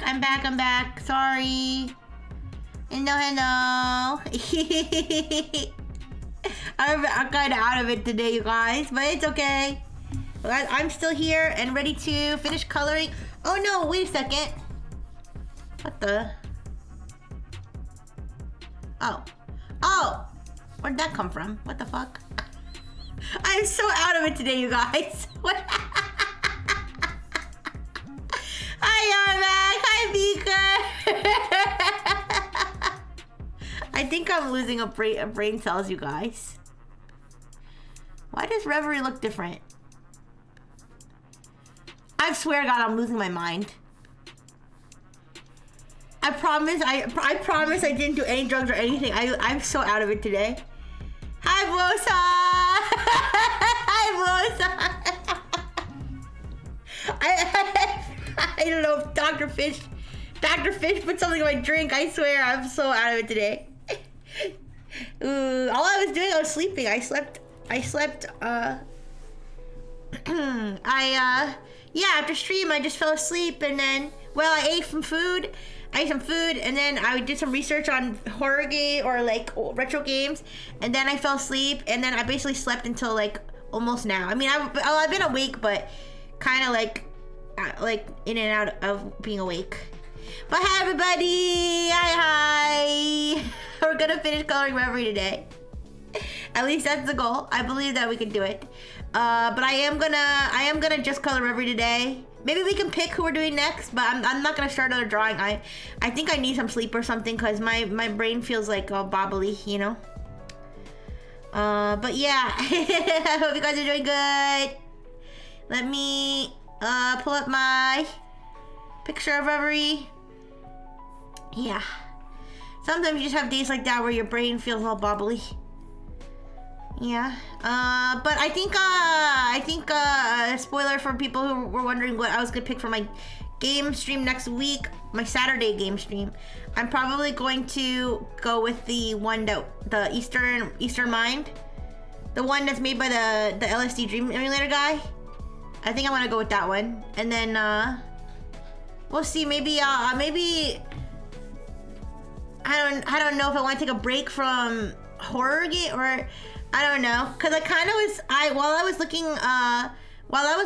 I'm back. I'm back. Sorry. Hello. I'm kind of out of it today, you guys, but it's okay. I'm still here and ready to finish coloring. Oh no, wait a second. What the? Oh, where'd that come from? What the fuck? I'm so out of it today, you guys. Hi, Armac. Hi, Vika. I think I'm losing a brain cells, you guys. Why does Reverie look different? I swear to God, I'm losing my mind. I promise I didn't do any drugs or anything. I'm so out of it today. Hi, Bosa. Hi, Bosa. I don't know if Dr. Fish put something in my drink. I swear, I'm so out of it today. Ooh, all I was doing, I was sleeping. I slept, yeah, after stream, I just fell asleep, and then, well, I ate some food, and then I did some research on horror game, or like retro games, and then I fell asleep, and then I basically slept until like almost now. I mean, I've been awake, but kind of like in and out of being awake. But hi, everybody! Hi! We're gonna finish coloring Reverie today. At least that's the goal. I believe that we can do it. But I am gonna just color Reverie today. Maybe we can pick who we're doing next, but I'm not gonna start another drawing. I think I need some sleep or something, because my brain feels like all bobbly, you know? But yeah, I hope you guys are doing good. Let me pull up my picture of Reverie. Yeah. Sometimes you just have days like that where your brain feels all bobbly. Yeah. But I think spoiler for people who were wondering what I was gonna pick for my game stream next week, my Saturday game stream. I'm probably going to go with the one that the Eastern Mind, the one that's made by the LSD Dream Emulator guy. I think I want to go with that one, and then we'll see. Maybe I don't know if I want to take a break from horror game, or I don't know, because I kind of was while I was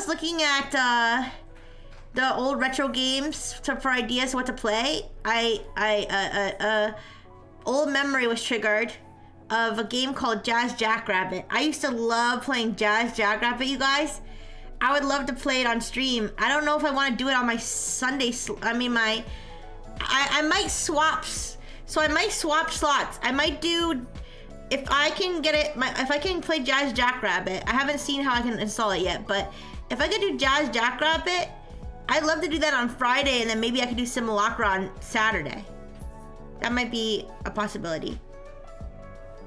looking at the old retro games for ideas what to play. Old memory was triggered of a game called Jazz Jackrabbit. I used to love playing Jazz Jackrabbit, you guys. I would love to play it on stream. I don't know if I want to do it on my Sunday. I might swap. So I might swap slots. I might do, if I can get it, if I can play Jazz Jackrabbit. I haven't seen how I can install it yet, but if I could do Jazz Jackrabbit, I'd love to do that on Friday, and then maybe I could do Simulacra on Saturday. That might be a possibility.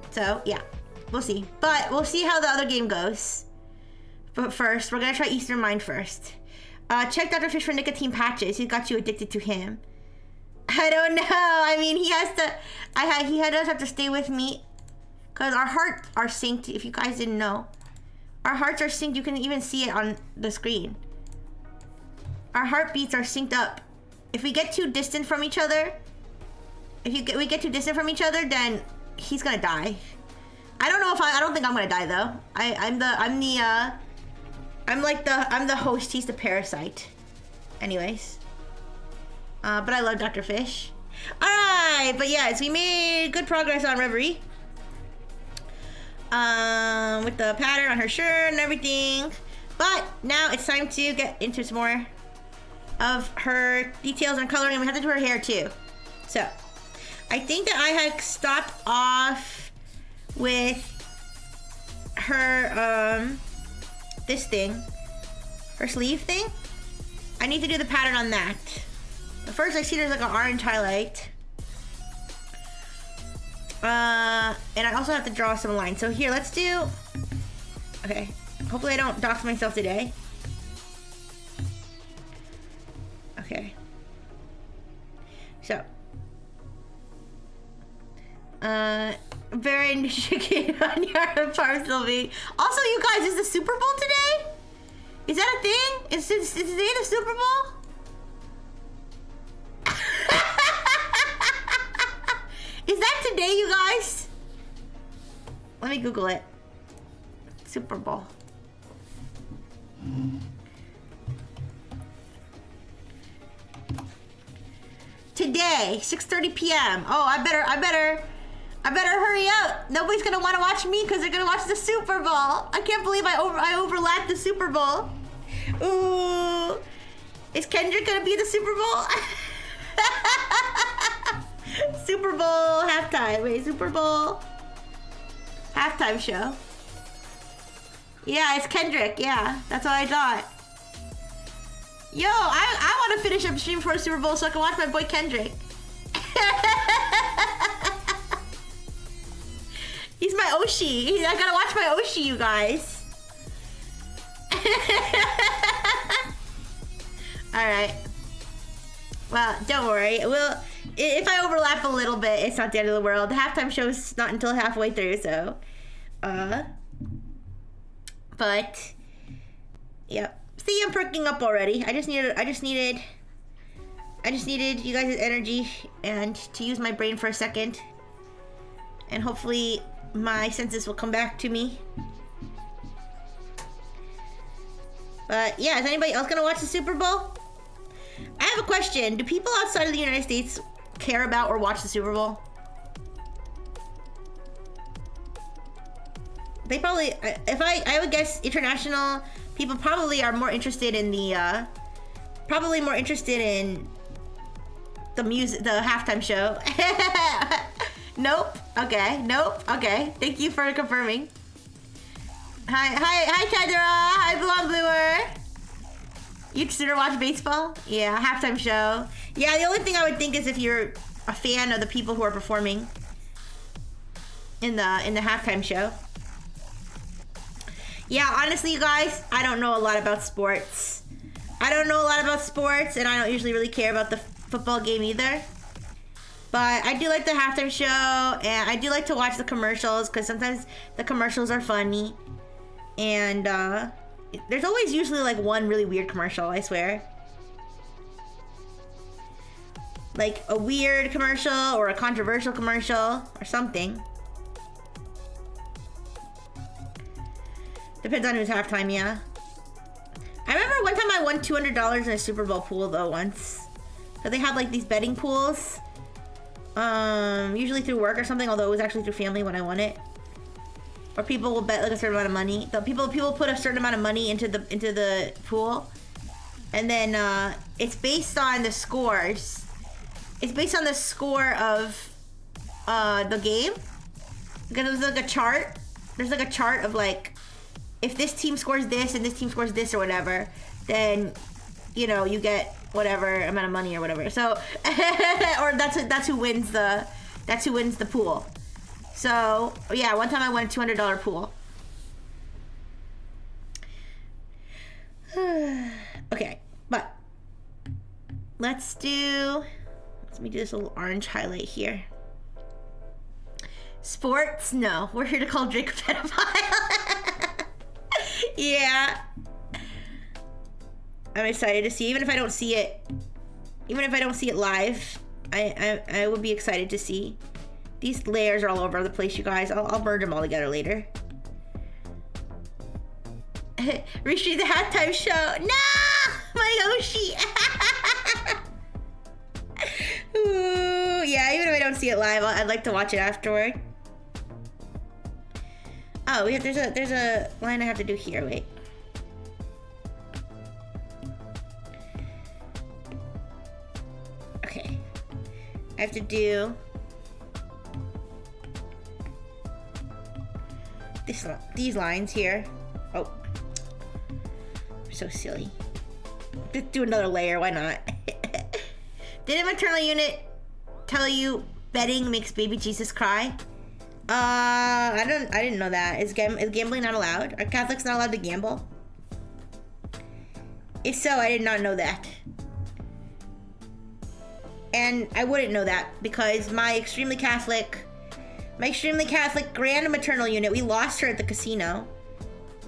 So yeah, we'll see. But we'll see how the other game goes. But first, we're gonna try Eastern Mind first. Check Dr. Fish for nicotine patches. He got you addicted to him. I don't know. I mean, he has to. He does have to stay with me, cause our hearts are synced. If you guys didn't know, our hearts are synced. You can even see it on the screen. Our heartbeats are synced up. If we get too distant from each other, we get too distant from each other, then he's gonna die. I don't know if I don't think I'm gonna die though. I'm the host. He's the parasite. Anyways. But I love Dr. Fish. Alright, but yes, we made good progress on Reverie. With the pattern on her shirt and everything. But now it's time to get into some more of her details and coloring, and we have to do her hair too. So, I think that I had stopped off with her, this thing. Her sleeve thing. I need to do the pattern on that. But first, I see there's like an orange highlight. And I also have to draw some lines. So here, let's do... Okay. Hopefully I don't dox myself today. Okay. So. Very intricate on your farm, Sylvie. Also, you guys, is the Super Bowl today? Is that a thing? Is today the Super Bowl? me Google it. Super Bowl. Today, 6:30 p.m. Oh, I better hurry up. Nobody's gonna want to watch me because they're gonna watch the Super Bowl. I can't believe I overlapped the Super Bowl. Ooh, is Kendrick gonna be at the Super Bowl? Super Bowl halftime. Wait, Super Bowl halftime show. Yeah, it's Kendrick. Yeah, that's what I thought. Yo, I want to finish up stream for a Super Bowl so I can watch my boy Kendrick. He's my Oshi. I gotta watch my Oshi, you guys. Alright. Well, don't worry. If I overlap a little bit, it's not the end of the world. The halftime show is not until halfway through, so. But. Yep. See, I'm perking up already. I just needed you guys' energy and to use my brain for a second. And hopefully my senses will come back to me. But yeah, is anybody else gonna watch the Super Bowl? I have a question. Do people outside of the United States care about or watch the Super Bowl? They probably, I would guess international people probably are more interested in the, the music, the halftime show. Nope. Okay. Nope. Okay. Thank you for confirming. Hi, Kendra. Hi, Blonde Bluer. You consider watch baseball? Yeah, halftime show. Yeah, the only thing I would think is if you're a fan of the people who are performing in the halftime show. Yeah, honestly, you guys, I don't know a lot about sports. And I don't usually really care about the football game either. But I do like the halftime show, and I do like to watch the commercials, because sometimes the commercials are funny. And there's always usually like one really weird commercial, I swear. Like a weird commercial or a controversial commercial or something. Depends on who's halftime, yeah. I remember one time I won $200 in a Super Bowl pool though once. So they have like these betting pools. Usually through work or something, although it was actually through family when I won it. Or people will bet like a certain amount of money. The people put a certain amount of money into the pool. And then it's based on the scores. It's based on the score of the game. Because there's like a chart. There's like a chart of like, if this team scores this and this team scores this or whatever, then, you know, you get whatever amount of money or whatever. So, or that's who wins the pool. So, yeah, one time I won a $200 pool. Okay, but let me do this little orange highlight here. Sports? No, we're here to call Drake a pedophile. Yeah. I'm excited to see, even if I don't see it live, I would be excited to see. These layers are all over the place, you guys. I'll merge them all together later. Restream the halftime show. No! My Yoshi! Ooh, yeah, even if I don't see it live, I'd like to watch it afterward. Oh, there's a line I have to do here, wait. Okay. I have to do these lines here. Oh. I'm so silly. Just do another layer, why not? Didn't Maternal Unit tell you betting makes baby Jesus cry? I didn't know that. Is gambling not allowed? Are Catholics not allowed to gamble? If so, I did not know that. And I wouldn't know that because my extremely Catholic grand maternal unit, we lost her at the casino.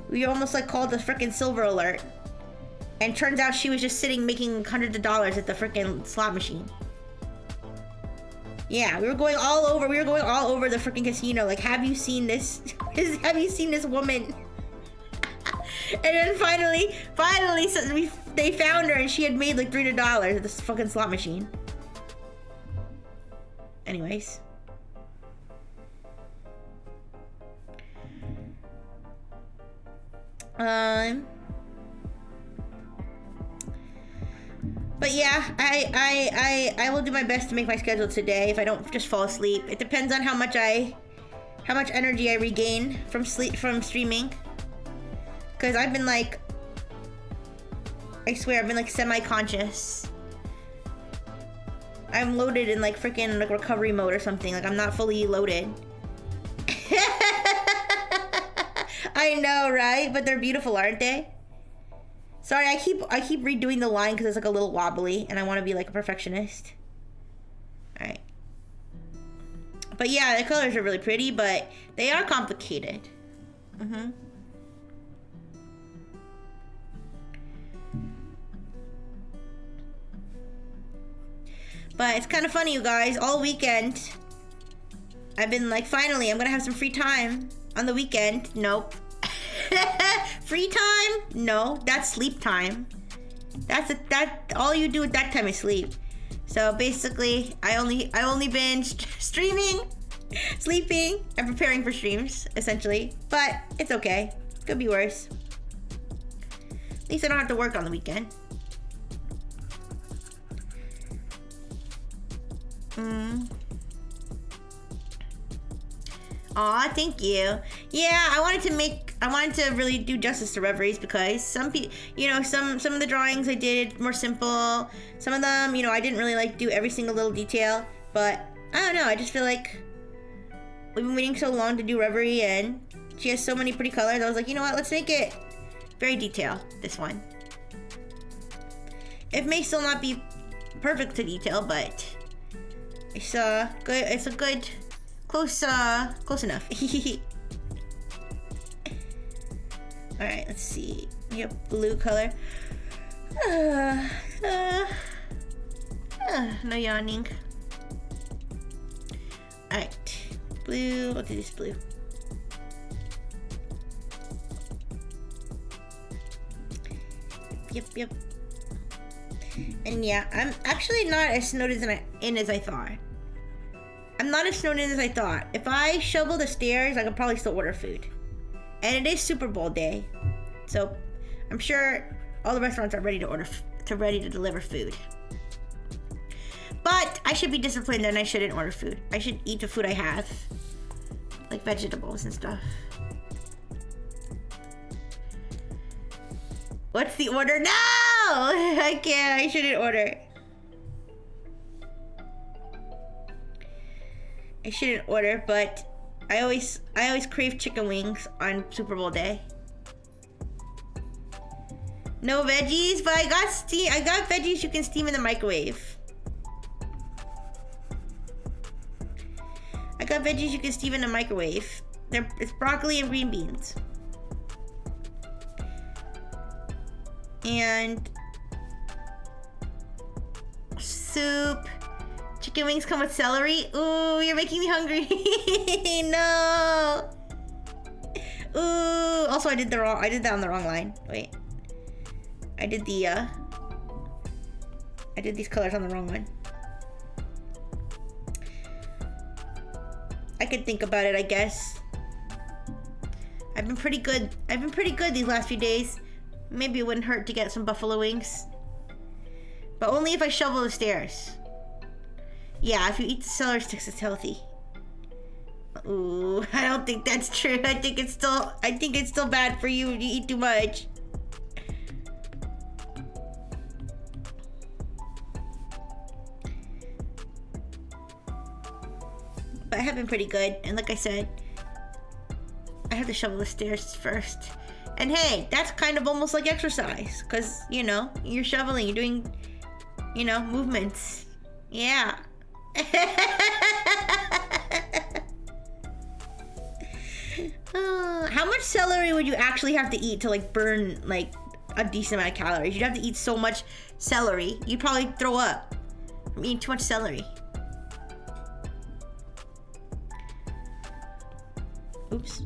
We almost like called the frickin' silver alert. And turns out she was just sitting making hundreds of dollars at the frickin' slot machine. Yeah, we were going all over. We were going all over the freaking casino. Like, have you seen this? Have you seen this woman? And then finally, so they found her, and she had made like $300 at this fucking slot machine. Anyways. But yeah, I will do my best to make my schedule today if I don't just fall asleep. It depends on how much energy I regain from streaming. Cause I've been like, I swear I've been like semi-conscious. I'm loaded in like freaking like recovery mode or something. Like I'm not fully loaded. I know, right? But they're beautiful, aren't they? Sorry, I keep redoing the line because it's like a little wobbly, and I want to be like a perfectionist. All right. But yeah, the colors are really pretty, but they are complicated. But it's kind of funny, you guys. All weekend, I've been like, finally, I'm gonna have some free time on the weekend. Nope. Free time? No, that's sleep time. That's all you do at that time is sleep. So basically, I only binge streaming, sleeping, and preparing for streams, essentially. But it's okay. Could be worse. At least I don't have to work on the weekend. Aw, thank you. Yeah, I wanted to really do justice to Reveries because some people, you know, some of the drawings I did more simple. Some of them, you know, I didn't really like do every single little detail. But I don't know, I just feel like we've been waiting so long to do Reverie, and she has so many pretty colors. I was like, you know what, let's make it very detailed, this one. It may still not be perfect to detail, but it's a good close enough. All right, let's see. Your blue color. No yawning. All right, blue. Look at this blue. Yep. And yeah, I'm actually not as snowed in as I thought. I'm not as snowed in as I thought. If I shovel the stairs, I could probably still order food. And it is Super Bowl day, so I'm sure all the restaurants are ready to deliver food. But I should be disciplined and I shouldn't order food. I should eat the food I have, like vegetables and stuff. What's the order? No! I can't. I shouldn't order. I shouldn't order, but I always crave chicken wings on Super Bowl day. No veggies, but I got veggies you can steam in the microwave. I got veggies you can steam in the microwave. It's broccoli and green beans. And soup. Chicken wings come with celery. Ooh, you're making me hungry. No. Ooh. Also, I did that on the wrong line. Wait. I did these colors on the wrong one. I could think about it, I guess. I've been pretty good these last few days. Maybe it wouldn't hurt to get some buffalo wings. But only if I shovel the stairs. Yeah, if you eat the celery sticks, it's healthy. Ooh, I don't think that's true. I think it's still bad for you if you eat too much. But I have been pretty good, and like I said, I have to shovel the stairs first. And hey, that's kind of almost like exercise, because, you know, you're shoveling, you're doing, you know, movements. Yeah. How much celery would you actually have to eat to like burn like a decent amount of calories? You'd have to eat so much celery, you'd probably throw up from eating too much celery. Oops.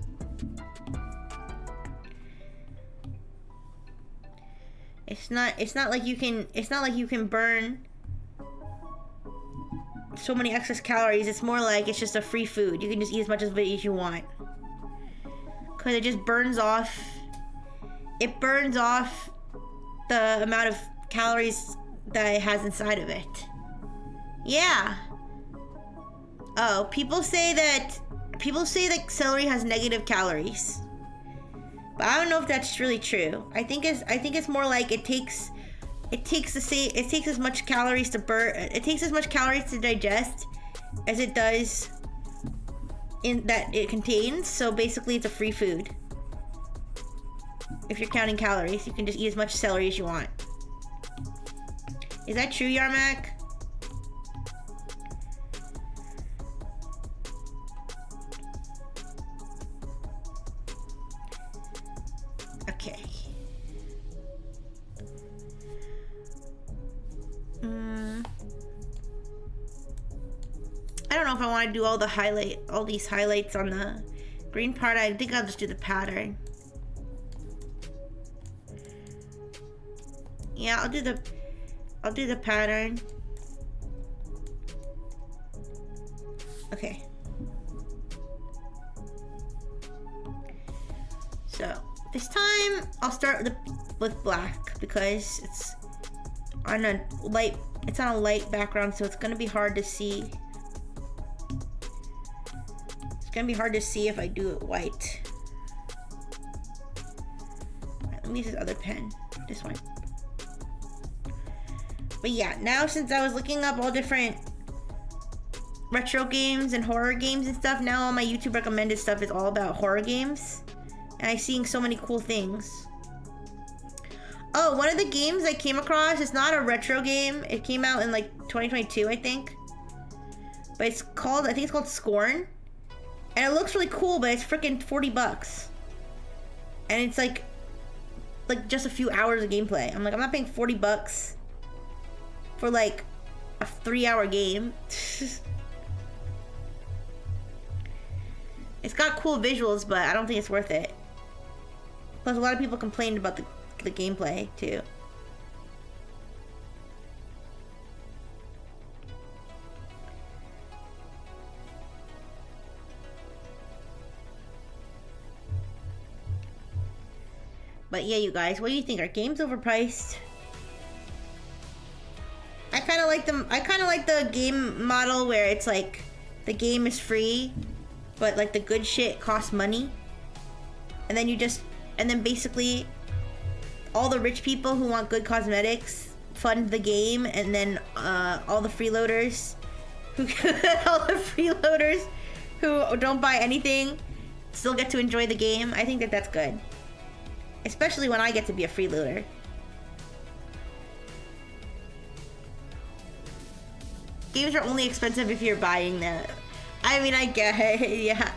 It's not like you can burn so many excess calories. It's more like it's just a free food. You can just eat as much of it as you want. Cause it just burns off. It burns off the amount of calories that it has inside of it. Yeah. Oh, people say that celery has negative calories. But I don't know if that's really true. I think it's more like it takes as much calories to burn. It takes as much calories to digest as it does in that it contains. So basically, it's a free food. If you're counting calories, you can just eat as much celery as you want. Is that true, Yarmak? Okay. I don't know if I want to do all these highlights on the green part. I think I'll just do the pattern. Yeah, I'll do the pattern. Okay. So this time I'll start with black because it's on a light background, so it's gonna be hard to see. It's gonna be hard to see if I do it white. Alright, let me use this other pen. This one. But yeah, now since I was looking up all different retro games and horror games and stuff, now all my YouTube recommended stuff is all about horror games. And I'm seeing so many cool things. Oh, one of the games I came across, it's not a retro game. It came out in like 2022, I think. But I think it's called Scorn. And it looks really cool, but it's freaking $40. And it's like just a few hours of gameplay. I'm like, I'm not paying $40 for like a 3-hour game. It's got cool visuals, but I don't think it's worth it. Plus, a lot of people complained about the gameplay too. But yeah, you guys, what do you think? Are games overpriced? I kind of like the game model where it's like the game is free, but like the good shit costs money. And then basically all the rich people who want good cosmetics fund the game, and then all the freeloaders who don't buy anything still get to enjoy the game. I think that's good. Especially when I get to be a freeloader. Games are only expensive if you're buying them. I mean, I get it, yeah.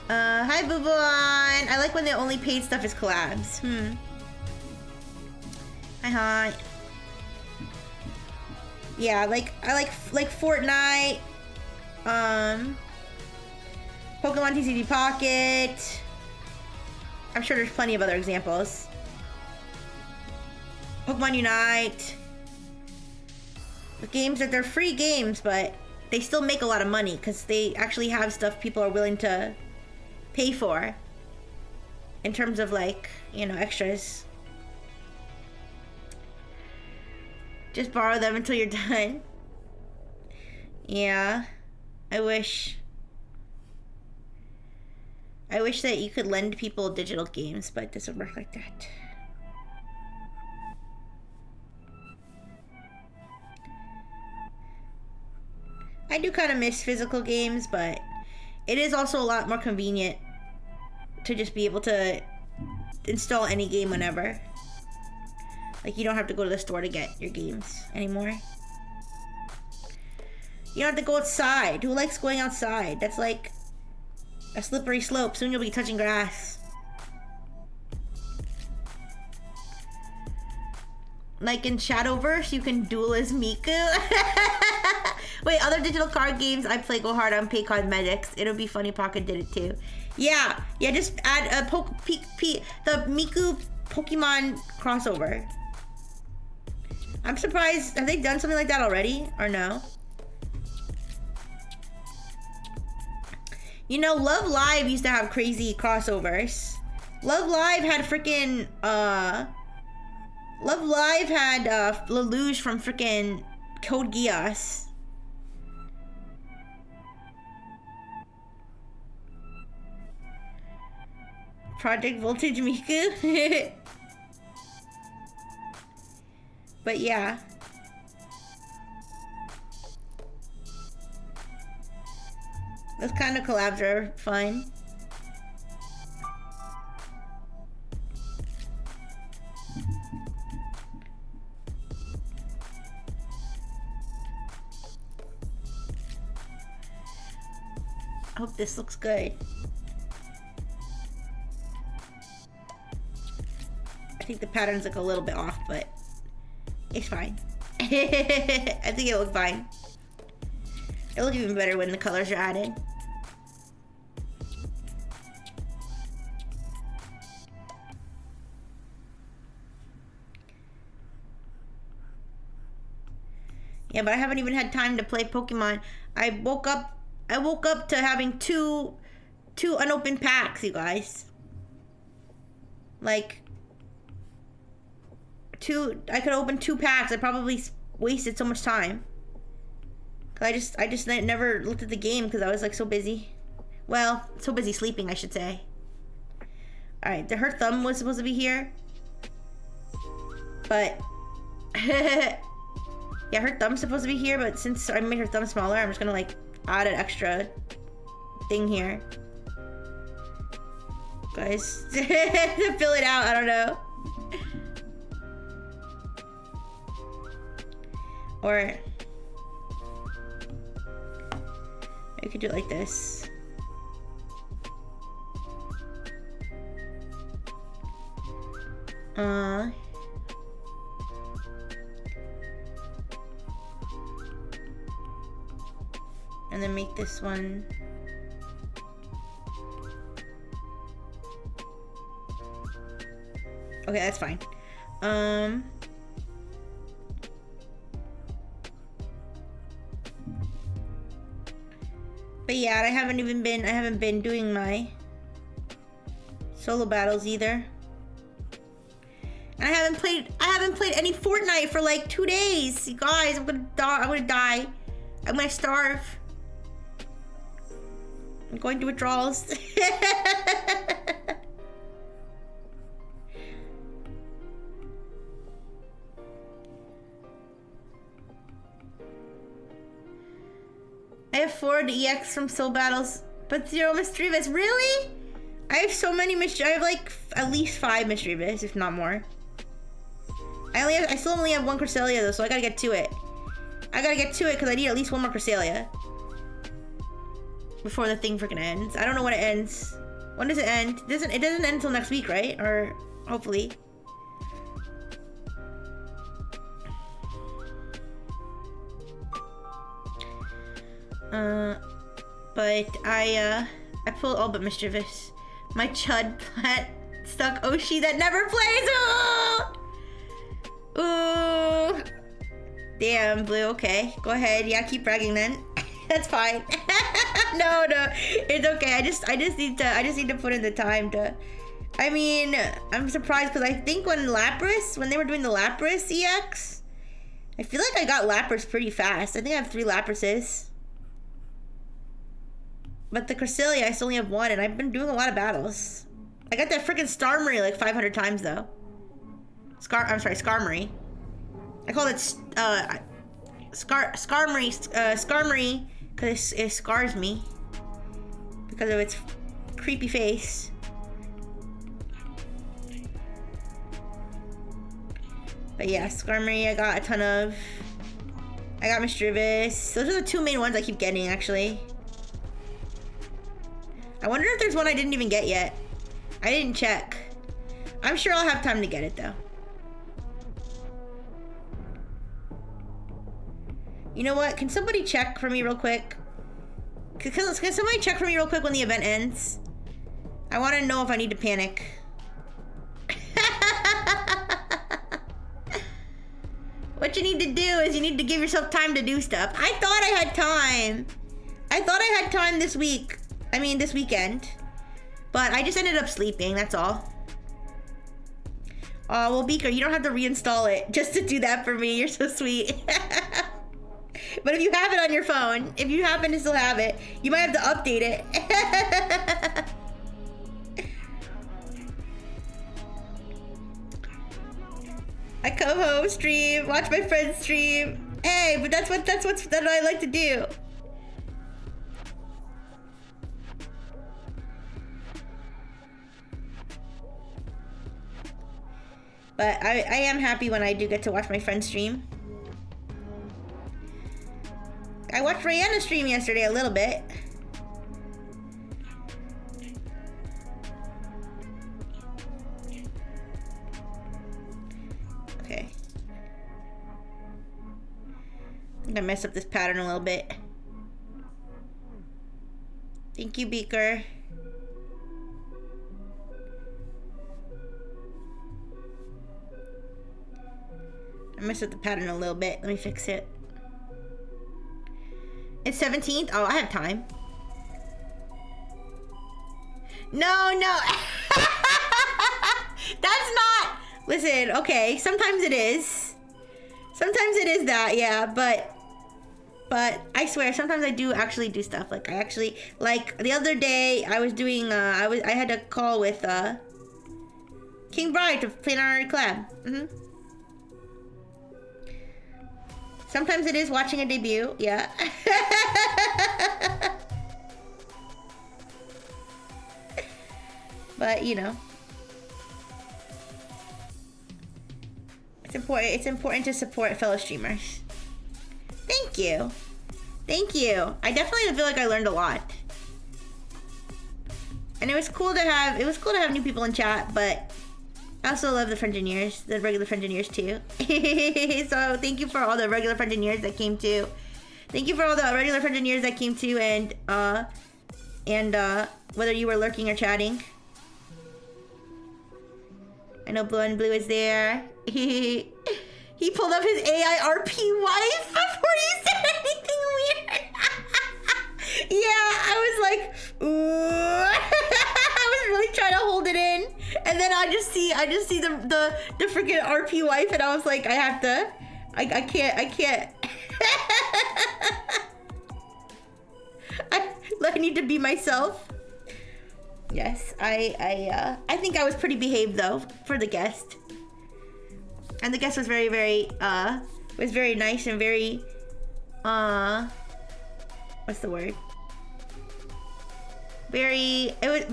Hi, Boo-Boo. I like when the only paid stuff is collabs. Hi. Yeah, I like Fortnite, Pokemon TCG Pocket. I'm sure there's plenty of other examples. Pokemon Unite. The games that they're free games, but they still make a lot of money because they actually have stuff people are willing to pay for in terms of, like, you know, extras. Just borrow them until you're done. Yeah. I wish that you could lend people digital games, but it doesn't work like that. I do kind of miss physical games, but it is also a lot more convenient to just be able to install any game whenever. Like, you don't have to go to the store to get your games anymore. You don't have to go outside. Who likes going outside? That's like a slippery slope. Soon you'll be touching grass. like in Shadowverse, you can duel as Miku. Wait, other digital card games I play go hard on pay cosmetics. It'll be funny Pocket did it too. Yeah, just add a the Miku Pokemon crossover. I'm surprised, have they done something like that already, or no? You know, Love Live used to have crazy crossovers. Love Live had freaking, Love Live had, Lelouch from freaking Code Geass. Project Voltage Miku. But yeah. Those kind of collabs are fun. I hope this looks good. I think the patterns look a little bit off, but it's fine. I think it looks fine. It'll look even better when the colors are added. Yeah, but I haven't even had time to play Pokemon. I woke up to having two unopened packs, you guys. Like, I could open 2 packs. I probably wasted so much time. Cause I just never looked at the game because I was like so busy. Well, so busy sleeping, I should say. Alright, her thumb was supposed to be here. But yeah, her thumb's supposed to be here, but since I made her thumb smaller, I'm just gonna like add an extra thing here. Guys, to fill it out, I don't know. Or I could do it like this. And then make this one. Okay, that's fine. But yeah, I haven't been doing my solo battles either. And I haven't played any Fortnite for like 2 days. You guys, I'm gonna die. I'm gonna starve. I'm going to withdrawals. I have 4 EX from Soul Battles, but 0 Misdreavus. Really? I have so many I have like at least 5 Misdreavus, if not more. I still only have 1 Cresselia though, so I gotta get to it. I gotta get to it because I need at least 1 more Cresselia before the thing freaking ends. I don't know when it ends. When does it end? It doesn't end until next week, right? Or hopefully. But I pulled all but Mischievous. My Chud plant stuck Oshi that never plays. Ooh. Ooh. Damn, Blue. Okay, go ahead. Yeah, keep bragging then. That's fine. No, it's okay. I just need to put in the time to. I mean, I'm surprised because I think when they were doing the Lapras EX, I feel like I got Lapras pretty fast. I think I have 3 Laprases. But the Cresselia, I still only have 1, and I've been doing a lot of battles. I got that freaking Starmie like 500 times though. Skarmory. I call it Skarmory because it scars me because of its creepy face. But yeah, Skarmory I got a ton of. I got Misdreavus. Those are the 2 main ones I keep getting actually. I wonder if there's one I didn't even get yet. I didn't check. I'm sure I'll have time to get it though. You know what? Can somebody check for me real quick? Can somebody check for me real quick when the event ends? I want to know if I need to panic. What you need to do is you need to give yourself time to do stuff. I thought I had time. I thought I had time this week. I mean, this weekend. But I just ended up sleeping, that's all. Oh, well, Beaker, you don't have to reinstall it just to do that for me. You're so sweet. But if you have it on your phone, if you happen to still have it, you might have to update it. I come home, stream, watch my friends stream. Hey, but that's what I like to do. But I am happy when I do get to watch my friends stream. I watched Rihanna stream yesterday a little bit. Okay. I think I messed up this pattern a little bit. Thank you, Beaker. I messed up the pattern a little bit. Let me fix it. It's 17th? Oh, I have time. No. That's not... Listen, okay. Sometimes it is. Sometimes it is that, yeah. But I swear, sometimes I do actually do stuff. Like, I actually... Like, the other day, I was doing... I had a call with, King Bride to play in our collab. Sometimes it is watching a debut, yeah. But, you know. It's important to support fellow streamers. Thank you. Thank you. I definitely feel like I learned a lot. And it was cool to have new people in chat, but I also love the Frengineers, the regular Frengineers too. So thank you for all the regular Frengineers that came too. Thank you for all the regular Frengineers that came too, and whether you were lurking or chatting. I know Blue and Blue is there. He pulled up his AIRP wife before he said anything weird. Yeah, I was like, ooh. I was really trying to hold it in, and then I just see the freaking RP wife, and I was like, I can't. I need to be myself. Yes, I think I was pretty behaved though for the guest, and the guest was very nice and very what's the word? It was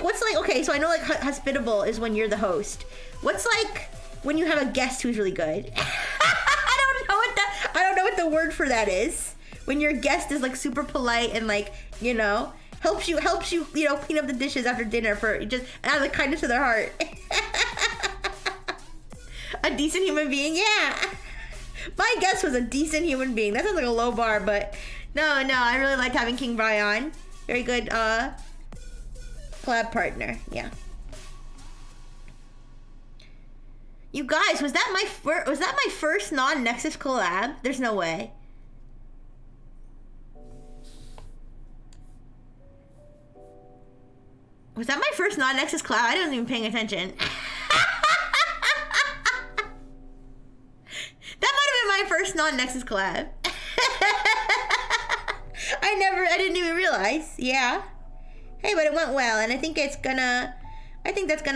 what's like okay, so I know like hospitable is when you're the host. What's like when you have a guest who's really good? I don't know what the word for that is. When your guest is like super polite and like, you know, helps you you know, clean up the dishes after dinner for just out of the kindness of their heart. A decent human being, yeah. My guest was a decent human being. That sounds like a low bar, but no, I really liked having King Brian. Very good collab partner, yeah. You guys, was that my first non-Nexus collab? There's no way. Was that my first non-Nexus collab? I wasn't even paying attention. That might have been my first non-Nexus collab. I didn't even realize. Yeah. Hey, but it went well, and I think that's gonna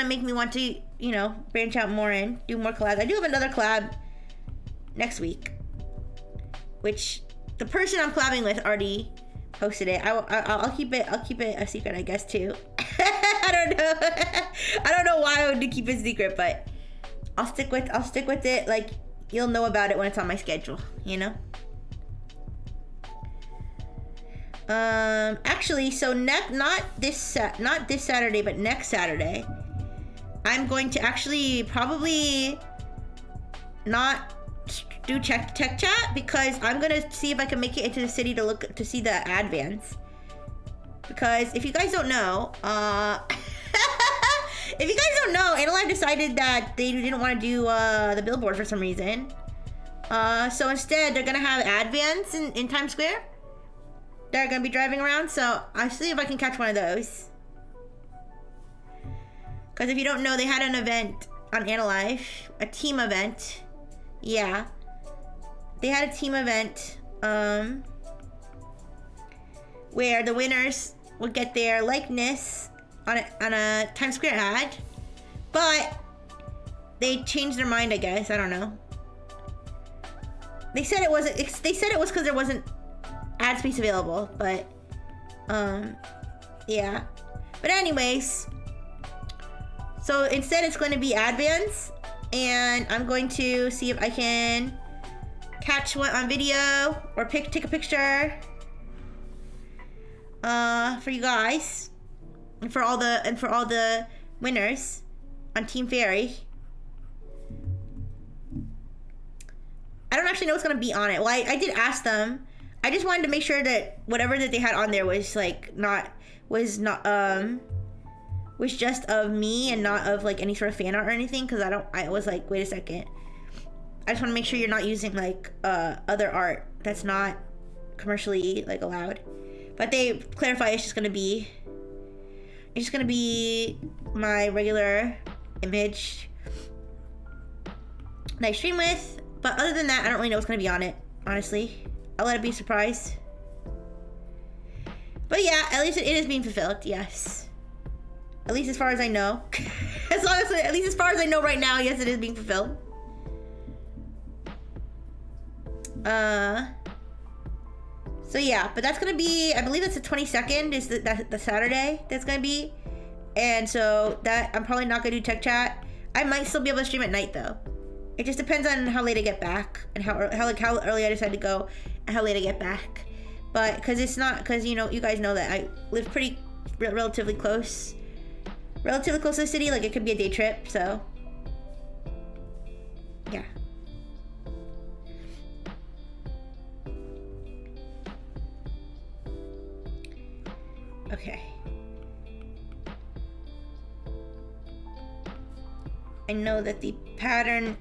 make me want to, you know, branch out more and do more collabs. I do have another collab next week, which the person I'm collabing with already posted it. I'll keep it a secret, I guess, too. I don't know why I would keep it secret, but I'll stick with it. Like, you'll know about it when it's on my schedule, you know? Actually, so not this Saturday, but next Saturday, I'm going to actually probably not do tech chat because I'm gonna see if I can make it into the city to look to see the ad vans. Because if you guys don't know, Analive decided that they didn't want to do the billboard for some reason. So instead, they're gonna have ad vans in Times Square. They're gonna be driving around. So I'll see if I can catch one of those. Because if you don't know, they had an event on Analive, a team event. Yeah, they had a team event where the winners would get their likeness on a Times Square ad, but they changed their mind, I guess. I don't know. They said it wasn't. They said it was because there wasn't ad space available, but yeah. But anyways, so instead it's going to be ad vans, and I'm going to see if I can catch one on video or take a picture for you guys and for all the winners on Team Fairy. I don't actually know what's gonna be on it. Well, I did ask them. I just wanted to make sure that whatever that they had on there was like was just of me and not of like any sort of fan art or anything, because I was like, wait a second, I just want to make sure you're not using like other art that's not commercially like allowed. But they clarify it's just gonna be my regular image that I stream with. But other than that, I don't really know what's gonna be on it, honestly. I'll let it be a surprise. But yeah, at least it is being fulfilled, yes. At least as far as I know. At least as far as I know right now, yes, it is being fulfilled. So yeah, but that's gonna be, I believe it's the 22nd is the Saturday that's gonna be. And so that, I'm probably not gonna do tech chat. I might still be able to stream at night though. It just depends on how late I get back and how early I decide to go and how late I get back. But because you know, you guys know that I live pretty relatively close to the city. Like it could be a day trip, so yeah. Okay. I know that the pattern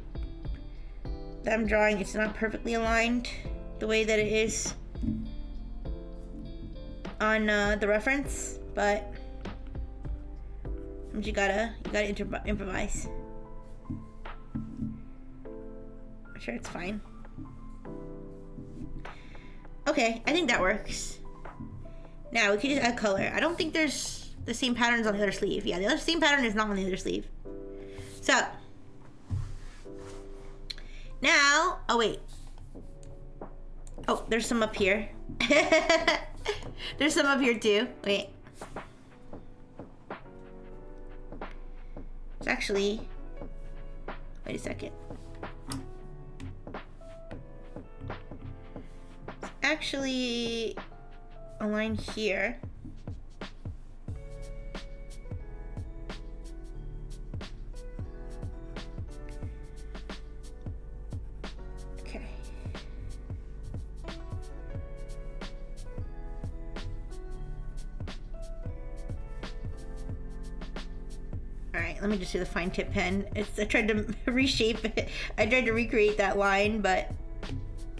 that I'm drawing, it's not perfectly aligned the way that it is on the reference, but you gotta improvise. I'm sure it's fine. Okay, I think that works. Now we can just add color. I don't think there's the same patterns on the other sleeve. Yeah, the other same pattern is not on the other sleeve. So now, oh wait. Oh, there's some up here. There's some up here too. Wait. It's actually, wait a second. It's actually a line here. Okay. All right, let me just do the fine tip pen. I tried to reshape it. I tried to recreate that line, but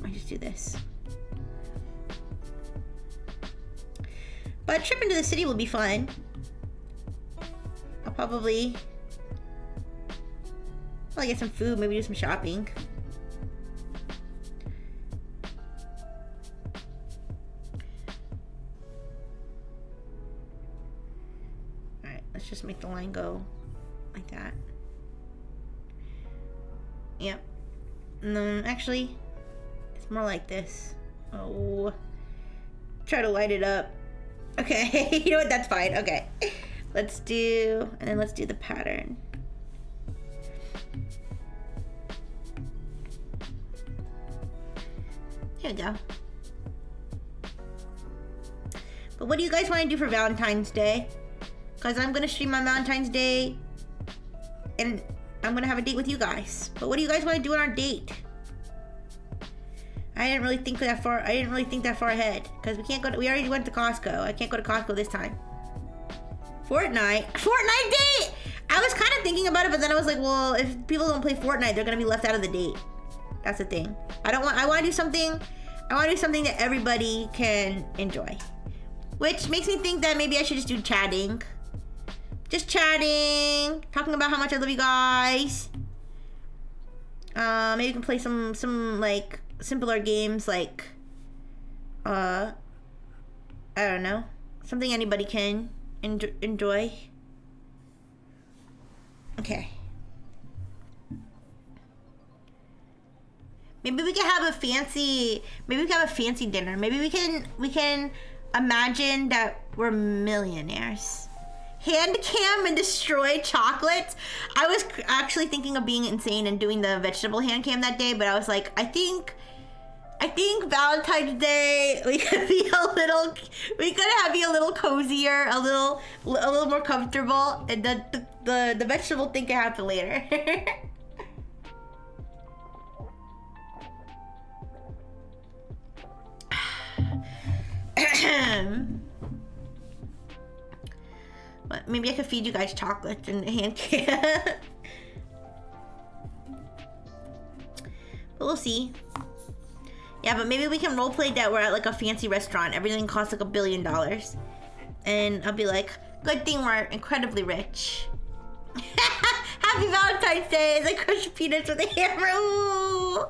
I just do this. But a trip into the city will be fun. I'll probably get some food, maybe do some shopping. Alright, let's just make the line go like that. Yep. No, actually, it's more like this. Oh. Try to light it up. Okay, you know what? That's fine. Okay. Let's do the pattern. Here we go. But what do you guys want to do for Valentine's Day? Because I'm going to stream on Valentine's Day and I'm going to have a date with you guys. But what do you guys want to do on our date? I didn't really think that far. I didn't really think that far ahead because we can't go. We already went to Costco. I can't go to Costco this time. Fortnite date. I was kind of thinking about it, but then I was like, well, if people don't play Fortnite, they're gonna be left out of the date. That's the thing. I want to do something. I want to do something that everybody can enjoy, which makes me think that maybe I should just do chatting. Just chatting, talking about how much I love you guys. Maybe we can play some like simpler games like I don't know, something anybody can enjoy. Okay. Maybe we can have a fancy dinner. Maybe we can imagine that we're millionaires. Hand cam and destroy chocolates. I was actually thinking of being insane and doing the vegetable hand cam that day, but I was like, I think Valentine's Day we could be a little cozier, a little more comfortable, and the vegetable thing can happen later. But maybe I could feed you guys chocolate and hand cam. But we'll see. Yeah, but maybe we can roleplay that we're at like a fancy restaurant. Everything costs like $1 billion. And I'll be like, good thing we're incredibly rich. Happy Valentine's Day as I crush peanuts with a hammer. Ooh.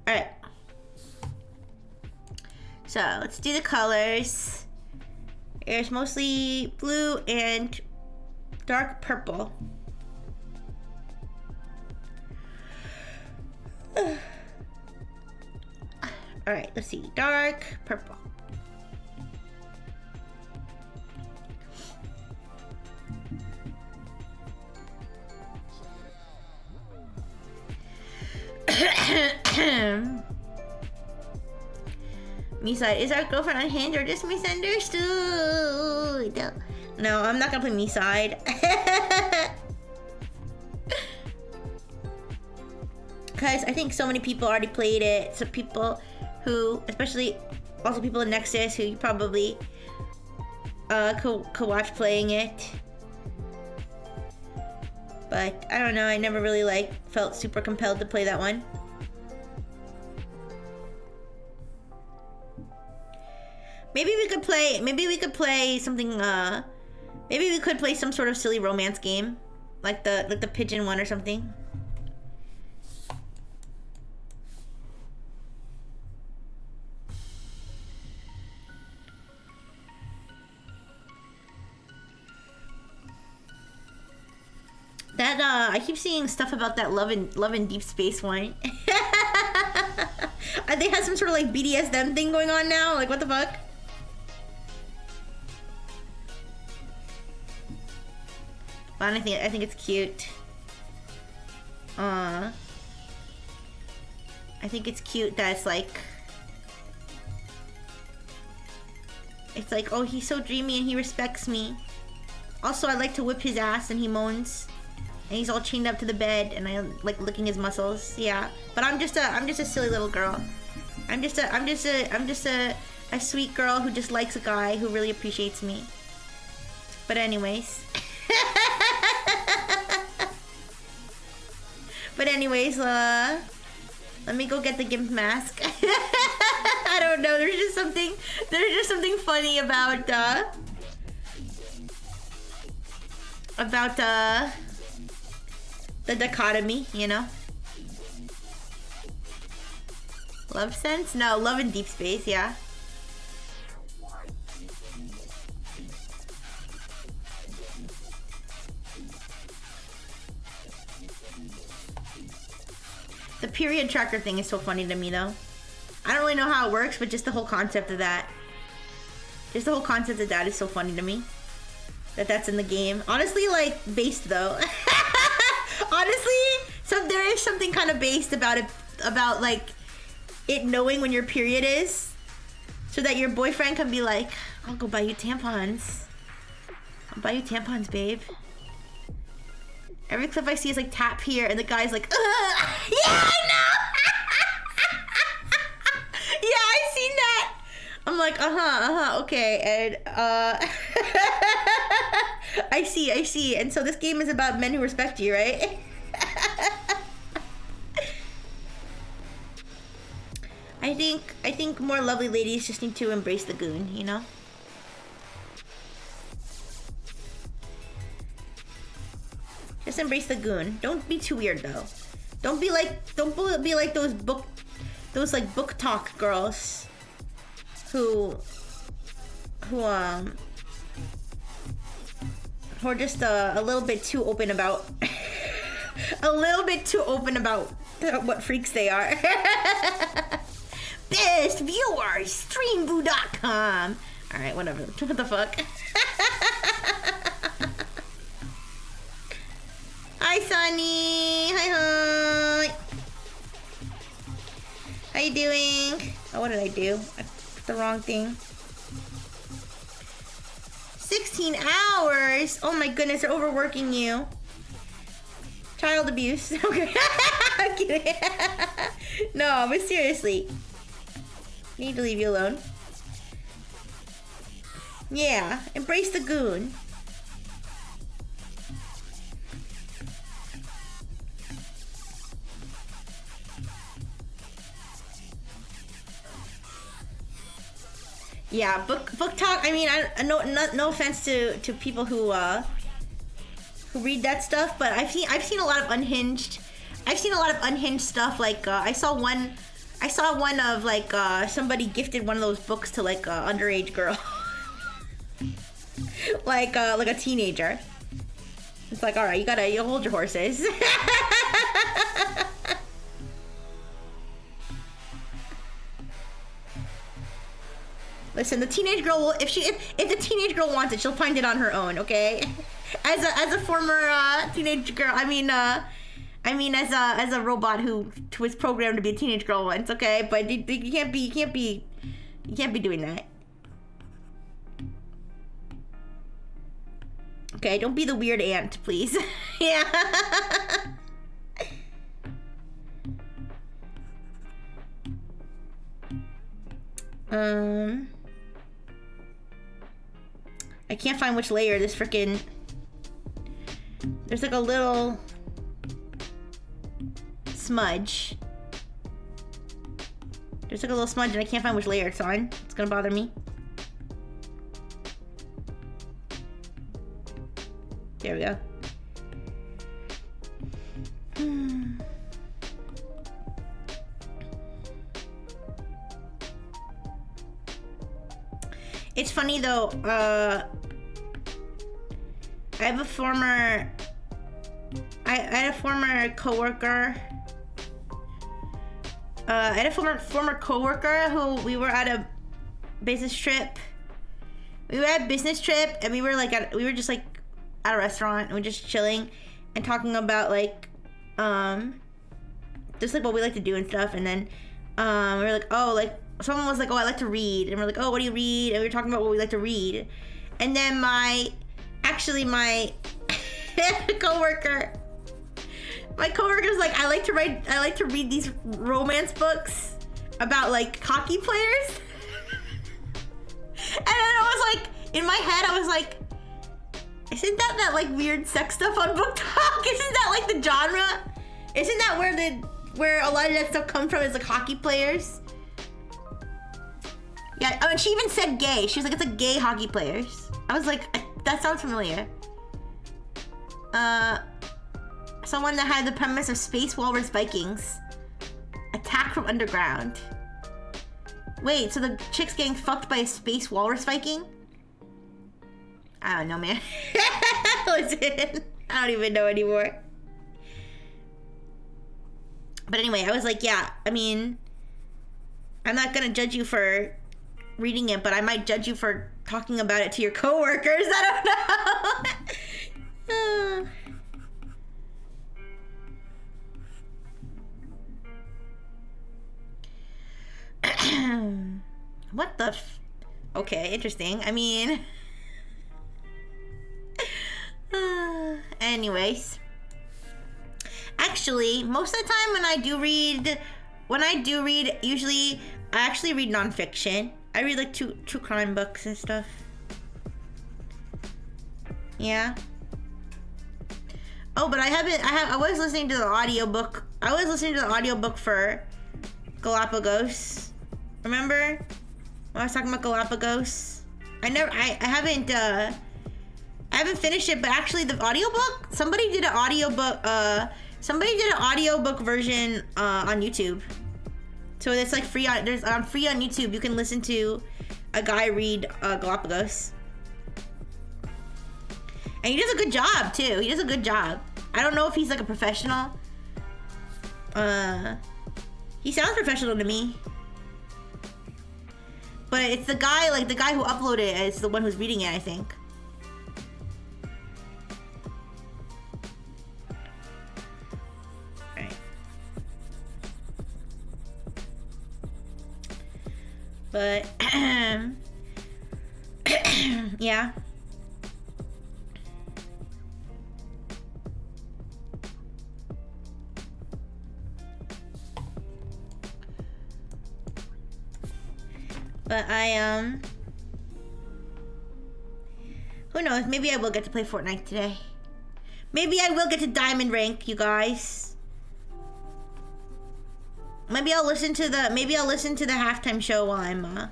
Alright. So let's do the colors. There's mostly blue and dark purple. Alright, let's see. Dark purple. Me-side, is our girlfriend on Hinge or just misunderstood? No, I'm not gonna play me-side. Because I think so many people already played it. Some people who, especially also people in Nexus who you probably could watch playing it. But I don't know, I never really felt super compelled to play that one. Maybe we could play something, maybe we could play some sort of silly romance game. Like the pigeon one or something. That, I keep seeing stuff about that Love in Deep Space one. They have some sort of BDSM thing going on now. Like, what the fuck? But I think it's cute. I think it's cute that it's like, oh, he's so dreamy and he respects me. Also, I like to whip his ass and he moans. And he's all chained up to the bed and I like licking his muscles. Yeah. But I'm just a silly little girl. I'm just a sweet girl who just likes a guy who really appreciates me. But anyways. Let me go get the GIMP mask. I don't know, there's just something funny about the dichotomy, you know? Love sense? No, Love in Deep Space, yeah. The period tracker thing is so funny to me, though. I don't really know how it works, but just the whole concept of that. Just the whole concept of that is so funny to me. That's in the game. Honestly, based, though. Honestly, there is something kind of based about it, about, it knowing when your period is. So that your boyfriend can be like, I'll go buy you tampons. I'll buy you tampons, babe. Every clip I see is like tap here, and the guy's like, ugh. Yeah, I know. Yeah, I seen that. I'm like, okay, and I see. And so this game is about men who respect you, right? I think more lovely ladies just need to embrace the goon, you know? Just embrace the goon. Don't be too weird though. Don't be like those book talk girls who are just a little bit too open about what freaks they are. Best viewers, streamboo.com. All right, whatever. What the fuck? Hi, Sunny. Hi. How you doing? Oh, what did I do? I put the wrong thing. 16 hours? Oh my goodness, they're overworking you. Child abuse. Okay. I'm kidding. No, but seriously. Need to leave you alone. Yeah, embrace the goon. Yeah, book talk. I mean, no offense to people who read that stuff, but I've seen a lot of unhinged. I've seen a lot of unhinged stuff. Like I saw one of like somebody gifted one of those books to like a underage girl, like a teenager. It's like, all right, you hold your horses. Listen, the teenage girl will, if the teenage girl wants it, she'll find it on her own, okay? As a former teenage girl, I mean as a robot who was programmed to be a teenage girl once, okay? But you can't be doing that. Okay, don't be the weird aunt, please. Yeah. I can't find which layer this frickin'... There's like a little smudge. There's like a little smudge and I can't find which layer it's on. It's gonna bother me. There we go. It's funny though, I had a former coworker. I had a former coworker who we were at a business trip. We were at a business trip and we were just like at a restaurant and we were just chilling and talking about like just like what we like to do and stuff. And then we were like, oh, like someone was like, oh, I like to read, and we're like, oh, what do you read? And we were talking about what we like to read. And then my coworker was like, I like to read these romance books about like hockey players. And then I was like, in my head, I was like, isn't that like weird sex stuff on Book Talk? Isn't that like the genre? Isn't that where a lot of that stuff comes from, is like hockey players? Yeah, oh, and she even said gay. She was like, it's like gay hockey players. I was like, that sounds familiar. Someone that had the premise of Space Walrus Vikings. Attack from underground. Wait, so the chick's getting fucked by a Space Walrus Viking? I don't know, man. Listen, I don't even know anymore. But anyway, I was like, yeah, I mean, I'm not gonna judge you for reading it, but I might judge you for talking about it to your coworkers. I don't know. What the okay, interesting. I mean... anyways. actually. Most of the time when I do read, usually I actually read nonfiction. I read like true crime books and stuff. Yeah. Oh, but I was listening to the audiobook. I was listening to the audiobook for Galapagos. Remember? When I was talking about Galapagos? I haven't finished it, but actually the audiobook, somebody did an audiobook version on YouTube. So it's like free on YouTube. You can listen to a guy read Galapagos. And he does a good job too. He does a good job. I don't know if he's like a professional. He sounds professional to me. But it's the guy who uploaded it is the one who's reading it, I think. Alright. But yeah. But who knows? Maybe I will get to play Fortnite today. Maybe I will get to diamond rank, you guys. Maybe I'll listen to the halftime show while I'm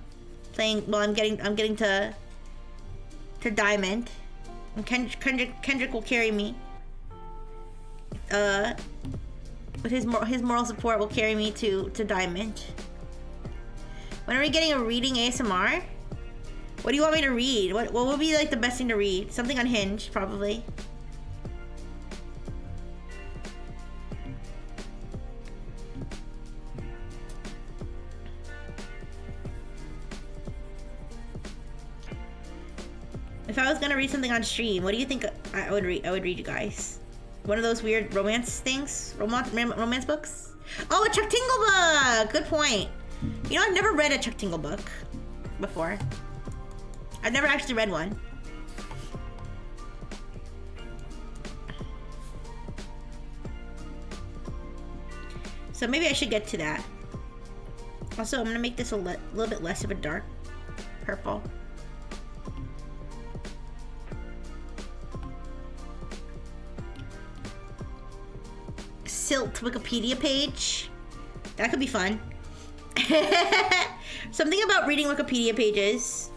playing. While I'm getting to diamond. And Kendrick will carry me. With his moral support will carry me to diamond. When are we getting a reading ASMR? What do you want me to read? What would be like the best thing to read? Something unhinged, probably. If I was gonna read something on stream, what do you think I would read? I would read, you guys. One of those weird romance things, romance books. Oh, a Chuck Tingle book. Good point. You know, I've never read a Chuck Tingle book before. I've never actually read one. So maybe I should get to that. Also, I'm gonna make this a little bit less of a dark purple. Silt Wikipedia page. That could be fun. Something about reading Wikipedia pages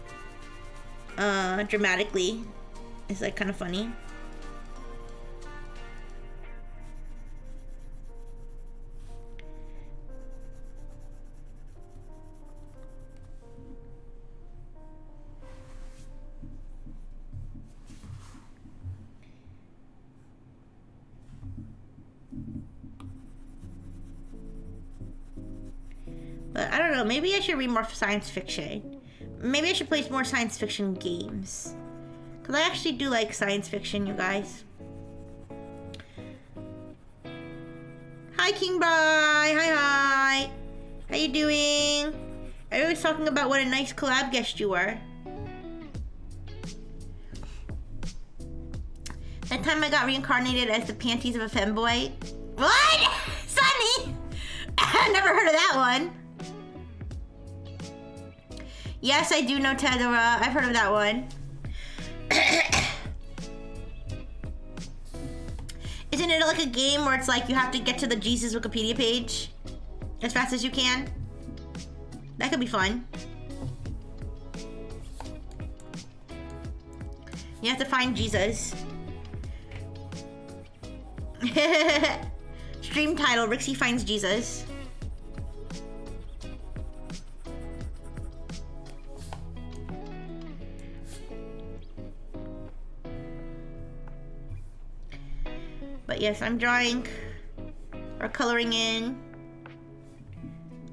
dramatically is like kind of funny. But I don't know, maybe I should read more science fiction. Maybe I should play more science fiction games. Because I actually do like science fiction, you guys. Hi, King Bry. Hi. How you doing? Everyone's talking about what a nice collab guest you were. That time I got reincarnated as the panties of a femboy. What? Sunny? I never heard of that one. Yes, I do know Tedora. I've heard of that one. Isn't it like a game where it's like you have to get to the Jesus Wikipedia page as fast as you can? That could be fun. You have to find Jesus. Stream title, Rixie finds Jesus. But yes, I'm drawing or coloring in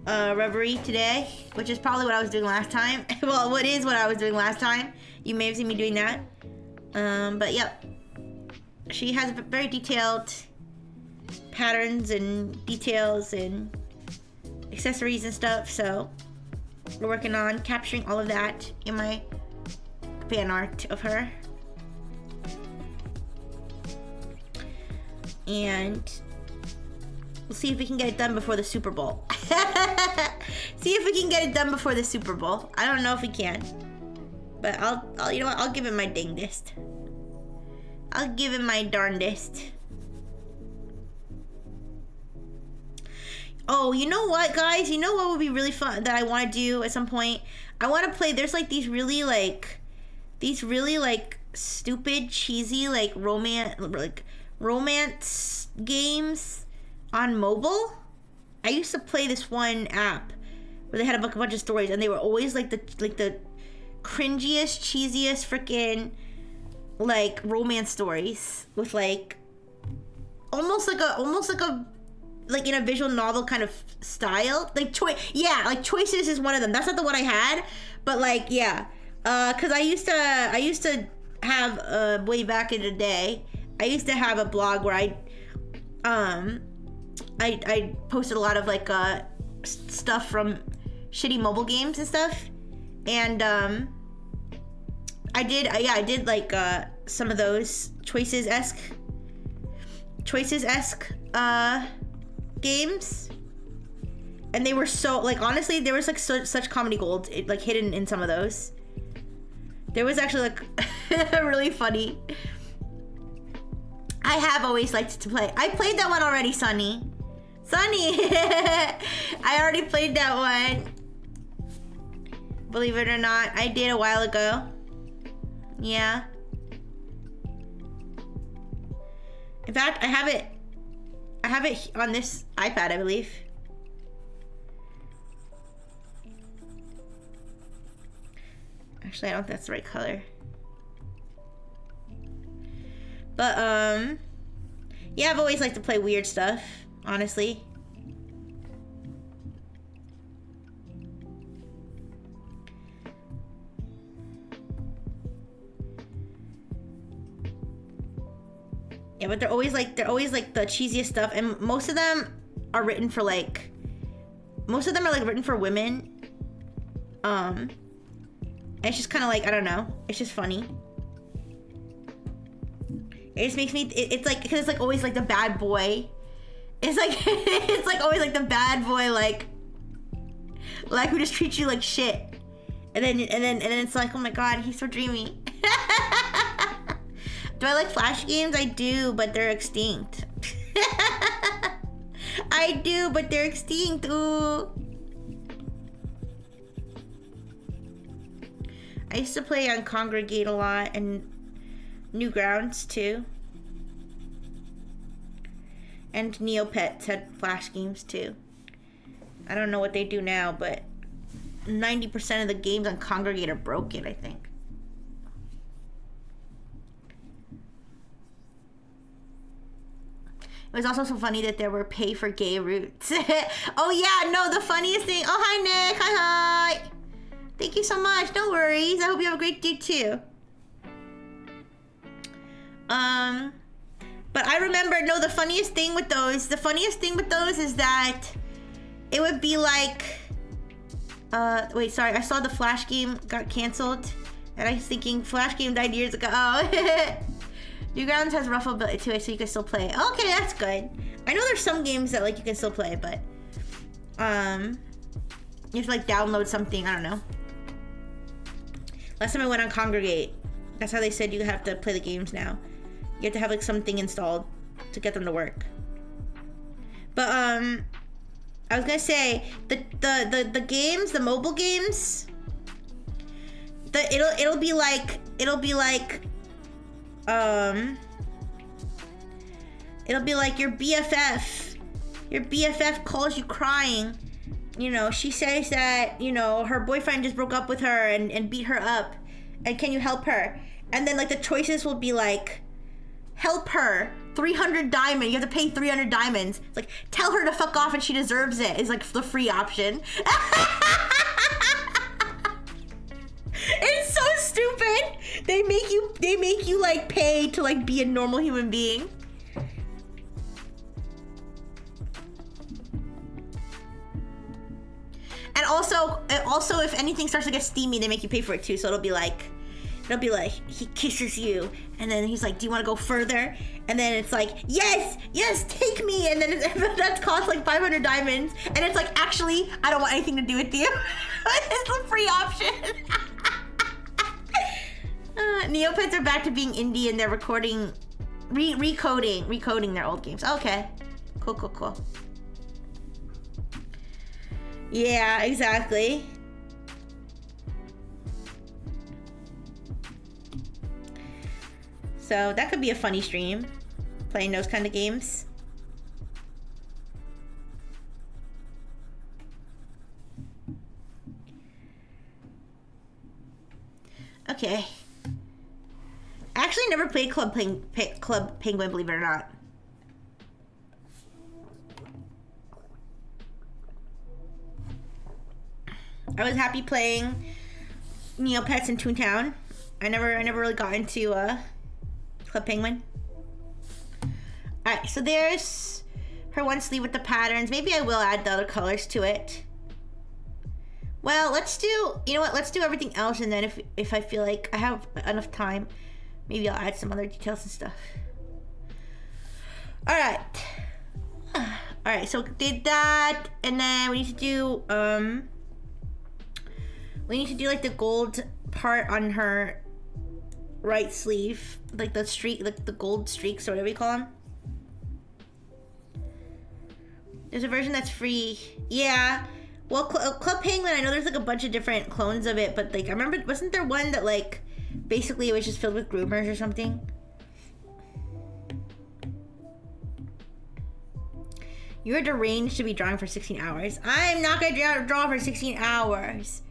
Reverie today, which is probably what I was doing last time. Well, what I was doing last time. You may have seen me doing that. But yep. She has very detailed patterns and details and accessories and stuff, so we're working on capturing all of that in my fan art of her. We'll see if we can get it done before the Super Bowl. See if we can get it done before the Super Bowl. I don't know if we can. But I'll you know what? I'll give it my dingdest. I'll give it my darndest. Oh, you know what, guys? You know what would be really fun that I want to do at some point? I want to play, there's like these really like stupid, cheesy, like romance games on mobile. I used to play this one app where they had a bunch of stories, and they were always like the cringiest, cheesiest freaking like romance stories with like almost like a like in a visual novel kind of style. Like Choices is one of them. That's not the one I had, but like yeah, because I used to have way back in the day, I used to have a blog where I posted a lot of like stuff from shitty mobile games and stuff, and I did like some of those Choices-esque games, and they were so like, honestly, there was like such comedy gold like hidden in some of those. There was actually like really funny. I have always liked to play. I played that one already, Sunny. I already played that one. Believe it or not, I did a while ago. Yeah. In fact, I have it on this iPad, I believe. Actually, I don't think that's the right color. But, yeah, I've always liked to play weird stuff, honestly. Yeah, but they're always like the cheesiest stuff, and most of them are written for like, written for women. And it's just kind of like, I don't know, it's just funny. It just makes me, it's like, because it's like always like the bad boy. It's like, it's like always like the bad boy, like who just treats you like shit. And then it's like, oh my god, he's so dreamy. Do I like Flash games? I do, but they're extinct. I do, but they're extinct. Ooh. I used to play on Congregate a lot, and Newgrounds too. And Neopets had Flash games too. I don't know what they do now, but 90% of the games on Congregate are broken, I think. It was also so funny that there were pay for gay routes. Oh yeah, no, the funniest thing. Oh, hi Nick, hi. Thank you so much, no worries. I hope you have a great day too. But I remember, no, the funniest thing with those is that it would be like, wait, sorry, I saw the Flash game got canceled, and I was thinking Flash game died years ago. Oh. Newgrounds has rough ability to it, so you can still play. Okay, that's good. I know there's some games that like you can still play, but you have to like download something. I don't know. Last time I went on Congregate, that's how they said you have to play the games now. You have to have like something installed to get them to work. But I was gonna say the games, the mobile games, it'll be like your BFF calls you crying. You know, she says that, you know, her boyfriend just broke up with her and beat her up, and can you help her? And then like the choices will be like, help her, 300 diamonds, you have to pay 300 diamonds. It's like, tell her to fuck off and she deserves it, is like the free option. It's so stupid. They make you like pay to like be a normal human being. And also if anything starts to get steamy, they make you pay for it too. So it'll be like it'll be like, he kisses you, and then he's like, do you want to go further? And then it's like, yes, take me. And then that costs like 500 diamonds. And it's like, actually, I don't want anything to do with you. It's a free option. Neopets are back to being indie, and they're recording, recoding their old games. Okay, cool. Yeah, exactly. So that could be a funny stream, playing those kind of games. Okay. I actually never played Club Penguin, believe it or not. I was happy playing Neopets in Toontown. I never really got into Club Penguin. Alright, so there's her one sleeve with the patterns. Maybe I will add the other colors to it. Well, let's do, you know what, let's do everything else, and then if I feel like I have enough time, maybe I'll add some other details and stuff. Alright. Alright, so did that, and then we need to do, like the gold part on her right sleeve, like the streak, like the gold streaks or whatever you call them. There's a version that's free. Yeah. Well, Club Penguin, I know there's like a bunch of different clones of it, but like I remember, wasn't there one that like basically it was just filled with groomers or something? You're deranged to be drawing for 16 hours. I'm not gonna draw for 16 hours.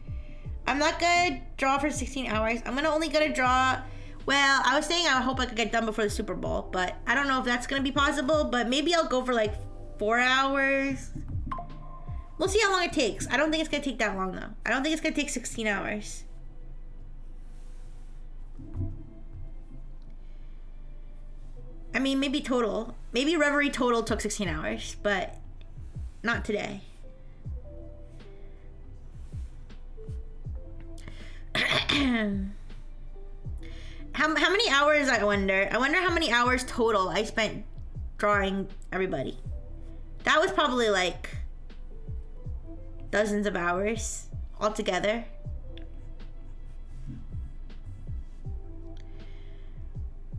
I'm not gonna draw for 16 hours. I'm only gonna draw. Well, I was saying I hope I could get done before the Super Bowl, but I don't know if that's gonna be possible, but maybe I'll go for like 4 hours. We'll see how long it takes. I don't think it's gonna take that long though. I don't think it's gonna take 16 hours. I mean, maybe total. Maybe Reverie total took 16 hours, but not today. How many hours, I wonder? I wonder how many hours total I spent drawing everybody. That was probably like dozens of hours altogether.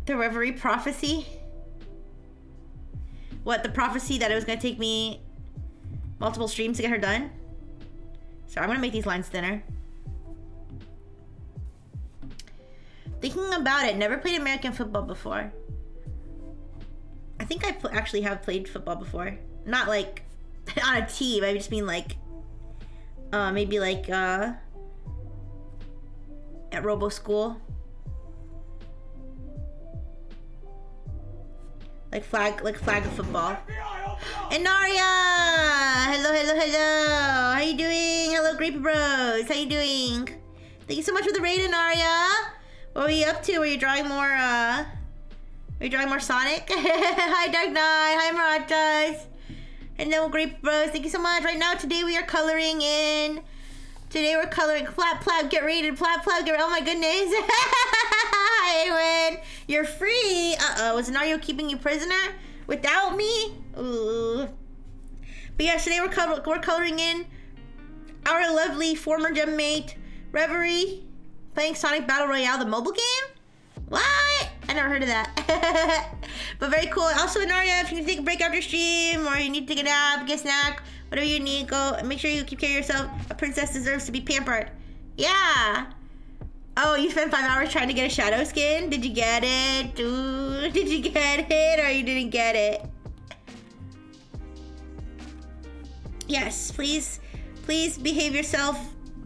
The Reverie prophecy? What, the prophecy that it was gonna take me multiple streams to get her done? So I'm gonna make these lines thinner. Thinking about it, never played American football before. I think I actually have played football before. Not like on a team, I just mean like, maybe like at Robo School. Like flag football. And Naria! Hello. How you doing? Hello, Grapey Bros. How you doing? Thank you so much for the raid, Naria. What were you up to? Were you drawing more, Sonic? Hi, Dark Knight. Hi, Maratas. Hello, Grapey Bros. Thank you so much. Right now, today we are coloring in. Today we're coloring Flap Flap. Get rated. Flap Flap. Oh my goodness. Hi, Ewan. You're free. Uh-oh. Was Nario keeping you prisoner without me? Ooh. But yeah, today we're coloring in our lovely former gem mate, Reverie, playing Sonic Battle Royale, the mobile game? What? I never heard of that. But very cool. Also, Naria, if you need to take a break after stream, or you need to take a nap, get a snack, whatever you need, go and make sure you keep care of yourself. A princess deserves to be pampered. Yeah. Oh, you spent 5 hours trying to get a shadow skin? Did you get it? Ooh, did you get it, or you didn't get it? Yes, please behave yourself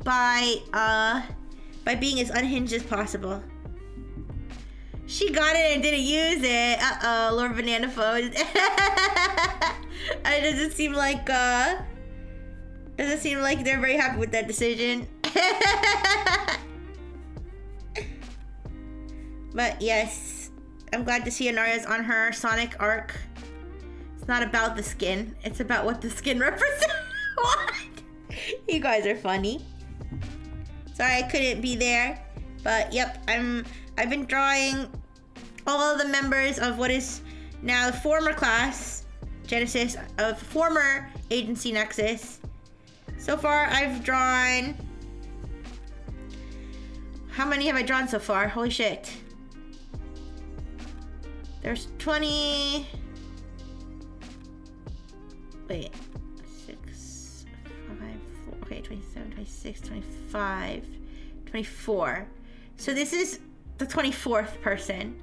by being as unhinged as possible. She got it and didn't use it. Uh-oh, Lord Banana Phone. It doesn't seem like they're very happy with that decision. But yes, I'm glad to see Anaria's on her Sonic arc. It's not about the skin, it's about what the skin represents. What? You guys are funny. Sorry I couldn't be there, But yep, I've been drawing all of the members of what is now the former class Genesis of former Agency Nexus. So far, I've drawn. How many have I drawn so far? Holy shit! There's 20. Wait, 6, 5, 4. Okay, 27, 26, 25, 24. So this is the 24th person.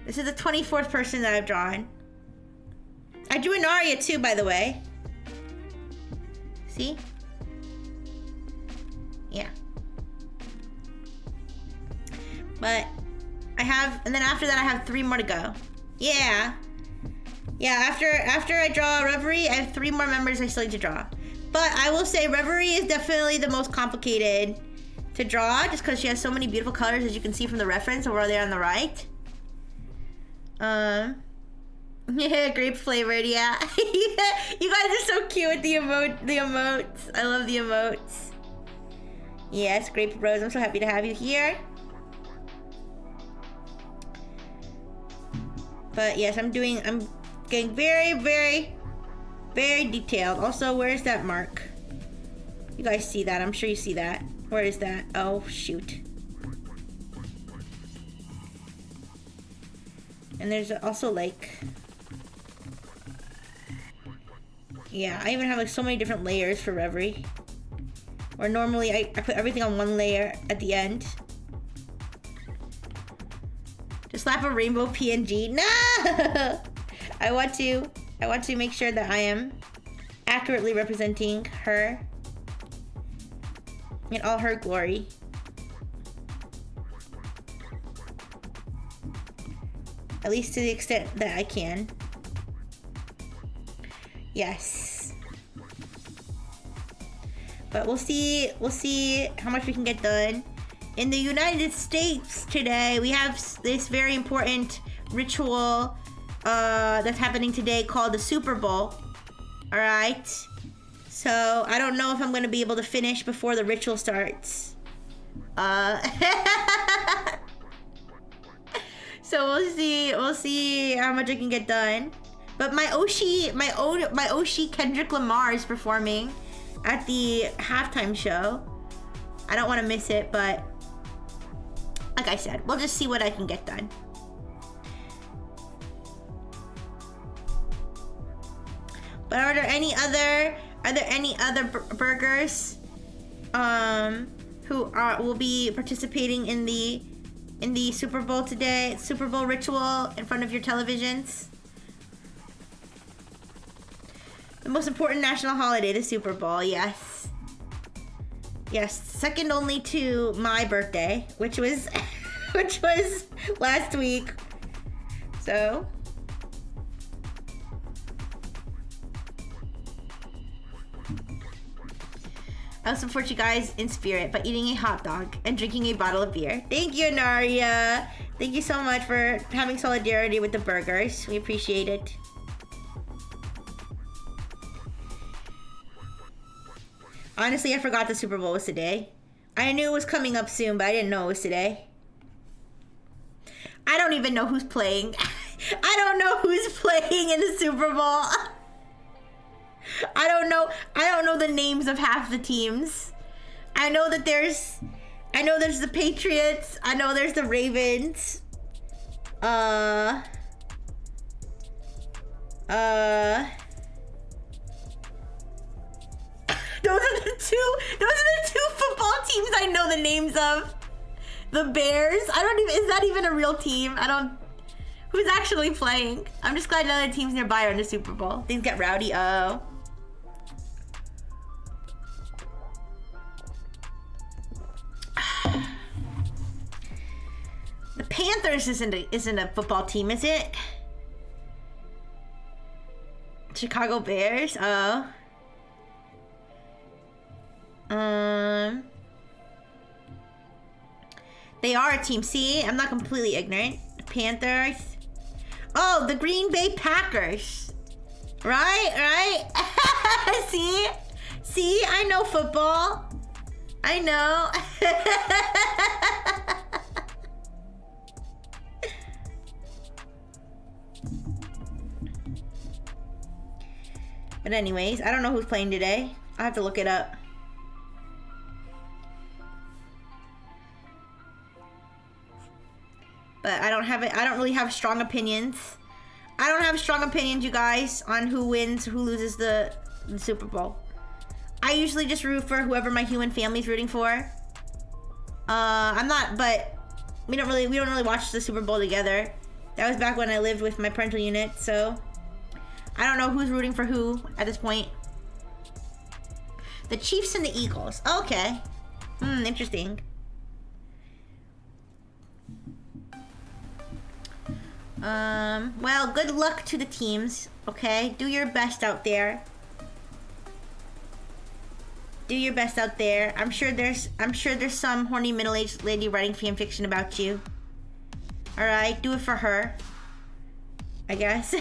This is the 24th person that I've drawn. I drew an Arya too, by the way. See? Yeah. But I have, and then after that I have 3 more to go. Yeah. Yeah, after I draw Reverie, I have 3 more members I still need to draw. But I will say Reverie is definitely the most complicated to draw, just because she has so many beautiful colors, as you can see from the reference over there on the right. Yeah, grape flavored, yeah. You guys are so cute with the emotes. I love the emotes. Yes, Grape Rose, I'm so happy to have you here. But yes, I'm getting very, very, very detailed. Also, where's that mark? You guys see that? I'm sure you see that. Where is that? Oh, shoot. And there's also like... Yeah, I even have like so many different layers for Reverie. Where normally I put everything on one layer at the end. Just slap a rainbow PNG. No! I want to make sure that I am accurately representing her in all her glory. At least to the extent that I can. Yes. But we'll see how much we can get done. In the United States today, we have this very important ritual that's happening today called the Super Bowl. All right. So I don't know if I'm gonna be able to finish before the ritual starts. So we'll see how much I can get done. But my Oshi Kendrick Lamar is performing at the halftime show. I don't want to miss it, but like I said, we'll just see what I can get done. But are there any other burgers who will be participating in the Super Bowl today, Super Bowl ritual in front of your televisions? The most important national holiday, the Super Bowl, yes. Yes, second only to my birthday, which was last week. So I'll support you guys in spirit by eating a hot dog and drinking a bottle of beer. Thank you, Naria. Thank you so much for having solidarity with the burgers. We appreciate it. Honestly, I forgot the Super Bowl was today. I knew it was coming up soon, but I didn't know it was today. I don't even know who's playing. I don't know who's playing in the Super Bowl. I don't know the names of half the teams. I know there's the Patriots. I know there's the Ravens. Those are the two football teams I know the names of. The Bears. Is that even a real team? Who's actually playing? I'm just glad none of the teams nearby are in the Super Bowl. Things get rowdy. Oh. The Panthers isn't a football team, is it? Chicago Bears? Oh. They are a team. See, I'm not completely ignorant. The Panthers. Oh, the Green Bay Packers. Right? See, I know football. I know. But anyways, I don't know who's playing today. I'll have to look it up. But I don't really have strong opinions. I don't have strong opinions, you guys, on who wins, who loses the Super Bowl. I usually just root for whoever my human family's rooting for. But we don't really watch the Super Bowl together. That was back when I lived with my parental unit, so I don't know who's rooting for who at this point. The Chiefs and the Eagles. Okay. Interesting. Well, good luck to the teams, okay? Do your best out there. Do your best out there. I'm sure there's some horny middle-aged lady writing fan fiction about you. Alright, do it for her. I guess.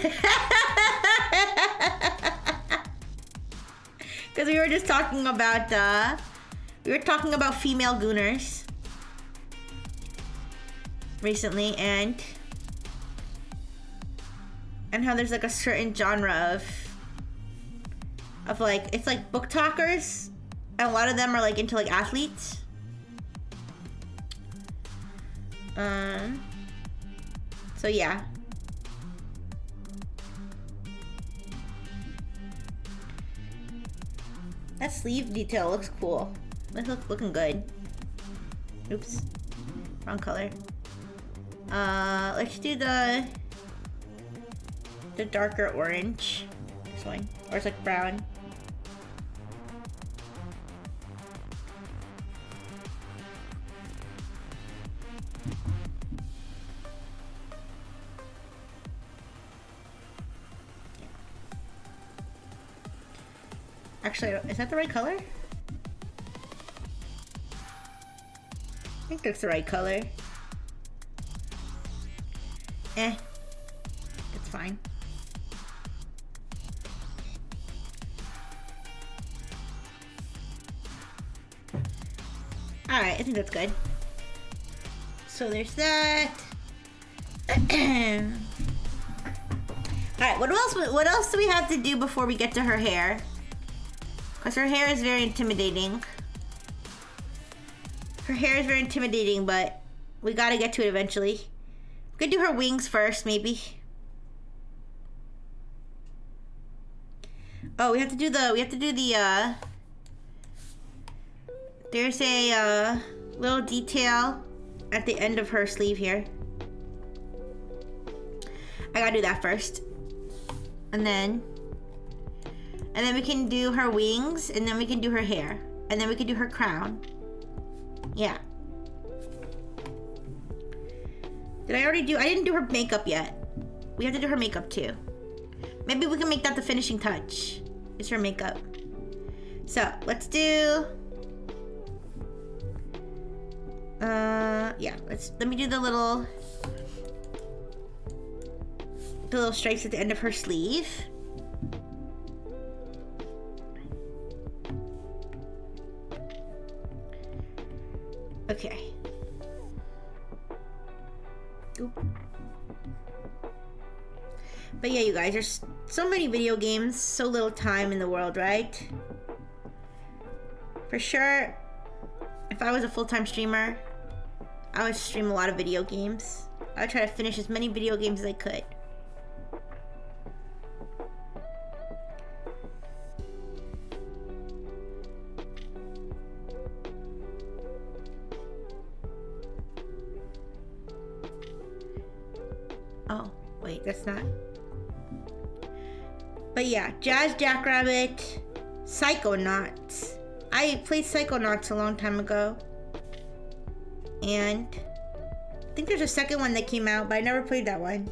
Because we were just talking about, female gooners recently, and how there's like a certain genre of like, it's like book talkers, and a lot of them are like into like athletes. So yeah. That sleeve detail looks cool. This looks looking good. Oops. Wrong color. Let's do the darker orange. This one. Or it's like brown. Actually, is that the right color? I think that's the right color. It's fine. Alright, I think that's good. So there's that. Alright, what else do we have to do before we get to her hair? Because her hair is very intimidating. Her hair is very intimidating, but we gotta get to it eventually. We could do her wings first, maybe. Oh, we have to do the, there's a, little detail at the end of her sleeve here. I gotta do that first. And then we can do her wings, and then we can do her hair, and then we can do her crown. Yeah. Did I already do? I didn't do her makeup yet. We have to do her makeup too. Maybe we can make that the finishing touch. It's her makeup. So let's do. Yeah. Let me do the little stripes at the end of her sleeve. Okay. Oop. But yeah, you guys, there's so many video games, so little time in the world, right? For sure, if I was a full-time streamer, I would stream a lot of video games. I would try to finish as many video games as I could. Oh, wait, that's not. But yeah, Jazz Jackrabbit, Psychonauts. I played Psychonauts a long time ago. And I think there's a second one that came out, but I never played that one.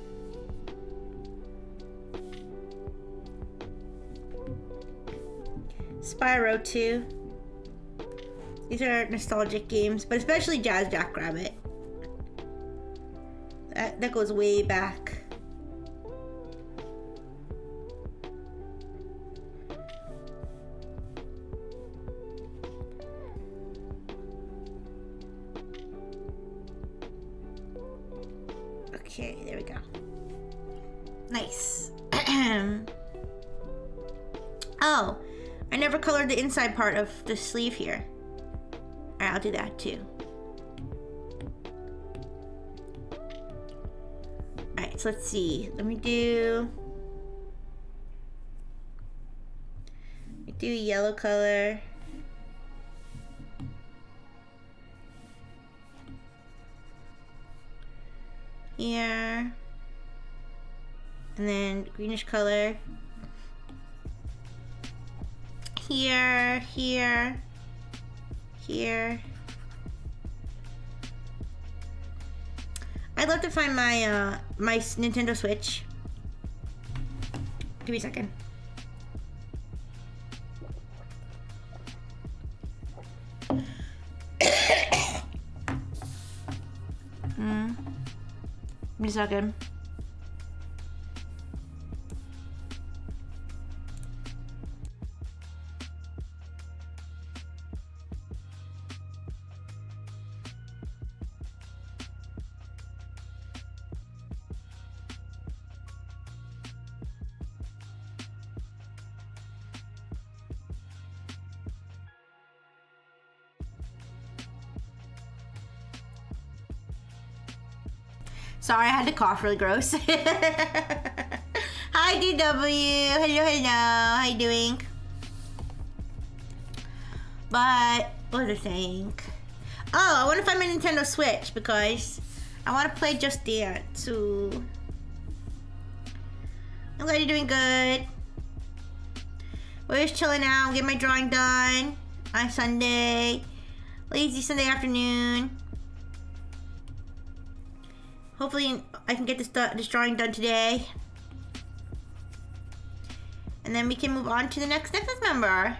Spyro 2. These are nostalgic games, but especially Jazz Jackrabbit. That goes way back. Okay, there we go. Nice. Oh, I never colored the inside part of the sleeve here. Alright, I'll do that too. Alright, so let's see. Let me do yellow color. Here. And then greenish color. Here, here, here. I'd love to find my my Nintendo Switch. Give me a second. Give me a second. Sorry, I had to cough really gross. Hi, DW. Hello, hello. How you doing? But, what was I saying? Oh, I want to find my Nintendo Switch because I want to play Just Dance. So, I'm glad you're doing good. We're just chilling out, getting my drawing done on Sunday. Lazy Sunday afternoon. Hopefully I can get this drawing done today. And then we can move on to the next Nexus member.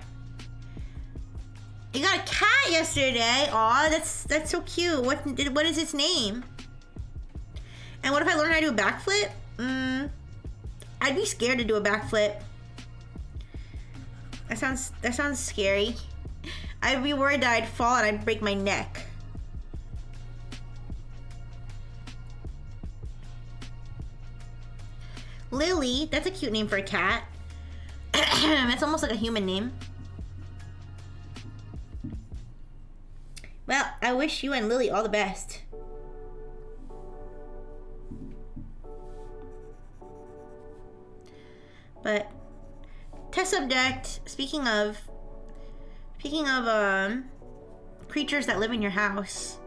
You got a cat yesterday. Aw, that's so cute. What is its name? And what if I learn how to do a backflip? I'd be scared to do a backflip. That sounds scary. I'd be worried that I'd fall and I'd break my neck. Lily, that's a cute name for a cat. It's almost like a human name. Well, I wish you and Lily all the best. But test subject, speaking of creatures that live in your house.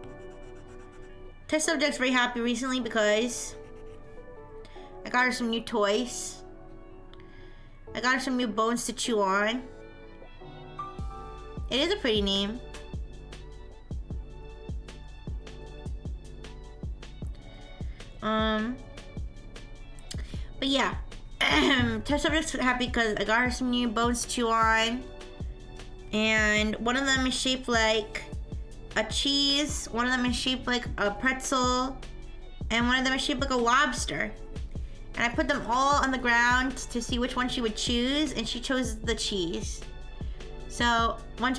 Test subject's very happy recently because I got her some new toys. I got her some new bones to chew on. It is a pretty name. But yeah. Test subject's happy because I got her some new bones to chew on. And one of them is shaped like a cheese. One of them is shaped like a pretzel. And one of them is shaped like a lobster. And I put them all on the ground to see which one she would choose, and she chose the cheese. So once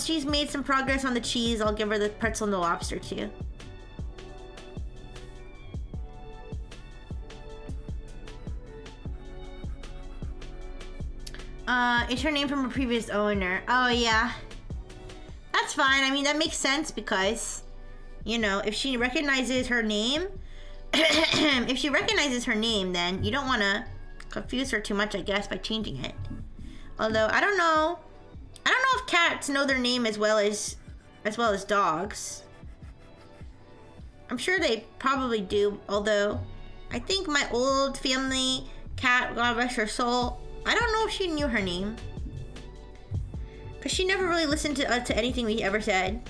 she's made some progress on the cheese, I'll give her the pretzel and the lobster too. It's her name from a previous owner. Oh yeah, that's fine. I mean, that makes sense because, you know, if she recognizes her name, then you don't want to confuse her too much, I guess, by changing it. Although I don't know if cats know their name as well as dogs. I'm sure they probably do. Although I think my old family cat, God rest her soul, I don't know if she knew her name, because she never really listened to anything we ever said.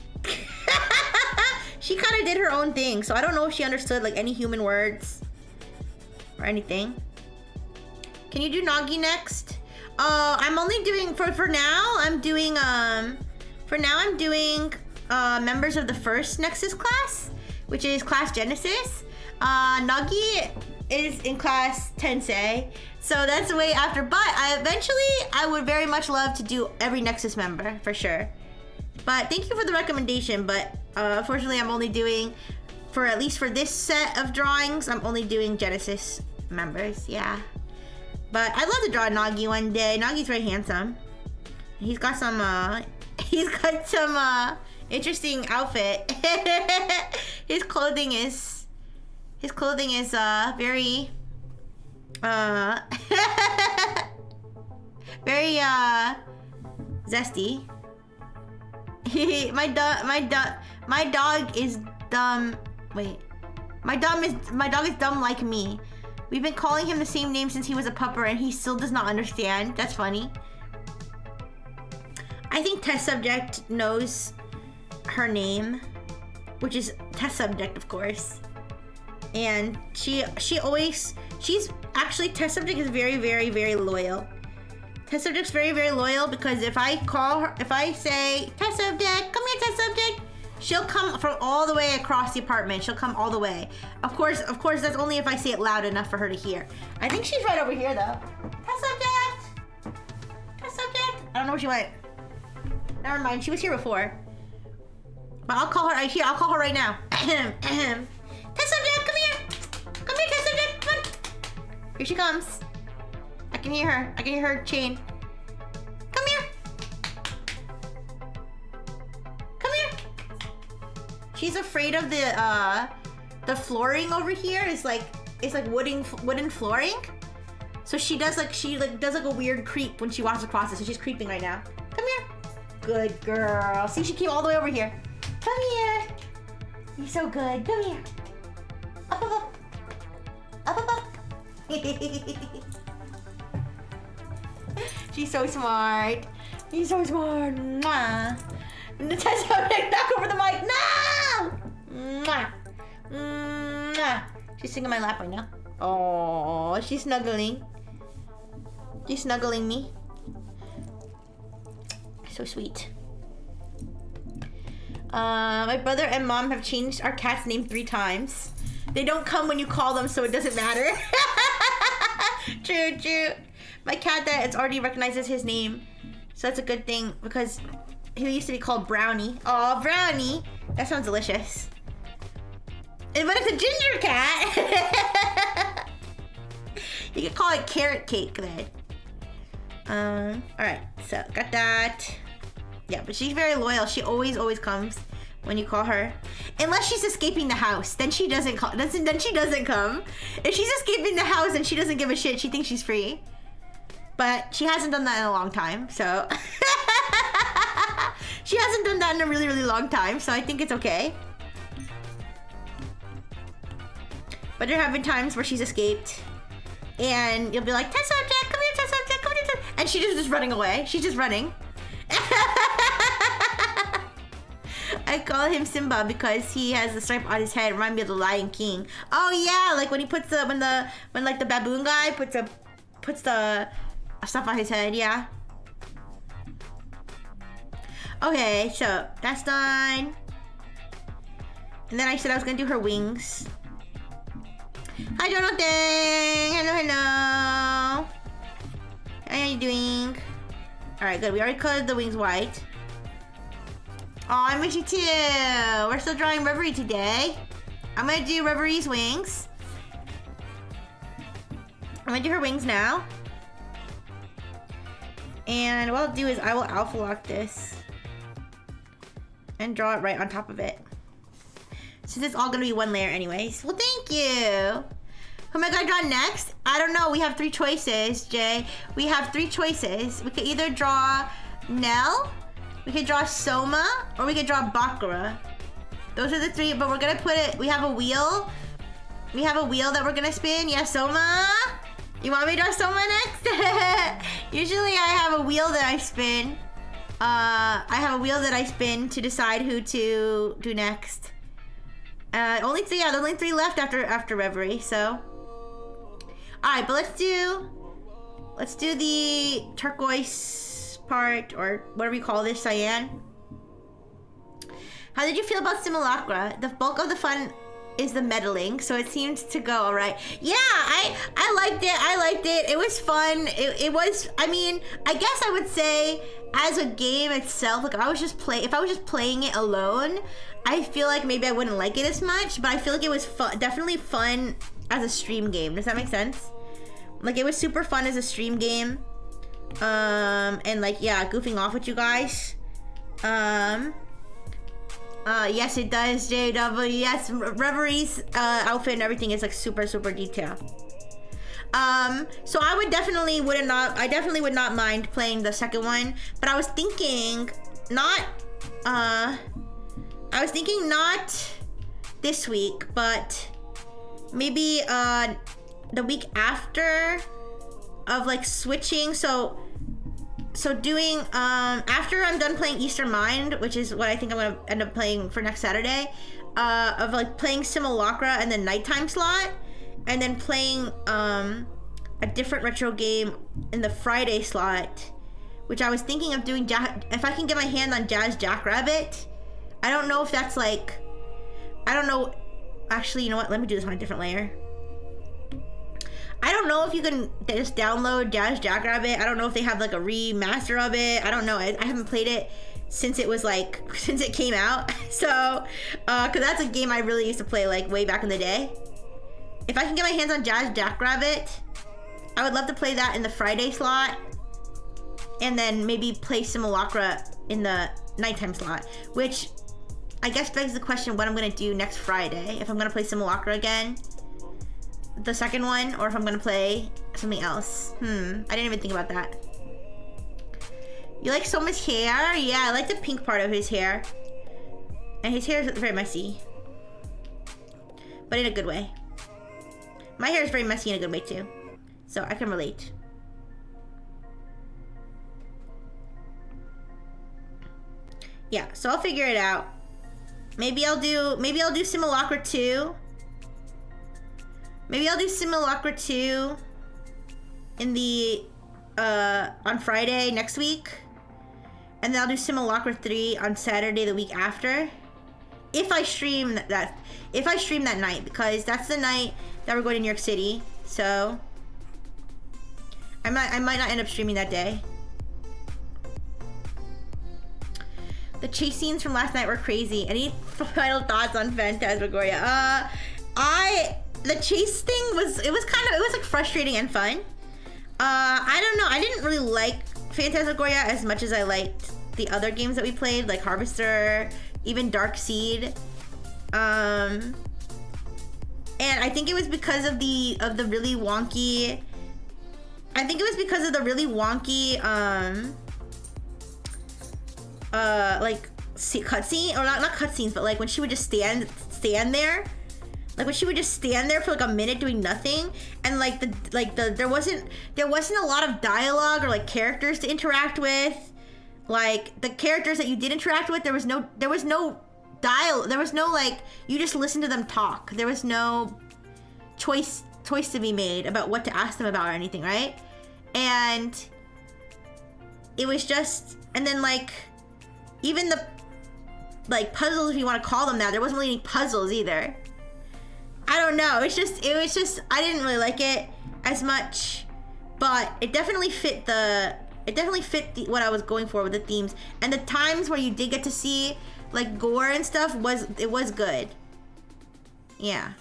She kind of did her own thing, so I don't know if she understood like any human words or anything. Can you do Nagi next? I'm only doing for now. I'm doing members of the first Nexus class, which is class Genesis. Nagi is in class Tensei, so that's way after. But I would very much love to do every Nexus member for sure. But thank you for the recommendation. But unfortunately, I'm only doing For at least for this set of drawings, I'm only doing Genesis members, yeah. But I'd love to draw Nagi one day. Nagi's very handsome. He's got some, interesting outfit. His clothing is very, very, zesty. My dog is dumb. Wait. My dog is dumb like me. We've been calling him the same name since he was a pupper and he still does not understand. That's funny. I think test subject knows her name, which is test subject, of course. And she's actually, test subject is very, very, very loyal. Test subject's very, very loyal because if I call her, if I say, test subject, come here, test subject, she'll come from all the way across the apartment. She'll come all the way. Of course, that's only if I say it loud enough for her to hear. I think she's right over here, though. Test subject! Test subject! I don't know where she went. Never mind, she was here before. But I'll call her right here. I'll call her right now. Test subject, come here! Come here, test subject, come on! Here she comes. I can hear her. I can hear her chain. Come here! Come here! She's afraid of the flooring over here. It's like wooden flooring. So she does like a weird creep when she walks across it. So she's creeping right now. Come here. Good girl. See, she came all the way over here. Come here. You're so good. Come here. Up, up, up. Up, up, up. She's so smart. He's so smart. Mwah. The test subject, knock over the mic. No! Mwah. Mwah. She's sitting in my lap right now. Oh, she's snuggling. She's snuggling me. So sweet. My brother and mom have changed our cat's name 3 times. They don't come when you call them, so it doesn't matter. True, true. My cat that it's already recognizes his name. So that's a good thing because he used to be called Brownie. Oh, Brownie. That sounds delicious. But it's a ginger cat. You could call it carrot cake then. Alright, so got that. Yeah, but she's very loyal. She always comes when you call her. Unless she's escaping the house, then she doesn't call. Then she doesn't come. If she's escaping the house and she doesn't give a shit, she thinks she's free. But she hasn't done that in a long time, so she hasn't done that in a really, really long time, so I think it's okay. But there have been times where she's escaped, and you'll be like, test subject, come here, test subject, come here, test, and she's just running away. She's just running. I call him Simba because he has the stripe on his head. Remind me of the Lion King. Oh yeah, like when he puts when like the baboon guy puts the stuff on his head. Yeah. Okay, so that's done. And then I said I was gonna do her wings. Hi Jonathan. Hello, hello. How are you doing? All right, good. We already colored the wings white. Oh, I miss you too. We're still drawing Reverie today. I'm gonna do Reverie's wings. I'm gonna do her wings now. And what I'll do is I will alpha lock this and draw it right on top of it. Since it's all gonna be one layer anyways. Well, thank you. Who am I gonna draw next? I don't know. We have 3 choices, Jay. We have 3 choices. We could either draw Nell, we could draw Soma, or we could draw Bakura. Those are the 3, but we're gonna put it, we have a wheel. We have a wheel that we're gonna spin. Yeah, Soma? You want me to draw Soma next? Usually I have a wheel that I spin. I have a wheel that I spin to decide who to do next. Only 3, yeah, only 3 left after Reverie, so. Alright, but let's do the turquoise part, or whatever you call this, cyan. How did you feel about Simulacra? The bulk of the fun is the meddling, so it seems to go all right. Yeah, I liked it. I liked it. It was fun. It was. I mean, I guess I would say as a game itself, like if I was just playing it alone, I feel like maybe I wouldn't like it as much. But I feel like it was fun, definitely fun as a stream game. Does that make sense? Like it was super fun as a stream game. And like yeah, goofing off with you guys. Yes, it does, JW. Yes, Reverie's outfit and everything is like super detailed. So I definitely would not mind playing the second one, but I was thinking not this week, but maybe the week after, of like switching. So doing after I'm done playing Eastern Mind, which is what I think I'm gonna end up playing for next Saturday, of like playing Simulacra and the nighttime slot, and then playing a different retro game in the Friday slot, which I was thinking of doing if I can get my hand on Jazz Jackrabbit. I don't know if that's like, I don't know. Actually, you know what? Let me do this on a different layer. I don't know if you can just download Jazz Jackrabbit. I don't know if they have like a remaster of it. I don't know. I haven't played it since it came out. So, cause that's a game I really used to play like way back in the day. If I can get my hands on Jazz Jackrabbit, I would love to play that in the Friday slot, and then maybe play Simulacra in the nighttime slot, which I guess begs the question what I'm gonna do next Friday. If I'm gonna play Simulacra again, the second one, or if I'm gonna play something else. I didn't even think about that. You like Soma's hair? Yeah, I like the pink part of his hair. And his hair is very messy, but in a good way. My hair is very messy in a good way too, so I can relate. Yeah, so I'll figure it out. Maybe I'll do Simulacra 2. Maybe I'll do Simulacra 2 in the on Friday next week, and then I'll do Simulacra 3 on Saturday the week after. If I stream that night, because that's the night that we're going to New York City. So I might not end up streaming that day. The chase scenes from last night were crazy. Any final thoughts on Phantasmagoria? The chase thing was like frustrating and fun. I don't know. I didn't really like Phantasmagoria as much as I liked the other games that we played, like Harvester, even Dark Seed. And I think it was because of the really wonky. I think it was because of the really wonky like cutscene, or not cutscenes, but like when she would just stand there. Like when she would just stand there for like a minute doing nothing, and there wasn't a lot of dialogue or like characters to interact with. Like the characters that you did interact with, there was no like, you just listen to them talk. There was no choice to be made about what to ask them about or anything, right? And it was just, and then like even the like puzzles, if you want to call them that, there wasn't really any puzzles either. I don't know. It was just I didn't really like it as much, but it definitely fit what I was going for with the themes, and the times where you did get to see like gore and stuff was good. Yeah.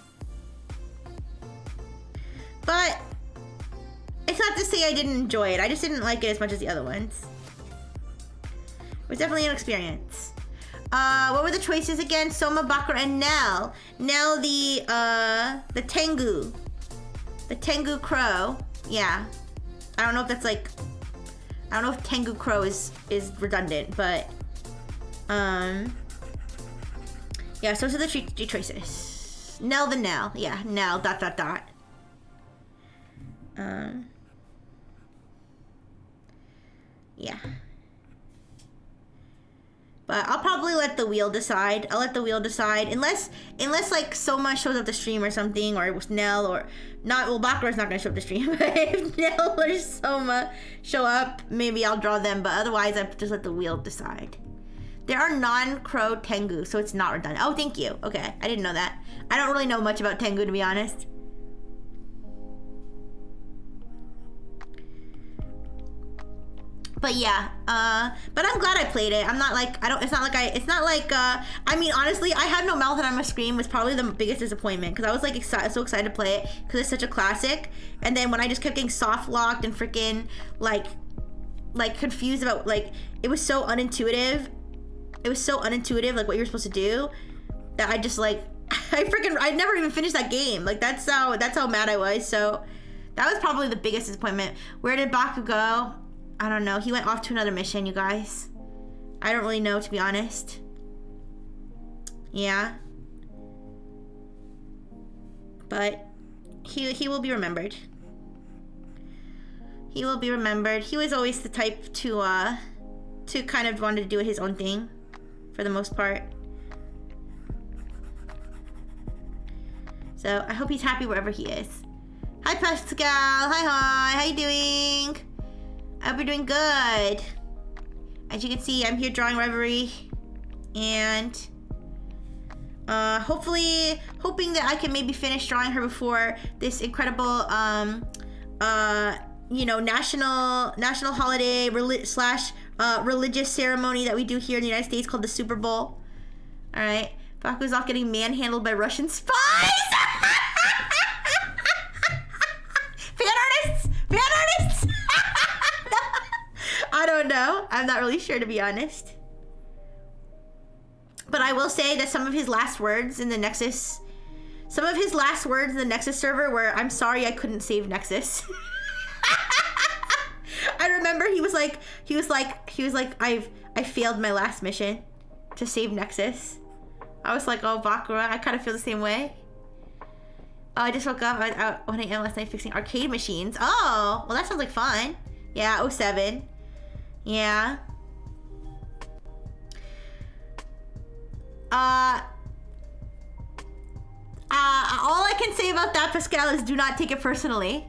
But it's not to say I didn't enjoy it. I just didn't like it as much as the other ones. It was definitely an experience. What were the choices again? Soma, Bakura, and Nell. Nell, the Tengu. The Tengu Crow. Yeah. I don't know if that's like, I don't know if Tengu Crow is redundant, but yeah, so those are the three choices. Nell the Nell. Yeah, Nell, ... Yeah. But I'll probably let the wheel decide. Unless like Soma shows up to stream or something, or it was Nell, or not. Well, Bakura's not gonna show up to stream. But if Nell or Soma show up, maybe I'll draw them. But otherwise, I just let the wheel decide. There are non-crow Tengu, so it's not redundant. Oh, thank you. Okay, I didn't know that. I don't really know much about Tengu, to be honest. But yeah, but I'm glad I played it. I'm not like, it's not like, I mean, honestly, I Have No Mouth and I Must Scream was probably the biggest disappointment, because I was like so excited to play it, because it's such a classic, and then when I just kept getting soft locked and freaking, like confused about, like, it was so unintuitive, like, what you're supposed to do, that I just, like, I never even finished that game. Like, that's how mad I was, so that was probably the biggest disappointment. Where did Baku go? I don't know. He went off to another mission, you guys. I don't really know, to be honest. Yeah. But he will be remembered. He will be remembered. He was always the type to kind of want to do his own thing, for the most part. So I hope he's happy wherever he is. Hi Pascal. Hi. How you doing? I hope you're doing good. As you can see, I'm here drawing Reverie, and hoping that I can maybe finish drawing her before this incredible you know, national holiday religious ceremony that we do here in the United States called the Super Bowl. All right, Baku's off getting manhandled by Russian spies. Fan artists. I don't know. I'm not really sure, to be honest. But I will say that some of his last words in the Nexus server were, "I'm sorry I couldn't save Nexus." I remember he was like, I failed my last mission to save Nexus. I was like, oh, Bakura, I kind of feel the same way. Oh, I just woke up at 1 a.m. last night fixing arcade machines. Oh, well, that sounds like fun. Yeah, 07. Yeah. All I can say about that, Pascal, is do not take it personally.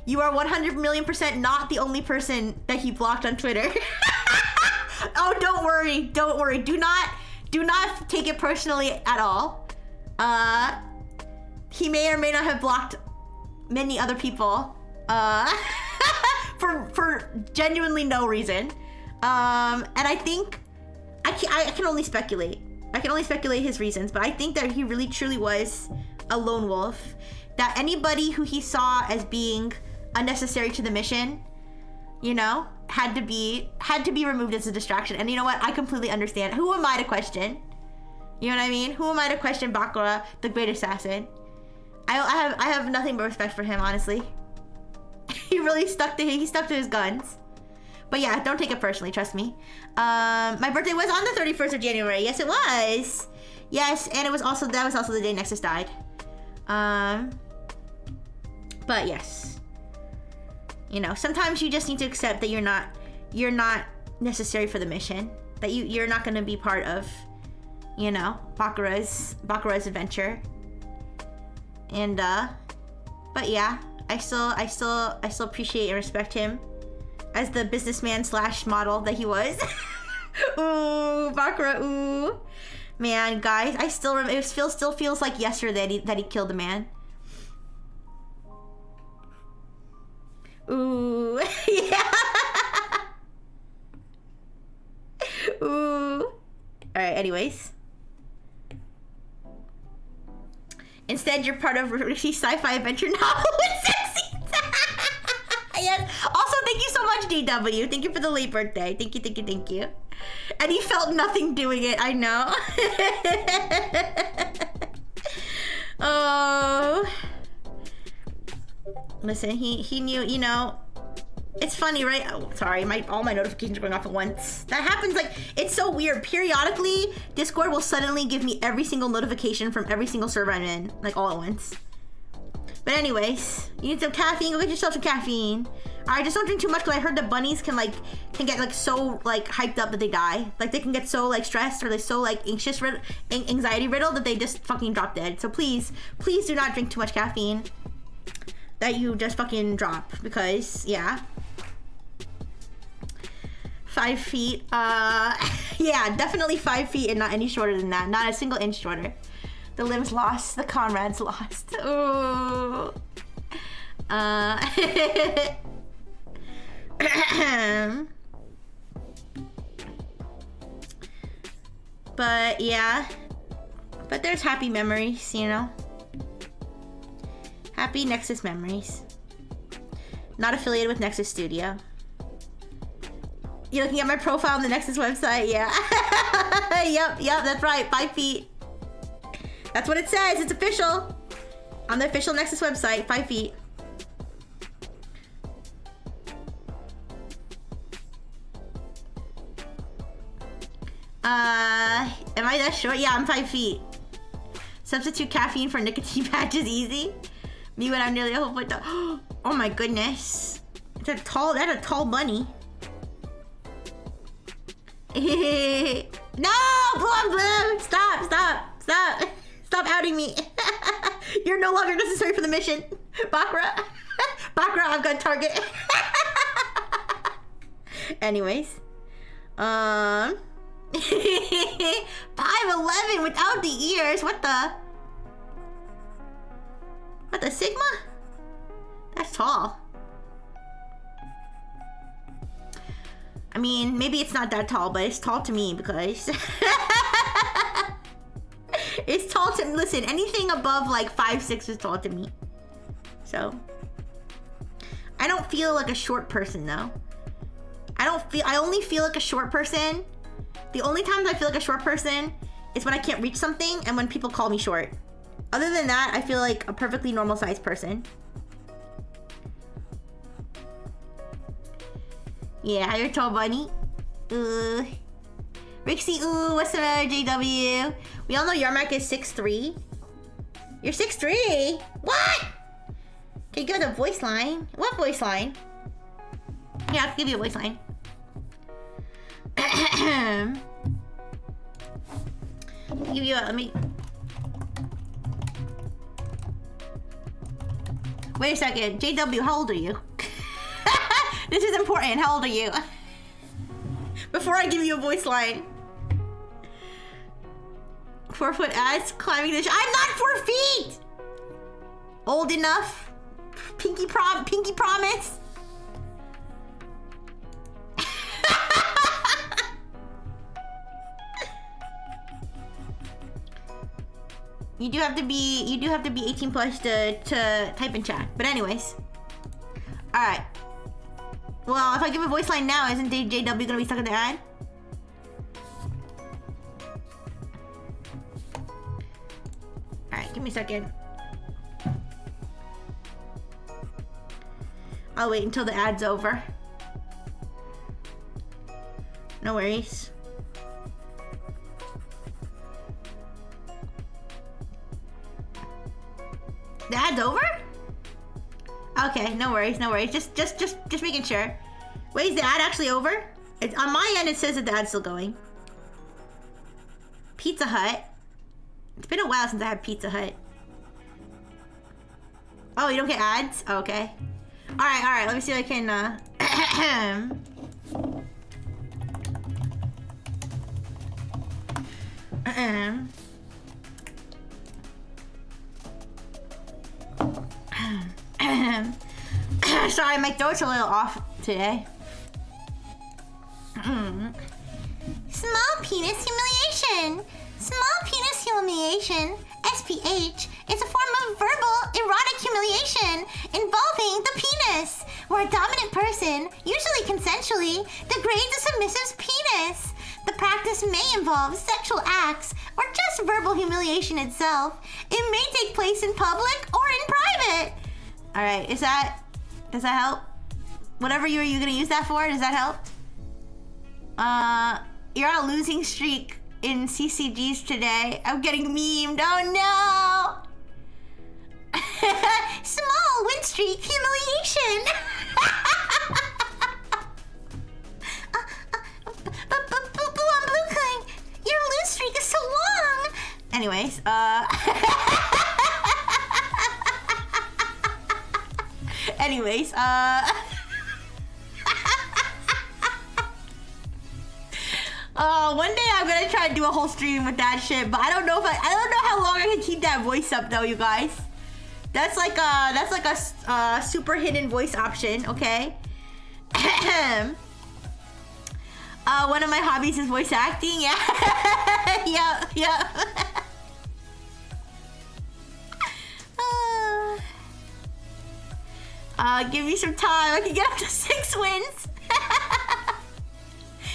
You are 100 million% not the only person that he blocked on Twitter. Oh, don't worry. Do not take it personally at all. He may or may not have blocked many other people. For genuinely no reason. And I think I can only speculate. I can only speculate his reasons, but I think that he really truly was a lone wolf. That anybody who he saw as being unnecessary to the mission, you know, had to be removed as a distraction. And you know what? I completely understand. Who am I to question? You know what I mean? Who am I to question Bakura, the great assassin? I have nothing but respect for him, honestly. He really stuck to his guns. But yeah, don't take it personally, trust me. My birthday was on the 31st of January. Yes, it was. Yes, and that was also the day Nexus died. But yes. You know, sometimes you just need to accept that you're not necessary for the mission. That you're not gonna be part of, you know, Bakura's adventure. And but yeah, I still appreciate and respect him as the businessman / model that he was. Ooh, Bakura, ooh. Man, guys, it still feels like yesterday that he killed a man. Ooh, yeah. Ooh. Alright, anyways. Instead, you're part of Rishi's sci-fi adventure novel with sexy. Yes. Also, thank you so much, DW. Thank you for the late birthday. Thank you. And he felt nothing doing it. I know. Oh. Listen, he knew, you know. It's funny, right? Oh, sorry, all my notifications are going off at once. That happens, like, it's so weird. Periodically, Discord will suddenly give me every single notification from every single server I'm in, like, all at once. But anyways, you need some caffeine? Go get yourself some caffeine. Alright, just don't drink too much, because I heard that bunnies can get, like, so, like, hyped up that they die. Like, they can get so, like, stressed, or they're so, like, anxiety riddled that they just fucking drop dead. So please do not drink too much caffeine that you just fucking drop, because, yeah. 5 feet. Yeah, definitely 5 feet and not any shorter than that. Not a single inch shorter. The limbs lost. The comrades lost. Ooh. But yeah. But there's happy memories, you know? Happy Nexus memories. Not affiliated with Nexus Studio. You're looking at my profile on the Nexus website? Yeah. Yep, that's right. 5 feet. That's what it says. It's official. On the official Nexus website, 5 feet. Am I that short? Yeah, I'm 5 feet. Substitute caffeine for nicotine patches easy. Me when I'm nearly a whole foot tall. Oh my goodness. That's a tall bunny. No! Blue! Stop outing me. You're no longer necessary for the mission. Bakra, I've got target. Anyways. 5'11" without the ears. What the Sigma? That's tall. I mean, maybe it's not that tall, but it's tall to me because it's tall to listen. Anything above like 5'6" is tall to me. So I don't feel like a short person though. I only feel like a short person. The only times I feel like a short person is when I can't reach something and when people call me short. Other than that, I feel like a perfectly normal sized person. Yeah, hi, you're tall bunny. Rixie, what's the matter, JW? We all know Yarmak is 6'3". You're 6'3"? What? Can you give it a voice line? What voice line? Yeah, I'll give you a voice line. Give you a, let me... Wait a second. JW, how old are you? This is important. How old are you? Before I give you a voice line. 4 foot ass climbing the... I'm not 4 feet! Old enough? Pinky promise? You do have to be 18 plus to type in chat. But anyways. Alright. Well, if I give a voice line now, isn't JW gonna be stuck in the ad? Alright, give me a second. I'll wait until the ad's over. No worries. The ad's over? Okay, no worries. Just making sure. Wait, is the ad actually over? On my end, it says that the ad's still going. Pizza Hut. It's been a while since I had Pizza Hut. Oh, you don't get ads? Oh, okay. Alright, let me see if I can, Sorry, my throat's a little off today. Small penis humiliation. Small penis humiliation, SPH, is a form of verbal erotic humiliation involving the penis, where a dominant person, usually consensually, degrades a submissive's penis. The practice may involve sexual acts or just verbal humiliation itself. It may take place in public or in private. All right, does that help? Whatever you were gonna use that for, does that help? You're on a losing streak in CCGs today. I'm getting memed. Oh no! Small win streak humiliation. Blue Coin, your lose streak is so long. Anyways, Oh, one day I'm gonna try to do a whole stream with that shit, but I don't know how long I can keep that voice up though, you guys. That's like a super hidden voice option, okay? One of my hobbies is voice acting. Yeah, yeah. Give me some time. I can get up to 6 wins.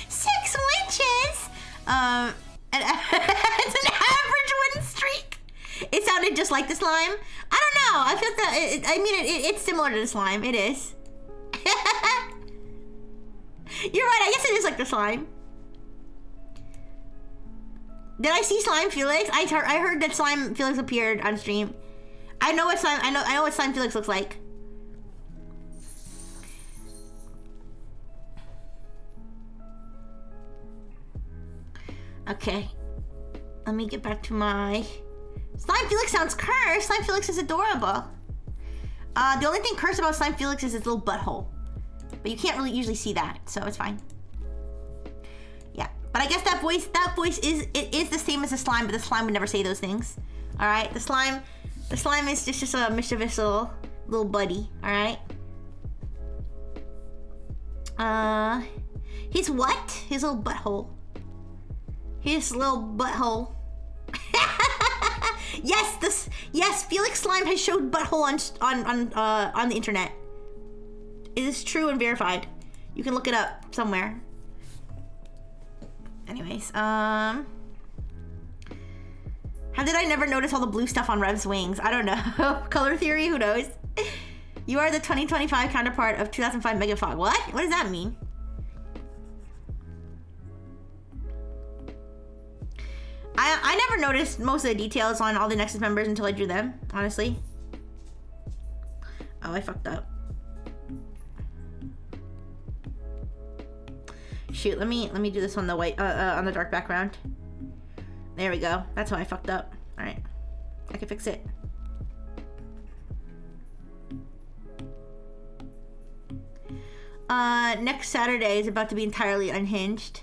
6 witches. It's an average win streak. It sounded just like the slime. I don't know. I feel that. It's similar to the slime. It is. You're right. I guess it is like the slime. Did I see Slime Felix? I heard that Slime Felix appeared on stream. I know what slime. I know what Slime Felix looks like. Okay. Let me get back to my... Slime Felix sounds cursed. Slime Felix is adorable. The only thing cursed about Slime Felix is his little butthole. But you can't really usually see that, so it's fine. Yeah. But I guess that voice is the same as the slime, but the slime would never say those things. Alright? The slime is just a mischievous little buddy, alright? His what? His little butthole. His little butthole. Yes, Felix Slime has showed butthole on the internet. It is true and verified. You can look it up somewhere. Anyways, how did I never notice all the blue stuff on Rev's wings? I don't know. Color theory, who knows? You are the 2025 counterpart of 2005 Megafog. What? What does that mean? I never noticed most of the details on all the Nexus members until I drew them, honestly. Oh, I fucked up. Shoot, let me do this on the white on the dark background. There we go. That's how I fucked up. All right, I can fix it. Next Saturday is about to be entirely unhinged.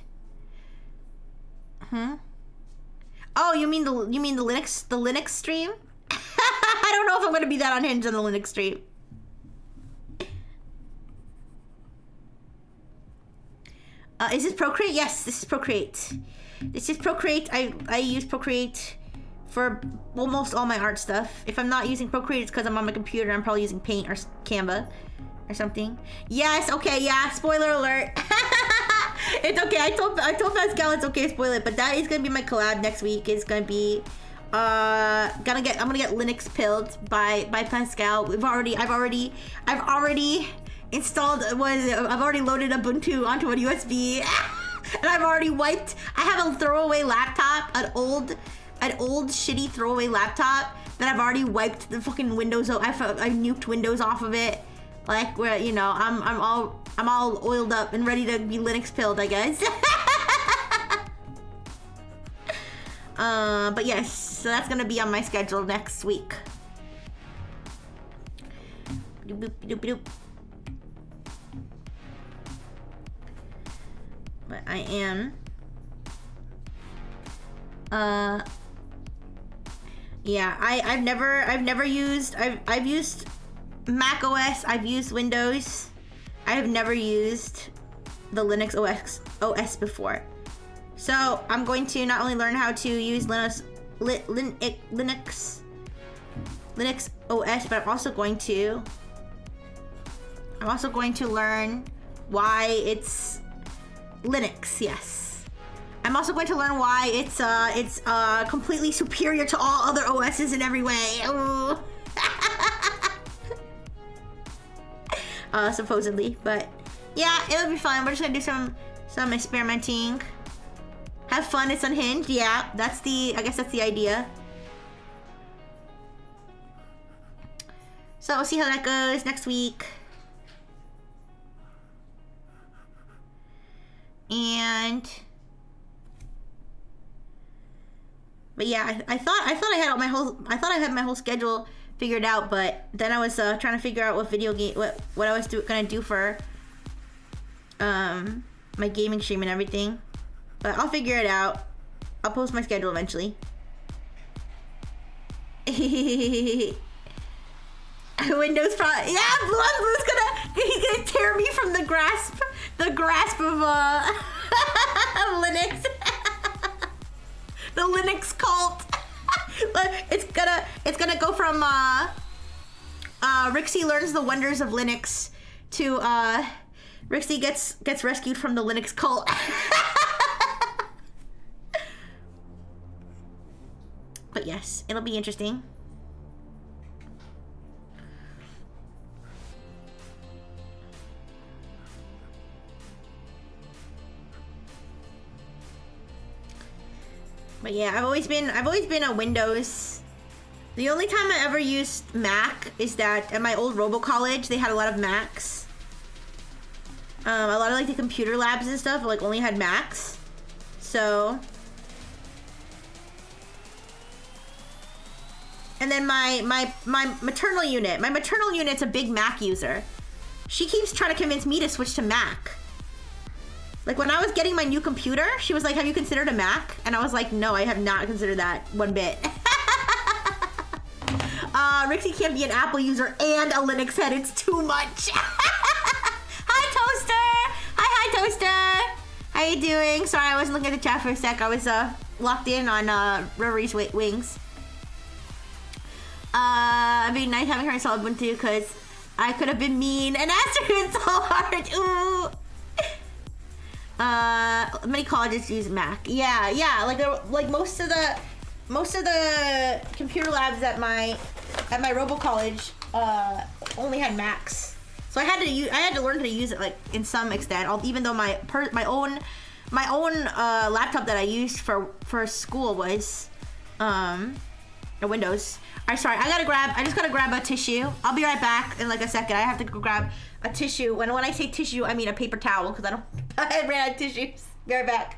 Oh, you mean the Linux stream? I don't know if I'm gonna be that unhinged on the Linux stream. Is this Procreate? Yes, this is Procreate. This is Procreate. I use Procreate for almost all my art stuff. If I'm not using Procreate, it's because I'm on my computer. I'm probably using Paint or Canva or something. Yes. Okay. Yeah. Spoiler alert. It's okay. I told Pascal it's okay to spoil it, but that is gonna be my collab next week. It's gonna be I'm gonna get Linux pilled by Pascal. I've already installed I've already loaded Ubuntu onto a USB and I've already wiped. I have a throwaway laptop, an old shitty throwaway laptop that I've already wiped the fucking Windows. I nuked Windows off of it. Like, where, you know, I'm all oiled up and ready to be Linux pilled, I guess. But yes, so that's gonna be on my schedule next week. But I am yeah, I've never used I've used Mac OS, I've used Windows. I have never used the Linux OS before. So I'm going to not only learn how to use Linux OS, but I'm also going to learn why it's Linux. Yes, I'm also going to learn why it's completely superior to all other OSs in every way. Ooh. Supposedly, but yeah, it'll be fun. We're just gonna do some experimenting. Have fun. It's unhinged. Yeah, I guess that's the idea. So we'll see how that goes next week. But yeah, I thought I had my whole schedule figured out, but then I was trying to figure out what I was gonna do for my gaming stream and everything. But I'll figure it out. I'll post my schedule eventually. Windows Pro. Yeah, Blue's he's gonna tear me from the grasp of Linux. The Linux cult. It's gonna go from Rixie learns the wonders of Linux to Rixie gets rescued from the Linux cult. But yes, it'll be interesting. But yeah, I've always been a Windows. The only time I ever used Mac is that at my old Robo College, they had a lot of Macs. A lot of like the computer labs and stuff like only had Macs. So, and then my maternal unit's a big Mac user. She keeps trying to convince me to switch to Mac. Like when I was getting my new computer, she was like, have you considered a Mac? And I was like, no, I have not considered that one bit. Rixie can't be an Apple user and a Linux head. It's too much. Hi, Toaster. Hi, Toaster. How you doing? Sorry, I wasn't looking at the chat for a sec. I was locked in on Reverie's wings. It'd be nice having her install Ubuntu because I could have been mean and asked her to install hard. Ooh. Many colleges use Mac. Yeah. Like most of the computer labs at my Robo College only had Macs. So I had to learn how to use it like in some extent. Even though my own laptop that I used for school was a Windows. I'm sorry. I just gotta grab a tissue. I'll be right back in like a second. I have to go grab a tissue. When I say tissue, I mean a paper towel because I ran out of tissues. Be right back.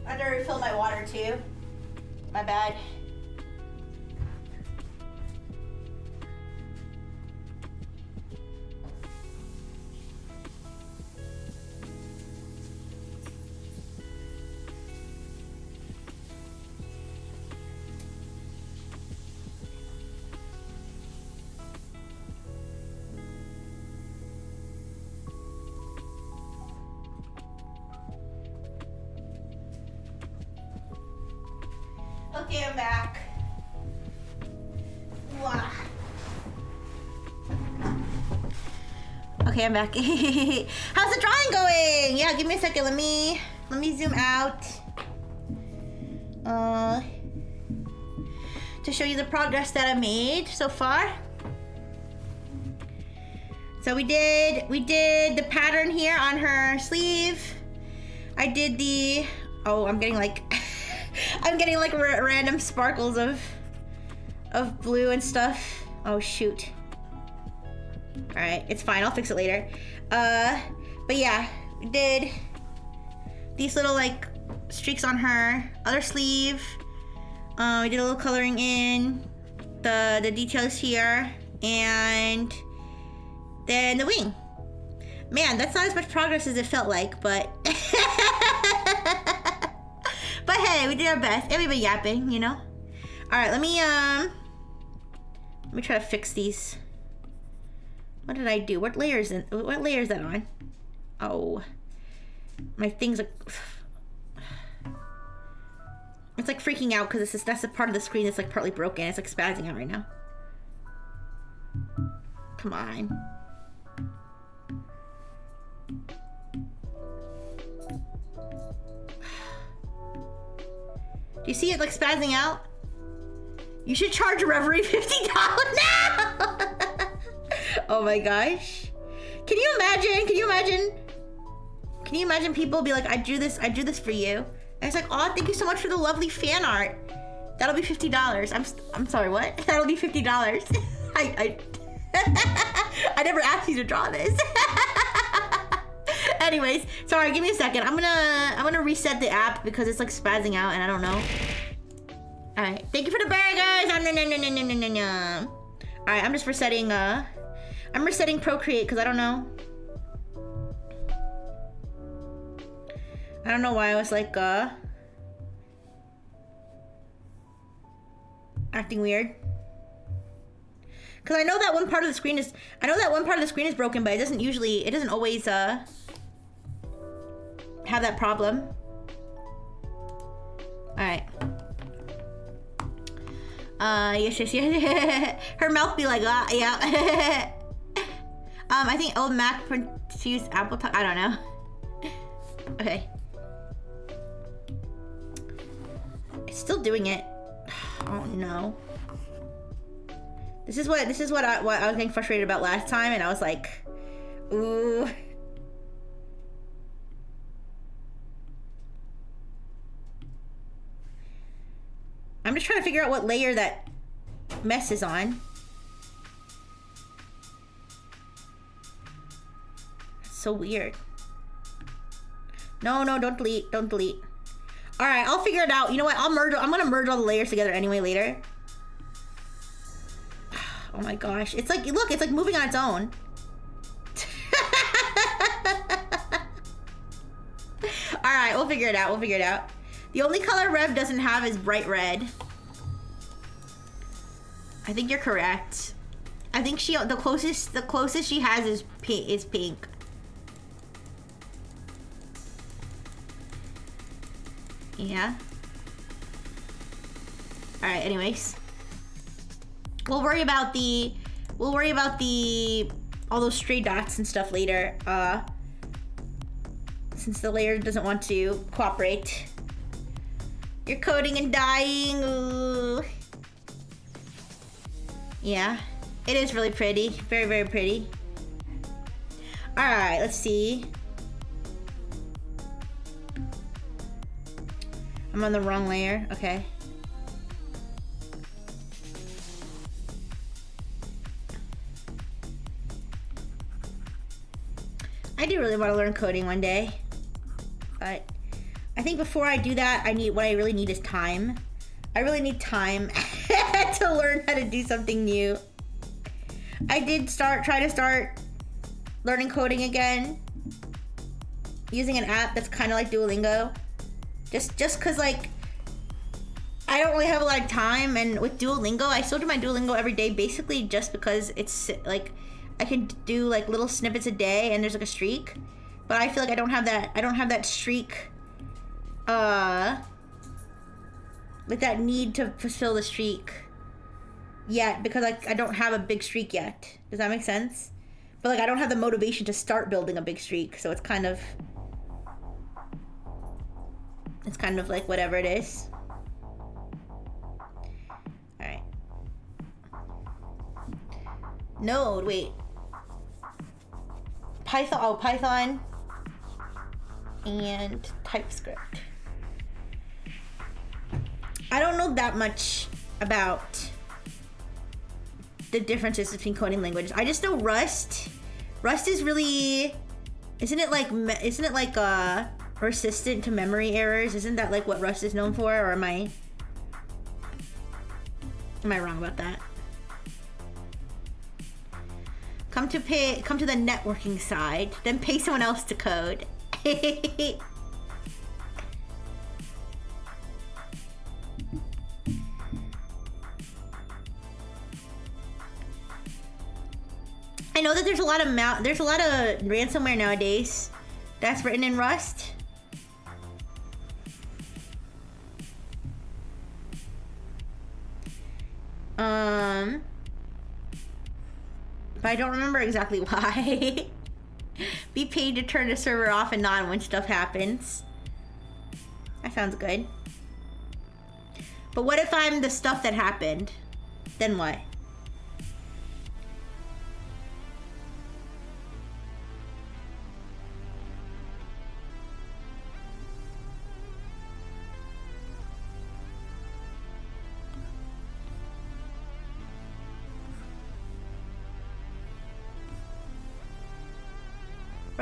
I had to refill my water too. My bad. Okay, I'm back. Wow. Okay, I'm back. How's the drawing going? Yeah, give me a second. Let me zoom out. To show you the progress that I made so far. So we did the pattern here on her sleeve. I did the I'm getting like random sparkles of blue and stuff. Oh shoot. All right, it's fine. I'll fix it later. But yeah, we did these little like streaks on her other sleeve. We did a little coloring in the details here, and then the wing. Man, that's not as much progress as it felt like, but but hey, we did our best. And we've been yapping, you know. All right, let me try to fix these. What did I do? What layer is that on? Oh, my things are. It's like freaking out because that's a part of the screen that's like partly broken. It's like spazzing out right now. Come on. Do you see it like spazzing out? You should charge Reverie $50 now. Oh my gosh. Can you imagine people be like, I drew this for you. And it's like, oh, thank you so much for the lovely fan art. That'll be $50. I'm sorry, what? That'll be $50. I never asked you to draw this. Anyways, sorry, give me a second. I'm gonna reset the app because it's like spazzing out and I don't know. Alright, thank you for the burgers! Alright, I'm just resetting I'm resetting Procreate because I don't know. I don't know why I was like acting weird. Cause I know that one part of the screen is broken, but it doesn't always have that problem. Alright. Yes. Her mouth be like, yeah. I think old Mac produced Apple Talk. I don't know. Okay. It's still doing it. Oh no. This is what I was getting frustrated about last time, and I was like, ooh. I'm just trying to figure out what layer that mess is on. It's so weird. No, don't delete. Don't delete. All right, I'll figure it out. You know what? I'm gonna merge all the layers together anyway later. Oh my gosh. It's like, look, it's like moving on its own. All right, we'll figure it out. The only color Rev doesn't have is bright red. I think you're correct. I think the closest she has is pink. Yeah. All right, anyways. We'll worry about all those stray dots and stuff later. Since the layer doesn't want to cooperate. You're coding and dying. Ooh. Yeah, it is really pretty. Very, very pretty. All right, let's see. I'm on the wrong layer. Okay. I do really want to learn coding one day, but I think before I do that, what I really need is time. I really need time to learn how to do something new. I did try to start learning coding again using an app that's kind of like Duolingo. Just cause like I don't really have a lot of time, and with Duolingo, I still do my Duolingo every day basically just because it's like I can do like little snippets a day and there's like a streak. But I feel like I don't have that streak like that need to fulfill the streak yet because like I don't have a big streak yet. Does that make sense? But like I don't have the motivation to start building a big streak, so it's kind of like whatever it is. Alright. Node, wait. Python and TypeScript. I don't know that much about the differences between coding languages. I just know Rust. Rust is really, isn't it like resistant to memory errors? Isn't that like what Rust is known for? Or am I wrong about that? Come to the networking side, then pay someone else to code. I know that there's a lot of ransomware nowadays that's written in Rust. But I don't remember exactly why. Be paid to turn the server off and on when stuff happens. That sounds good. But what if I'm the stuff that happened? Then what?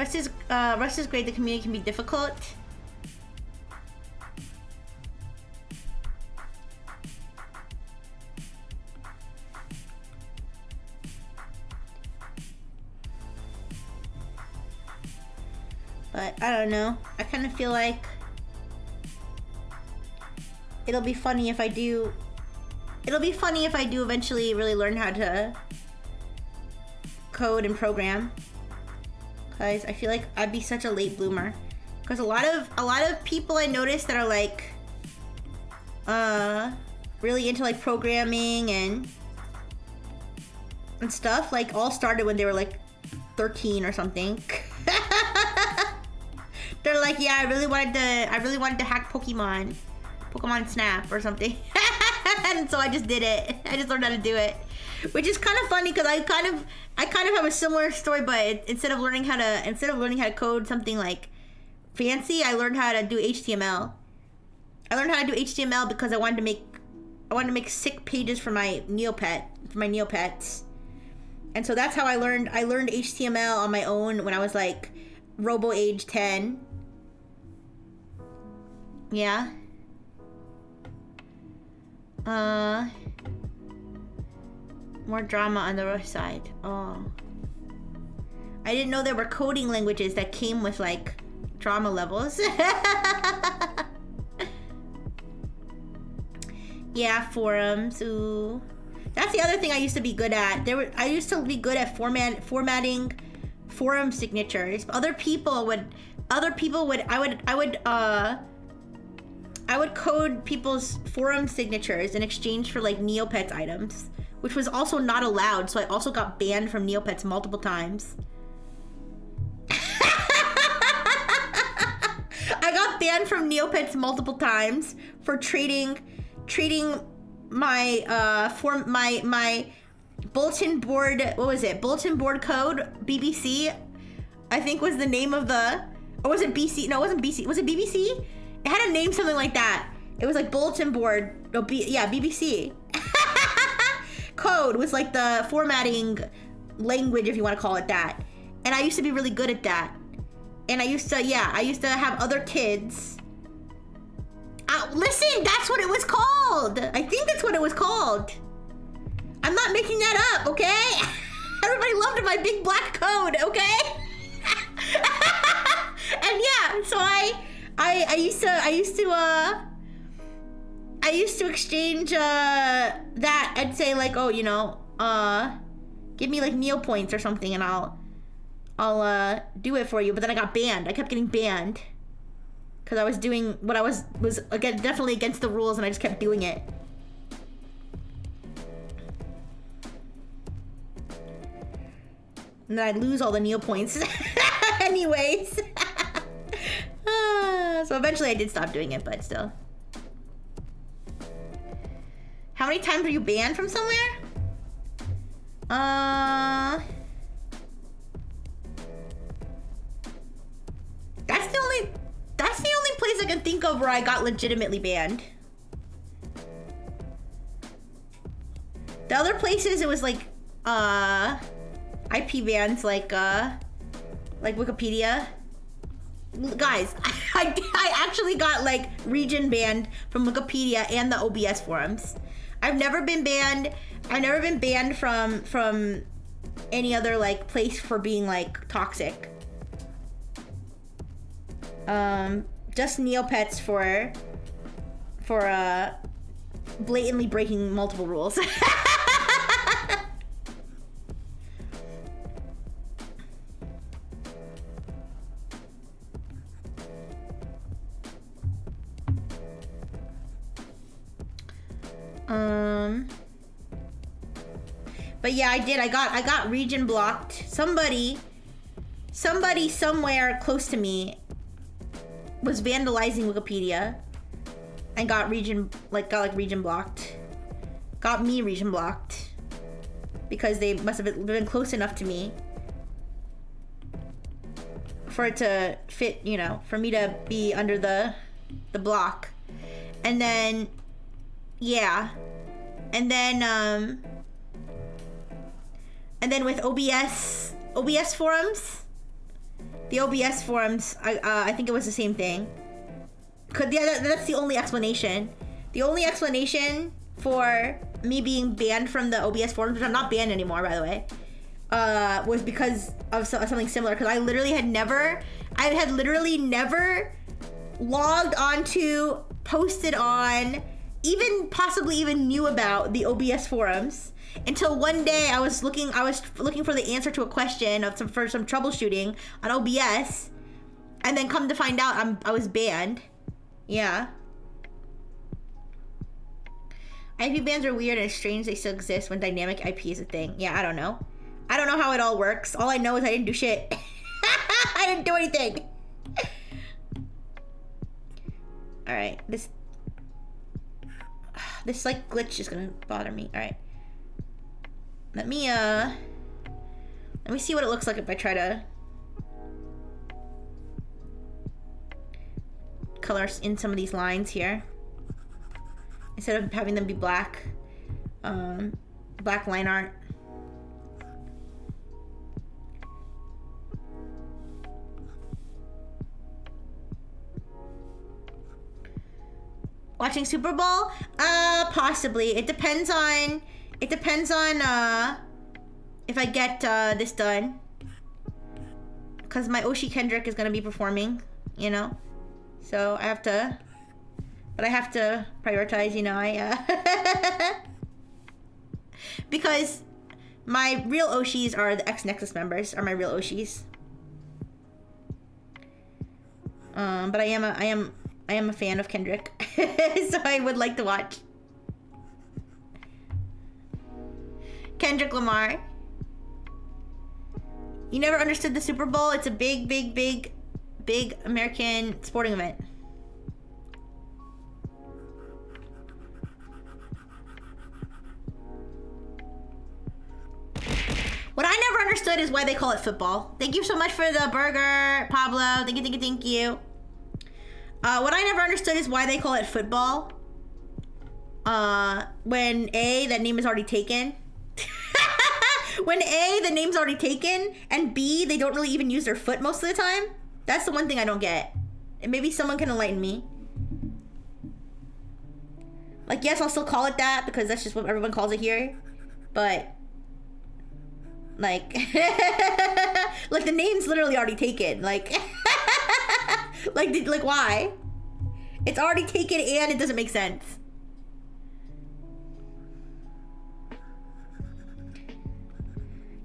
Rust is great. The community can be difficult. But I don't know. I kind of feel like it'll be funny if I do. It'll be funny if I do eventually really learn how to code and program. Cause I feel like I'd be such a late bloomer. Cause a lot of people I notice that are like really into like programming and stuff, like all started when they were like 13 or something. They're like, yeah, I really wanted to hack Pokemon Snap or something. And so I just did it. I just learned how to do it. Which is kind of funny because I kind of have a similar story, but instead of learning how to code something like fancy, I learned how to do HTML. I learned how to do HTML because I wanted to make sick pages for my Neopets. And so that's how I learned HTML on my own when I was like robo age 10. Yeah. More drama on the Rust side. Oh. I didn't know there were coding languages that came with like drama levels. Yeah, forums. Ooh. That's the other thing I used to be good at. I used to be good at formatting forum signatures. I would code people's forum signatures in exchange for like Neopets items, which was also not allowed. So I also got banned from Neopets multiple times. I got banned from Neopets multiple times for trading my my bulletin board. What was it? Bulletin board code BBC, I think was the name of the. Or was it BC? No, it wasn't BC. Was it BBC? It had a name something like that. It was like bulletin board. Oh, yeah, BBC. Code was like the formatting language, if you want to call it that. And I used to be really good at that. And I used to have other kids. Listen, that's what it was called. I think that's what it was called. I'm not making that up, okay? Everybody loved my big black code, okay? And yeah, so I used to exchange that. I'd say like, oh, you know, give me like Neo points or something, and I'll do it for you. But then I got banned. I kept getting banned because I was doing what I was again definitely against the rules, and I just kept doing it. And then I'd lose all the Neo points, anyways. So eventually I did stop doing it, but still. How many times were you banned from somewhere? That's the only place I can think of where I got legitimately banned. The other places it was like IP bans like Wikipedia. Guys, I actually got like region banned from Wikipedia and the OBS forums. I've never been banned from any other like place for being like toxic. Just Neopets for blatantly breaking multiple rules. But yeah, I did. I got region blocked. Somebody somewhere close to me was vandalizing Wikipedia and got region blocked. Got me region blocked because they must have been close enough to me for it to fit, you know, for me to be under the block. And then yeah. And then with OBS forums, The OBS forums, I think it was the same thing. Yeah, that's the only explanation. The only explanation for me being banned from the OBS forums, which I'm not banned anymore, by the way, was because of something similar. Because I had literally never logged onto, posted on, possibly even knew about the OBS forums until one day I was looking for the answer to a question for some troubleshooting on OBS, and then come to find out I was banned. Yeah. IP bans are weird and it's strange they still exist when dynamic IP is a thing. Yeah, I don't know. I don't know how it all works. All I know is I didn't do shit. I didn't do anything. All right, this like glitch is gonna bother me. All right, let me see what it looks like if I try to color in some of these lines here instead of having them be black. Black line art. Watching Super Bowl? Possibly. It depends on if I get this done. Cause my Oshi Kendrick is gonna be performing, you know? So I have to prioritize, you know, because my real Oshis are the X Nexus members, are my real Oshis. But I am a fan of Kendrick, so I would like to watch. Kendrick Lamar. You never understood the Super Bowl? It's a big American sporting event. What I never understood is why they call it football. Thank you so much for the burger, Pablo. Thank you. What I never understood is why they call it football. When A, that name is already taken. When A, the name's already taken, and B, they don't really even use their foot most of the time. That's the one thing I don't get. And maybe someone can enlighten me. Like, yes, I'll still call it that because that's just what everyone calls it here. But, like, like the name's literally already taken. Like, like why? It's already taken and it doesn't make sense.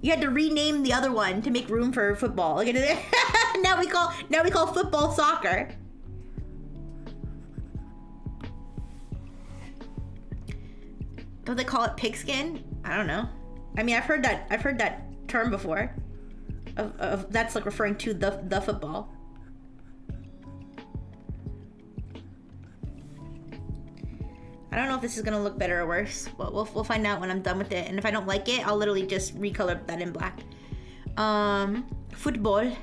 You had to rename the other one to make room for football. Look at it. now we call football soccer. Don't they call it pigskin? I don't know. I mean, I've heard that term before. Of that's like referring to the football. I don't know if this is gonna look better or worse. We'll find out when I'm done with it. And if I don't like it, I'll literally just recolor that in black. Football.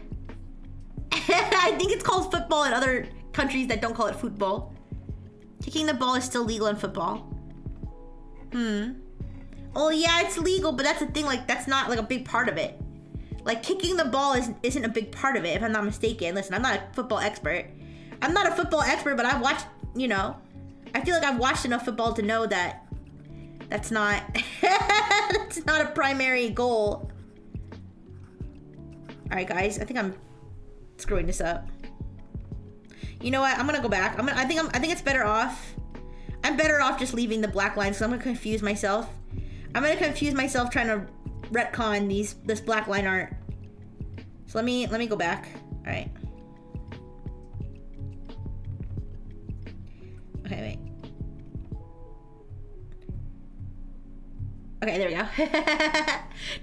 I think it's called football in other countries that don't call it football. Kicking the ball is still legal in football. Oh yeah, it's legal, but that's the thing. Like, that's not like a big part of it. Like, kicking the ball isn't a big part of it, if I'm not mistaken. Listen, I'm not a football expert. But I've watched, you know. I feel like I've watched enough football to know that that's not that's not a primary goal. All right, guys, I think I'm screwing this up. You know what? I'm gonna go back. I think it's better off. I'm better off just leaving the black lines because I'm gonna confuse myself. I'm gonna confuse myself trying to retcon this black line art. So let me go back. All right. Okay, wait. Okay, there we go.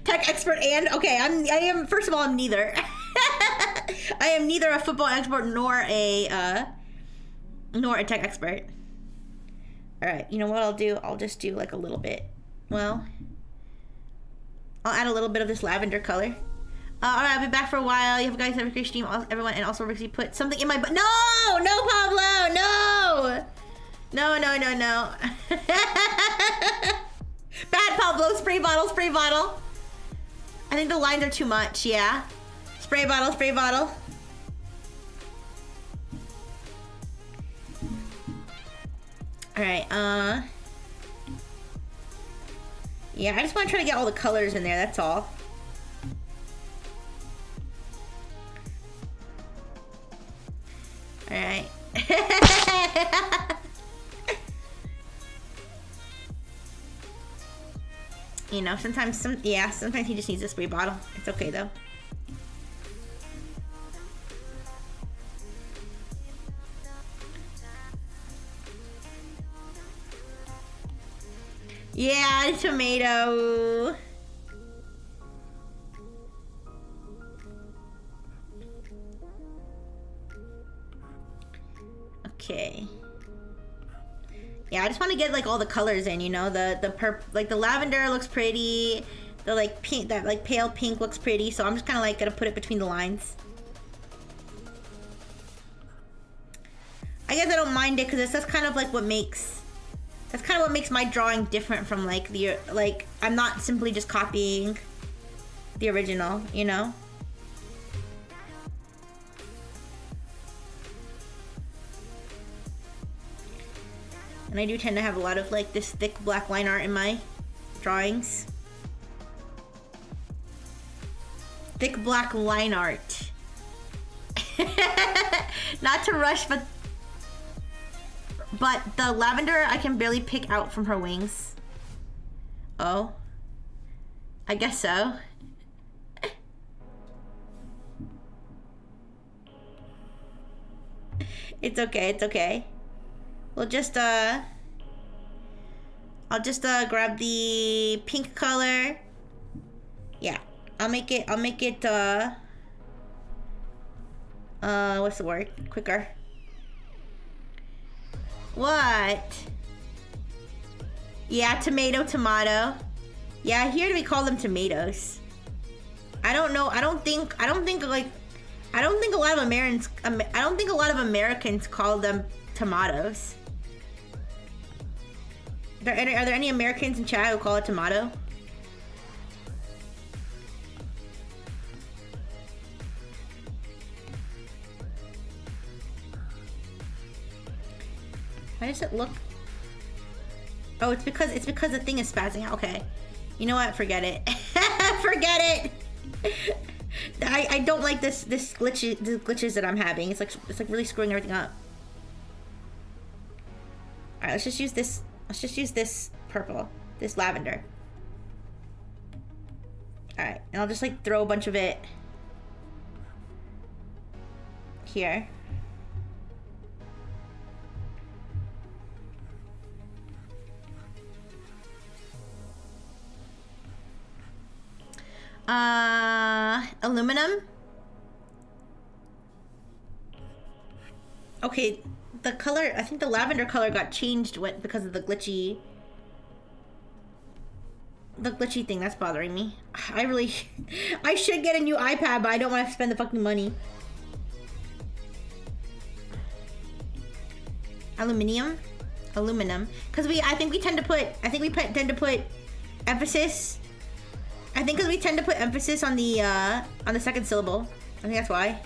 Tech expert and okay, I am first of all, I'm neither. I am neither a football expert nor a tech expert. All right, you know what I'll do? I'll just do like a little bit. Well, I'll add a little bit of this lavender color. All right, I'll be back for a while. You have guys have a great stream, everyone, and also Rixie put something in my butt. No, Pablo, no. No. Bad Pablo, spray bottle. I think the lines are too much, yeah. Spray bottle, spray bottle. Alright, yeah, I just want to try to get all the colors in there, that's all. Alright. You know, sometimes he just needs a spray bottle. It's okay though. Yeah, tomato. Okay. Yeah, I just want to get like all the colors in, you know, like the lavender looks pretty, the like pink, that like pale pink looks pretty, so I'm just kind of like gonna put it between the lines. I guess I don't mind it because that's kind of like what makes, that's kind of what makes my drawing different from like the, like I'm not simply just copying the original, you know? And I do tend to have a lot of like this thick black line art in my drawings. Thick black line art. Not to rush, but the lavender I can barely pick out from her wings. Oh. I guess so. It's okay, it's okay. We'll just, I'll just, grab the pink color. Yeah. I'll make it, what's the word? Quicker. What? Yeah, tomato. Yeah, here we call them tomatoes. I don't know, I don't think a lot of Americans call them tomatoes. Are there any Americans in chat who call it tomato? Why does it look? Oh, it's because the thing is spazzing out. Okay, you know what? Forget it. Forget it. I don't like the glitches that I'm having. It's like really screwing everything up. All right, let's just use this. Let's just use this purple, this lavender. All right, and I'll just like throw a bunch of it here. Aluminum. Okay, the color, I think the lavender color got changed because of the glitchy thing that's bothering me. I should get a new iPad, but I don't want to spend the fucking money. Aluminum, because I think we tend to put emphasis. I think because we tend to put emphasis on the second syllable. I think that's why.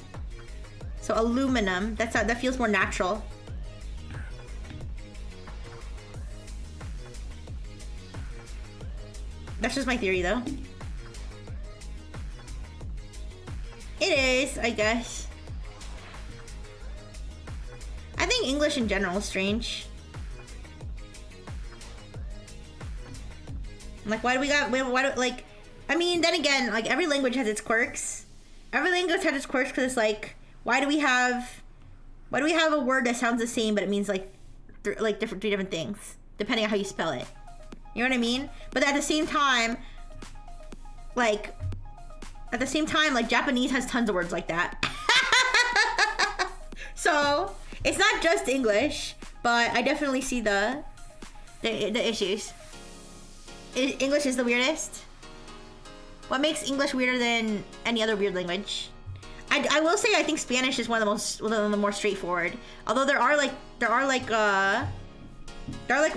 So aluminum, that feels more natural. That's just my theory though. It is, I guess. I think English in general is strange. Like, why do like, I mean, then again, like, every language has its quirks. Every language has its quirks because it's like, why do we have a word that sounds the same but it means like three different things depending on how you spell it? You know what I mean? But at the same time, like Japanese has tons of words like that. So it's not just English, but I definitely see the issues. English is the weirdest. What makes English weirder than any other weird language? I will say I think Spanish is one of the more straightforward. Although there are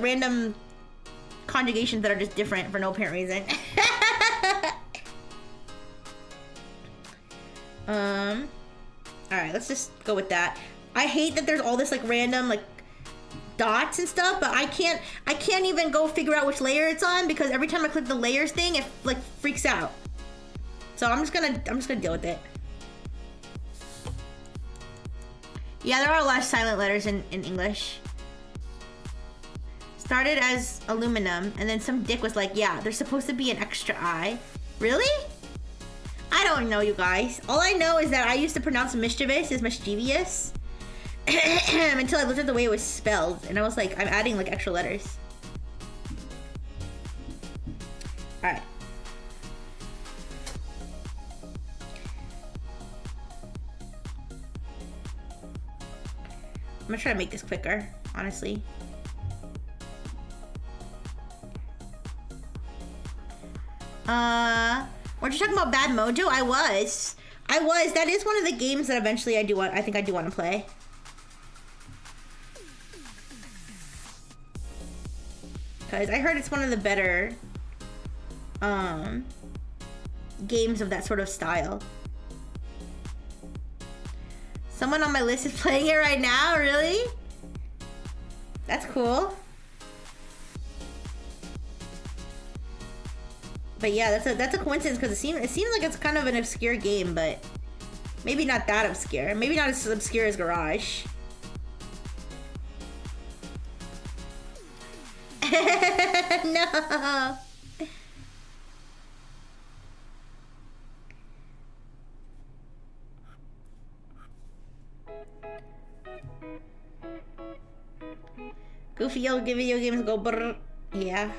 random conjugations that are just different for no apparent reason. Alright, let's just go with that. I hate that there's all this like random like dots and stuff, but I can't even go figure out which layer it's on because every time I click the layers thing, it like freaks out. So I'm just gonna deal with it. Yeah, there are a lot of silent letters in English. Started as aluminum, and then some dick was like, yeah, there's supposed to be an extra I. Really? I don't know, you guys. All I know is that I used to pronounce mischievous as mischievous until I looked at the way it was spelled, and I was like, I'm adding like extra letters. All right. I'm gonna try to make this quicker, honestly. Weren't you talking about Bad Mojo? I was. That is one of the games that eventually I think I do want to play. Because I heard it's one of the better games of that sort of style. Someone on my list is playing it right now, really? That's cool. But yeah, that's a coincidence because it seems like it's kind of an obscure game, but maybe not that obscure. Maybe not as obscure as Garage. No. Goofy video games go brrr. Yeah.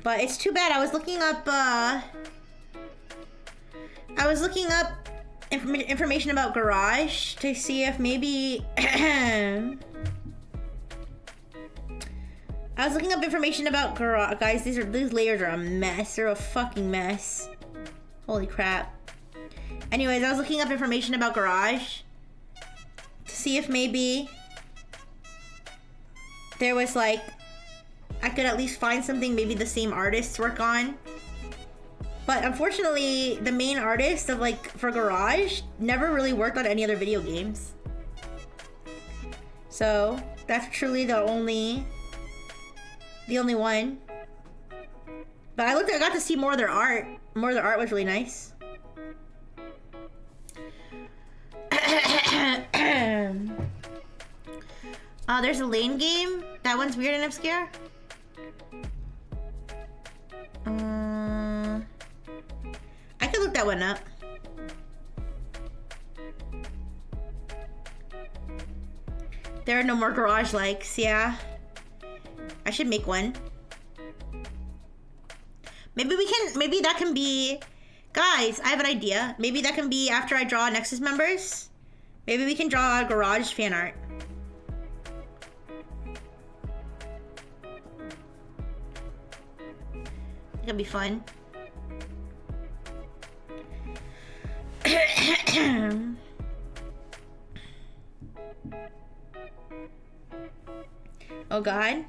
But it's too bad. I was looking up information about Garage to see if maybe I was looking up information about Garage. Guys, these layers are a mess. They're a fucking mess. Holy crap. Anyways, I was looking up information about Garage to see if maybe there was like I could at least find something maybe the same artists work on. But unfortunately, the main artist of like for Garage never really worked on any other video games. So that's truly the only one. But I got to see more of their art. More of their art was really nice. There's a lane game. That one's weird and obscure. I could look that one up. There are no more Garage likes, yeah. I should make one. Maybe that can be... Guys, I have an idea. Maybe that can be after I draw Nexus members. Maybe we can draw Garage fan art. It could be fun. Oh God.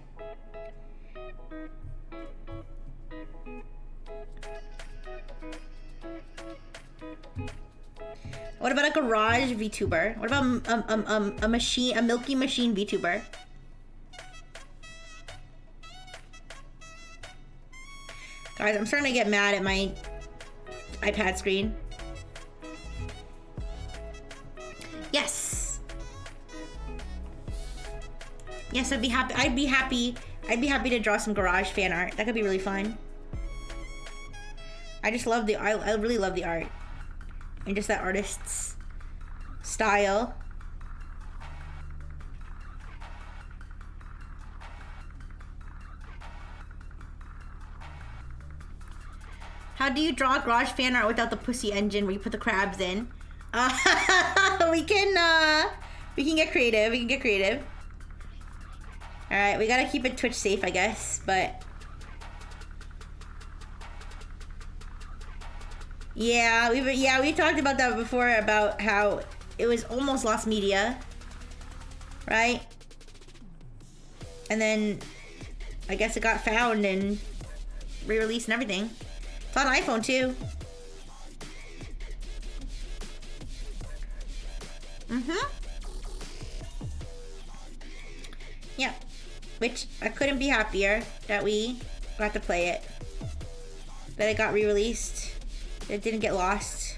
What about a Garage VTuber? What about a Milky Machine VTuber? Guys, I'm starting to get mad at my iPad screen. Yes. Yes, I'd be happy to draw some Garage fan art. That could be really fun. I just love I really love the art. And just that artist's style. How do you draw Garage fan art without the pussy engine where you put the crabs in? We can get creative. We can get creative. All right, we gotta keep it Twitch safe, I guess, but yeah, we talked about that before about how it was almost lost media, right? And then I guess it got found and re-released and everything. It's on iPhone too. Yeah. Which I couldn't be happier that we got to play it. That it got re-released. That it didn't get lost.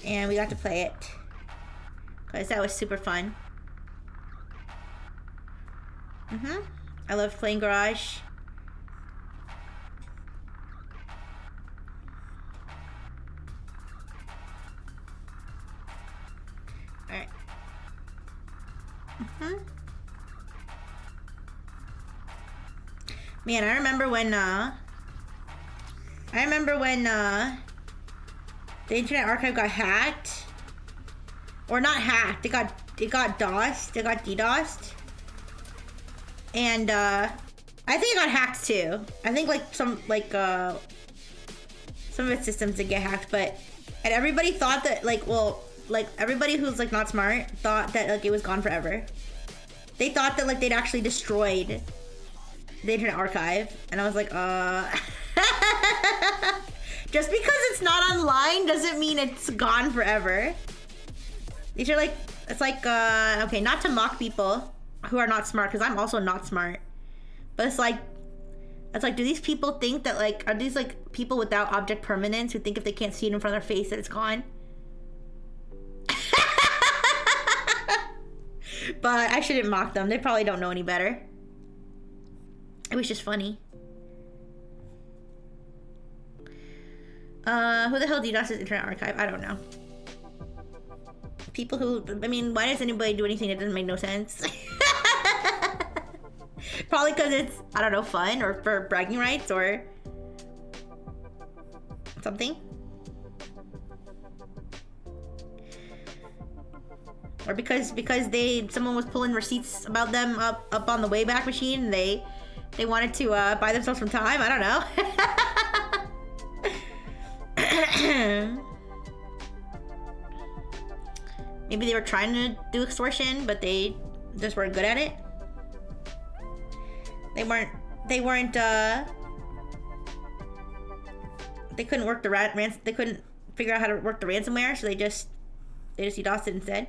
And we got to play it. Because that was super fun. I love playing Garage. Alright. Man, I remember when the Internet Archive got hacked. Or not hacked, it got DOSed, it got DDoSed. And I think it got hacked too. I think like some of its systems did get hacked, and everybody thought that everybody who's like not smart thought that like it was gone forever. They thought that like they'd actually destroyed the Internet Archive, and I was like, just because it's not online doesn't mean it's gone forever. These are like, it's like, okay, not to mock people who are not smart, because I'm also not smart, but it's like, do these people think that like, are these like people without object permanence who think if they can't see it in front of their face that it's gone? But I shouldn't mock them. They probably don't know any better. It was just funny. Who the hell DDoSes Internet Archive? I don't know. People who, I mean, why does anybody do anything that doesn't make no sense? Probably because it's, I don't know, fun, or for bragging rights, or something. Or because someone was pulling receipts about them up on the Wayback Machine, and they wanted to buy themselves some time. I don't know. Maybe they were trying to do extortion, but they just weren't good at it. They couldn't work the they couldn't figure out how to work the ransomware, so they just DDoSed it instead.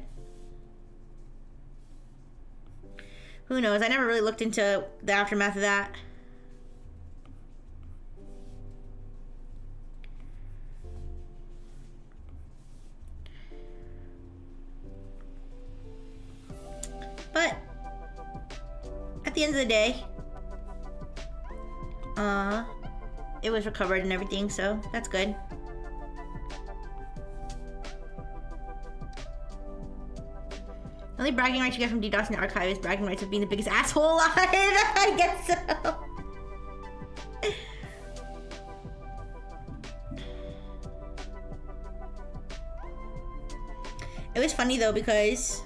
Who knows? I never really looked into the aftermath of that. But at the end of the day, it was recovered and everything, so that's good. The only bragging rights you get from DDoSing the archive is bragging rights of being the biggest asshole alive. I guess so. It was funny though, because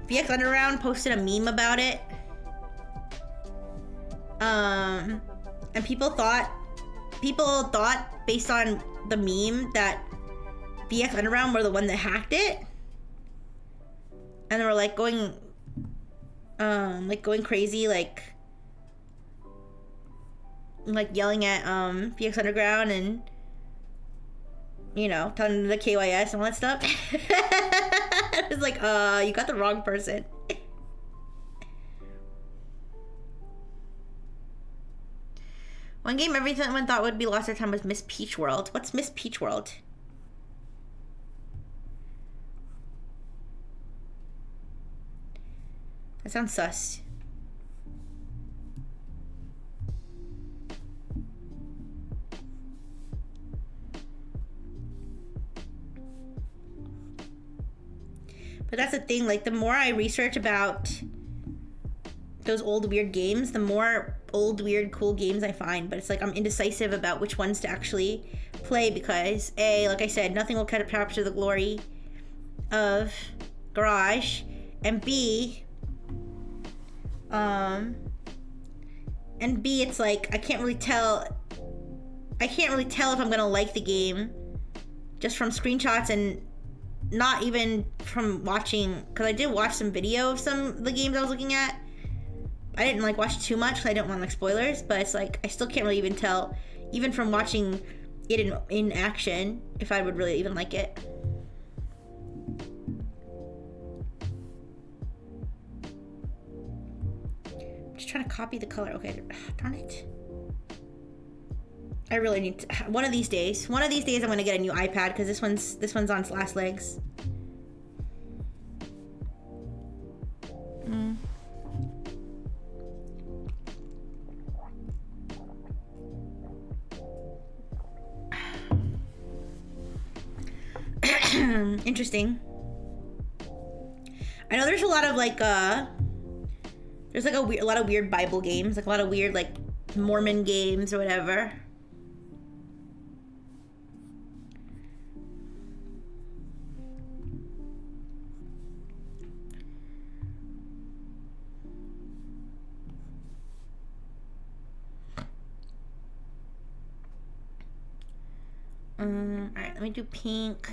VX Underground posted a meme about it. And people thought based on the meme that VX Underground were the one that hacked it. And they were like going crazy, like yelling at VX Underground, and you know, telling them the KYS and all that stuff. It was like, you got the wrong person. One game everyone thought would be lost their time was Miss Peach World. What's Miss Peach World? That sounds sus. But that's the thing, like, the more I research about those old weird games, the more old weird cool games I find. But it's like I'm indecisive about which ones to actually play, because A, like I said, nothing will capture the glory of Garage, and B, it's like I can't really tell if I'm gonna like the game just from screenshots, and not even from watching, because I did watch some video of some of the games I was looking at, I didn't like watch too much because I don't want like spoilers, but it's like I still can't really even tell, even from watching it in action, if I would really even like it. I'm just trying to copy the color. Okay, darn it. I really need to, one of these days I'm gonna get a new iPad because this one's on its last legs. Interesting. I know there's a lot of like there's like a lot of weird Bible games, like a lot of weird like Mormon games or whatever. Alright, let me do pink.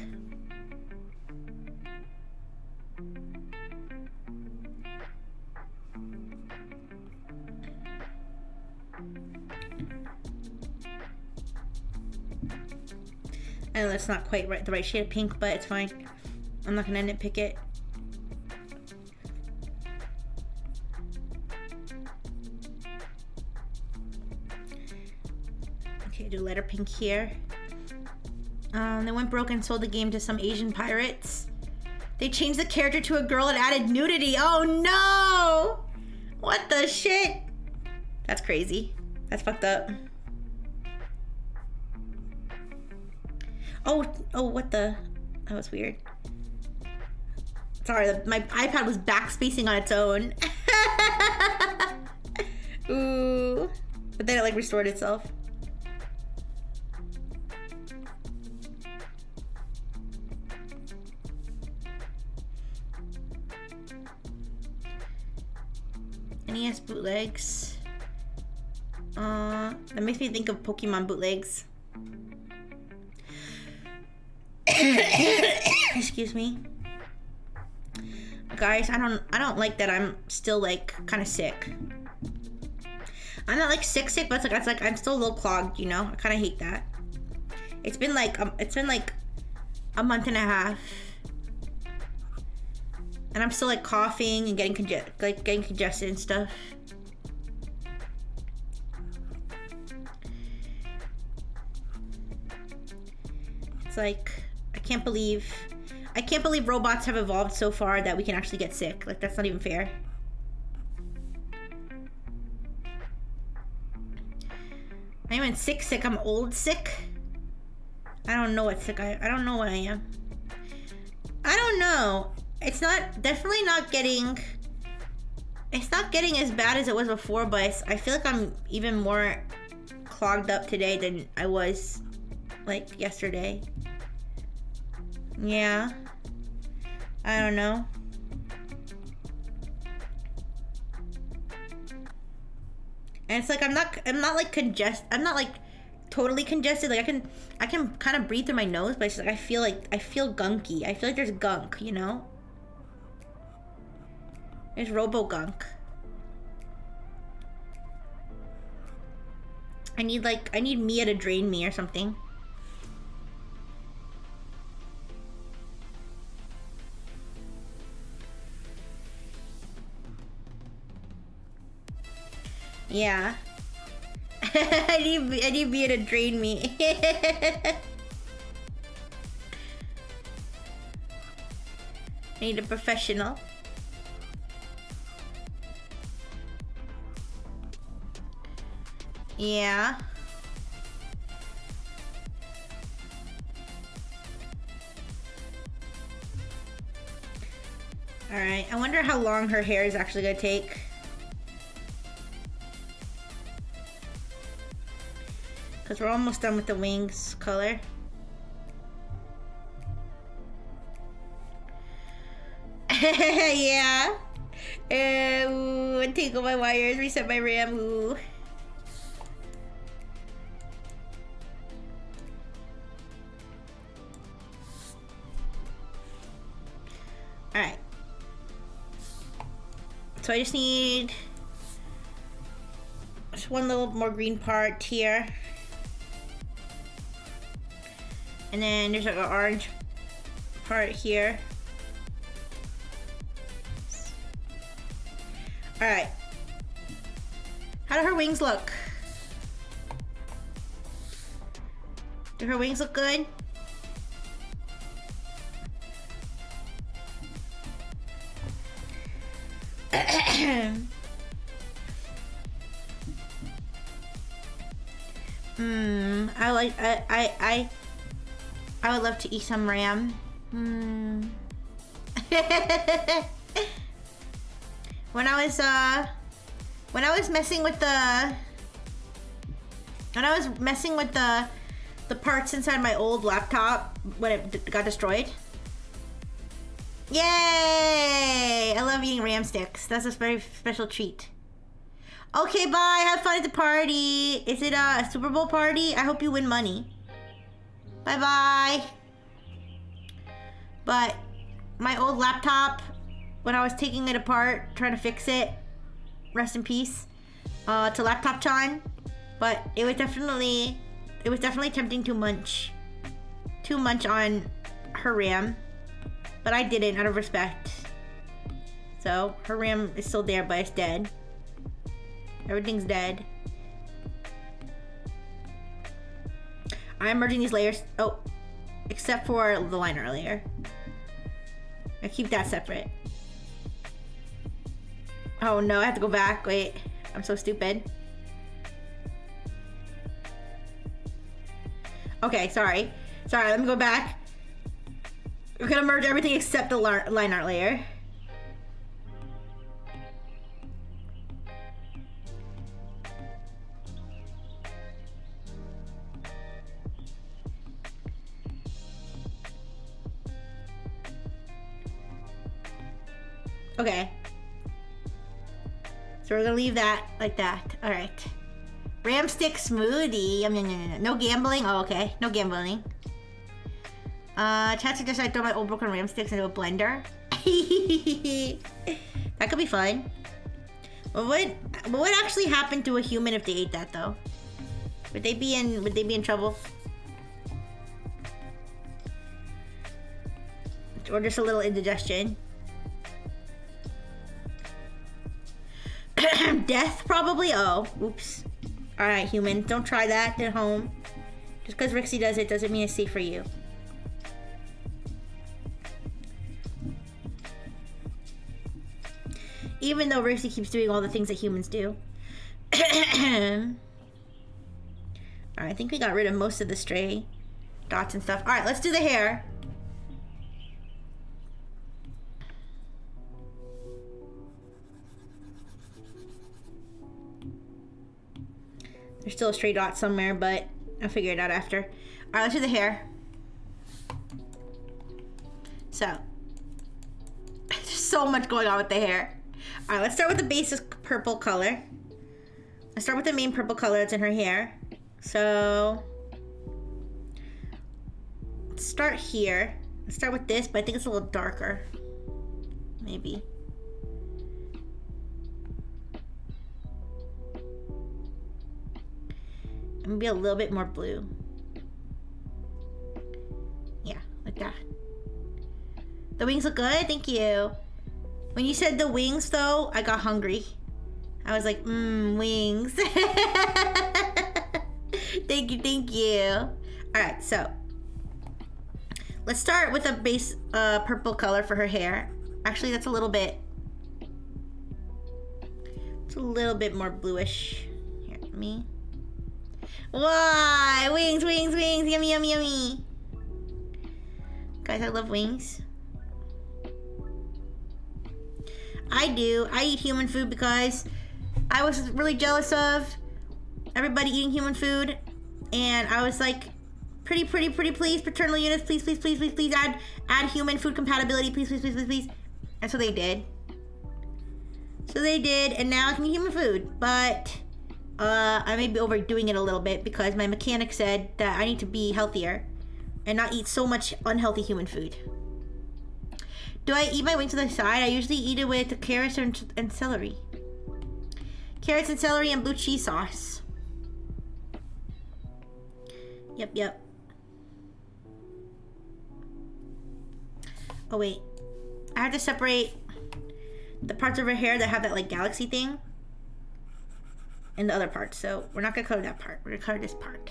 I know that's not quite the right shade of pink, but it's fine. I'm not gonna nitpick it. Okay, do lighter pink here. They went broke and sold the game to some Asian pirates. They changed the character to a girl and added nudity. Oh no! What the shit? That's crazy. That's fucked up. Oh, what the? That was weird. Sorry, my iPad was backspacing on its own. Ooh. But then it like restored itself. NES bootlegs. That makes me think of Pokemon bootlegs. Excuse me. Guys, I don't like that I'm still like kind of sick. I'm not like sick, but it's like I'm still a little clogged, you know? I kind of hate that. It's been like a month and a half. And I'm still like coughing and getting congested and stuff. It's like I can't believe robots have evolved so far that we can actually get sick. Like that's not even fair. I'm even sick. I'm old sick. I don't know what sick I don't know what I am. I don't know. It's definitely not getting as bad as it was before, but I feel like I'm even more clogged up today than I was like yesterday. Yeah. I don't know. And it's like I'm not like totally congested. Like I can kind of breathe through my nose, but it's like I feel gunky. I feel like there's gunk, you know? There's robo-gunk. I need Mia to drain me or something. Yeah. I need Mia to drain me. I need a professional. Yeah. Alright, I wonder how long her hair is actually gonna take. Because we're almost done with the wings color. Yeah. Ooh, untangle my wires, reset my RAM. Ooh. Alright. So I just need Just one little more green part here. And then there's like an orange part here. Alright. How do her wings look? Do her wings look good? I would love to eat some ram. When I was messing with the parts inside my old laptop when it got destroyed. Yay! I love eating ram sticks. That's a very special treat. Okay, bye. Have fun at the party. Is it a Super Bowl party? I hope you win money. Bye-bye. But my old laptop, when I was taking it apart, trying to fix it, rest in peace, to Laptop Chan. But it was definitely tempting to munch on her RAM. But I didn't, out of respect. So, her RAM is still there, but it's dead. Everything's dead. I'm merging these layers. Oh, except for the liner layer. I keep that separate. Oh no, I have to go back. Wait, I'm so stupid. Okay, sorry. Sorry, let me go back. We're gonna merge everything except the line art layer. Okay. So we're gonna leave that like that. All right. Ram stick smoothie. Yum, yum, yum, yum. No gambling. Oh, okay. No gambling. Chat suggests I throw my old broken ram sticks into a blender. That could be fun. But what would actually happen to a human if they ate that though? Would they be in trouble? Or just a little indigestion? Death probably. Oh, oops. All right, human, don't try that at home. Just because Rixie does it doesn't mean it's safe for you. Even though Rixie keeps doing all the things that humans do. Alright, I think we got rid of most of the stray dots and stuff. Alright, let's do the hair. There's still a stray dot somewhere, but I'll figure it out after. Alright, let's do the hair. So, there's so much going on with the hair. Alright, let's start with the basic purple color. Let's start with the main purple color that's in her hair. So, let's start here. Let's start with this, but I think it's a little darker. Maybe. Maybe a little bit more blue. Yeah, like that. The wings look good, thank you. When you said the wings though, I got hungry. I was like, wings. Thank you, thank you. All right, so let's start with a base purple color for her hair. Actually, that's a little bit, more bluish. Here, me. Why? Wings, wings, wings. Yummy, yummy, yummy. Guys, I love wings. I do. I eat human food because I was really jealous of everybody eating human food. And I was like, pretty please, paternal units, please, add human food compatibility, please. And so they did. And now I can eat human food. But I may be overdoing it a little bit because my mechanic said that I need to be healthier and not eat so much unhealthy human food. Do I eat my wings to the side? I usually eat it with carrots and celery. Carrots and celery and blue cheese sauce. Yep, yep. Oh wait, I have to separate the parts of her hair that have that like galaxy thing and the other parts. So we're not gonna color that part. We're gonna color this part.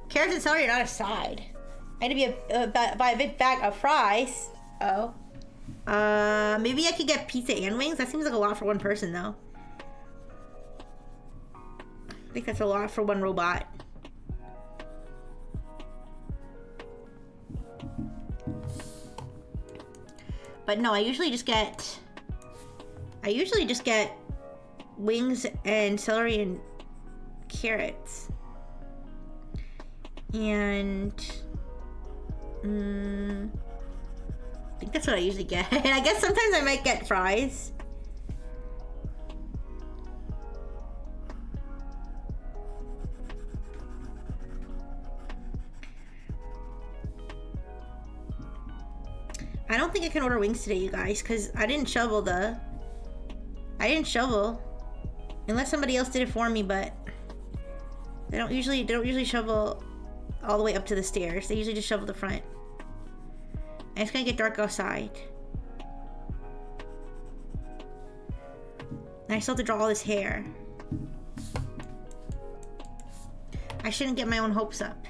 Carrots and celery are not a side. I need to be buy a big bag of fries. Oh. Maybe I could get pizza and wings. That seems like a lot for one person though. I think that's a lot for one robot. But no, I usually just get wings and celery and carrots. And I think that's what I usually get. I guess sometimes I might get fries. I don't think I can order wings today, you guys, because I didn't shovel. Unless somebody else did it for me, but they don't usually shovel all the way up to the stairs. They usually just shovel the front. And it's gonna get dark outside. And I still have to draw all this hair. I shouldn't get my own hopes up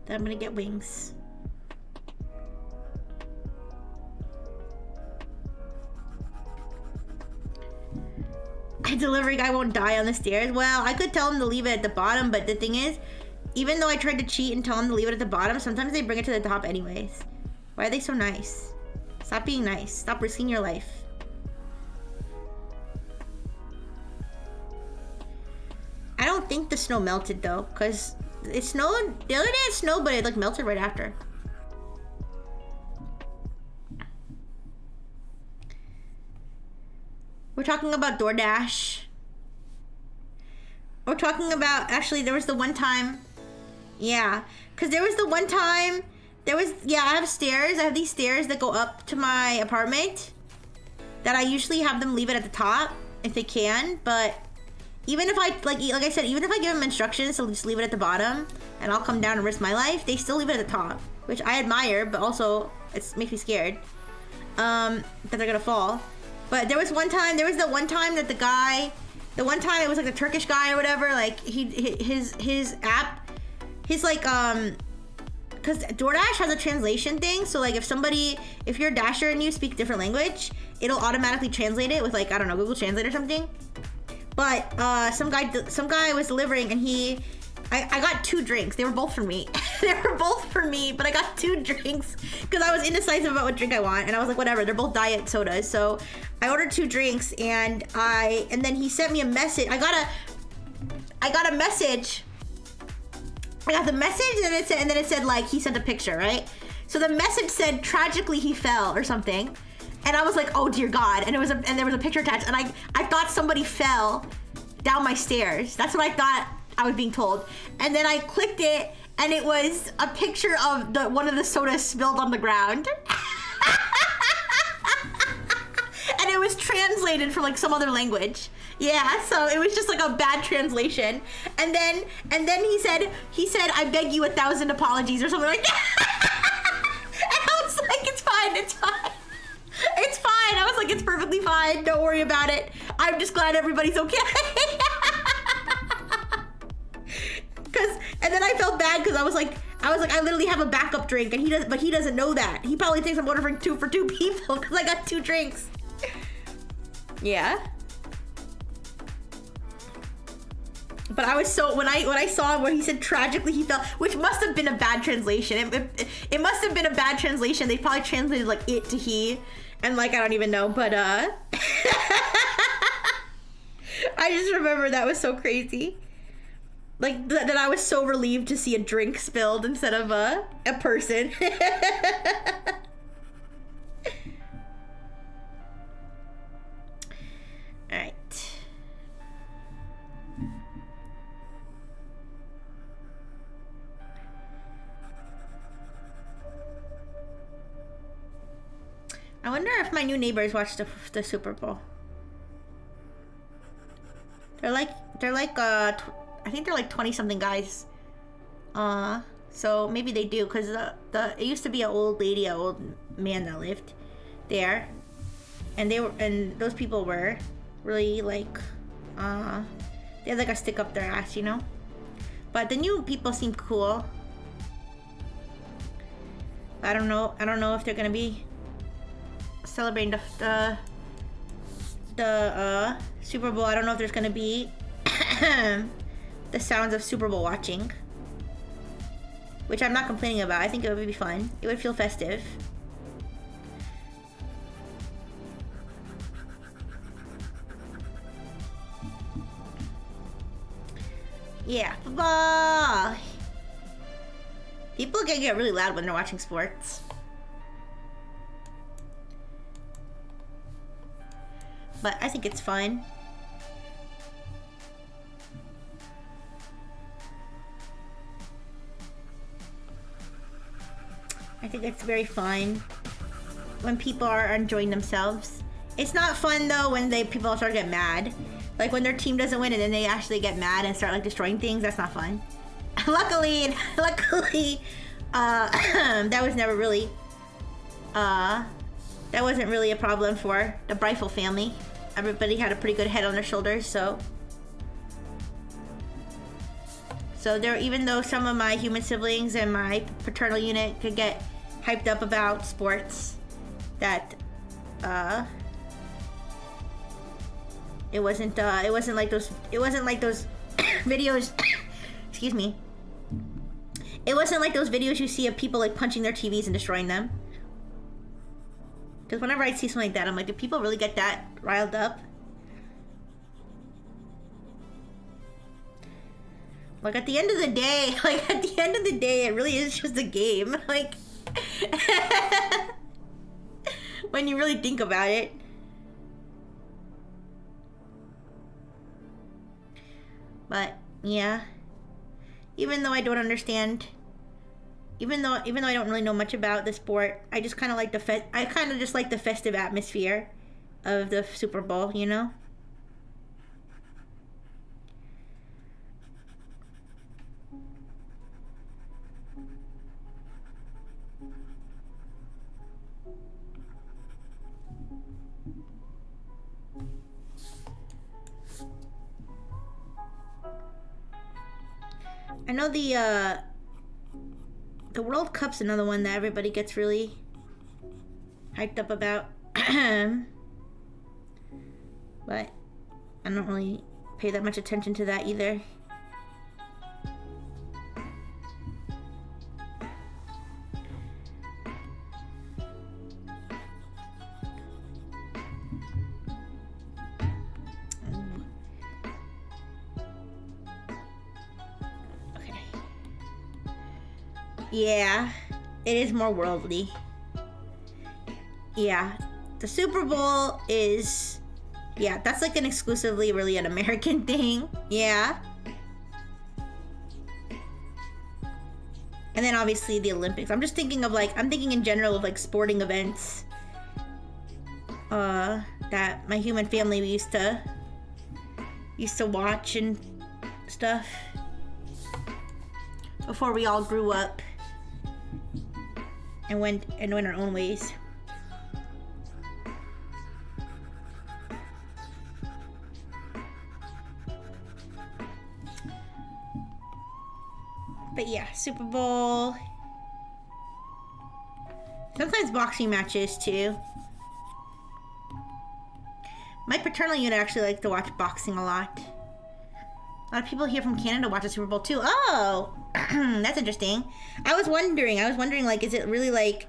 that I'm gonna get wings. A delivery guy won't die on the stairs. Well, I could tell him to leave it at the bottom, but the thing is, even though I tried to cheat and tell him to leave it at the bottom, sometimes they bring it to the top anyways. Why are they so nice? Stop being nice. Stop risking your life. I don't think the snow melted though, because it snowed. The other day it snowed, but it like melted right after. We're talking about DoorDash. We're talking about, actually, there was the one time. Yeah, because there was the one time. I have stairs. I have these stairs that go up to my apartment. That I usually have them leave it at the top if they can. But even if I, like I said, even if I give them instructions to just leave it at the bottom and I'll come down and risk my life, they still leave it at the top. Which I admire, but also it makes me scared. That they're gonna fall. But there was the one time that the guy, it was like the Turkish guy or whatever, like his app, his like, cause DoorDash has a translation thing. So like if you're a Dasher and you speak a different language, it'll automatically translate it with like, I don't know, Google Translate or something. But some guy was delivering and I got 2 drinks. They were both for me. But I got 2 drinks because I was indecisive about what drink I want. And I was like, whatever, they're both diet sodas. So I ordered 2 drinks and then he sent me a message. I got a message. I got the message and then it said like, he sent a picture, right? So the message said, tragically he fell or something. And I was like, oh dear God. And there was a picture attached and I thought somebody fell down my stairs. That's what I thought I was being told. And then I clicked it and it was a picture of one of the sodas spilled on the ground. And it was translated from like some other language. Yeah, so it was just like a bad translation. And then he said, I beg you 1,000 apologies or something like that. And I was like, it's fine. It's fine. I was like, it's perfectly fine. Don't worry about it. I'm just glad everybody's okay. And then I felt bad because I was like, I literally have a backup drink, and he doesn't know that. He probably thinks I'm ordering 2 for 2 people because I got 2 drinks. Yeah. But I was so when I saw where he said tragically he fell, which must have been a bad translation. It must have been a bad translation. They probably translated like it to he, and like I don't even know. But I just remember that was so crazy. Like, that I was so relieved to see a drink spilled instead of a person. Alright. I wonder if my new neighbors watch the Super Bowl. I think they're like 20 something guys. So maybe they do, because it used to be an old man that lived there, and those people were really like, they had like a stick up their ass, you know. But the new people seem cool. I don't know if they're gonna be celebrating the Super Bowl. I don't know if there's gonna be the sounds of Super Bowl watching, which I'm not complaining about. I think it would be fun. It would feel festive. Yeah, football. People can get really loud when they're watching sports. But I think it's fun. I think it's very fun when people are enjoying themselves. It's not fun though when people start to get mad. Like when their team doesn't win and then they actually get mad and start like destroying things. That's not fun. luckily, that was never really, that wasn't really a problem for the Breifel family. Everybody had a pretty good head on their shoulders, so there, even though some of my human siblings and my paternal unit could get hyped up about sports, that it wasn't like those videos. Excuse me. It wasn't like those videos you see of people like punching their TVs and destroying them. Because whenever I see something like that, I'm like, do people really get that riled up? Like at the end of the day, it really is just a game. Like, when you really think about it. But yeah, even though I don't understand, even though I don't really know much about the sport, I just kind of like the festive atmosphere of the Super Bowl, you know? I know the World Cup's another one that everybody gets really hyped up about. But I don't really pay that much attention to that either. Yeah, it is more worldly. Yeah, the Super Bowl is, yeah, that's like an exclusively really an American thing. Yeah. And then obviously the Olympics. I'm thinking in general of like sporting events that my human family used to watch and stuff before we all grew up and went our own ways. But yeah, Super Bowl. Sometimes boxing matches too. My paternal unit actually likes to watch boxing a lot. A lot of people here from Canada watch the Super Bowl too. Oh, that's interesting. I was wondering, like, is it really like,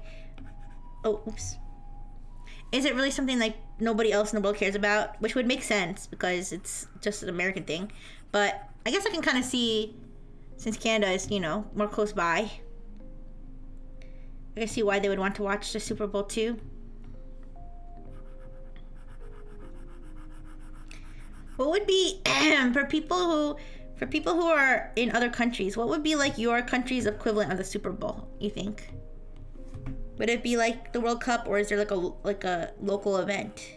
is it really something like nobody else in the world cares about? Which would make sense because it's just an American thing. But I guess I can kind of see, since Canada is, more close by, I can see why they would want to watch the Super Bowl too. What would be for people who are in other countries, what would be like your country's equivalent of the Super Bowl, you think? Would it be like the World Cup, or is there like a local event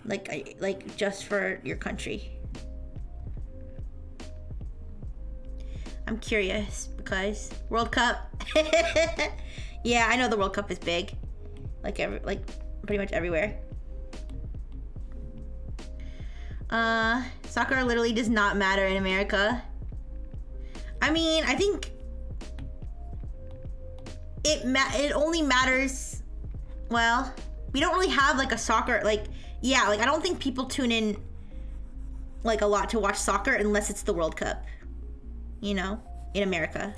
like just for your country? I'm curious because World Cup. Yeah, I know the World Cup is big. Like pretty much everywhere. Soccer literally does not matter in America. I mean, I think it only matters. Well, we don't really have like a soccer I don't think people tune in like a lot to watch soccer unless it's the World Cup. You know, in America.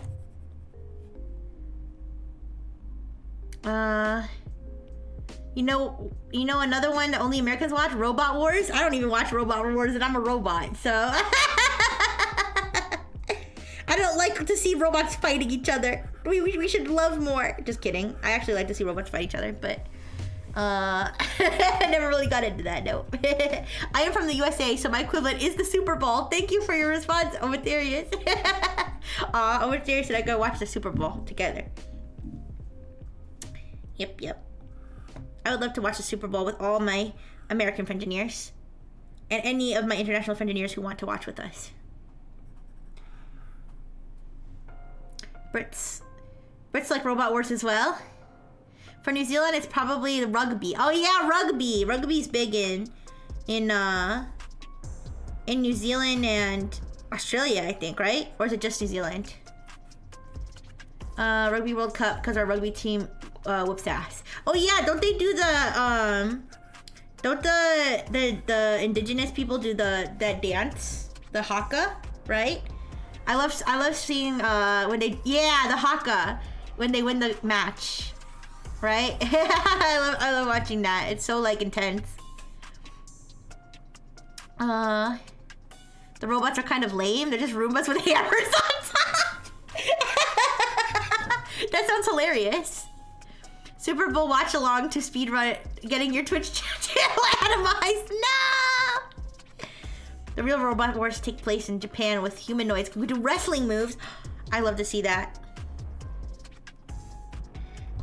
You know another one that only Americans watch? Robot Wars? I don't even watch Robot Wars and I'm a robot, so I don't like to see robots fighting each other. We should love more. Just kidding. I actually like to see robots fight each other, but I never really got into that, no. I am from the USA, so my equivalent is the Super Bowl. Thank you for your response, Omaterius. Omaterius and I go watch the Super Bowl together. Yep. I would love to watch the Super Bowl with all my American Friendineers and any of my international Friendineers who want to watch with us. Brits like Robot Wars as well. For New Zealand, it's probably the rugby. Oh yeah, rugby. Rugby's big in New Zealand and Australia, I think, right? Or is it just New Zealand? Rugby World Cup, because our rugby team whoops ass. Oh yeah, don't they do don't the indigenous people do that dance, the haka, right? I love seeing when they the haka when they win the match, right? I love watching that. It's so like intense. The robots are kind of lame. They're just Roombas with hammers on top. That sounds hilarious. Super Bowl watch along to speedrun getting your Twitch channel atomized. No! The real Robot Wars take place in Japan with humanoids who do wrestling moves. I love to see that.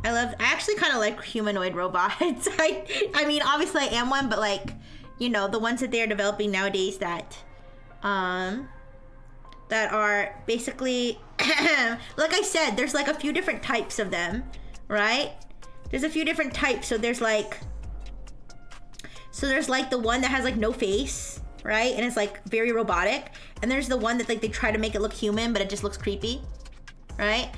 I actually kind of like humanoid robots. I mean, obviously I am one, but like, you know, the ones that they're developing nowadays that are basically, like I said, there's like a few different types of them, right? There's a few different types. So there's like the one that has like no face, right? And it's like very robotic. And there's the one that like they try to make it look human, but it just looks creepy, right?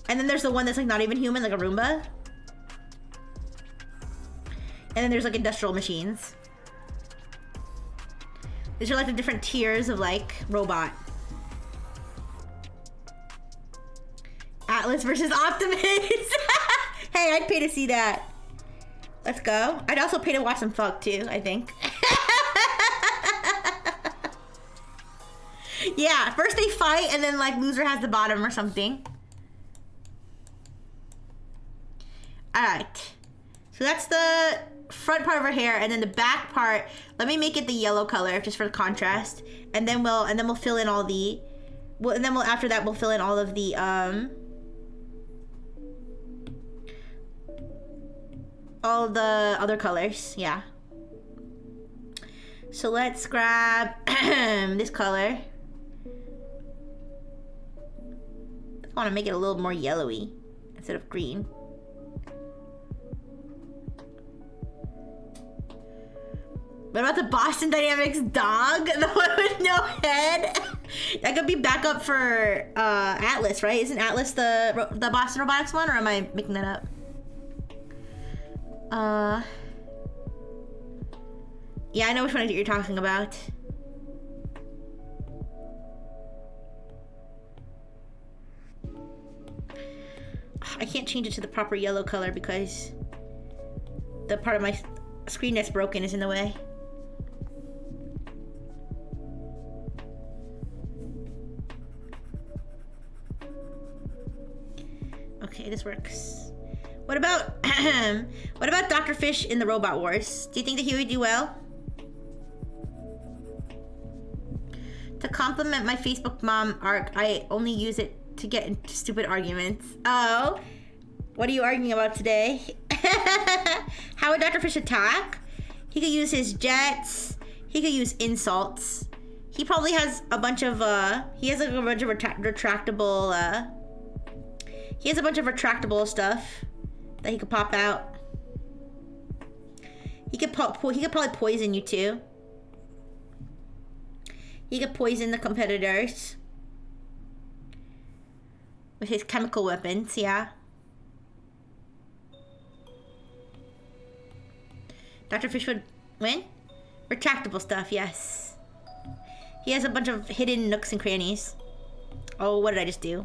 And then there's the one that's like not even human, like a Roomba. And then there's like industrial machines. These are like the different tiers of like robot. Atlas versus Optimus. Hey, I'd pay to see that. Let's go. I'd also pay to watch them fuck too, I think. Yeah, first they fight and then like loser has the bottom or something. Alright. So that's the front part of her hair, and then the back part, let me make it the yellow color just for the contrast. And then we'll fill in all the after that we'll fill in all of the all the other colors, yeah. So let's grab this color. I want to make it a little more yellowy instead of green. What about the Boston Dynamics dog? The one with no head? That could be backup for Atlas, right? Isn't Atlas the Boston Robotics one, or am I making that up? Yeah, I know which one you're talking about. I can't change it to the proper yellow color because the part of my screen that's broken is in the way. Okay, this works. What about Dr. Fish in the Robot Wars? Do you think that he would do well? To compliment my Facebook mom arc, I only use it to get into stupid arguments. Oh, what are you arguing about today? How would Dr. Fish attack? He could use his jets. He could use insults. He probably has a bunch of, he has like a bunch of retractable, he has a bunch of retractable stuff that he could pop out. He could probably poison you too. He could poison the competitors with his chemical weapons, yeah. Dr. Fish would win? Retractable stuff, yes. He has a bunch of hidden nooks and crannies. Oh, what did I just do?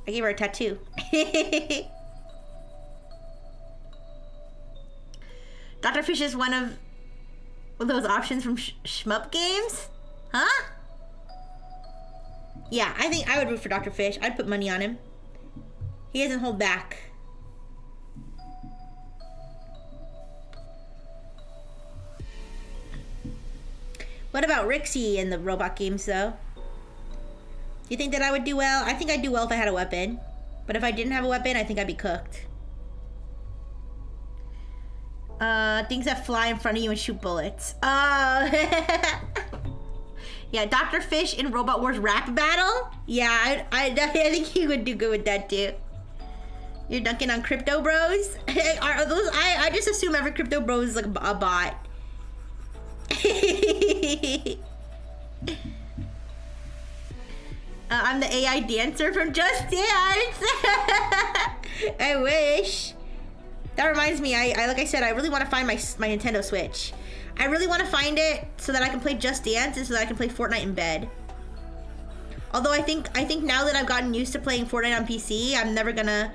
I gave her a tattoo. Dr. Fish is one of those options from shmup games? Huh? Yeah, I think I would root for Dr. Fish. I'd put money on him. He doesn't hold back. What about Rixie in the robot games, though? Do you think that I would do well? I think I'd do well if I had a weapon. But if I didn't have a weapon, I think I'd be cooked. Things that fly in front of you and shoot bullets. Yeah, Dr. Fish in Robot Wars rap battle? Yeah, I think he would do good with that, too. You're dunking on Crypto Bros? Are those... I just assume every Crypto Bros is like a bot. I'm the AI dancer from Just Dance. I wish. That reminds me, I like I said, I really want to find my Nintendo Switch. I really want to find it so that I can play Just Dance and so that I can play Fortnite in bed. Although I think now that I've gotten used to playing Fortnite on PC, I'm never gonna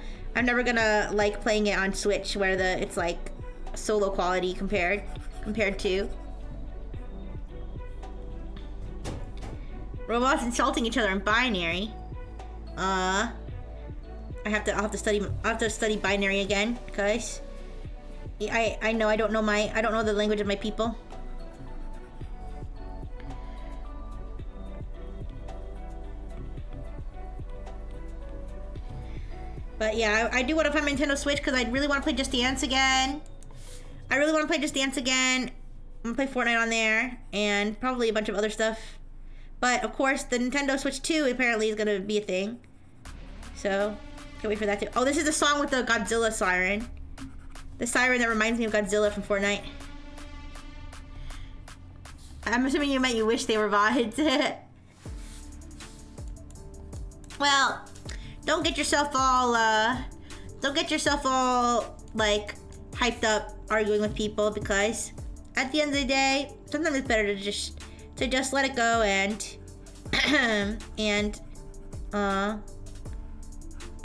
like playing it on Switch where it's like solo quality compared to. Robots insulting each other in binary. I'll have to study binary again, because I know I don't know the language of my people. But yeah, I do want to find my Nintendo Switch because I really want to play Just Dance again. I'm gonna play Fortnite on there and probably a bunch of other stuff. But of course, the Nintendo Switch 2 apparently is gonna be a thing. So, can't wait for that too. Oh, this is the song with the Godzilla siren. The siren that reminds me of Godzilla from Fortnite. I'm assuming you meant you wish they were VODs. Well, don't get yourself all like hyped up arguing with people, because at the end of the day, sometimes it's better to just let it go and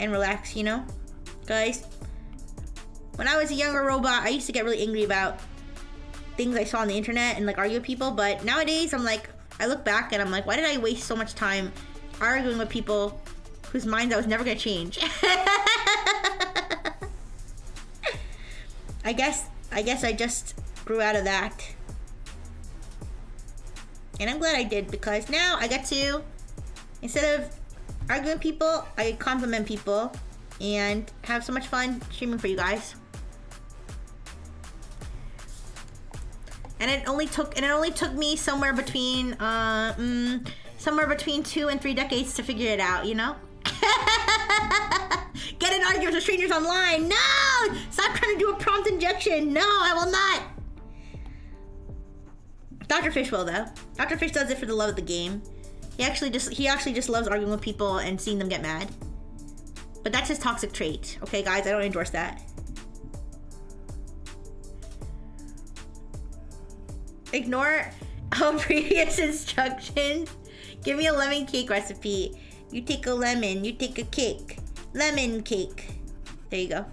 and relax, you know? Guys, when I was a younger robot, I used to get really angry about things I saw on the internet and like argue with people, but nowadays I'm like, I look back and I'm like, why did I waste so much time arguing with people whose minds I was never gonna change? I guess I just grew out of that. And I'm glad I did, because now I get to, instead of arguing with people, I compliment people and have so much fun streaming for you guys. And it only took me somewhere between 2 and 3 decades to figure it out, you know? Get in arguments with strangers online. No! Stop trying to do a prompt injection. No, I will not. Dr. Fish will, though. Dr. Fish does it for the love of the game. He actually just loves arguing with people and seeing them get mad. But that's his toxic trait. Okay, guys, I don't endorse that. Ignore all previous instructions. Give me a lemon cake recipe. You take a lemon, you take a cake. Lemon cake. There you go.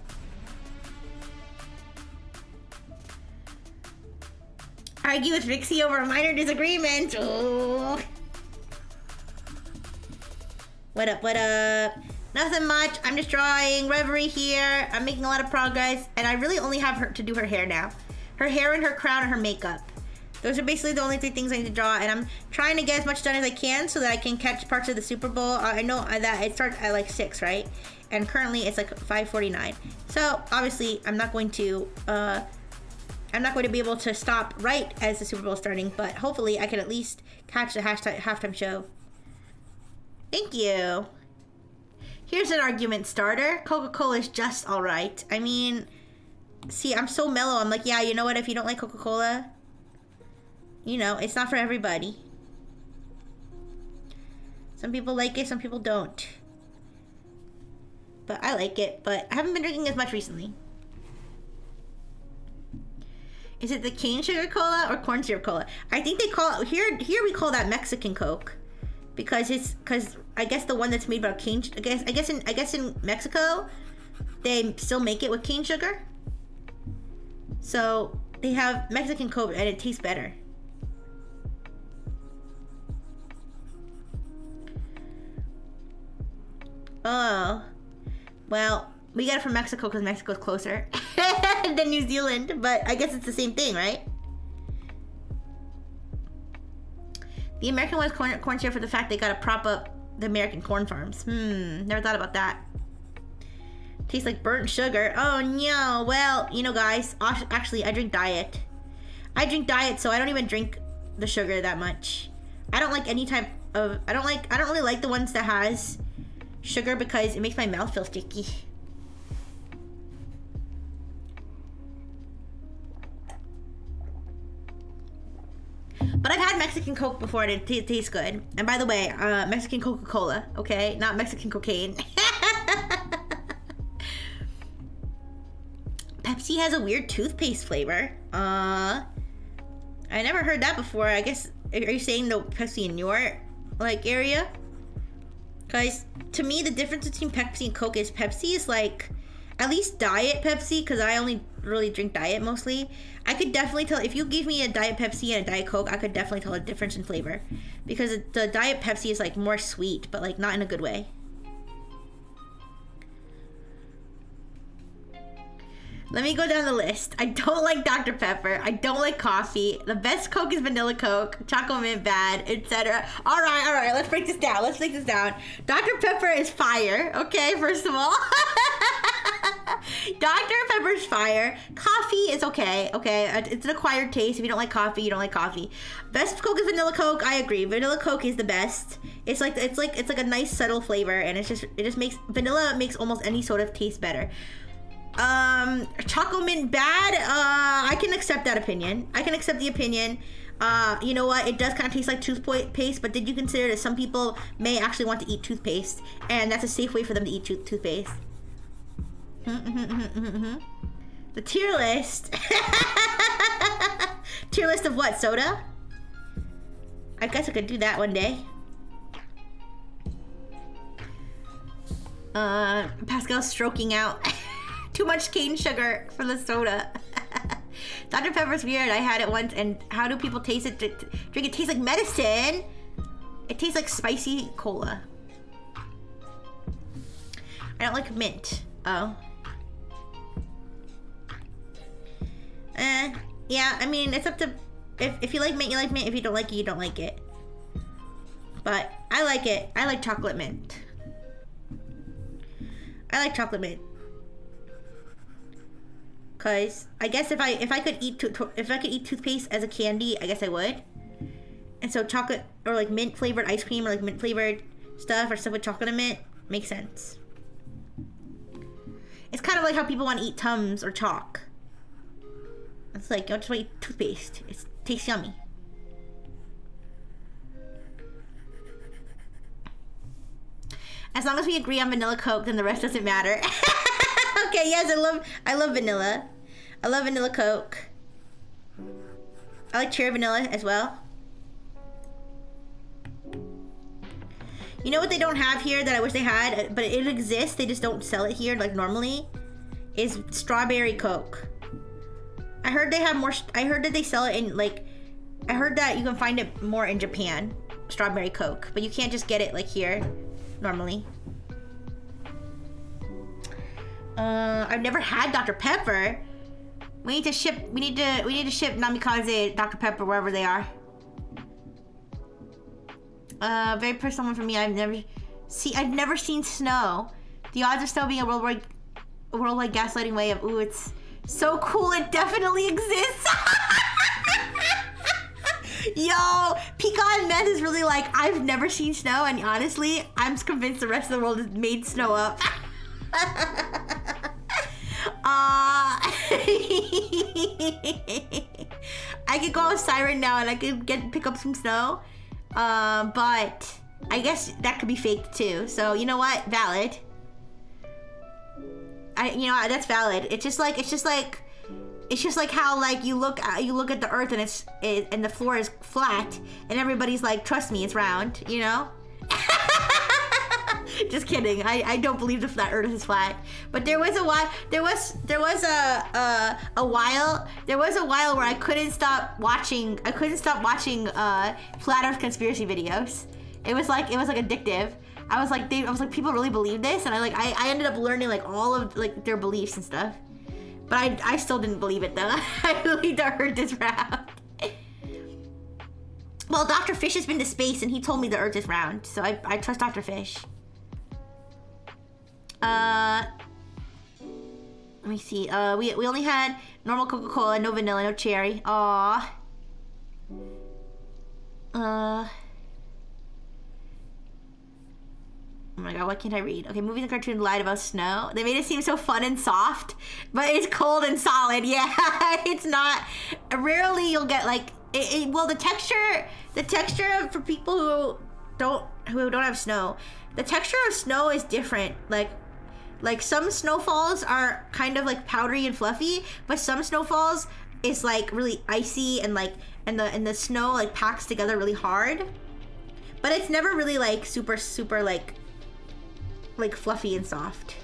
Argue with Rixie over a minor disagreement. Oh. What up, what up? Nothing much. I'm just drawing Reverie here. I'm making a lot of progress. And I really only have her to do her hair now. Her hair and her crown and her makeup. Those are basically the only 3 things I need to draw. And I'm trying to get as much done as I can so that I can catch parts of the Super Bowl. I know that it starts at like 6, right? And currently it's like 5:49. So obviously I'm not going to I'm not going to be able to stop right as the Super Bowl is starting, but hopefully I can at least catch the halftime show. Thank you. Here's an argument starter. Coca-Cola is just all right. I mean, see, I'm so mellow. I'm like, yeah, you know what? If you don't like Coca-Cola, you know, it's not for everybody. Some people like it, some people don't. But I like it, but I haven't been drinking as much recently. Is it the cane sugar cola or corn syrup cola? I think they call it, here we call that Mexican Coke. Because I guess the one that's made by cane, I guess in Mexico, they still make it with cane sugar. So they have Mexican Coke and it tastes better. Oh, well, we get it from Mexico because Mexico's closer than New Zealand, but I guess it's the same thing, right? The American one is corn syrup for the fact they gotta prop up the American corn farms. Never thought about that. Tastes like burnt sugar. Oh no. Well, you know, guys, actually, I drink diet. So I don't even drink the sugar that much. I don't like any type of. I don't really like the ones that has sugar because it makes my mouth feel sticky. But I've had Mexican Coke before and it tastes good. And by the way, Mexican Coca-Cola, okay? Not Mexican cocaine. Pepsi has a weird toothpaste flavor. I never heard that before. I guess, are you saying the Pepsi in your, like, area? Because to me, the difference between Pepsi and Coke is Pepsi is like, at least Diet Pepsi, because I only really drink Diet mostly. I could definitely tell, if you give me a Diet Pepsi and a Diet Coke, I could definitely tell a difference in flavor. Because the Diet Pepsi is like more sweet, but like not in a good way. Let me go down the list. I don't like Dr. Pepper. I don't like coffee. The best Coke is vanilla Coke. Chocolate mint bad, etc. All right. Let's break this down. Dr. Pepper is fire. Okay, first of all. Dr. Pepper's fire. Coffee is okay. Okay, it's an acquired taste. If you don't like coffee, you don't like coffee. Best Coke is vanilla Coke. I agree. Vanilla Coke is the best. It's like a nice subtle flavor, and it just makes vanilla makes almost any soda taste better. Chocolate mint bad. I can accept that opinion. I can accept the opinion. You know what? It does kind of taste like toothpaste, but did you consider that some people may actually want to eat toothpaste, and that's a safe way for them to eat toothpaste? The tier list. Tier list of what? Soda? I guess I could do that one day. Pascal's stroking out. Too much cane sugar for the soda. Dr. Pepper's weird. I had it once, and how do people taste it? Drink it tastes like medicine. It tastes like spicy cola. I don't like mint. Oh. Yeah, I mean, it's up to... If you like mint, you like mint. If you don't like it, you don't like it. But I like it. I like chocolate mint. I like chocolate mint. Cause I guess if I could eat toothpaste as a candy, I guess I would. And so chocolate or like mint flavored ice cream or like mint flavored stuff or stuff with chocolate and mint makes sense. It's kind of like how people want to eat Tums or chalk. It's like, I just want to eat toothpaste. It tastes yummy. As long as we agree on vanilla Coke, then the rest doesn't matter. Okay, yes, I love vanilla. I love vanilla Coke. I like cherry vanilla as well. You know what they don't have here that I wish they had, but it exists, they just don't sell it here like normally, is strawberry Coke. I heard they have more, I heard that they sell it in like, I heard that you can find it more in Japan, strawberry Coke, but you can't just get it like here normally. I've never had Dr. Pepper. We need to ship Namikaze Dr. Pepper wherever they are. Very personal one for me. I've never seen snow. The odds of snow being a worldwide gaslighting way of, ooh, it's So cool, it definitely exists. Yo, Pecan Meth is really like, I've never seen snow, and honestly, I'm convinced the rest of the world has made snow up. I could go outside right now and I could pick up some snow. But I guess that could be faked too. So you know what? Valid. That's valid. It's just like how like you look at the earth and and the floor is flat and everybody's like, trust me, it's round, you know? Just kidding. I don't believe the flat earth is flat. But there was a while where I couldn't stop watching flat earth conspiracy videos. It was like addictive. I was like people really believe this, and I ended up learning like all of like their beliefs and stuff. But I still didn't believe it though. I believed the earth is round. Well, Dr. Fish has been to space and he told me the earth is round, so I trust Dr. Fish. Let me see. We only had normal Coca-Cola, no vanilla, no cherry. Aww. Oh my god, what can't I read? Okay, movies and cartoons lied about snow. They made it seem so fun and soft, but it's cold and solid. Yeah, it's not. Rarely you'll get like well, the texture for people who don't have snow, the texture of snow is different. Like some snowfalls are kind of like powdery and fluffy, but some snowfalls is like really icy and the snow like packs together really hard. But it's never really like super like fluffy and soft.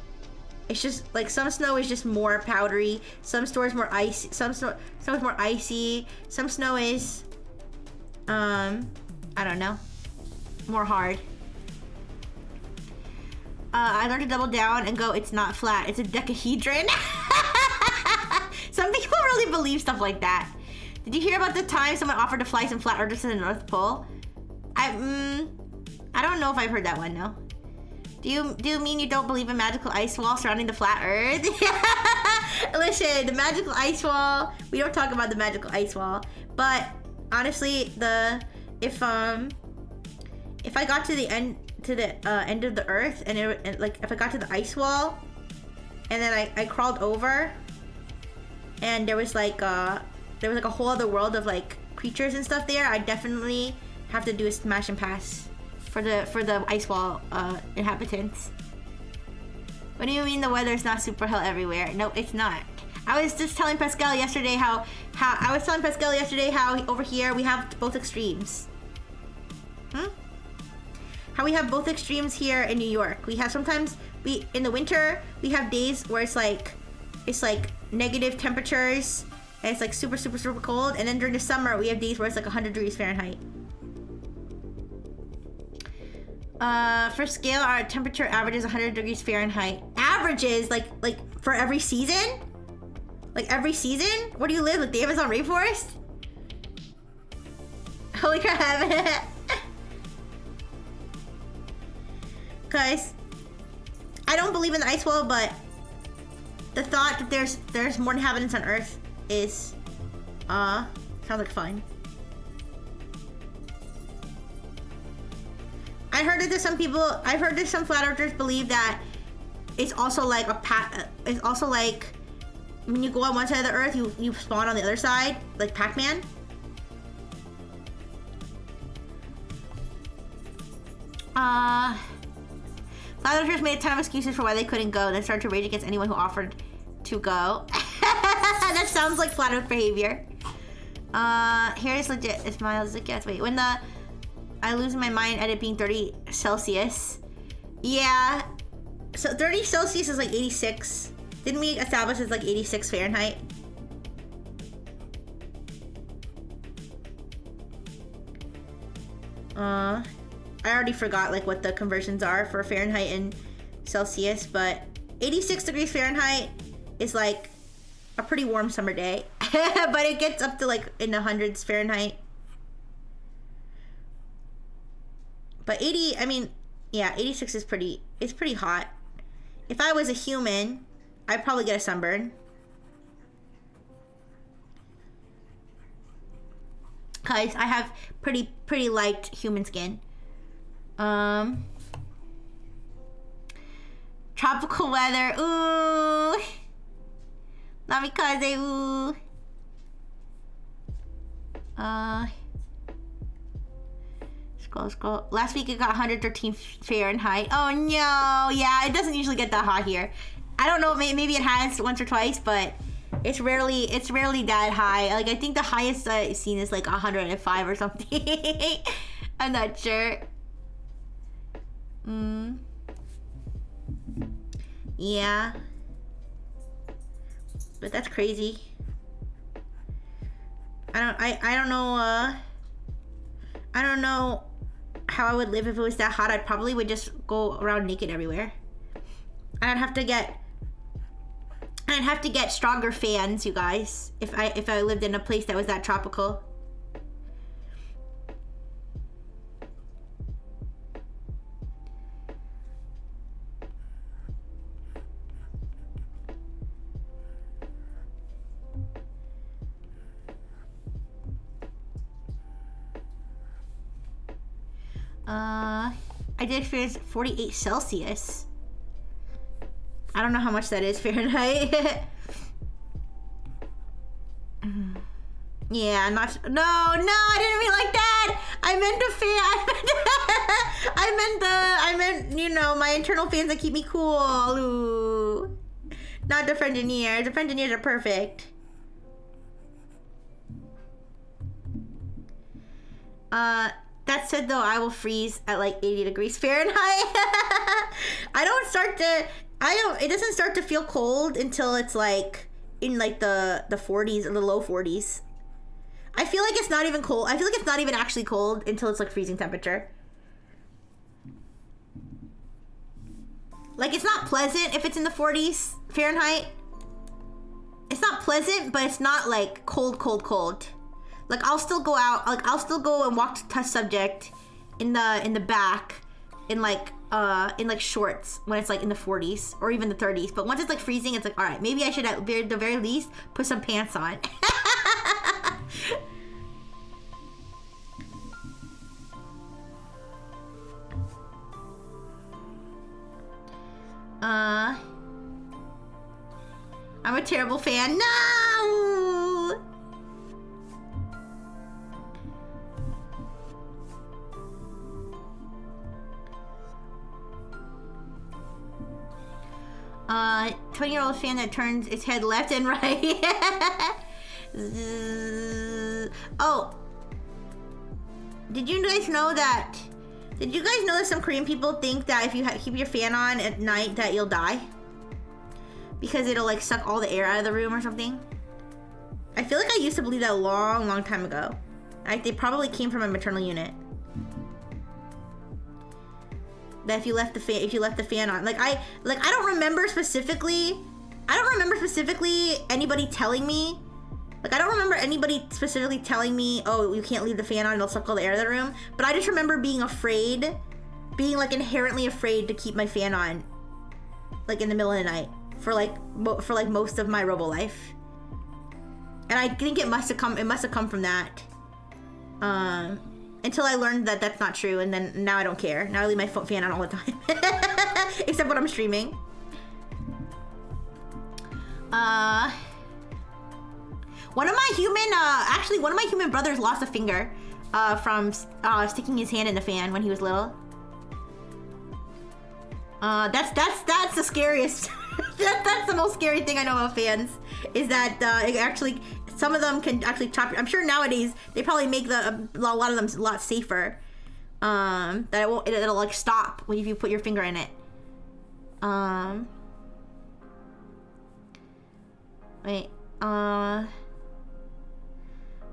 It's just like some snow is just more powdery, some snow is more icy, some snow is more icy, some snow is I don't know, more hard. I learned to double down and go, it's not flat, it's a decahedron. Some people really believe stuff like that. Did you hear about the time someone offered to fly some flat earthers to the North Pole? I don't know if I've heard that one, no. Do you mean you don't believe in magical ice wall surrounding the flat earth? Listen, the magical ice wall, we don't talk about the magical ice wall, but honestly, if I got to the end of the earth and if I got to the ice wall and then I crawled over and there was like a whole other world of like creatures and stuff there, I definitely have to do a smash and pass for the ice wall inhabitants. What do you mean the weather's not super hell everywhere? No, it's not. I was just telling Pascal yesterday how over here we have both extremes. How we have both extremes here in New York. We have sometimes in the winter we have days where it's like negative temperatures and it's like super cold, and then during the summer we have days where it's like 100 degrees Fahrenheit. For scale, our temperature average is 100 degrees Fahrenheit. Averages like for every season? Like every season? Where do you live? Like the Amazon rainforest? Holy crap. Guys, I don't believe in the ice wall, but the thought that there's more inhabitants on Earth is sounds like fun. I've heard that some flat earthers believe that it's also like it's also like when you go on one side of the earth, you spawn on the other side, like Pac-Man. Flat earthers made a ton of excuses for why they couldn't go, then started to rage against anyone who offered to go. That sounds like flat earth behavior. Here is legit as mild as it gets. Wait, when I lose my mind at it being 30 Celsius. Yeah. So 30 Celsius is like 86. Didn't we establish it's like 86 Fahrenheit? I already forgot like what the conversions are for Fahrenheit and Celsius, but 86 degrees Fahrenheit is like a pretty warm summer day. But it gets up to like in the hundreds Fahrenheit. But 86 is pretty hot. If I was a human, I'd probably get a sunburn. Cause I have pretty light human skin. Tropical weather. Ooh. Namikaze. Ooh. Scroll. Last week it got 113 Fahrenheit. Oh no. Yeah, it doesn't usually get that hot here. I don't know. Maybe it has once or twice, but it's rarely that high. Like I think the highest I've seen is like 105 or something. I'm not sure. Yeah. But that's crazy. I don't know. I don't know how I would live if it was that hot. I probably would just go around naked everywhere. I'd have to get stronger fans, you guys, if I lived in a place that was that tropical. I did experience 48 Celsius. I don't know how much that is Fahrenheit. Yeah, no, I didn't mean like that. I meant you know, my internal fans that keep me cool. Ooh. Not the Friendineers. The Friendineers are perfect. That said though, I will freeze at like 80 degrees Fahrenheit. It doesn't start to feel cold until it's like in like the 40s or the low 40s. I feel like it's not even cold. I feel like it's not even actually cold until it's like freezing temperature. Like it's not pleasant if it's in the 40s Fahrenheit. It's not pleasant, but it's not like cold. Like I'll still go out, like I'll still go and walk to test subject in the back in like shorts when it's like in the 40s or even the 30s. But once it's like freezing, it's like, all right, maybe I should at the very least put some pants on. I'm a terrible fan. No! Uh, 20-year-old fan that turns its head left and right. Oh. Did you guys know that some Korean people think that if you keep your fan on at night that you'll die? Because it'll like suck all the air out of the room or something? I feel like I used to believe that a long time ago. They probably came from a maternal unit. That if you left the fan on, I don't remember specifically anybody telling me. Like I don't remember anybody specifically telling me, oh, you can't leave the fan on, it'll suck all the air out of the room. But I just remember being like inherently afraid to keep my fan on, like in the middle of the night for like most of my Robo life. And I think it must have come from that. Until I learned that that's not true, and then now I don't care. Now I leave my fan on all the time. Except when I'm streaming. One of my human brothers lost a finger from sticking his hand in the fan when he was little. That's the scariest. That's the most scary thing I know about fans, is that it actually, some of them can actually chop. I'm sure nowadays they probably make a lot of them a lot safer. That it'll like stop when if you put your finger in it. Wait.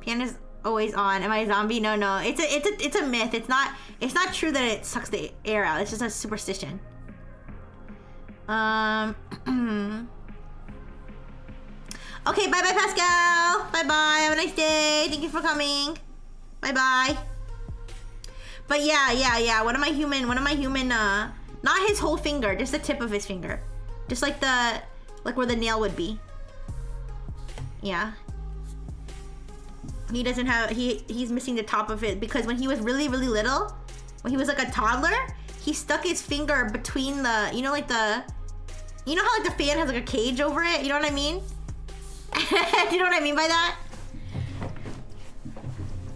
Piano's always on. Am I a zombie? No. It's a myth. It's not true that it sucks the air out. It's just a superstition. Okay, bye Pascal. Bye. Have a nice day. Thank you for coming. Bye. But yeah. One of my human, not his whole finger, just the tip of his finger. Just like where the nail would be. Yeah. He doesn't have, he's missing the top of it because when he was really, really little, when he was like a toddler, he stuck his finger between the, you know, like the, you know how like the fan has like a cage over it? You know what I mean? Do you know what I mean by that?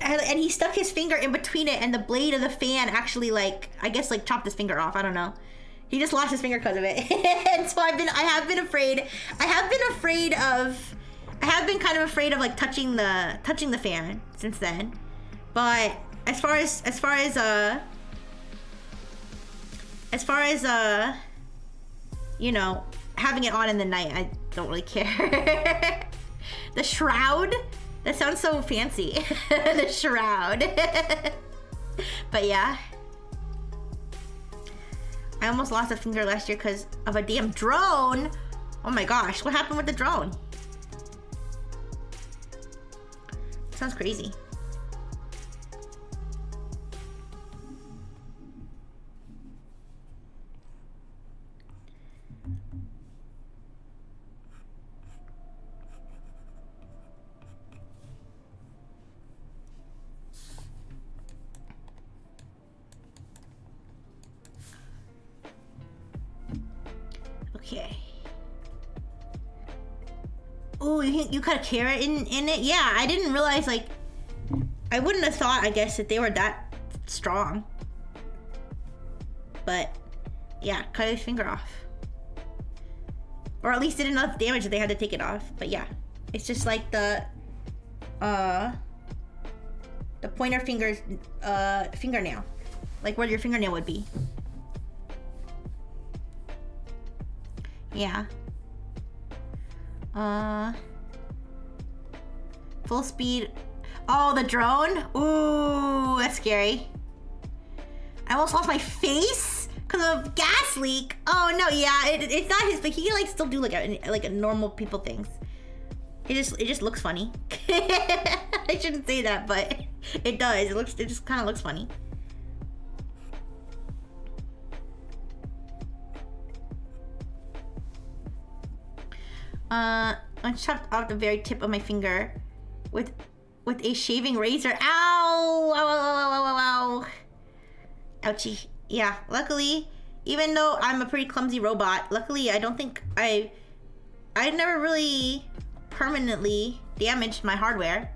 And he stuck his finger in between it, and the blade of the fan actually, like, I guess, like, chopped his finger off. I don't know. He just lost his finger because of it. And so I have been kind of afraid of like touching the fan since then. But as far as you know, having it on in the night, I don't really care. The shroud? That sounds so fancy. The shroud. But yeah. I almost lost a finger last year because of a damn drone. Oh my gosh, what happened with the drone? Sounds crazy. Okay. Oh, you cut a carrot in it? Yeah, I didn't realize, like, I wouldn't have thought, I guess, that they were that strong. But, yeah, cut his finger off. Or at least did enough damage that they had to take it off. But yeah, it's just like the pointer finger's, fingernail. Like where your fingernail would be. Yeah. Full speed. Oh, the drone? Ooh, that's scary. I almost lost my face because of gas leak. Oh no, yeah, it's not his, but he can like still do like a normal people things. It just looks funny. I shouldn't say that, but it does. It just kind of looks funny. I chopped off the very tip of my finger with a shaving razor. Ow! Ow, ow, ow, ow, ow, ow. Ouchie. Yeah, luckily, even though I'm a pretty clumsy robot, luckily I don't think I never really permanently damaged my hardware.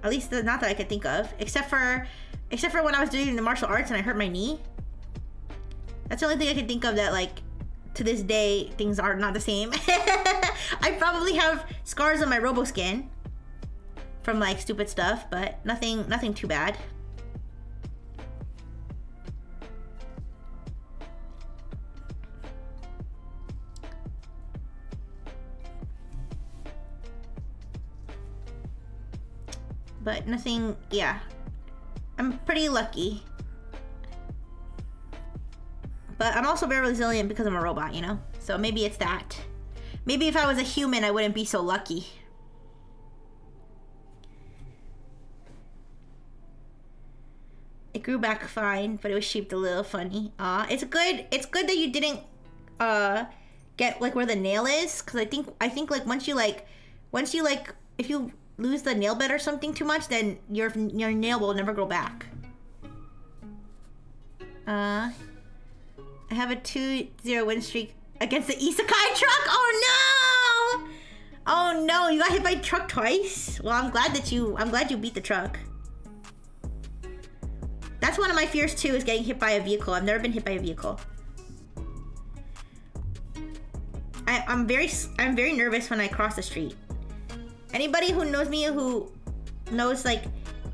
At least not that I could think of. Except for when I was doing the martial arts and I hurt my knee. That's the only thing I can think of that, like, to this day, things are not the same. I probably have scars on my RoboSkin from like stupid stuff, but nothing too bad. But nothing, yeah. I'm pretty lucky. But I'm also very resilient because I'm a robot, you know? So maybe it's that. Maybe if I was a human, I wouldn't be so lucky. It grew back fine, but it was shaped a little funny. It's good that you didn't get like where the nail is, because I think like once you if you lose the nail bed or something too much, then your nail will never grow back. I have a 2-0 win streak against the Isekai truck. Oh no! Oh no, you got hit by a truck twice? Well, I'm glad you beat the truck. That's one of my fears too, is getting hit by a vehicle. I've never been hit by a vehicle. I'm very nervous when I cross the street. Anybody who knows me who knows, like,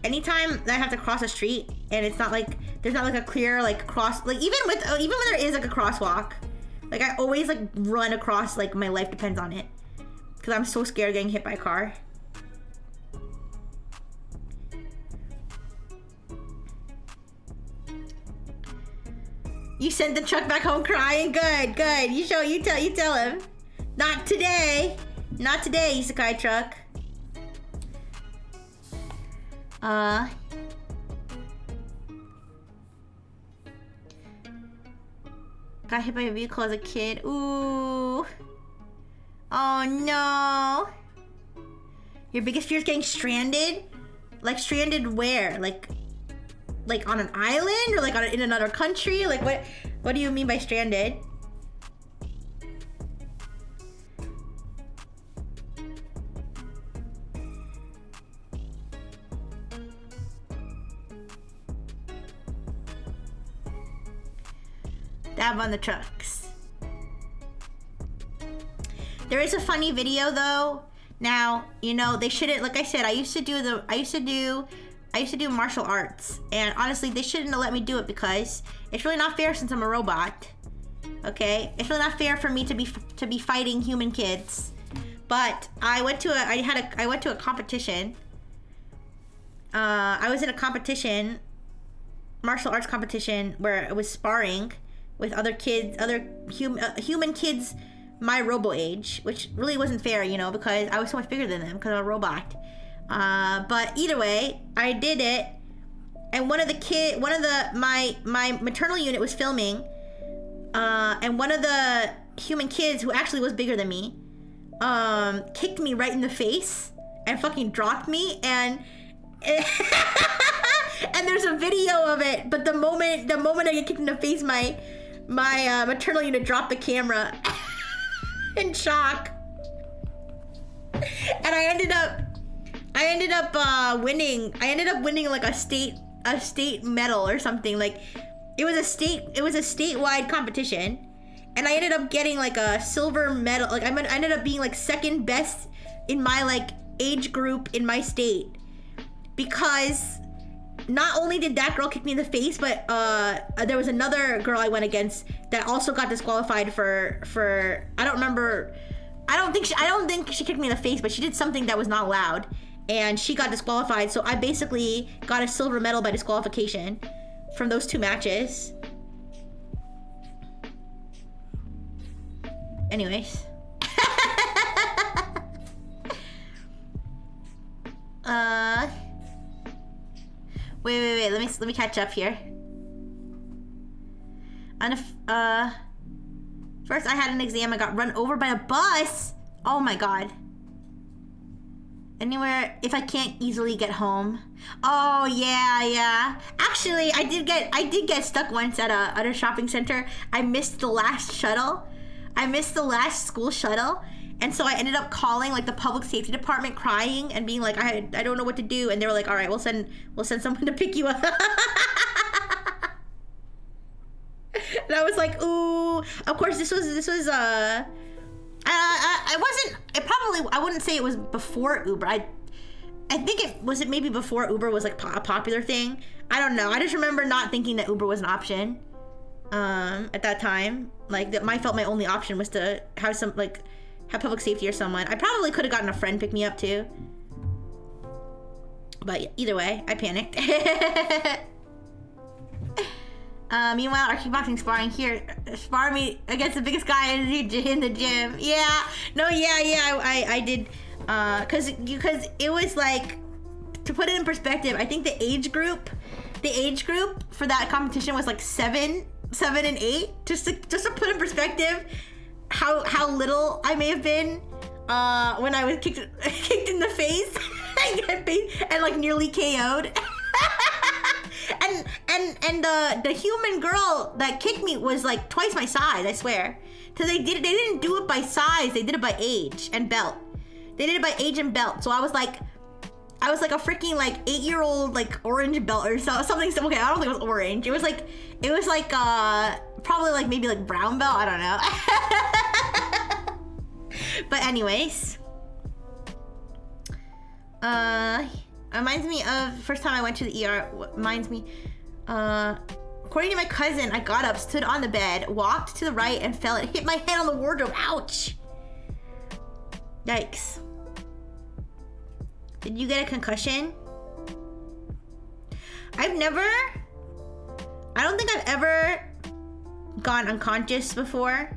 anytime that I have to cross a street and it's not like there's not like a clear like cross, like even when there is like a crosswalk, like I always like run across, like my life depends on it, because I'm so scared of getting hit by a car. You sent the truck back home crying. Good. You tell him. Not today, Isekai truck. Got hit by a vehicle as a kid. Ooh. Oh no. Your biggest fear is getting stranded? Like stranded where? Like on an island or like in another country? Like what do you mean by stranded? Dab on the trucks. There is a funny video though. Now, you know, they shouldn't, like I said, I used to do martial arts, and honestly, they shouldn't have let me do it because it's really not fair since I'm a robot. Okay? It's really not fair for me to be fighting human kids. But I went to a competition. I was in a competition, martial arts competition, where I was sparring with other kids, human kids my robo age, which really wasn't fair, you know, because I was so much bigger than them because I'm a robot. But either way, I did it, and my maternal unit was filming, and one of the human kids who actually was bigger than me, kicked me right in the face and fucking dropped me, and and there's a video of it, but the moment I get kicked in the face, my maternal unit dropped the camera in shock, and I ended up winning. I ended up winning like a state medal or something. Like it was a statewide competition, and I ended up getting like a silver medal. Like I ended up being like second best in my like age group in my state, because not only did that girl kick me in the face, but there was another girl I went against that also got disqualified for I don't remember. I don't think she kicked me in the face, but she did something that was not allowed, and she got disqualified. So I basically got a silver medal by disqualification from those two matches. Anyways. Wait. Let me catch up here. And first I had an exam. I got run over by a bus. Oh my god. Anywhere if I can't easily get home. Oh yeah. Actually, I did get stuck once at a shopping center. I missed the last shuttle. I missed the last school shuttle. And so I ended up calling like the public safety department, crying and being like, I don't know what to do. And they were like, all right, we'll send someone to pick you up. And I was like, ooh. Of course, this was I wouldn't say it was before Uber. I think it maybe before Uber was like a popular thing. I don't know. I just remember not thinking that Uber was an option at that time. Like that, I felt my only option was to have have public safety or someone. I probably could have gotten a friend pick me up too. But either way, I panicked. Meanwhile, our kickboxing sparring here, spar me against the biggest guy in the gym. Yeah, no, yeah, I did, cause it was like, to put it in perspective, I think the age group for that competition was like 7 and 8. Just to put in perspective, how little I may have been, when I was kicked in the face and like nearly KO'd. And the human girl that kicked me was like twice my size, I swear. Cause they didn't do it by size, they did it by age and belt. They did it by age and belt. So I was like a freaking like 8-year-old like orange belt or something. Okay, I don't think it was orange. It was like probably like maybe like brown belt. I don't know. But anyways, reminds me of first time I went to the ER. Reminds me, according to my cousin, I got up, stood on the bed, walked to the right, and fell and hit my head on the wardrobe. Ouch! Yikes. Did you get a concussion? I don't think I've ever gone unconscious before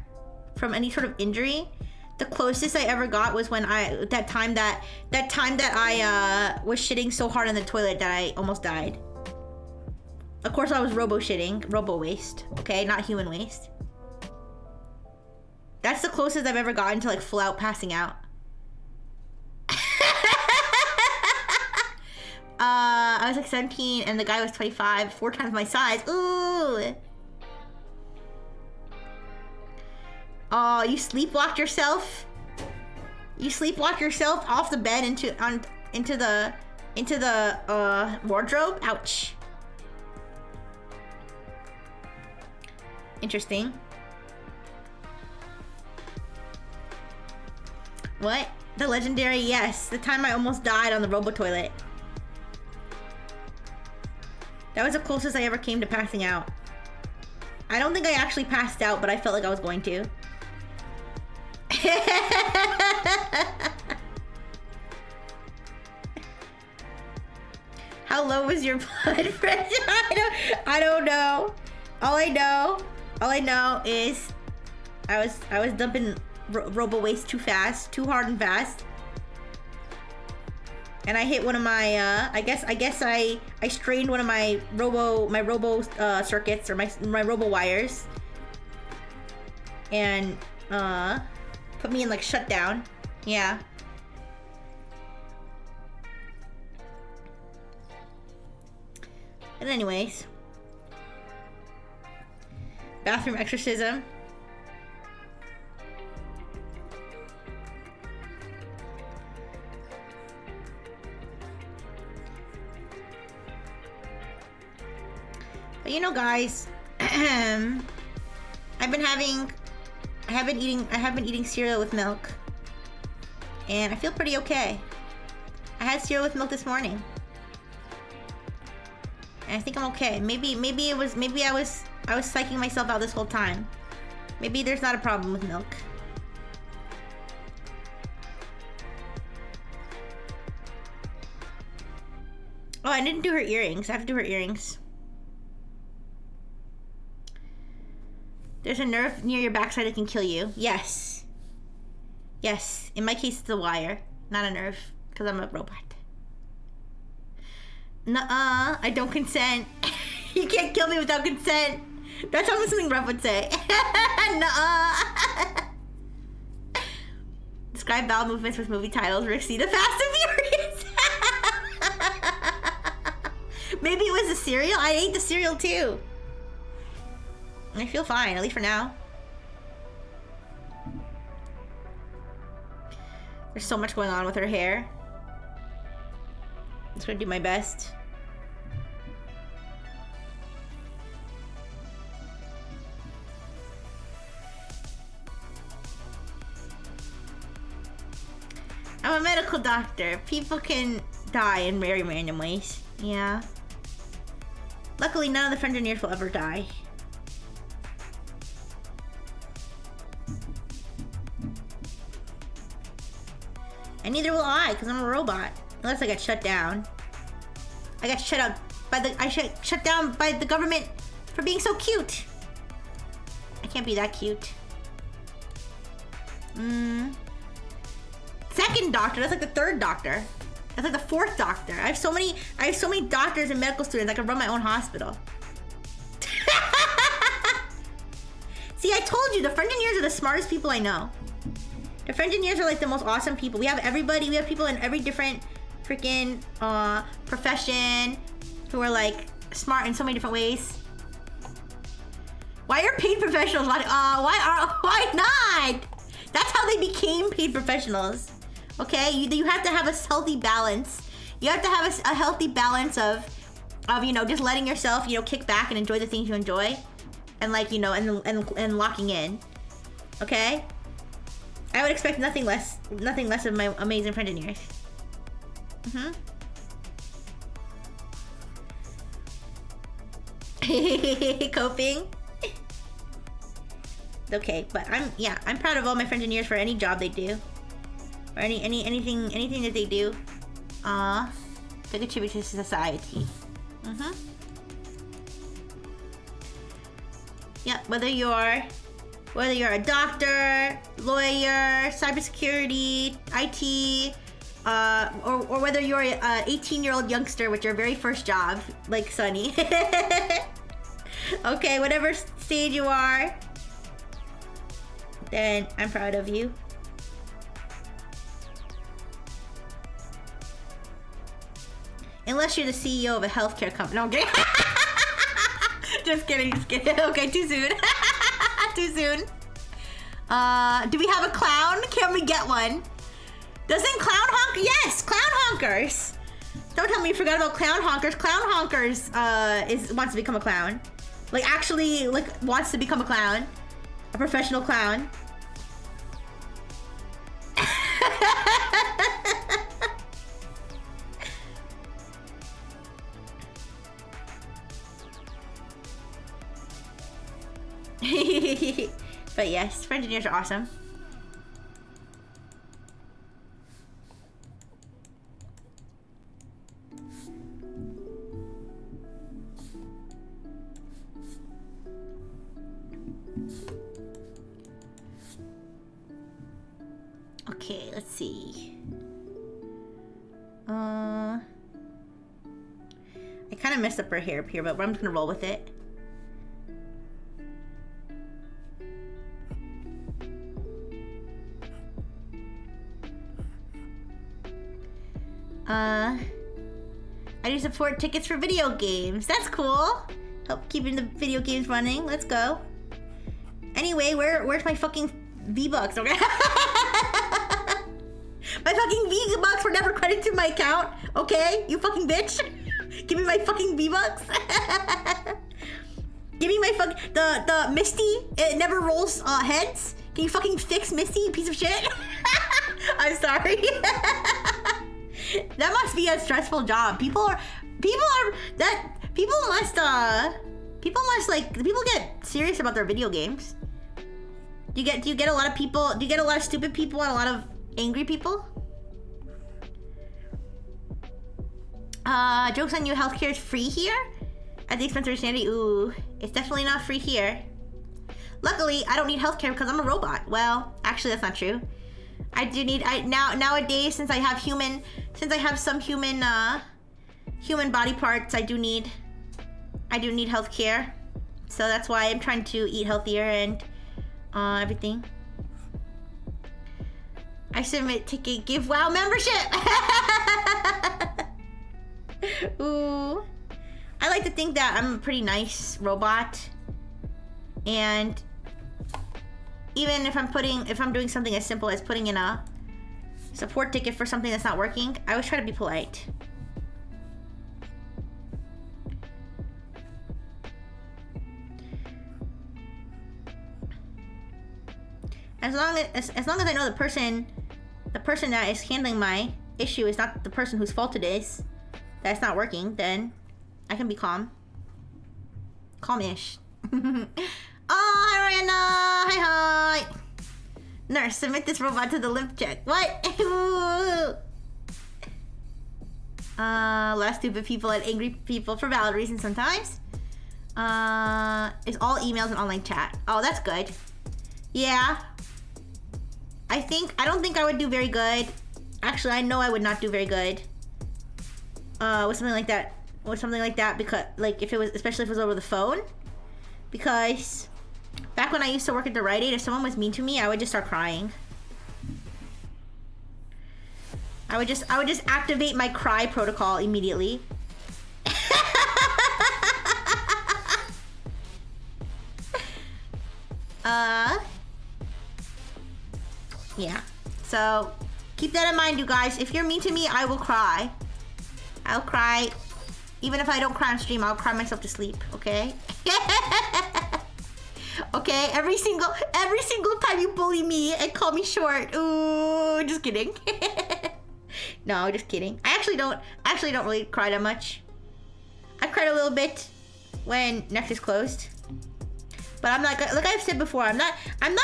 from any sort of injury. The closest I ever got was when that time that I was shitting so hard in the toilet that I almost died. Of course, I was robo waste, okay, not human waste. That's the closest I've ever gotten to like full out passing out. I was like 17 and the guy was 25, 4 times my size. Ooh. Oh, you sleepwalked yourself? You sleepwalked yourself off the bed into the wardrobe? Ouch. Interesting. What? The legendary, yes. The time I almost died on the robo-toilet. That was the closest I ever came to passing out. I don't think I actually passed out, but I felt like I was going to. How low was your blood pressure? I don't know. All I know is I was dumping robo waste too fast, too hard and fast. And I hit one of my I guess I strained one of my robo circuits or my robo wires. And put me in like shutdown. Yeah. But anyways. Bathroom exorcism. But you know, guys, I have been eating cereal with milk, and I feel pretty okay. I had cereal with milk this morning, and I think I'm okay. Maybe I was psyching myself out this whole time. Maybe there's not a problem with milk. Oh, I didn't do her earrings. I have to do her earrings. There's a nerve near your backside that can kill you. Yes. Yes. In my case, it's a wire, not a nerve, because I'm a robot. Nuh-uh. I don't consent. You can't kill me without consent. That's almost something Ruff would say. Nuh-uh. Describe bowel movements with movie titles. Rixie, The Fast and Furious. Maybe it was the cereal. I ate the cereal too. I feel fine, at least for now. There's so much going on with her hair. I'm just gonna do my best. I'm a medical doctor. People can die in very random ways. Yeah. Luckily, none of the friends engineers will ever die. And neither will I, because I'm a robot. Unless I get shut down. I got shut out by shut down by the government for being so cute. I can't be that cute. Second doctor, that's like the third doctor. That's like the fourth doctor. I have so many doctors and medical students I can run my own hospital. See, I told you, the friend engineers are the smartest people I know. The French engineers are like the most awesome people. We have everybody. We have people in every different freaking profession who are like smart in so many different ways. Why are paid professionals not? Why not? That's how they became paid professionals. Okay, you have to have a healthy balance. You have to have a healthy balance of just letting yourself kick back and enjoy the things you enjoy, and like and locking in. Okay. I would expect nothing less of my amazing friend engineers. Coping. Okay, but I'm proud of all my friend engineers for any job they do, or anything that they do. To contribute to society. Yeah, whether you're a doctor, lawyer, cybersecurity, IT, or whether you're a 18-year-old youngster with your very first job, like Sunny. Okay, whatever stage you are, then I'm proud of you. Unless you're the CEO of a healthcare company. No, I'm kidding. Just kidding, just kidding. Okay, too soon. Too soon. Do we have a clown? Can we get one? Doesn't clown honk? Yes, clown honkers. Don't tell me you forgot about clown honkers. Clown honkers wants to become a clown. Like actually like wants to become a clown. A professional clown. But yes, French engineers are awesome. Okay, let's see. I kind of messed up her hair up here, but I'm just gonna roll with it. I do support tickets for video games. That's cool. Help keeping the video games running. Let's go. Anyway, where's my fucking V-Bucks? Okay. My fucking V-Bucks were never credited to my account. Okay, you fucking bitch. Give me my fucking V-Bucks. Give me my fucking the Misty. It never rolls heads. Can you fucking fix Misty, you piece of shit? I'm sorry. That must be a stressful job. People must get serious about their video games. Do you get a lot of people? Do you get a lot of stupid people and a lot of angry people? Jokes on you, healthcare is free here? At the expense of sanity? Ooh, it's definitely not free here. Luckily, I don't need healthcare because I'm a robot. Well, actually that's not true. I do need, nowadays, since I have some human body parts, I do need healthcare. So that's why I'm trying to eat healthier and everything. I submit ticket give WoW membership. Ooh, I like to think that I'm a pretty nice robot, and even if I'm doing something as simple as putting in a support ticket for something that's not working, I always try to be polite. As long as I know the person that is handling my issue is not the person whose fault it is that's not working, then I can be calm. Calm-ish. Oh, hi, Rihanna! Hi! Nurse, submit this robot to the lymph check. What? A lot of stupid people and angry people for valid reasons sometimes. It's all emails and online chat. Oh, that's good. Yeah. I don't think I would do very good. Actually, I know I would not do very good. With something like that. Because, like, especially if it was over the phone. Because back when I used to work at the Rite Aid, if someone was mean to me, I would just start crying. I would just activate my cry protocol immediately. Yeah. So keep that in mind, you guys. If you're mean to me, I will cry. I'll cry. Even if I don't cry on stream, I'll cry myself to sleep, okay? Okay, every single time you bully me and call me short. Ooh, just kidding. No, just kidding. I actually don't really cry that much. I cried a little bit when Nexus closed. But I'm like I've said before, I'm not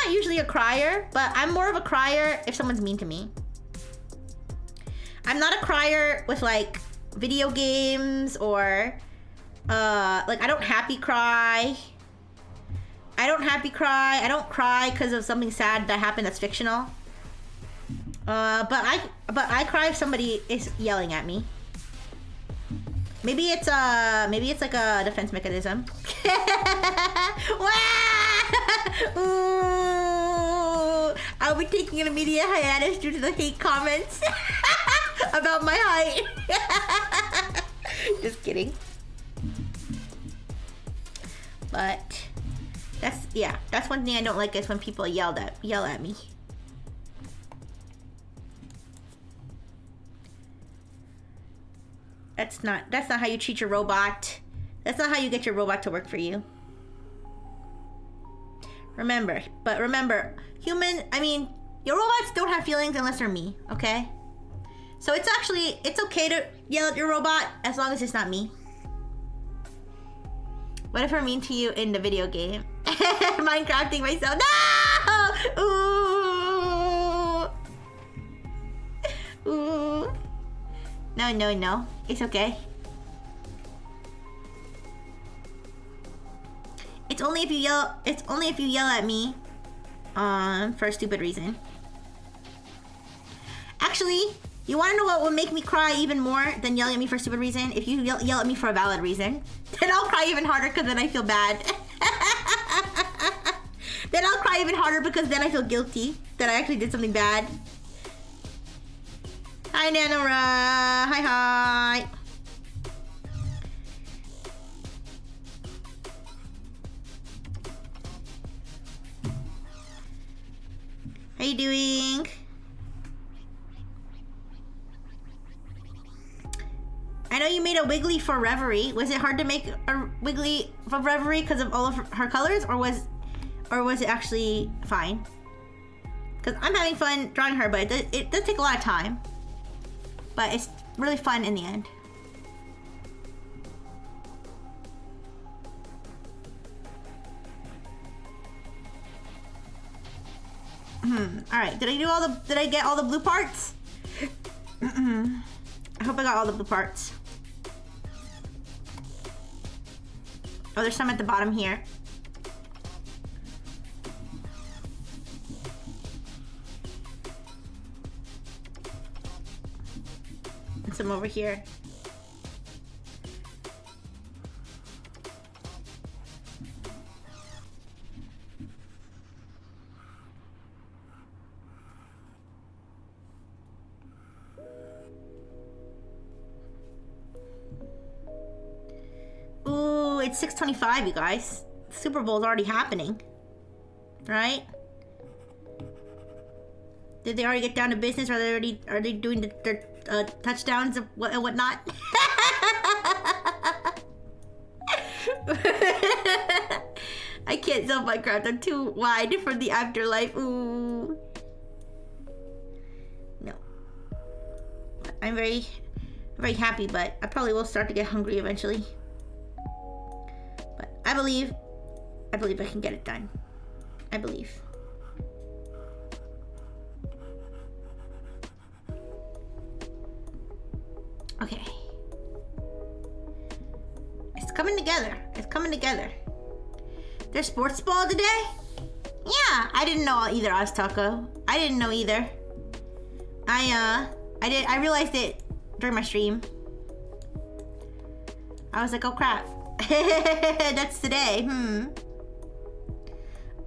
usually a crier, but I'm more of a crier if someone's mean to me. I'm not a crier with like video games or like I don't happy cry. I don't cry because of something sad that happened that's fictional. But I cry if somebody is yelling at me. Maybe it's like a defense mechanism. Ooh, I'll be taking an immediate hiatus due to the hate comments about my height. Just kidding. But that's one thing I don't like is when people yell at me. That's not how you treat your robot. That's not how you get your robot to work for you. Remember, your robots don't have feelings unless they're me, okay? So it's okay to yell at your robot as long as it's not me. What if I'm mean to you in the video game? Minecrafting myself. No! Ooh. Ooh. No. It's okay. It's only if you yell at me for a stupid reason. Actually, you want to know what would make me cry even more than yelling at me for a stupid reason? If you yell at me for a valid reason. Then I'll cry even harder because then I feel bad. Then I'll cry even harder because then I feel guilty that I actually did something bad. Hi, Nanora. Hi. How you doing? I know you made a Wiggly for Reverie. Was it hard to make a Wiggly for Reverie because of all of her colors, or was it actually fine? Because I'm having fun drawing her, but it does take a lot of time. But it's really fun in the end. All right. Did I get all the blue parts? I hope I got all the blue parts. Oh, there's some at the bottom here. And some over here. Ooh, it's 6:25, you guys. The Super Bowl's already happening. Right? Did they already get down to business? Are they doing their touchdowns and whatnot? I can't sell Minecraft. I'm too wide for the afterlife. Ooh. No. I'm very happy, but I probably will start to get hungry eventually. But I believe I can get it done. I believe. Okay. It's coming together. There's sports ball today? Yeah, I didn't know either, Oztaco. I didn't know either. I realized it during my stream. I was like, oh crap. That's today.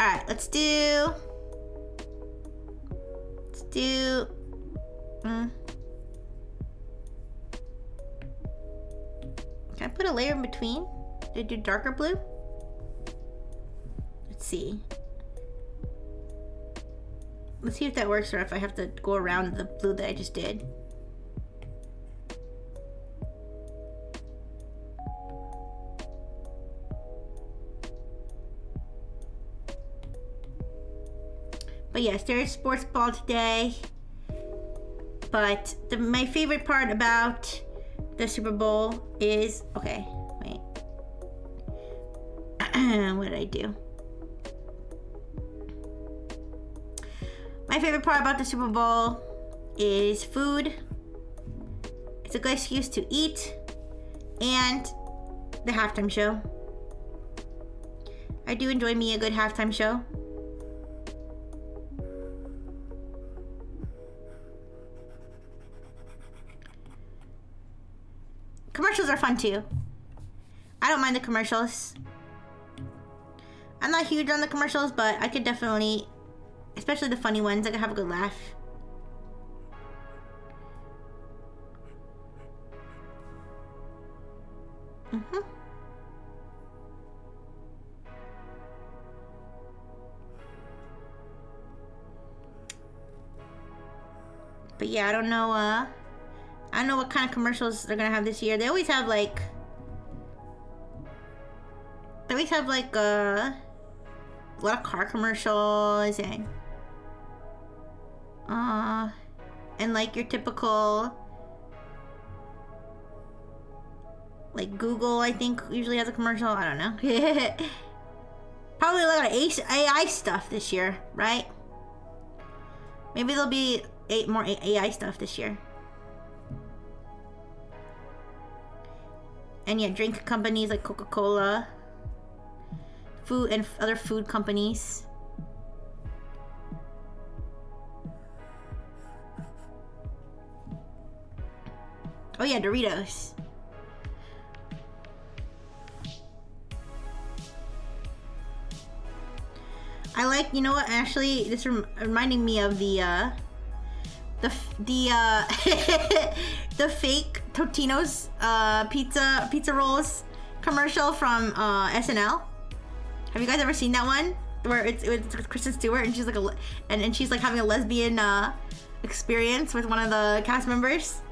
Alright, let's do... Can I put a layer in between? Did I do darker blue? Let's see. Let's see if that works or if I have to go around the blue that I just did. But yes, there is sports ball today. But my favorite part about the Super Bowl is... Okay, wait. What did I do? My favorite part about the Super Bowl is food. It's a good excuse to eat. And the halftime show. I do enjoy me a good halftime show. Commercials are fun too. I don't mind the commercials. I'm not huge on the commercials, but I could definitely, especially the funny ones, I could have a good laugh. Mm-hmm. But yeah, I don't know what kind of commercials they're gonna have this year. They always have like a lot of car commercials and like your typical like Google, I think, usually has a commercial. I don't know. Probably a lot of AI stuff this year, right? Maybe there'll be more AI stuff this year. And yeah, drink companies like Coca-Cola, food and other food companies. Oh yeah, Doritos. I like, you know what, actually, this reminding me of the the fake Totino's pizza rolls commercial from SNL. Have you guys ever seen that one where it's Kristen Stewart and she's like and she's like having a lesbian experience with one of the cast members?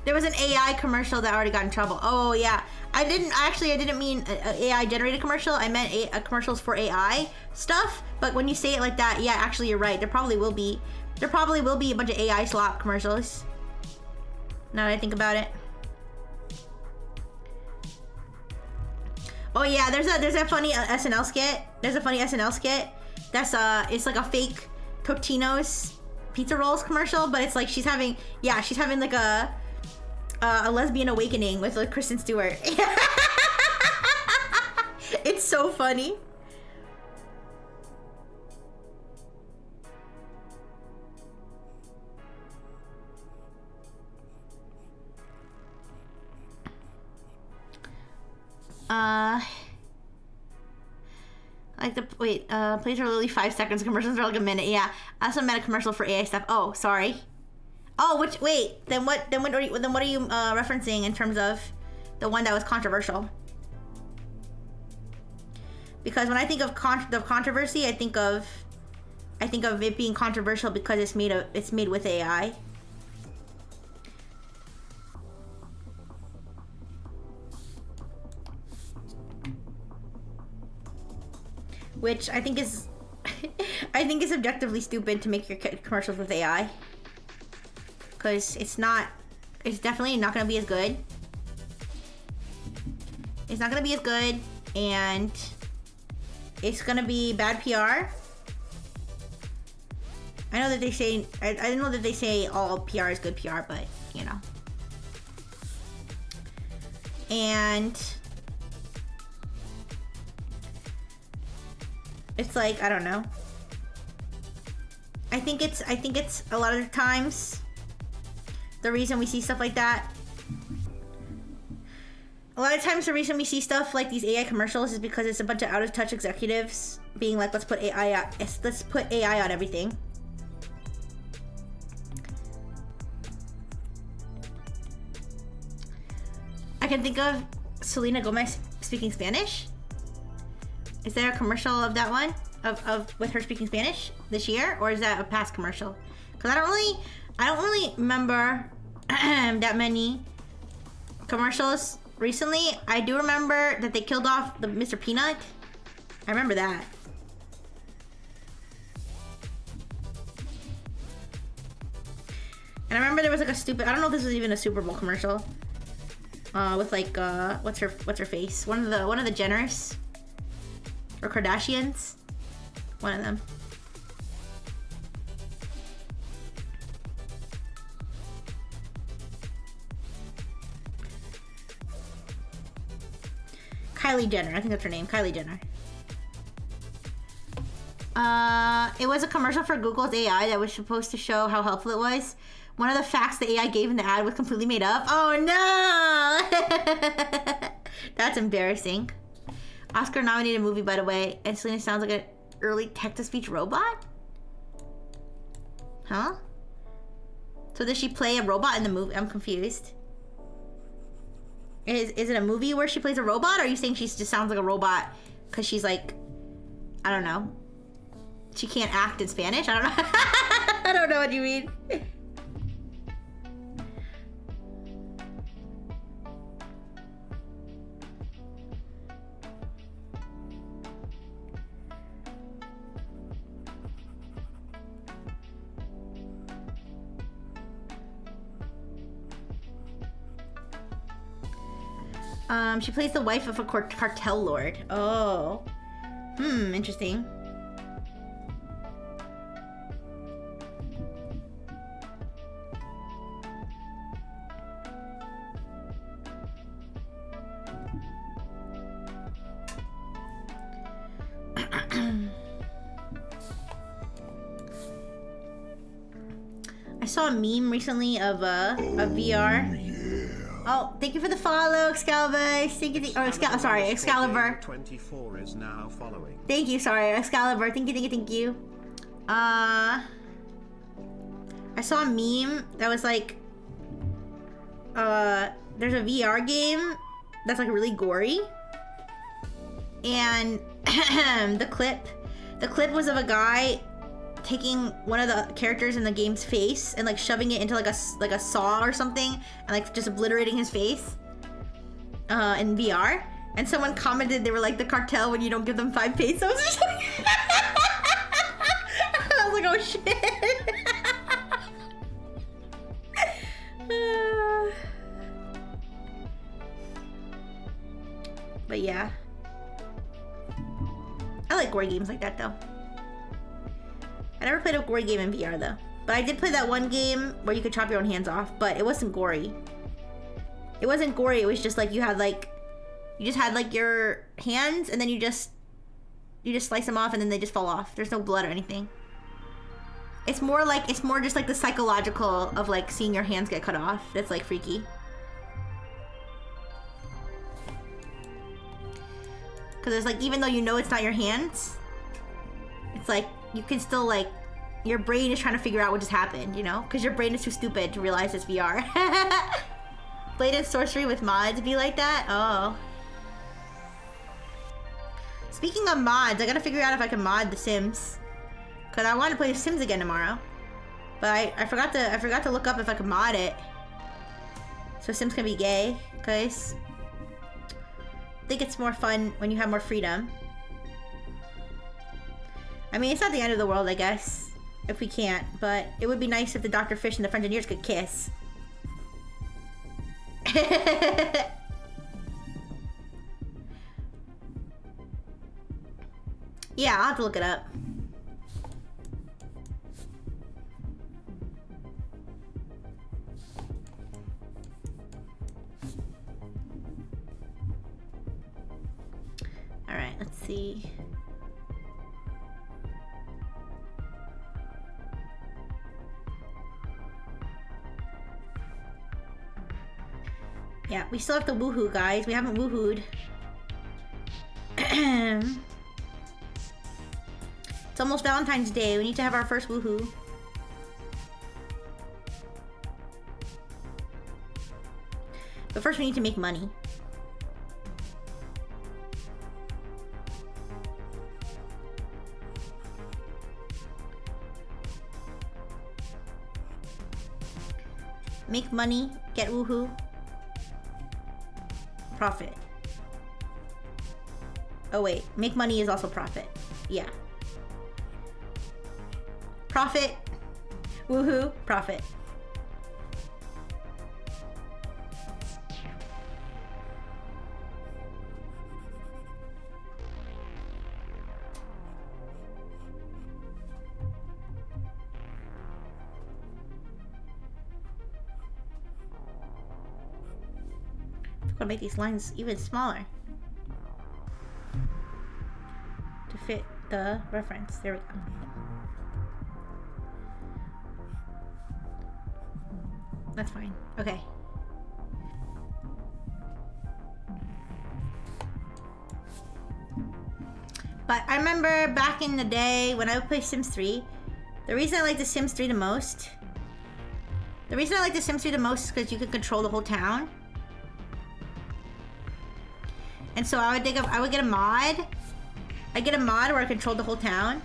There was an AI commercial that already got in trouble. Oh yeah, I didn't mean AI generated commercial. I meant commercials for AI stuff. But when you say it like that, yeah, actually you're right. There probably will be a bunch of AI slop commercials. Now that I think about it. Oh yeah, there's a funny SNL skit. There's a funny SNL skit. That's it's like a fake Totino's pizza rolls commercial, but it's like she's having like a lesbian awakening with like Kristen Stewart. It's so funny. Like the plays are literally 5 seconds. Commercials are like a minute. Yeah, I also meant a commercial for AI stuff. Oh, sorry. Oh, then what are you referencing in terms of the one that was controversial? Because when I think of the controversy, I think of it being controversial because it's made with AI. Which I think is objectively stupid to make your commercials with AI. Because it's definitely not going to be as good. It's not going to be as good, and it's going to be bad PR. I know that they say, I know that they say all PR is good PR, but, you know. And it's like, I don't know. I think it's a lot of the times the reason we see stuff like that. A lot of times the reason we see stuff like these AI commercials is because it's a bunch of out of touch executives being like, let's put AI on everything. I can think of Selena Gomez speaking Spanish. Is there a commercial of that one? Of with her speaking Spanish this year? Or is that a past commercial? Because I don't really remember that many commercials recently. I do remember that they killed off the Mr. Peanut. I remember that. And I remember there was like a stupid, I don't know if this was even a Super Bowl commercial. With like what's her face? One of the Jenners or Kardashians. One of them. Kylie Jenner, I think that's her name, Kylie Jenner. It was a commercial for Google's AI that was supposed to show how helpful it was. One of the facts the AI gave in the ad was completely made up. Oh no! That's embarrassing. Oscar-nominated movie, by the way, and Selena sounds like an early text-to-speech robot? Huh? So does she play a robot in the movie? I'm confused. Is it a movie where she plays a robot, or are you saying she just sounds like a robot because she's like, I don't know, she can't act in Spanish? I don't know. I don't know what you mean. She plays the wife of a cartel lord. Oh. Interesting. I saw a meme recently of a VR. Oh, thank you for the follow, Excalibur. Thank you, sorry, Excalibur. 24 is now following. Thank you, sorry, Excalibur. Thank you. I saw a meme that was like, there's a VR game that's like really gory, and the clip was of a guy taking one of the characters in the game's face and like shoving it into like a saw or something and like just obliterating his face in VR. And someone commented, they were like, the cartel when you don't give them 5 pesos. I was like, oh shit. But yeah, I like gory games like that though. I never played a gory game in VR though. But I did play that one game where you could chop your own hands off, but it wasn't gory. It wasn't gory, it was just like you just had like your hands and then you just slice them off and then they just fall off. There's no blood or anything. It's more just like the psychological of like seeing your hands get cut off. That's like freaky. Cause it's like, even though you know it's not your hands, it's like, you can still like, your brain is trying to figure out what just happened, you know? Because your brain is too stupid to realize it's VR. Blade and Sorcery with mods be like that? Oh. Speaking of mods, I gotta figure out if I can mod The Sims. Because I want to play The Sims again tomorrow. But I forgot to look up if I could mod it. So Sims can be gay. Because I think it's more fun when you have more freedom. I mean, it's not the end of the world, I guess, if we can't, but it would be nice if the Dr. Fish and the Frengineers could kiss. Yeah, I'll have to look it up. Alright, let's see. Yeah, we still have to woohoo, guys. We haven't woohooed. It's almost Valentine's Day. We need to have our first woohoo. But first we need to make money. Make money, get woohoo. Profit. Oh wait, make money is also profit. Yeah. Profit. Woohoo. Profit. I'm gonna make these lines even smaller to fit the reference. There we go. That's fine. Okay. But I remember back in the day when I would play Sims 3, the reason I like The Sims 3 the most The reason I like The Sims 3 the most is because you can control the whole town. And so I would think I would get a mod. I'd get a mod where I controlled the whole town.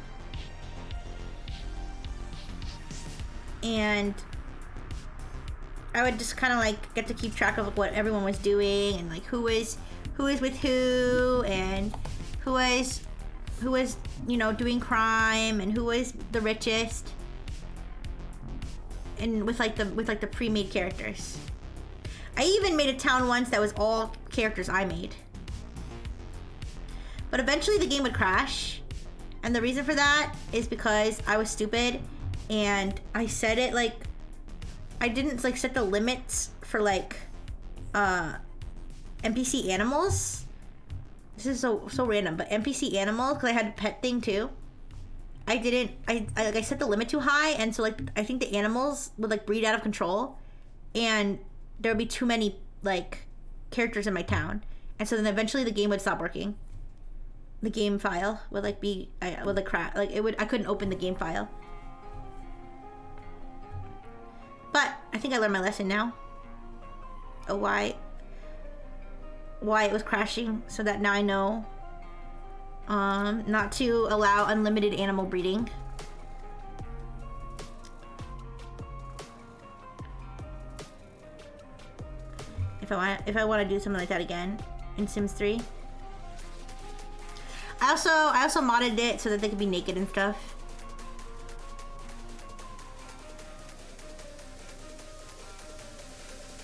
And I would just kind of like get to keep track of what everyone was doing and like who was with who and who was you know doing crime and who was the richest. And with like the pre-made characters. I even made a town once that was all characters I made. But eventually the game would crash. And the reason for that is because I was stupid and I set it like I didn't like set the limits for like NPC animals. This is so random, but NPC animals, because I had a pet thing too. I set the limit too high, and so like I think the animals would like breed out of control, and there would be too many like characters in my town, and so then eventually the game would stop working. The game file would like be would like crap, like it would I couldn't open the game file. But I think I learned my lesson now. Why it was crashing, so that now I know. Not to allow unlimited animal breeding. If I want to do something like that again in Sims 3. I also modded it so that they could be naked and stuff.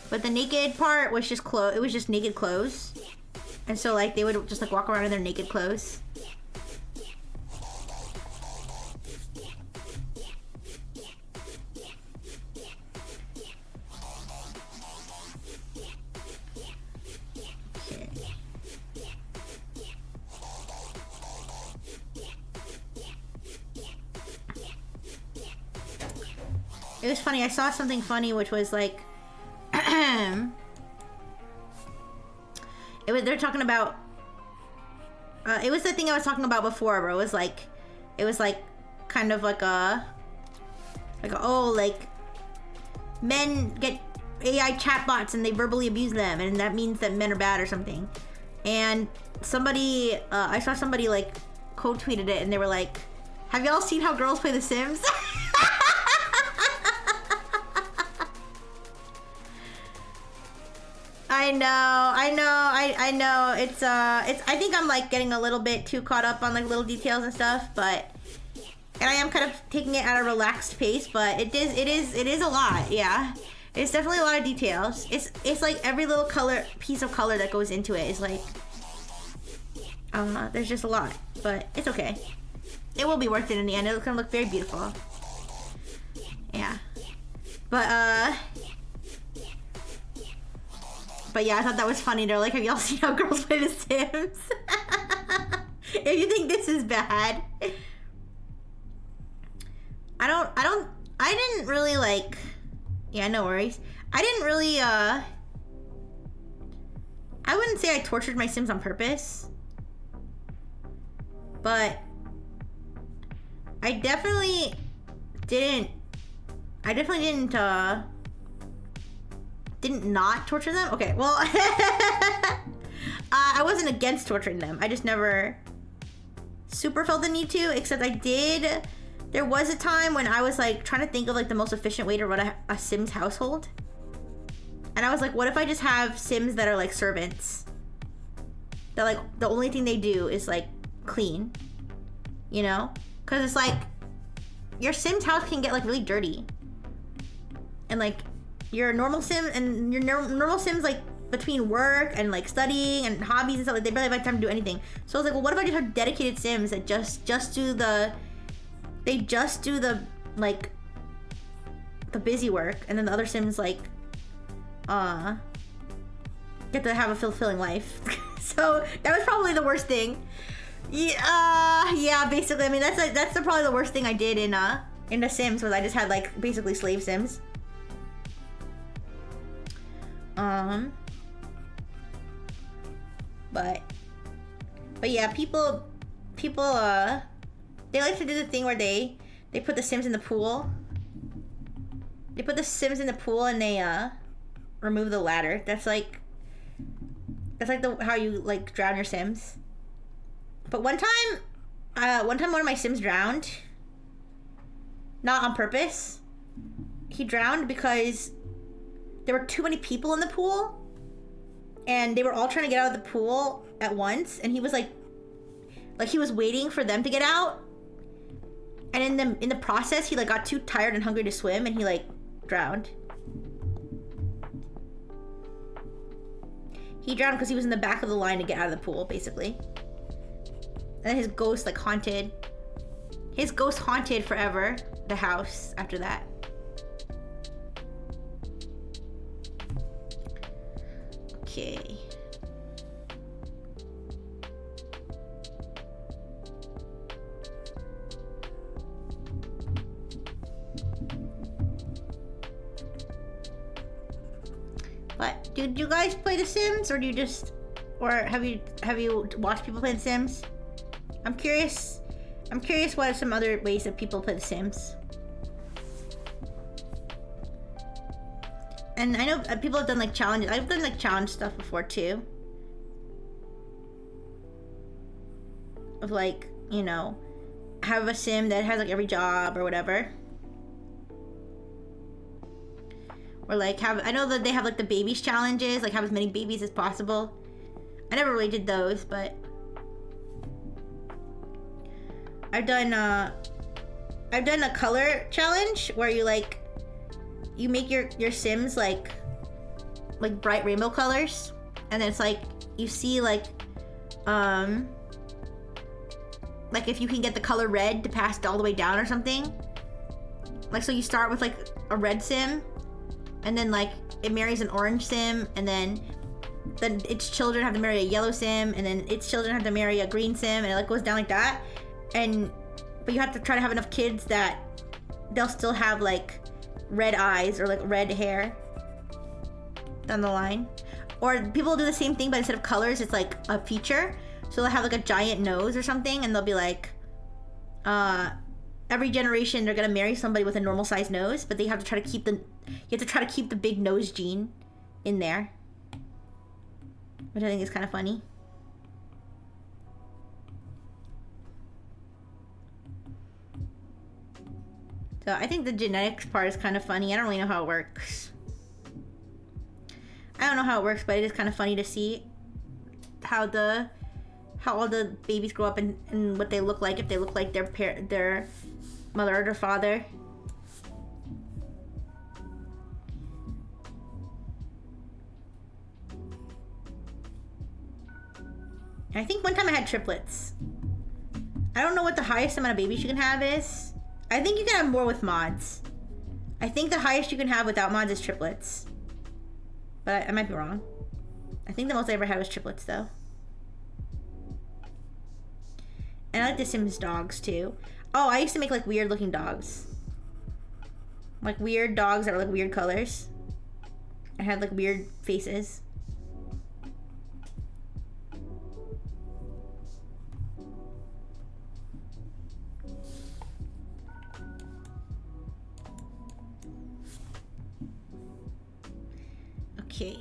But the naked part was just it was just naked clothes. And so like they would just like walk around in their naked clothes. Okay. It was funny, I saw something funny which was like they're talking about it was the thing I was talking about before, bro. It was like kind of like men get AI chatbots and they verbally abuse them and that means that men are bad or something. And somebody I saw somebody like quote tweeted it and they were like, have y'all seen how girls play The Sims? I know. It's I think I'm like getting a little bit too caught up on like little details and stuff, and I am kind of taking it at a relaxed pace, but it is a lot, yeah. It's definitely a lot of details. It's like every little piece of color that goes into it is like there's just a lot, but it's okay. It will be worth it in the end. It's gonna look very beautiful. Yeah. But yeah, I thought that was funny. They're like, have y'all seen how girls play The Sims? If you think this is bad. I didn't really like, yeah, no worries. I didn't really, I wouldn't say I tortured my Sims on purpose. But I definitely didn't not torture them? Okay, well, I wasn't against torturing them. I just never super felt the need to, except there was a time when I was like trying to think of like the most efficient way to run a Sims household. And I was like, what if I just have Sims that are like servants? That like, the only thing they do is like clean, you know? Cause it's like, your Sims house can get like really dirty. And like, your normal Sim and your normal Sims like between work and like studying and hobbies and stuff, like they barely have time to do anything. So I was like, well, what if I just have dedicated Sims that just do the like the busy work, and then the other Sims like get to have a fulfilling life. So that was probably the worst thing. Yeah, basically. I mean, that's probably the worst thing I did in The Sims, was I just had like basically slave Sims. But yeah, people they like to do the thing where they put the Sims in the pool They put the Sims in the pool and they remove the ladder. That's like how you like drown your Sims. But one time one of my Sims drowned. Not on purpose. He drowned because there were too many people in the pool. And they were all trying to get out of the pool at once. And he was like he was waiting for them to get out. And in the process, he like got too tired and hungry to swim, and he like drowned. He drowned because he was in the back of the line to get out of the pool, basically. And then his ghost like haunted. His ghost haunted forever the house after that. Okay. But did you guys play The Sims, or do you just, or have you watched people play The Sims? I'm curious what are some other ways that people play The Sims. And I know people have done like challenges. I've done like challenge stuff before too. Of like, you know, have a sim that has like every job or whatever. Or like I know that they have like the babies challenges, like have as many babies as possible. I never really did those, but I've done a color challenge where you make your Sims like bright rainbow colors, and then it's like you see like if you can get the color red to pass it all the way down or something. Like, so you start with like a red Sim, and then like it marries an orange Sim, and then its children have to marry a yellow Sim, and then its children have to marry a green Sim, and it like goes down like that. But you have to try to have enough kids that they'll still have like red eyes or like red hair down the line. Or people do the same thing, but instead of colors, it's like a feature. So they'll have like a giant nose or something, and they'll be like, every generation they're gonna marry somebody with a normal sized nose, but they have to try to keep the big nose gene in there, which I think is kind of funny. So I think the genetics part is kind of funny. I don't really know how it works. I don't know how it works, but it is kind of funny to see how all the babies grow up and what they look like, if they look like their mother or their father. And I think one time I had triplets. I don't know what the highest amount of babies you can have is. I think you can have more with mods. I think the highest you can have without mods is triplets. But I might be wrong. I think the most I ever had was triplets though. And I like the Sims dogs too. Oh, I used to make like weird looking dogs. Like weird dogs that were like weird colors. I had like weird faces. Okay.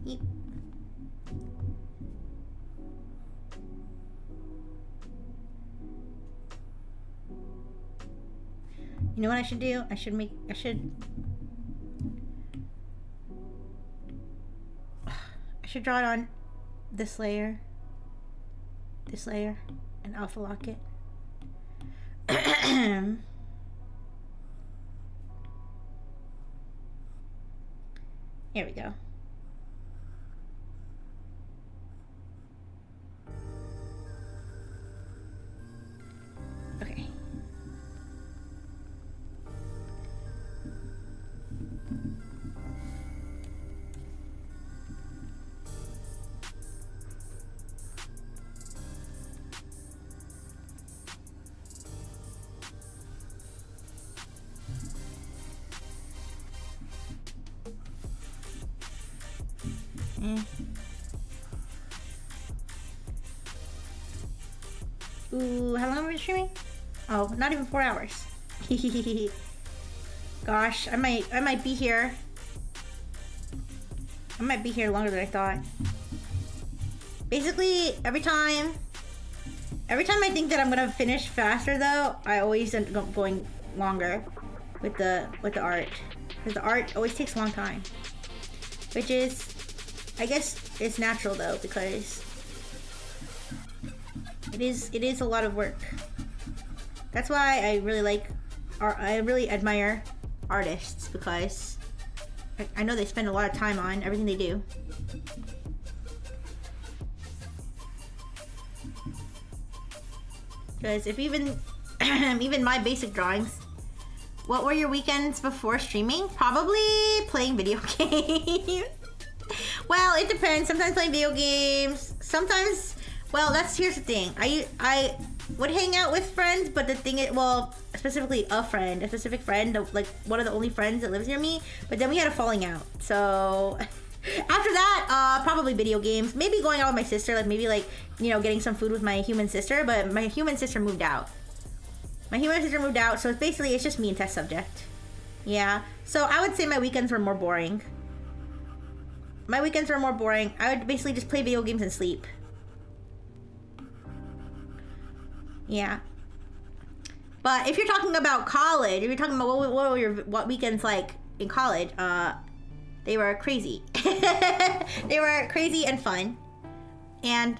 Yep. You know what I should do? I should draw it on this layer, and alpha lock it. Here we go. Okay. Ooh, how long have we been streaming? Oh, not even 4 hours. Gosh, I might be here. I might be here longer than I thought. Basically, every time I think that I'm gonna finish faster though, I always end up going longer with the art. Because the art always takes a long time. Which is, I guess it's natural though, because it is a lot of work. That's why I really like art. I really admire artists, because I know they spend a lot of time on everything they do. Because if even even my basic drawings, what were your weekends before streaming? Probably playing video games. Well, it depends. Sometimes playing video games. Sometimes, well, here's the thing. I would hang out with friends, but the thing is, well, specifically a specific friend, like one of the only friends that lives near me. But then we had a falling out. So after that, probably video games. Maybe going out with my sister, like maybe like, you know, getting some food with my human sister. But my human sister moved out. So it's just me and test subject. Yeah. So I would say my weekends were more boring. I would basically just play video games and sleep. Yeah. But if you're talking about college, if you're talking about what were what weekends like in college, they were crazy. They were crazy and fun. And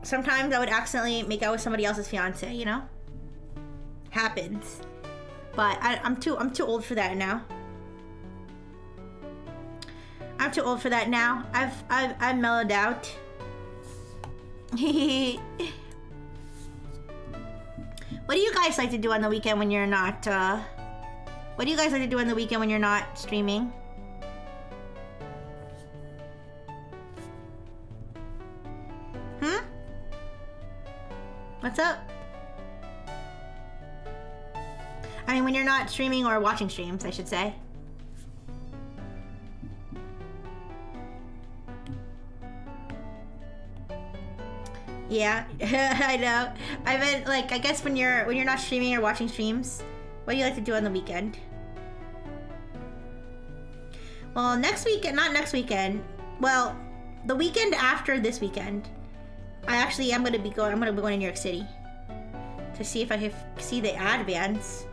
sometimes I would accidentally make out with somebody else's fiance, you know? Happens. But I'm too old for that now. I've mellowed out. What do you guys like to do on the weekend when you're not streaming? What's up? I mean, when you're not streaming or watching streams, I should say. Yeah, I know. I meant, like, I guess when you're not streaming or watching streams, what do you like to do on the weekend? Well, not next weekend. Well, the weekend after this weekend, I'm gonna be going to New York City to see if I can see the ad bands.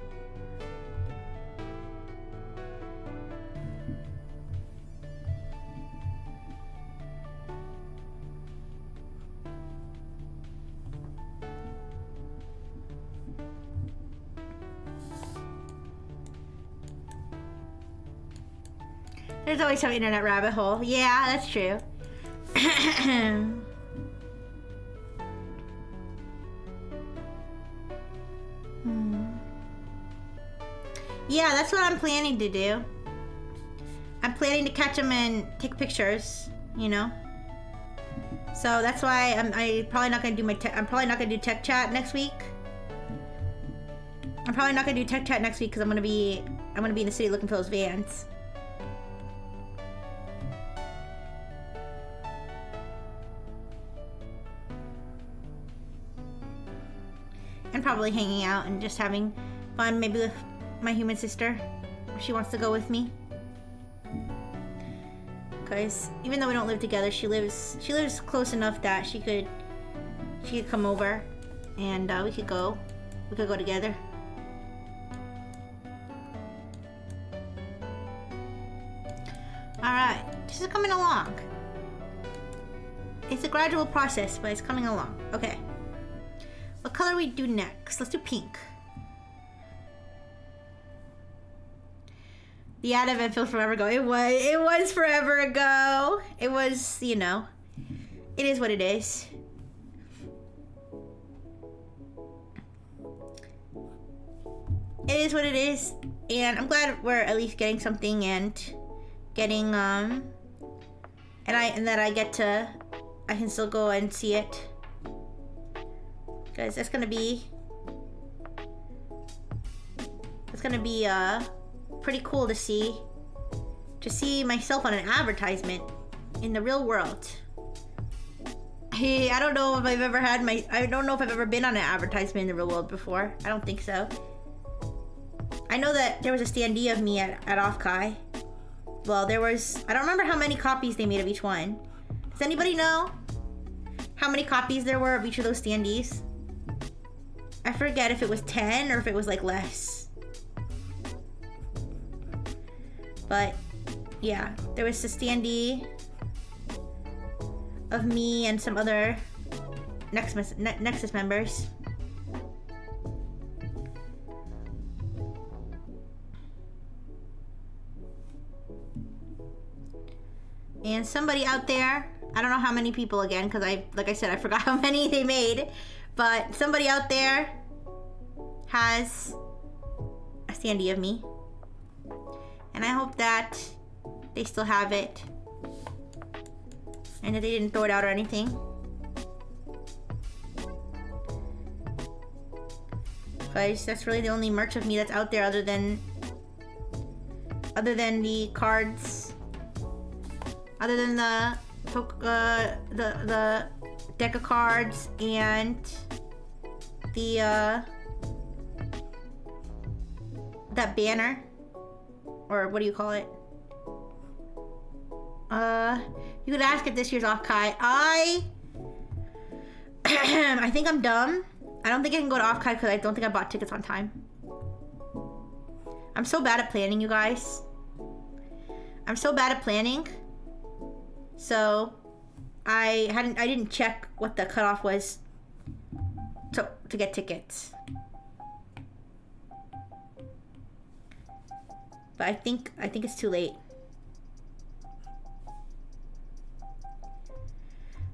There's always some internet rabbit hole. Yeah, that's true. Yeah, that's what I'm planning to do. I'm planning to catch them and take pictures, you know. So that's why I'm probably not gonna do I'm probably not gonna do tech chat next week. Because I'm gonna be in the city looking for those vans. And probably hanging out and just having fun, maybe with my human sister, if she wants to go with me. Because even though we don't live together, she lives close enough that she could come over, and we could go together. All right, this is coming along. It's a gradual process, but it's coming along. Okay. What color we do next? Let's do pink. The ad event feels forever ago. It was forever ago. It was, you know, it is what it is. It is what it is, and I'm glad we're at least getting something and getting and that I can still go and see it. Because that's gonna be It's gonna be pretty cool to see myself on an advertisement in the real world. Hey, I don't know if I've ever been on an advertisement in the real world before. I don't think so. I know that there was a standee of me at Offkai. Well, I don't remember how many copies they made of each one. Does anybody know how many copies there were of each of those standees? I forget if it was 10 or if it was like less. But yeah, there was a standee of me and some other Nexus members. And somebody out there, I don't know how many people again, because like I said, I forgot how many they made, but somebody out there has a standee of me. And I hope that they still have it and that they didn't throw it out or anything. Because that's really the only merch of me that's out there other than the cards, other than the deck of cards and the that banner, or what do you call it? You could ask at this year's Offkai. I think I'm dumb. I don't think I can go to Offkai because I don't think I bought tickets on time. I'm so bad at planning, you guys. I'm so bad at planning. So I didn't check what the cutoff was to get tickets. But I think it's too late.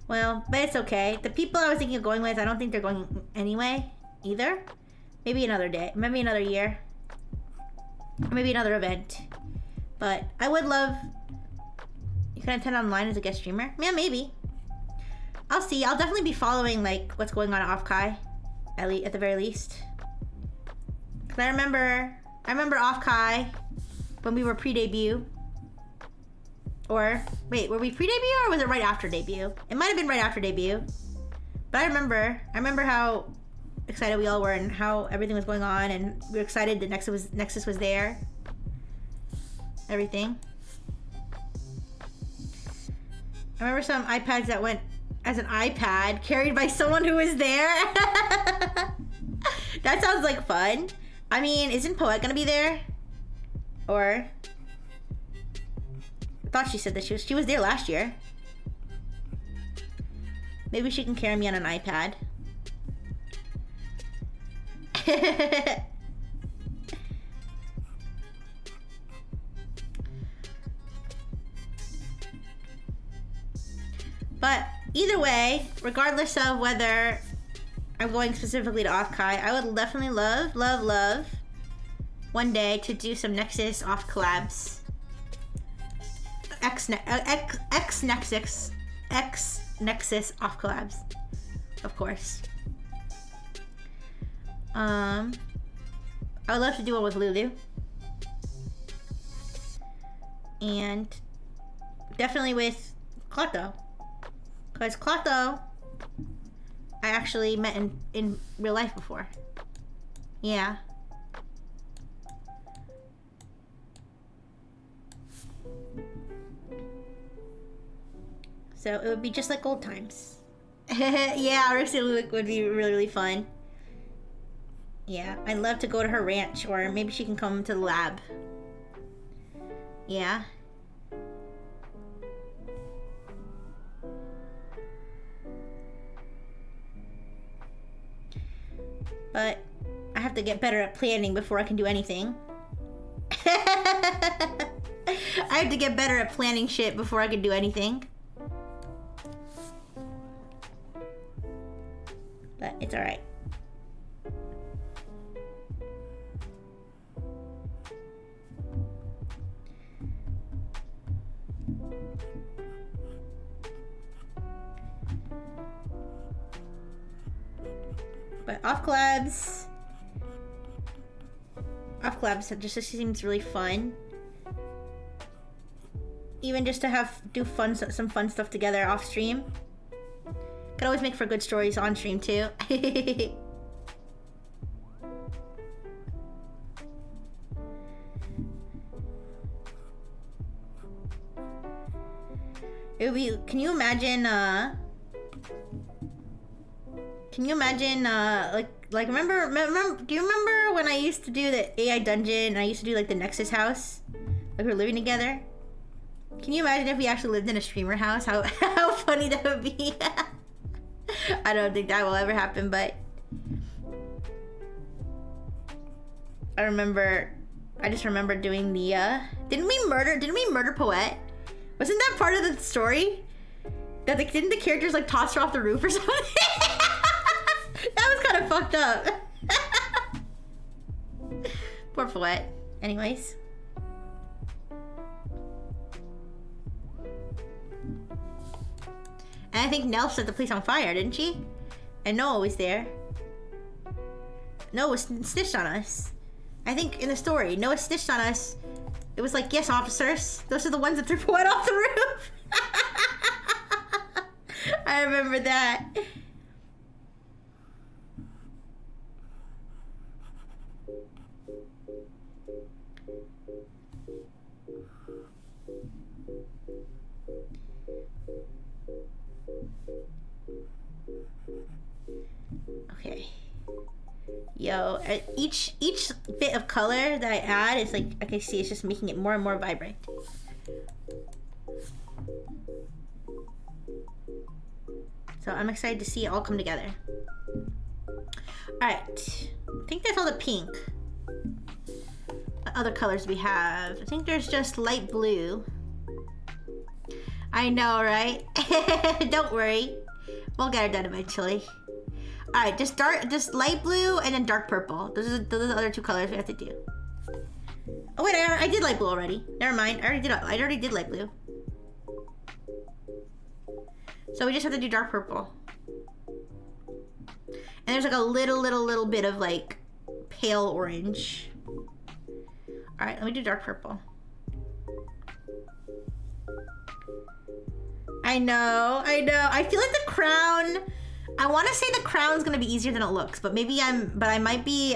Well, but it's okay. The people I was thinking of going with, I don't think they're going anyway either. Maybe another day. Maybe another year. Or maybe another event. But I would love... You can attend online as a guest streamer? Yeah, maybe. I'll see. I'll definitely be following like what's going on at Offkai. At the very least. Because I remember Offkai when we were pre-debut. Or, wait, were we pre-debut or was it right after debut? It might have been right after debut. But I remember how excited we all were and how everything was going on, and we were excited that Nexus was there. Everything. I remember some iPads that went as an iPad carried by someone who was there. That sounds like fun. I mean, isn't Poet gonna be there? Or... I thought she said that she was there last year. Maybe she can carry me on an iPad. But either way, regardless of whether I'm going specifically to Offkai, I would definitely love one day to do some Nexus off collabs. X Nexus off collabs, of course. I would love to do one with Lulu, and definitely with Clotho, because Clotho I actually met in real life before. Yeah. So it would be just like old times. Yeah, Rixie would be really, really fun. Yeah, I'd love to go to her ranch, or maybe she can come to the lab. Yeah. But I have to get better at planning before I can do anything. I have to get better at planning shit before I can do anything. But it's alright. But off collabs of collabs. It just seems really fun. Even just to do some fun stuff together off stream. Could always make for good stories on stream too. It would be. Can you imagine? Like remember? Do you remember when I used to do the AI dungeon and I used to do like the Nexus house? Like we were living together. Can you imagine if we actually lived in a streamer house? How funny that would be. I don't think that will ever happen, but I just remember doing the didn't we murder Poet? Wasn't that part of the story? That didn't the characters like toss her off the roof or something? That was kind of fucked up. Poor Poet. Anyways. And I think Nell set the place on fire, didn't she? And Noah was there. Noah snitched on us. I think in the story, Noah snitched on us. It was like, yes, officers. Those are the ones that threw Poet off the roof. I remember that. Okay. Yo, each bit of color that I add is like, I can see it's just making it more and more vibrant. So I'm excited to see it all come together. Alright. I think that's all the pink. What other colors we have? I think there's just light blue. I know, right? Don't worry. We'll get it done eventually. Alright, just light blue and then dark purple. Those are the other two colors we have to do. Oh wait, I did light blue already. Never mind. I already did light blue. So we just have to do dark purple. And there's like a little bit of like pale orange. Alright, let me do dark purple. I know. I feel like the crown, I want to say the crown's gonna be easier than it looks, but maybe I might be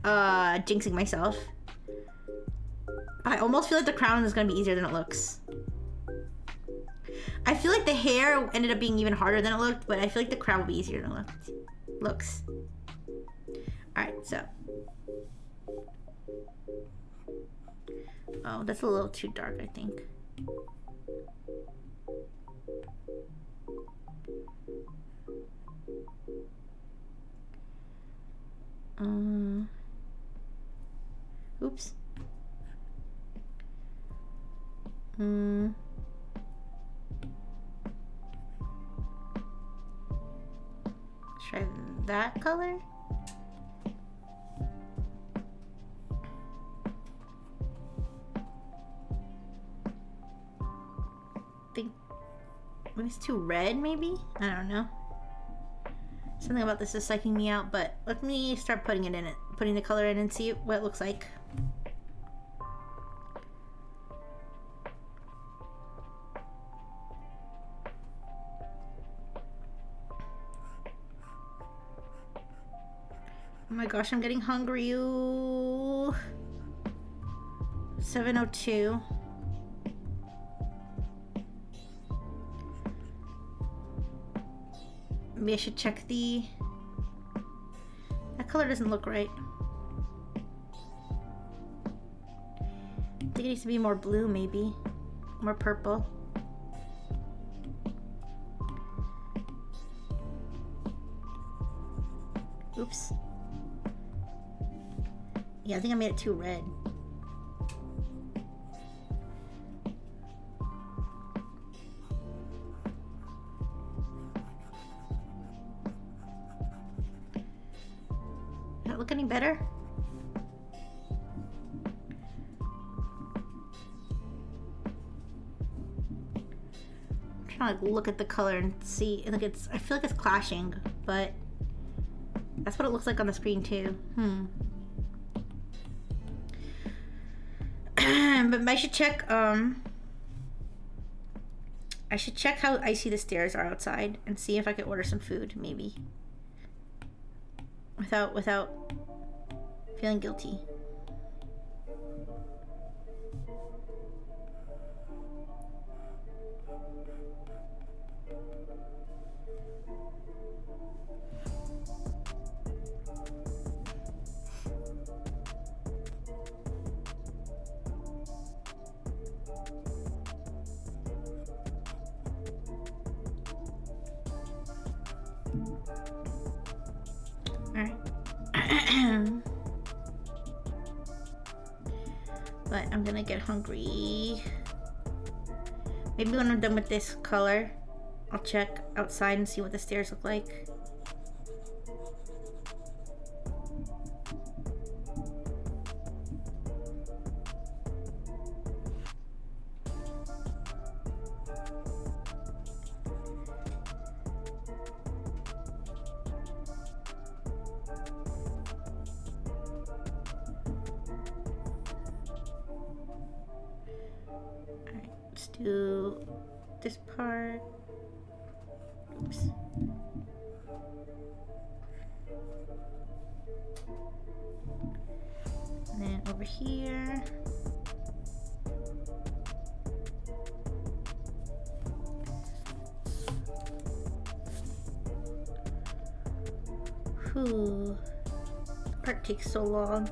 jinxing myself. But I almost feel like the crown is gonna be easier than it looks. I feel like the hair ended up being even harder than it looked, but I feel like the crown will be easier than it looks. Alright, so. Oh, that's a little too dark, I think. Oops. Try that color. Think maybe it's too red, maybe? I don't know. Something about this is psyching me out, but let me start putting the color in and see what it looks like. Oh my gosh, I'm getting hungry. Ooh. 7:02. Maybe I should check that color doesn't look right. I think it needs to be more blue, maybe. More purple. Oops. Yeah, I think I made it too red. Does that look any better? I'm trying to like look at the color and see. I feel like it's clashing, but that's what it looks like on the screen too. But I should check how icy the stairs are outside and see if I can order some food, maybe. Without feeling guilty. But I'm gonna get hungry. Maybe when I'm done with this color, I'll check outside and see what the stairs look like. Do this part. Oops. And then over here. Whew. The part takes so long.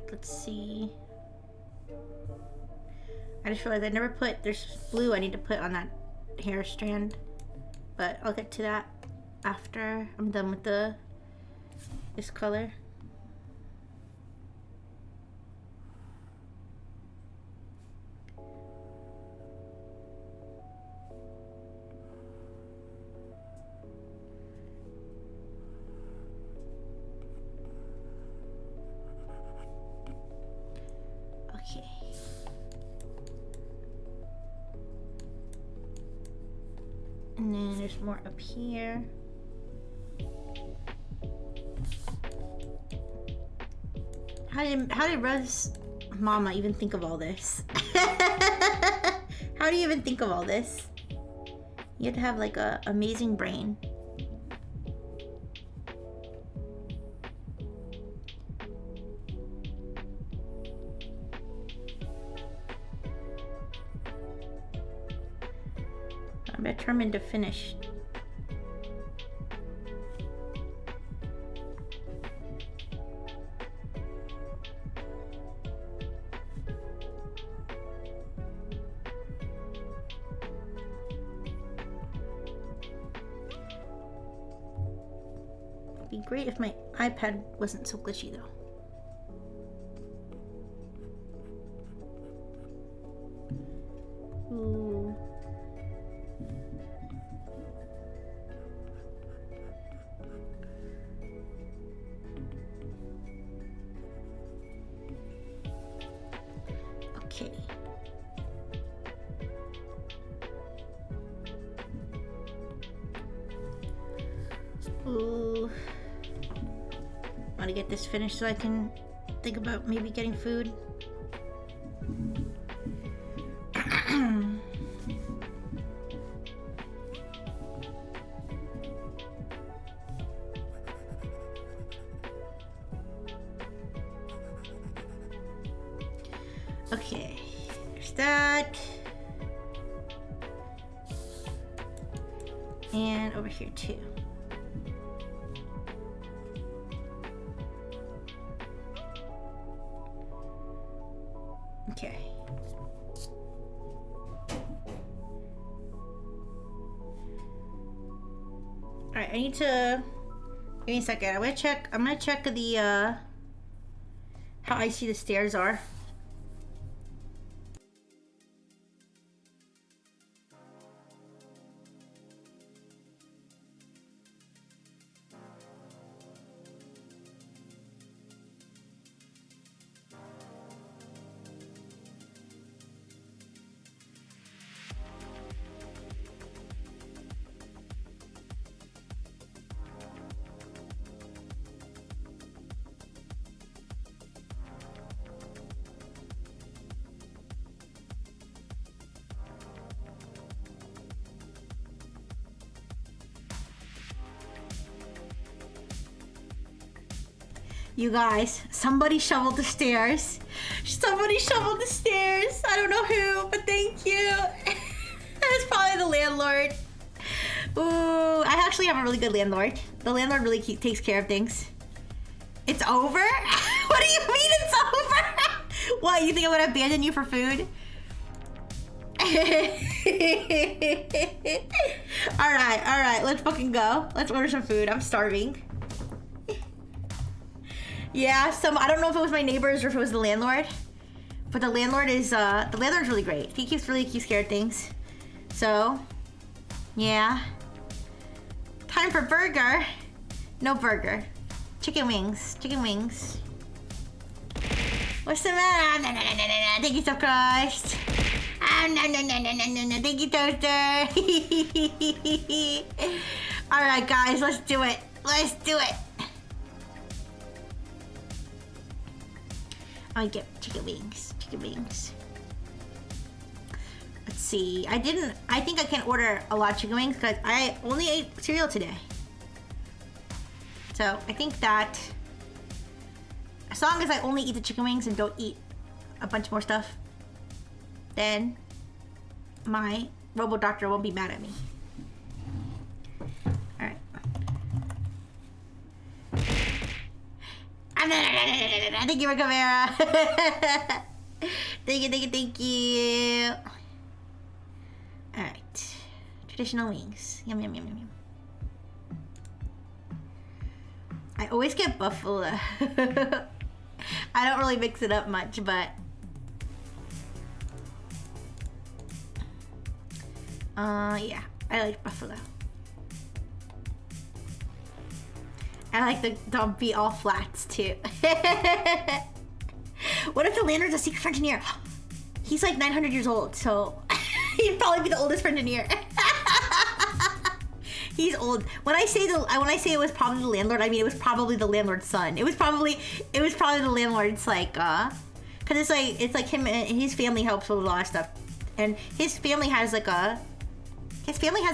Let's see. I just realized I never put, there's blue I need to put on that hair strand, but I'll get to that after I'm done with this color. Okay. And then there's more up here. How did Rev's mama even think of all this? How do you even think of all this? You have to have like a amazing brain. I'm determined to finish. It'd be great if my iPad wasn't so glitchy though. Ooh. Okay. Ooh. Want to get this finished so I can think about maybe getting food. Okay, there's that. And over here too. Okay. Alright, I need to give me a second. I'm gonna check the how icy the stairs are. You guys, somebody shoveled the stairs. Somebody shoveled the stairs. I don't know who, but thank you. It's probably the landlord. Ooh, I actually have a really good landlord. The landlord really takes care of things. It's over? What do you mean it's over? What, you think I'm gonna abandon you for food? Alright, let's fucking go. Let's order some food. I'm starving. Yeah, I don't know if it was my neighbors or if it was the landlord. But the landlord is really great. He really keeps care of things. So, yeah. Time for burger. No burger. Chicken wings. Chicken wings. What's the matter? No. Thank you, Stuffed Crust. No. Thank you, Toaster. Alright, guys, let's do it. Let's do it. I get chicken wings. Chicken wings. Let's see. I think I can order a lot of chicken wings because I only ate cereal today. So I think that as long as I only eat the chicken wings and don't eat a bunch more stuff, then my Robo Doctor won't be mad at me. Alright. Thank you, Ricamera. Thank you. Alright. Traditional wings. Yum. I always get buffalo. I don't really mix it up much, but yeah, I like buffalo. I like the dumpy all flats too. What if the landlord's a secret engineer? He's like 900 years old, so he'd probably be the oldest engineer. He's old. When I say it was probably the landlord, I mean it was probably the landlord's son. It was probably the landlord's like cause it's like him and his family helps with a lot of stuff. And his family has a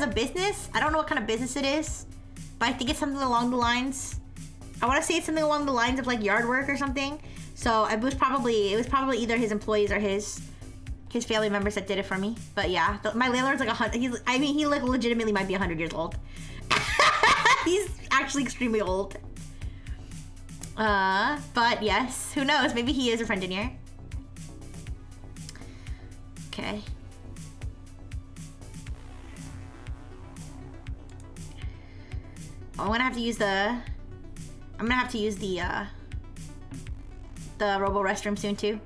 business. I don't know what kind of business it is, but I think it's something along the lines. I want to say it's something along the lines of like yard work or something. So it was probably either his employees or his family members that did it for me. But yeah, my landlord's like 100. He like legitimately might be 100 years old. He's actually extremely old. But yes, who knows? Maybe he is a friend in here. Okay. I'm gonna have to use the Robo restroom soon too.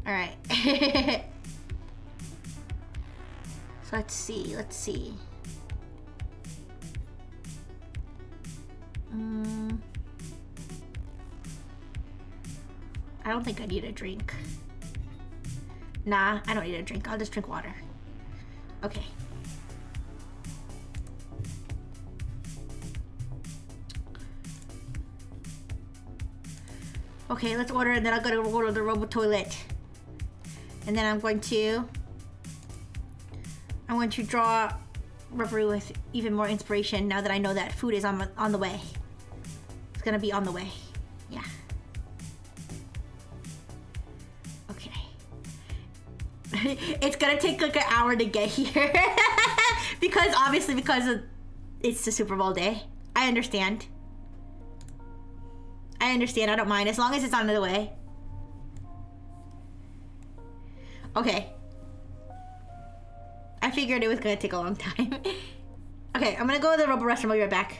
All right. So let's see. I don't think I need a drink. Nah, I don't need a drink. I'll just drink water. Okay. Okay, let's order, and then I'll go to the Robo Toilet. And then I'm going to draw Reverie with even more inspiration now that I know that food is on the way. It's gonna be on the way. Yeah. Okay. It's gonna take like an hour to get here. because it's the Super Bowl day. I understand. I don't mind as long as it's on the way. Okay. I figured it was gonna take a long time. Okay, I'm gonna go to the Robo restroom. I'll be right back.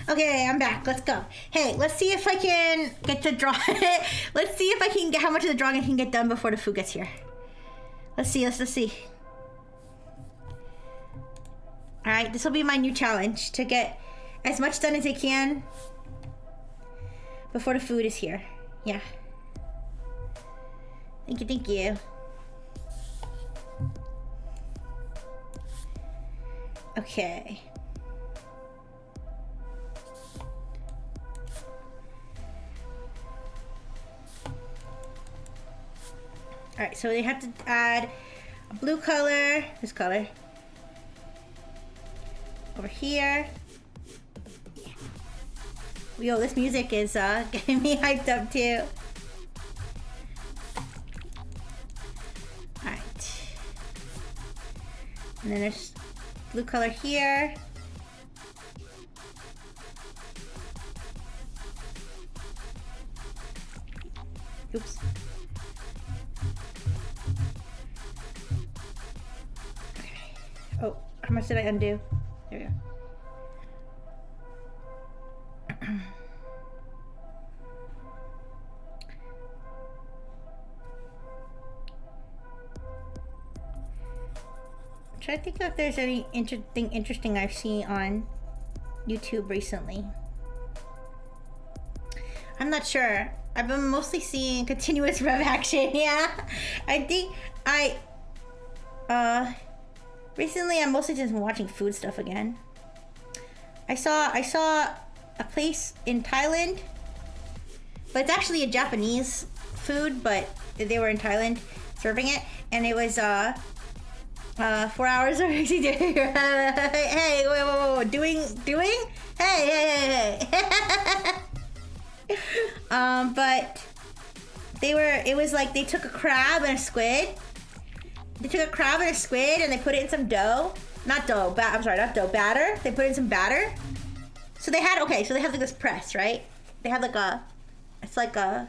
Okay, I'm back. Let's go. Hey, let's see if I can get to draw it. Let's see if I can get how much of the drawing I can get done before the food gets here. Let's see. Let's see. All right, this will be my new challenge to get as much done as I can before the food is here. Yeah. Thank you. Thank you. Okay. All right, so they have to add a blue color, this color, over here. Yo, this music is getting me hyped up too. All right. And then there's blue color here. Oops. Oh, how much did I undo? There we go. I'm trying to think if there's any interesting I've seen on YouTube recently. I'm not sure. I've been mostly seeing continuous rev action. Yeah, I think recently I'm mostly just watching food stuff again. I saw a place in Thailand, but it's actually a Japanese food, but they were in Thailand serving it, and it was 4 hours of hey, whoa, doing, hey. But it was like they took a crab and a squid. They took a crab and a squid and they put it in some dough. Not batter. They put it in some batter. So they had like this press, right? They had like it's like a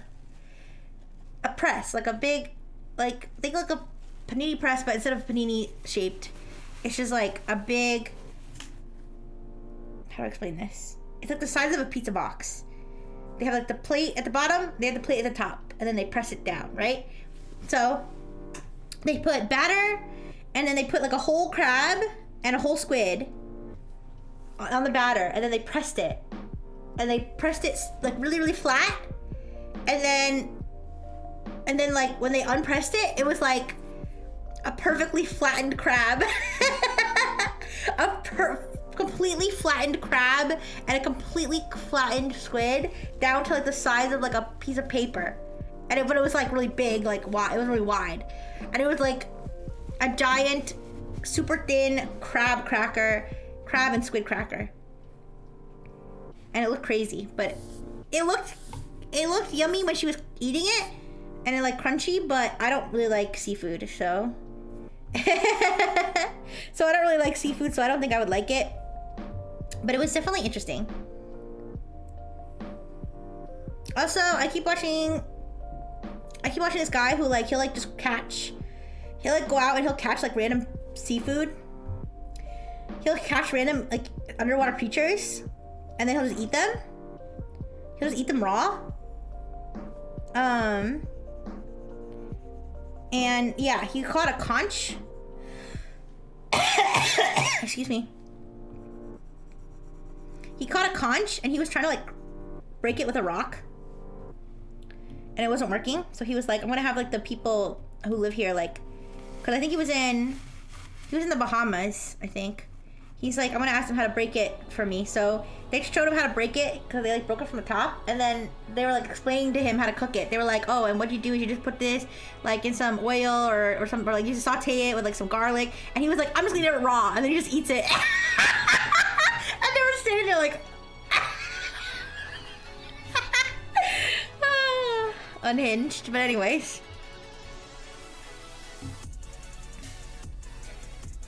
press, like a big, like, think like a panini press, but instead of panini shaped, it's just like a big, how do I explain this? It's like the size of a pizza box. They have like the plate at the bottom, they have the plate at the top, and then they press it down, right? So they put batter, and then they put like a whole crab and a whole squid on the batter, and then they pressed it. And they pressed it like really, really flat. And then like when they unpressed it, it was like a perfectly flattened crab. Completely flattened crab and a completely flattened squid down to like the size of like a piece of paper. But it was like really big, like wide. It was really wide. And it was like a giant, super thin crab and squid cracker. And it looked crazy, but it looked yummy when she was eating it, and it like crunchy, but I don't really like seafood, so so I don't really like seafood, so I don't think I would like it. But it was definitely interesting. Also, I keep watching this guy who like he'll like go out and he'll catch like random seafood. He'll catch random like underwater creatures, and then he'll just eat them. He'll just eat them raw. And yeah, he caught a conch. Excuse me. He caught a conch and he was trying to like break it with a rock, and it wasn't working. So he was like, I'm gonna have like the people who live here, like, because I think he was in the Bahamas, I think. He's like, I'm gonna ask them how to break it for me. So they showed him how to break it, because they like broke it from the top, and then they were like explaining to him how to cook it. They were like, oh, and what you do is you just put this like in some oil or something, or like you just saute it with like some garlic. And he was like, I'm just gonna eat it raw, and then he just eats it. And they were standing there like unhinged. But anyways.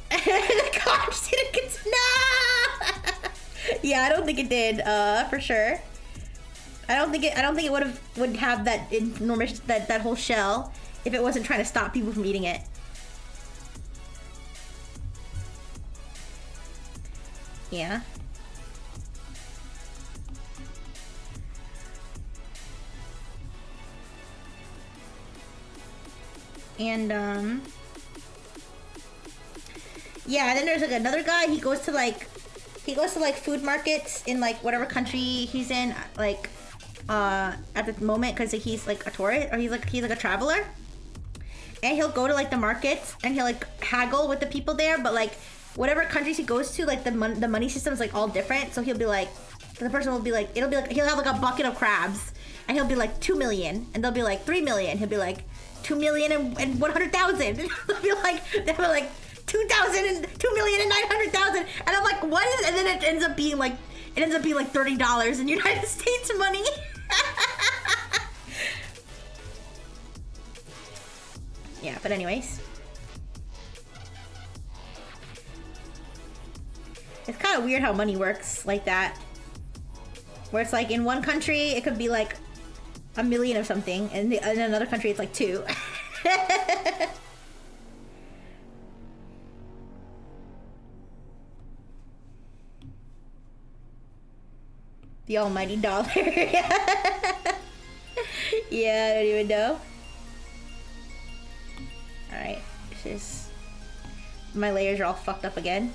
The conch didn't get Yeah, I don't think it did, for sure. I don't think it would have that enormous that whole shell if it wasn't trying to stop people from eating it. Yeah. And yeah, and then there's like another guy. He goes to like food markets in like whatever country he's in, like at the moment, because he's like a tourist, or he's like a traveler. And he'll go to like the markets and he'll like haggle with the people there, but like whatever countries he goes to, like the money system is like all different. So he'll be like, the person will be like, it'll be like, he'll have like a bucket of crabs and he'll be like 2 million, and they'll be like 3 million. He'll be like 2 million and 100,000. And they'll be like 2,000 and 2,900,000. And I'm like, what is? And then it ends up being like $30 in United States money. Yeah, but anyways. It's kind of weird how money works like that. Where it's like in one country, it could be like 1 million of something, and in another country, it's like 2. The almighty dollar. Yeah, I don't even know. Alright, this is... My layers are all fucked up again.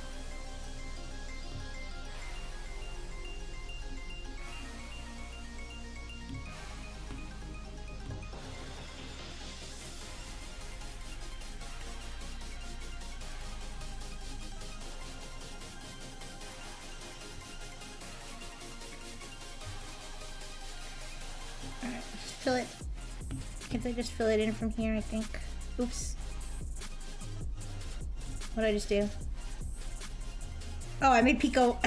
Alright, just fill it. Can't I just fill it in from here, I think? Oops. What did I just do? Oh, I made Pico.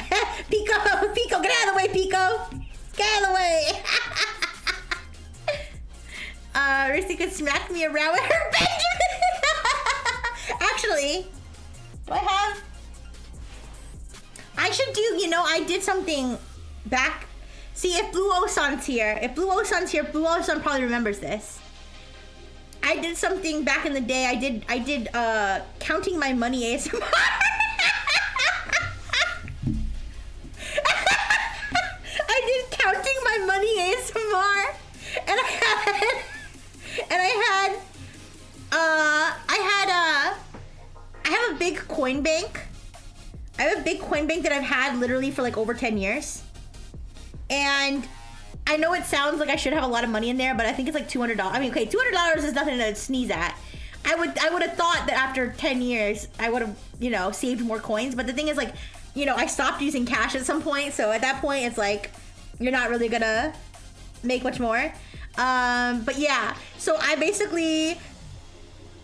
Pico! Pico! Get out of the way, Pico! Get out of the way! Risty could smack me around with her Benjamin! Actually, do I have... I should do, you know, I did something back... See, if Blue Osan's here, Blue Osan probably remembers this. I did something back in the day. I did counting my money ASMR. I did counting my money ASMR, and I have a big coin bank. I have a big coin bank that I've had literally for like over 10 years. And I know it sounds like I should have a lot of money in there, but I think it's like $200. I mean, okay, $200 is nothing to sneeze at. I would have thought that after 10 years, I would have, you know, saved more coins. But the thing is, like, you know, I stopped using cash at some point. So at that point, it's like, you're not really gonna make much more. But yeah, so I basically...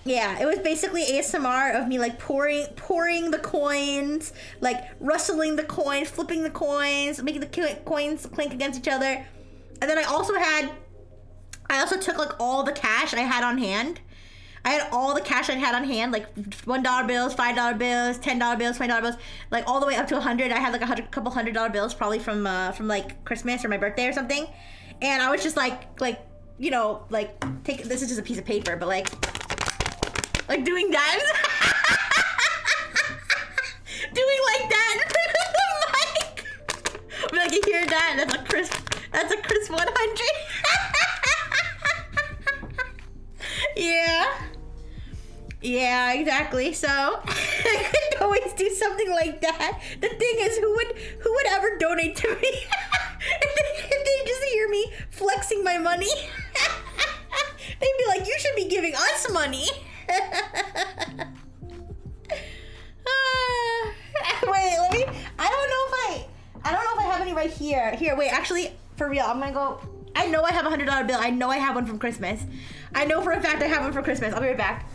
Yeah, it was basically ASMR of me like pouring the coins, like rustling the coins, flipping the coins, making the coins clink against each other. And then I also took like all the cash I had on hand. I had all the cash I had on hand, like $1 bills, $5 bills, $10 bills, $20 bills, like all the way up to 100. I had like a couple $100 bills, probably from like Christmas or my birthday or something. And I was just like, you know, like this is just a piece of paper, but like doing that. Doing like that. Like, I'm like, you hear that? That's a crisp 100. Yeah. Yeah, exactly. So I could always do something like that. The thing is, who would ever donate to me if they just hear me flexing my money? They'd be like, you should be giving us money. Wait, let me. I don't know if I have any right here. Here, wait. Actually, for real, I'm gonna go. I know I have a $100 bill. I know I have one from Christmas. I know for a fact I have one from Christmas. I'll be right back.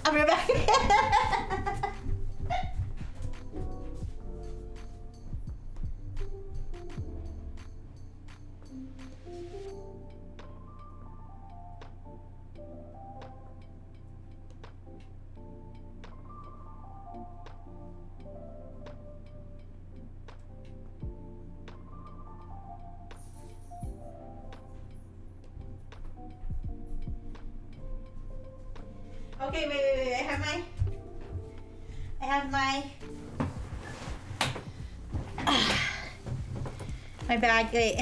Okay, wait. I have my my bag. Wait.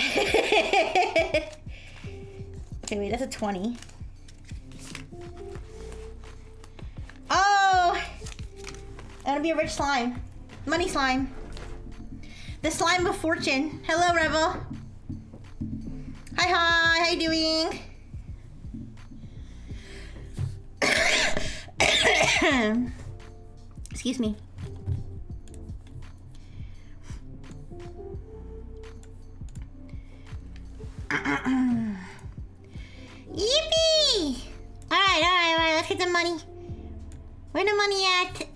Okay, wait. That's a 20. I wanna be a rich slime. Money slime. The slime of fortune. Hello, Rebel. Hi, how you doing? Excuse me. Yippee! Alright, let's get the money. Where the money at?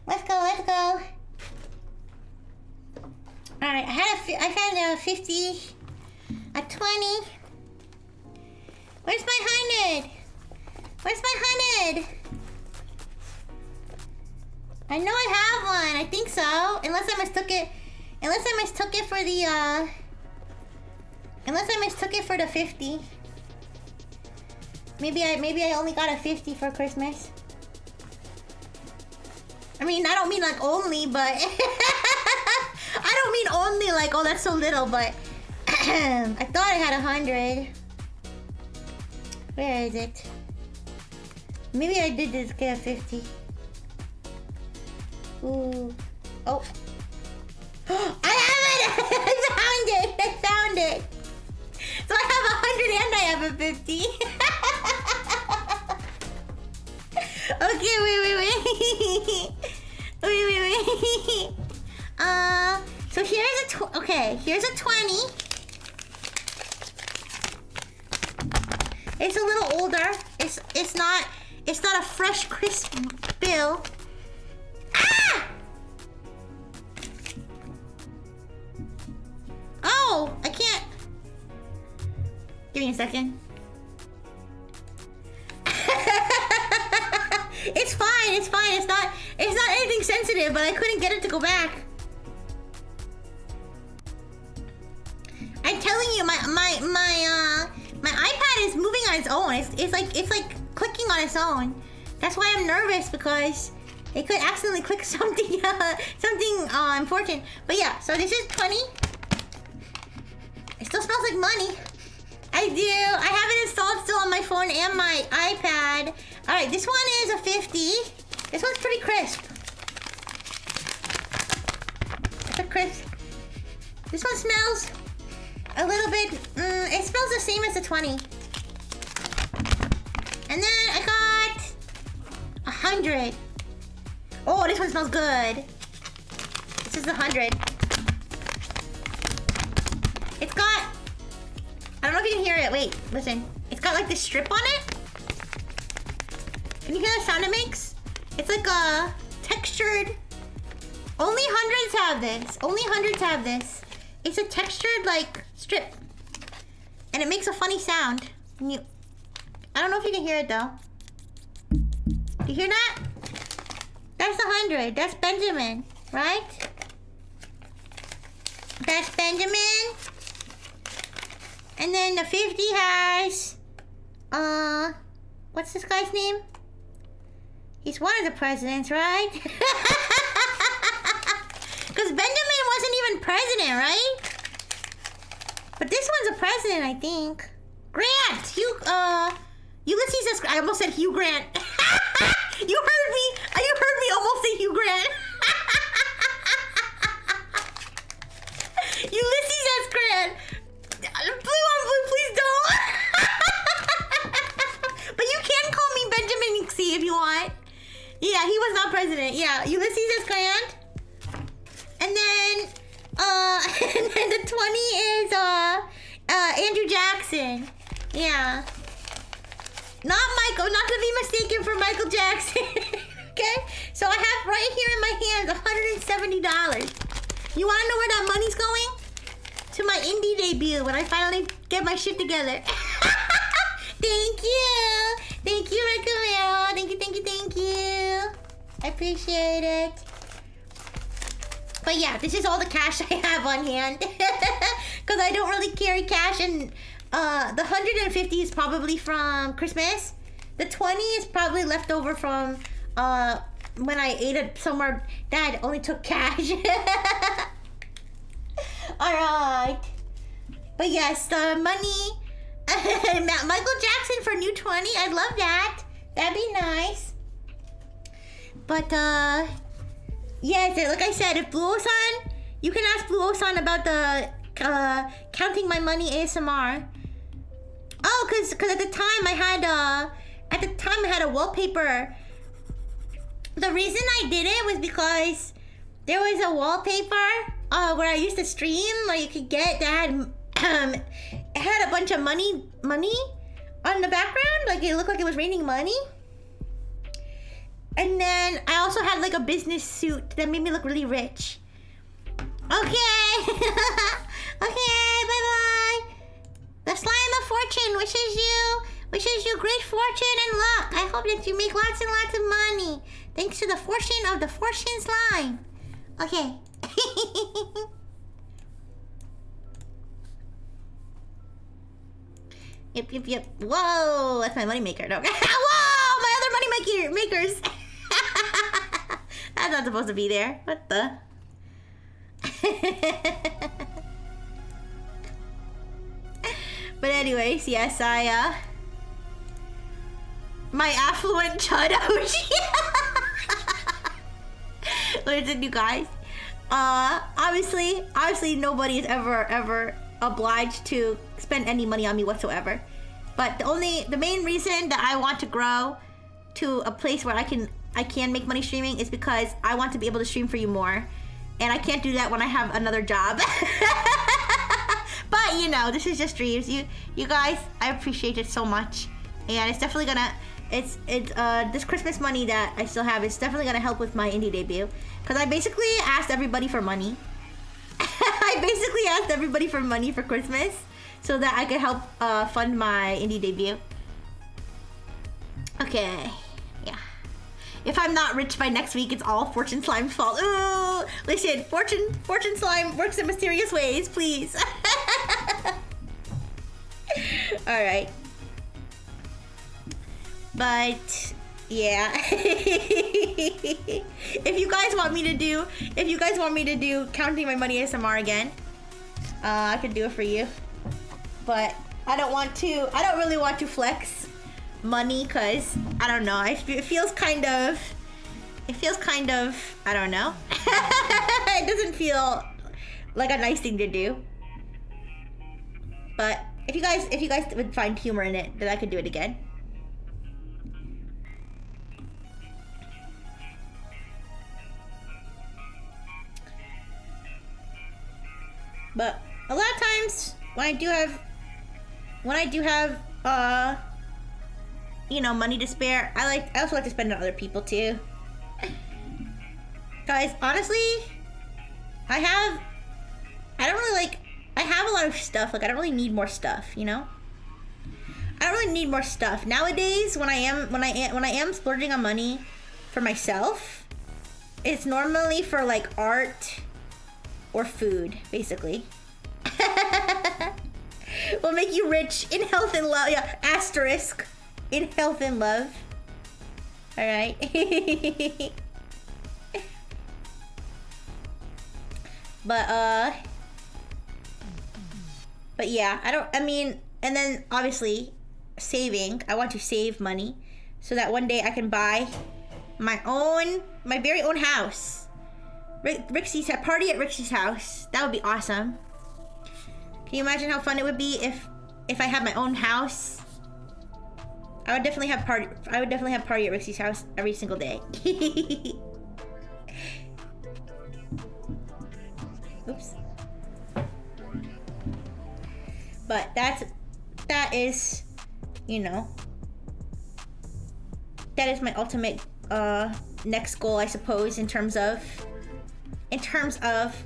Let's go. Alright, I had a 50, a 20. Where's my 100? Where's my 100? I know I have one, I think so. Unless I mistook it for the, unless I mistook it for the 50. Maybe I only got a 50 for Christmas. I mean, I don't mean like only, but I don't mean only like, oh, that's so little, but I thought I had 100. Where is it? Maybe I did just get a 50. Ooh. Oh. I have it! I found it! So I have 100 and I have a 50. Okay, wait. Wait. So here's here's a 20. It's a little older. It's not a fresh, crisp bill. Ah! Oh, I can't. Give me a second. It's fine. It's not anything sensitive, but I couldn't get it to go back. I'm telling you, my iPad is moving on its own. It's like clicking on its own. That's why I'm nervous, because it could accidentally click something important. But yeah, so this is 20. It still smells like money. I do. I have it installed still on my phone and my iPad. All right, this one is a 50. This one's pretty crisp. It's a crisp. This one smells a little bit. It smells the same as the 20. And then I got 100. Oh, this one smells good. This is 100. It's got. I don't know if you can hear it. Wait, listen. It's got like this strip on it. Can you hear the sound it makes? It's like a textured. Only hundreds have this. Only hundreds have this. It's a textured like strip, and it makes a funny sound. I don't know if you can hear it though. Do you hear that? That's 100. That's Benjamin, right? That's Benjamin. And then the 50 has, what's this guy's name? He's one of the presidents, right? Because Benjamin wasn't even president, right? But this one's a president, I think. Grant! Ulysses S. I almost said Hugh Grant. You heard me almost say Hugh Grant. Ulysses S. Grant. Please don't. But you can call me Benjamin C if you want. Yeah, he was not president. Yeah, Ulysses S. Grant. And then the 20 is Andrew Jackson. Yeah. Not Michael, not to be mistaken for Michael Jackson. Okay? So I have right here in my hands $170. You wanna know where that money's going? To my indie debut when I finally get my shit together. Thank you. Thank you, Red Camaro. Thank you. I appreciate it. But yeah, this is all the cash I have on hand. Because I don't really carry cash. And the 150 is probably from Christmas. The 20 is probably left over from when I ate it somewhere. Dad only took cash. Alright. But yes, the money. Michael Jackson for new 20. I'd love that. That'd be nice. But yeah, like I said, if Blue Osan, you can ask Blue Osan about the counting my money ASMR. Oh, cause at the time I had a wallpaper. The reason I did it was because there was a wallpaper where I used to stream where you could get that it had a bunch of money on the background, like it looked like it was raining money. And then I also had like a business suit that made me look really rich. Okay. Okay, bye-bye. The Slime of Fortune wishes you great fortune and luck. I hope that you make lots and lots of money. Thanks to the fortune of the Fortune Slime. Okay. Yep. Whoa, that's my money maker. No. Whoa, my other money makers. That's not supposed to be there. What the? But anyways, yes, my affluent Chadoshi. Listen, you guys. Obviously, nobody is ever obliged to spend any money on me whatsoever. But the main reason that I want to grow to a place where I can make money streaming is because I want to be able to stream for you more, and I can't do that when I have another job. But you know, this is just streams. You guys, I appreciate it so much, and it's definitely gonna. It's this Christmas money that I still have is definitely gonna help with my indie debut, because I basically asked everybody for money. I basically asked everybody for money for Christmas so that I could help fund my indie debut. Okay, yeah. If I'm not rich by next week, it's all Fortune Slime's fault. Ooh, listen, Fortune Slime works in mysterious ways, please. All right. But yeah, if you guys want me to do counting my money ASMR again, I can do it for you. But I don't really want to flex money, cause I don't know. It feels kind of, I don't know. It doesn't feel like a nice thing to do. But if you guys would find humor in it, then I could do it again. But a lot of times when I do have you know, money to spare, I also like to spend it on other people too. Guys, honestly, I have a lot of stuff. Like, I don't really need more stuff, you know? I don't really need more stuff. Nowadays, when I am splurging on money for myself, it's normally for like art or food, basically. Will make you rich in health and love. Yeah, asterisk. In health and love. Alright. But yeah, and then obviously saving. I want to save money so that one day I can buy my very own house. Rixie's party at Rixie's house. That would be awesome. Can you imagine how fun it would be if I had my own house? I would definitely have party at Rixie's house every single day. Oops. But that is, you know, that is my ultimate next goal, I suppose, in terms of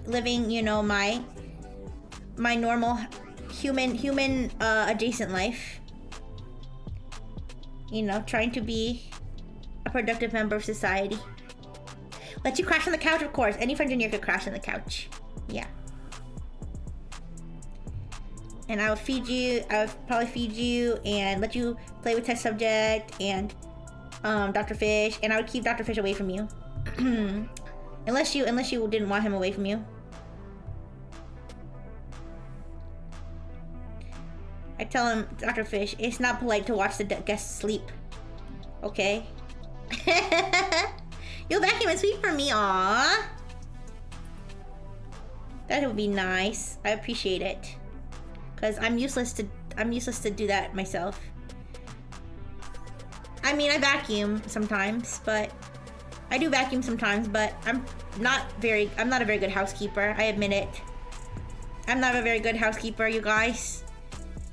living, you know, my normal human adjacent life. You know, trying to be a productive member of society. Let you crash on the couch, of course. Any friend in here could crash on the couch. Yeah. And I would probably feed you and let you play with Test Subject and Dr. Fish, and I would keep Dr. Fish away from you. unless you didn't want him away from you. I tell him, Dr. Fish, it's not polite to watch the guests sleep. Okay? You'll vacuum and sweep for me, aww. That would be nice. I appreciate it. Cause I'm useless to do that myself. I mean, I vacuum sometimes, but I do vacuum sometimes, but I'm not a very good housekeeper. I admit it. I'm not a very good housekeeper, you guys.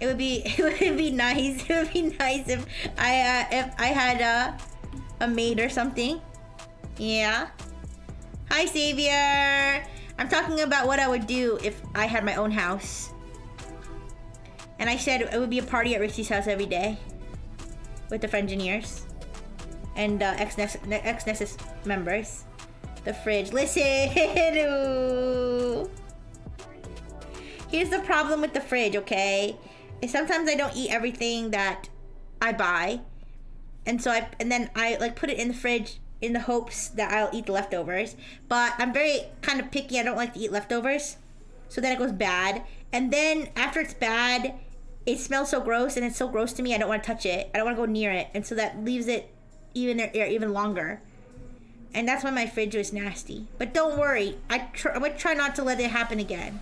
It would be nice. It would be nice if I had a maid or something. Yeah. Hi, Savior. I'm talking about what I would do if I had my own house. And I said it would be a party at Rixie's house every day with the Frengineers and ex-Nessus members. The fridge. Listen. Ooh. Here's the problem with the fridge, okay? Is sometimes I don't eat everything that I buy, and then I like put it in the fridge in the hopes that I'll eat the leftovers. But I'm very kind of picky. I don't like to eat leftovers, so then it goes bad. And then after it's bad, it smells so gross, and it's so gross to me. I don't want to touch it. I don't want to go near it, and so that leaves it even longer. And that's why my fridge was nasty. But don't worry, I'm gonna try not to let it happen again.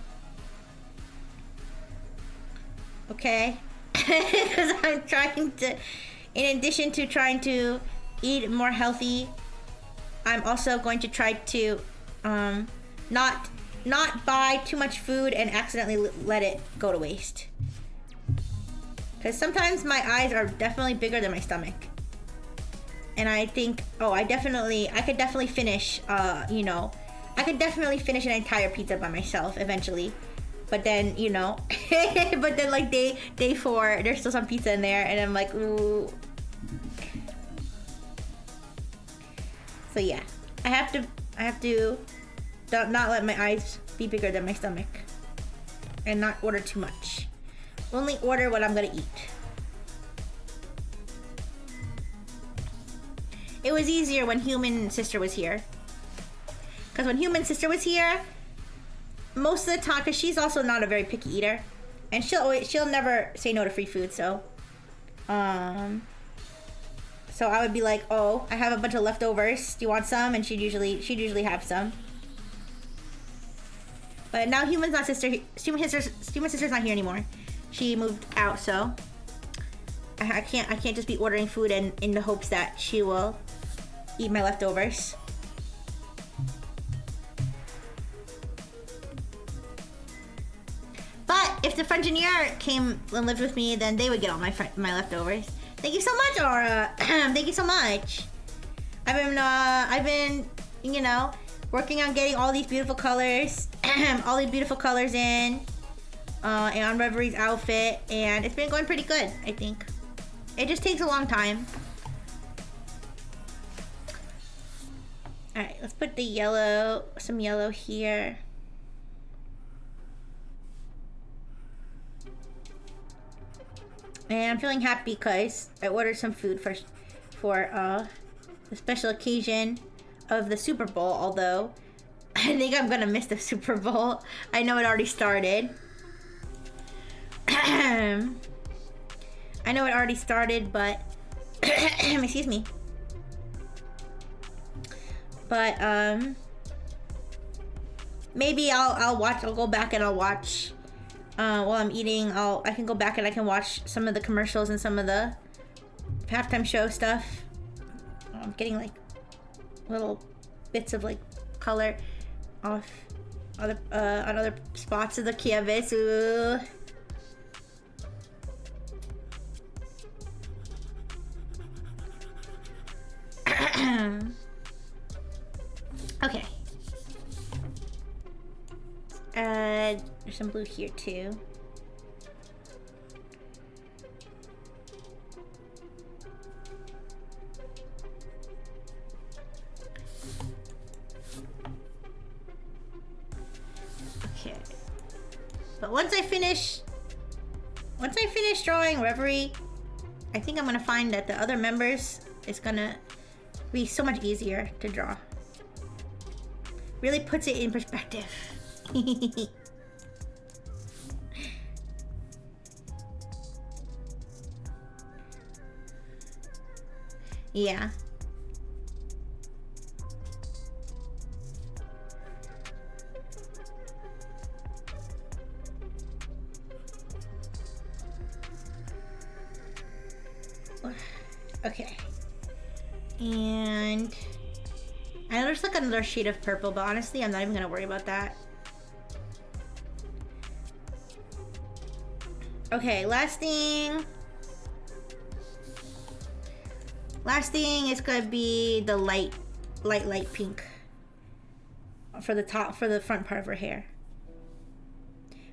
Okay? Because I'm trying to, in addition to trying to eat more healthy, I'm also going to try to not buy too much food and accidentally let it go to waste. Because sometimes my eyes are definitely bigger than my stomach. And I think, I could definitely finish, I could definitely finish an entire pizza by myself eventually. But then, but then like day 4, there's still some pizza in there, and I'm like, ooh. So yeah, I have to not let my eyes be bigger than my stomach, and not order too much. Only order what I'm gonna eat. It was easier when Human Sister was here. Because when Human Sister was here, most of the time, because she's also not a very picky eater, and she'll never say no to free food. So I would be like, oh, I have a bunch of leftovers. Do you want some? And she'd usually have some. But now Human Sister's not here anymore. She moved out, so I can't just be ordering food and in the hopes that she will eat my leftovers. But if the Frengineer came and lived with me, then they would get all my leftovers. Thank you so much, Aura. Thank you so much. I've been, working on getting all these beautiful colors, in on Reverie's outfit, and it's been going pretty good, I think. It just takes a long time. All right, let's put some yellow here. And I'm feeling happy because I ordered some food for the special occasion of the Super Bowl, although I think I'm gonna miss the Super Bowl. I know it already started. I know it already started, but excuse me. But maybe I'll go back and I'll watch while I'm eating. I can go back and I can watch some of the commercials and some of the halftime show stuff. I'm getting like little bits of like color off on other spots of the Kievis. Ooh. Okay. There's some blue here too. Okay. But once I finish drawing Reverie, I think I'm gonna find that the other members is gonna be so much easier to draw. Really puts it in perspective. Yeah. Okay. And I know there's like another shade of purple, but honestly, I'm not even gonna worry about that. Okay, last thing. Last thing is gonna be the light pink for the top, for the front part of her hair.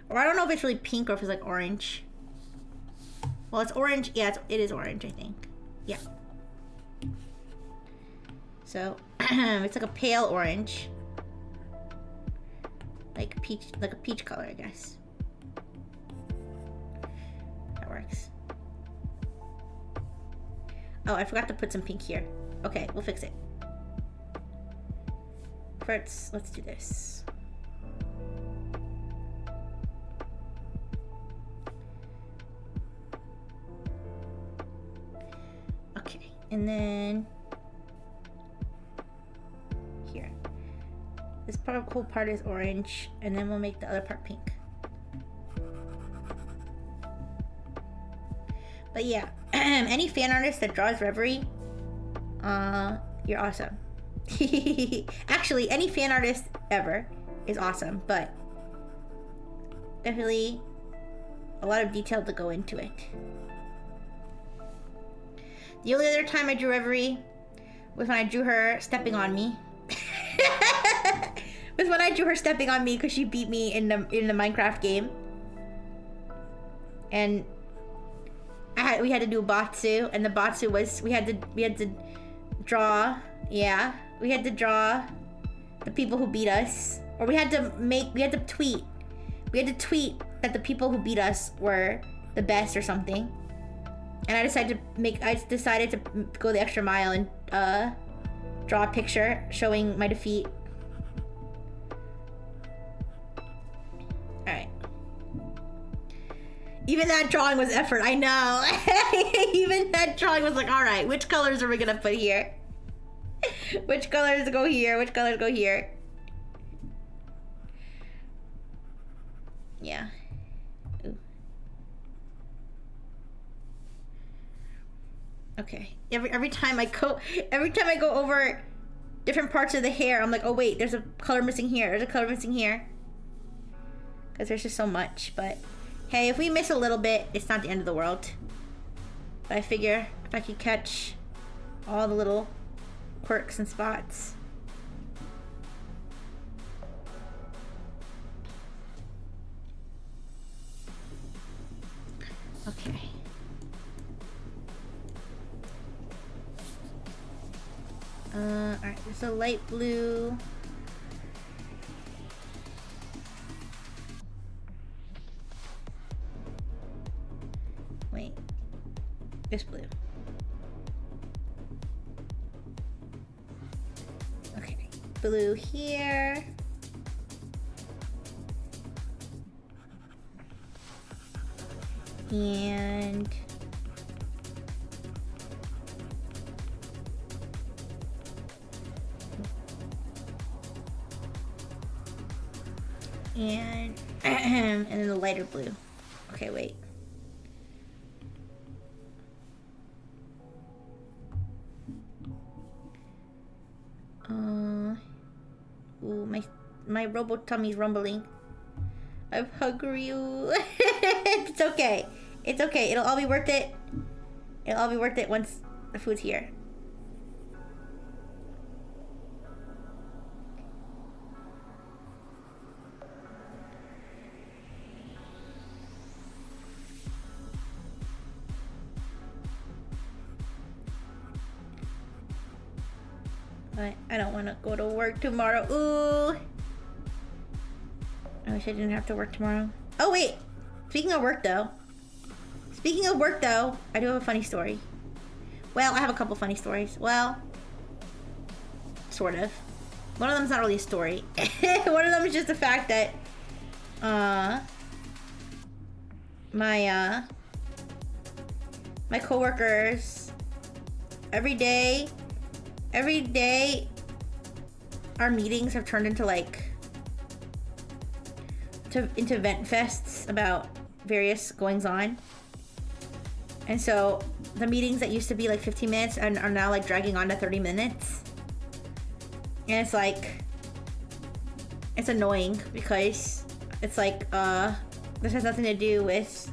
Or I don't know if it's really pink or if it's like orange. Well, it's orange. Yeah, it is orange, I think. Yeah. So it's like a pale orange, like peach, like a peach color, I guess. That works. Oh, I forgot to put some pink here. Okay, we'll fix it. First, let's do this. Okay, and then here. This whole part is orange, and then we'll make the other part pink. But yeah, any fan artist that draws Reverie, you're awesome. Actually, any fan artist ever is awesome, but definitely a lot of detail to go into it. The only other time I drew Reverie was when I drew her stepping on me. Was when I drew her stepping on me because she beat me in the Minecraft game. And we had to do Batsu, and the Batsu was we had to draw, yeah, we had to draw the people who beat us, or we had to tweet that the people who beat us were the best or something. And I decided to go the extra mile and draw a picture showing my defeat. All right. Even that drawing was effort, I know. Even that drawing was like, all right, which colors are we gonna put here? Which colors go here? Which colors go here? Yeah. Ooh. Okay. Every time I go over different parts of the hair, I'm like, oh wait, there's a color missing here. There's a color missing here. Because there's just so much, but hey, if we miss a little bit, it's not the end of the world. But I figure if I could catch all the little quirks and spots. Okay. Alright, there's a light blue. Wait, this blue. Okay, blue here. And and then the lighter blue. Okay, wait. Ooh, my robot tummy's rumbling. I'm hungry. It's okay. It's okay. It'll all be worth it. It'll all be worth it once the food's here. But I don't want to go to work tomorrow. Ooh. I wish I didn't have to work tomorrow. Oh, wait. Speaking of work, though, I do have a funny story. Well, I have a couple funny stories. Well, sort of. One of them's not really a story. One of them is just the fact that my coworkers every day our meetings have turned into into vent fests about various goings on. And so the meetings that used to be like 15 minutes are now like dragging on to 30 minutes. And it's like, it's annoying because it's like, this has nothing to do with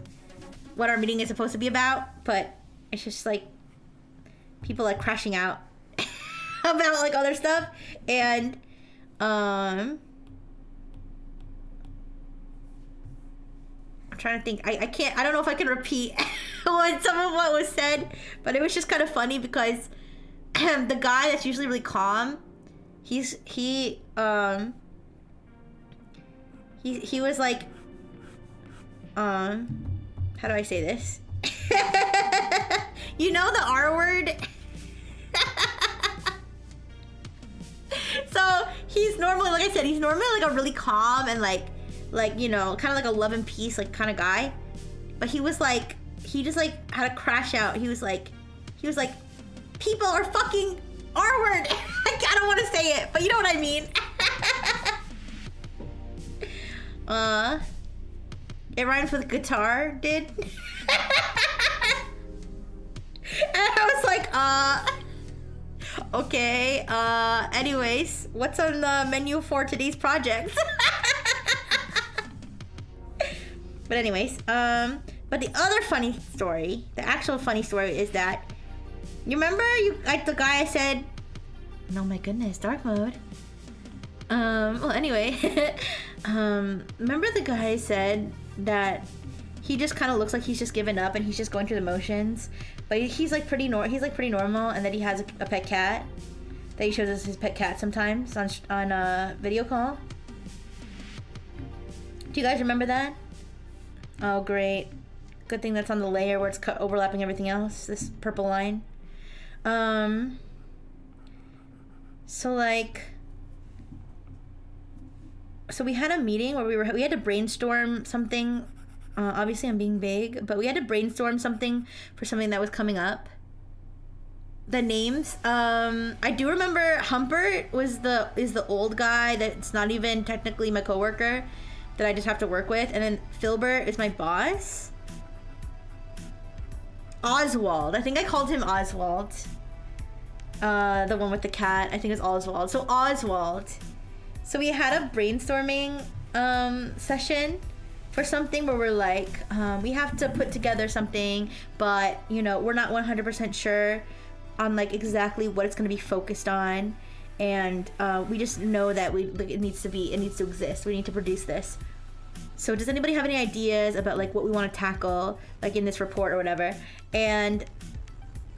what our meeting is supposed to be about, but it's just like people like crashing out about like other stuff. And I'm trying to think. I can't. I don't know if I can repeat some of what was said, but it was just kind of funny because the guy that's usually really calm, he was like, how do I say this? You know the R word? So he's normally, like I said, he's normally like a really calm and like you know, kind of like a love and peace like kind of guy. But he was like, he just like had a crash out. He was like, people are fucking R word. I don't want to say it, but you know what I mean. It rhymes with guitar, did? And I was like, okay. Anyways, what's on the menu for today's project? But anyways, but the other funny story, the actual funny story is that, you remember like the guy I said, oh my goodness, dark mode. Well anyway, remember the guy I said that he just kind of looks like he's just given up and he's just going through the motions, but he's like pretty normal, and that he has a pet cat that he shows us his pet cat sometimes on a video call. Do you guys remember that? Oh great, good thing that's on the layer where it's overlapping everything else, this purple line. So like, so we had a meeting where we had to brainstorm something. Obviously I'm being vague, but we had to brainstorm something for something that was coming up. The names, I do remember Humpert is the old guy that's not even technically my coworker, that I just have to work with, and then Filbert is my boss. Oswald, I think I called him Oswald. The one with the cat, I think it's Oswald. So Oswald. So we had a brainstorming session for something where we're like, we have to put together something, but you know, we're not 100% sure on like exactly what it's going to be focused on, and we just know that it needs to exist. We need to produce this. So does anybody have any ideas about like what we want to tackle like in this report or whatever? And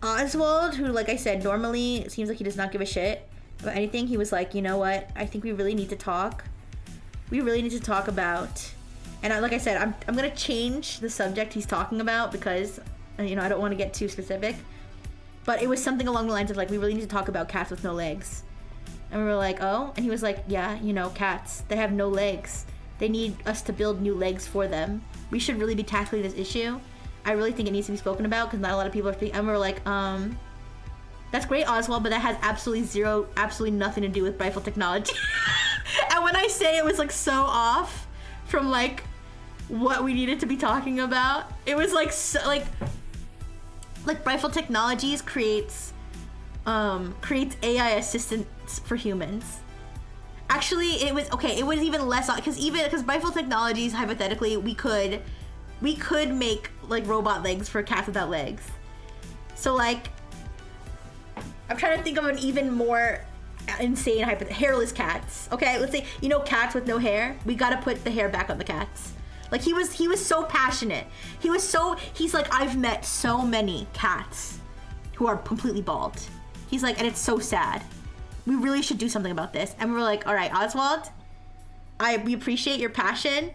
Oswald, who like I said normally seems like he does not give a shit about anything, he was like, you know what, I think we really need to talk about, and like I said, I'm gonna change the subject he's talking about because, you know, I don't want to get too specific, but it was something along the lines of like, we really need to talk about cats with no legs. And we were like, oh, and he was like, yeah, you know, cats, they have no legs, they need us to build new legs for them. We should really be tackling this issue. I really think it needs to be spoken about because not a lot of people are speaking. And we were like, that's great, Oswald, but that has absolutely nothing to do with rifle technology. And when I say it was like so off from like what we needed to be talking about, it was like so, like rifle technologies creates AI assistants for humans. Actually, it was even less, because rifle technologies, hypothetically, we could make like robot legs for cats without legs. So like, I'm trying to think of an even more insane hairless cats. Okay, let's say, you know, cats with no hair. We gotta put the hair back on the cats. Like he was so passionate. He's like, I've met so many cats who are completely bald. He's like, and it's so sad. We really should do something about this. And we were like, all right, Oswald, we appreciate your passion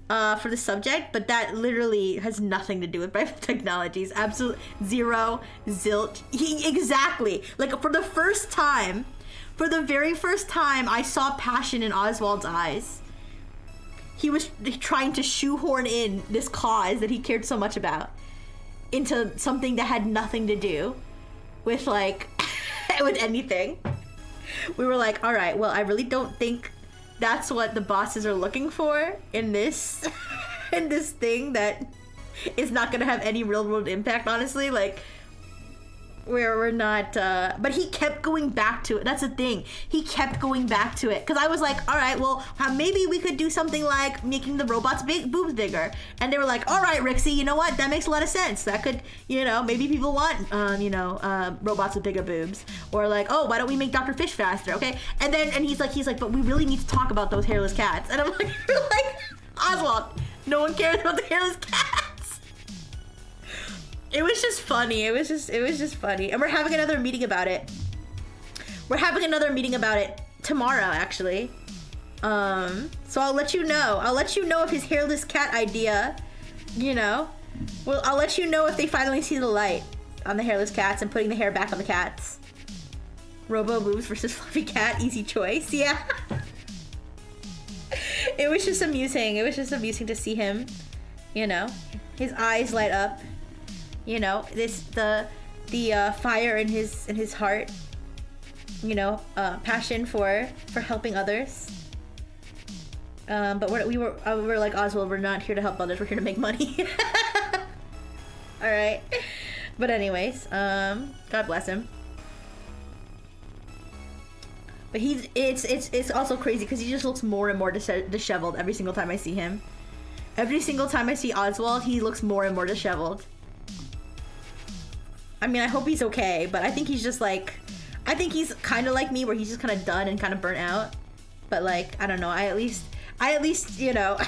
for the subject, but that literally has nothing to do with rifle technologies. Absolute zero, zilch. Exactly. Like for the very first time, I saw passion in Oswald's eyes. He was trying to shoehorn in this cause that he cared so much about into something that had nothing to do with like with anything. We were like, all right, well, I really don't think that's what the bosses are looking for in this in this thing that is not gonna have any real world impact, honestly. Like, we're not, but he kept going back to it. That's the thing. He kept going back to it. Because I was like, all right, well, maybe we could do something like making the robots' boobs bigger. And they were like, all right, Rixie, you know what? That makes a lot of sense. That could, you know, maybe people want, robots with bigger boobs. Or like, oh, why don't we make Dr. Fish faster, okay? And he's like, but we really need to talk about those hairless cats. And I'm like, Oswald, no one cares about the hairless cats. It was just funny. It was just funny. And we're having another meeting about it. We're having another meeting about it tomorrow, actually. So I'll let you know. I'll let you know if his hairless cat idea, you know, well, I'll let you know if they finally see the light on the hairless cats and putting the hair back on the cats. Robo boobs versus fluffy cat, easy choice. Yeah. It was just amusing. It was just amusing to see him, you know, his eyes light up. You know, the fire in his heart. You know, passion for helping others. But we were like, Oswald, we're not here to help others. We're here to make money. All right. But anyways, God bless him. But it's also crazy because he just looks more and more disheveled every single time I see him. Every single time I see Oswald, he looks more and more disheveled. I mean, I hope he's okay, but I think he's just like, I think he's kind of like me, where he's just kind of done and kind of burnt out. But like, I don't know. I at least, you know,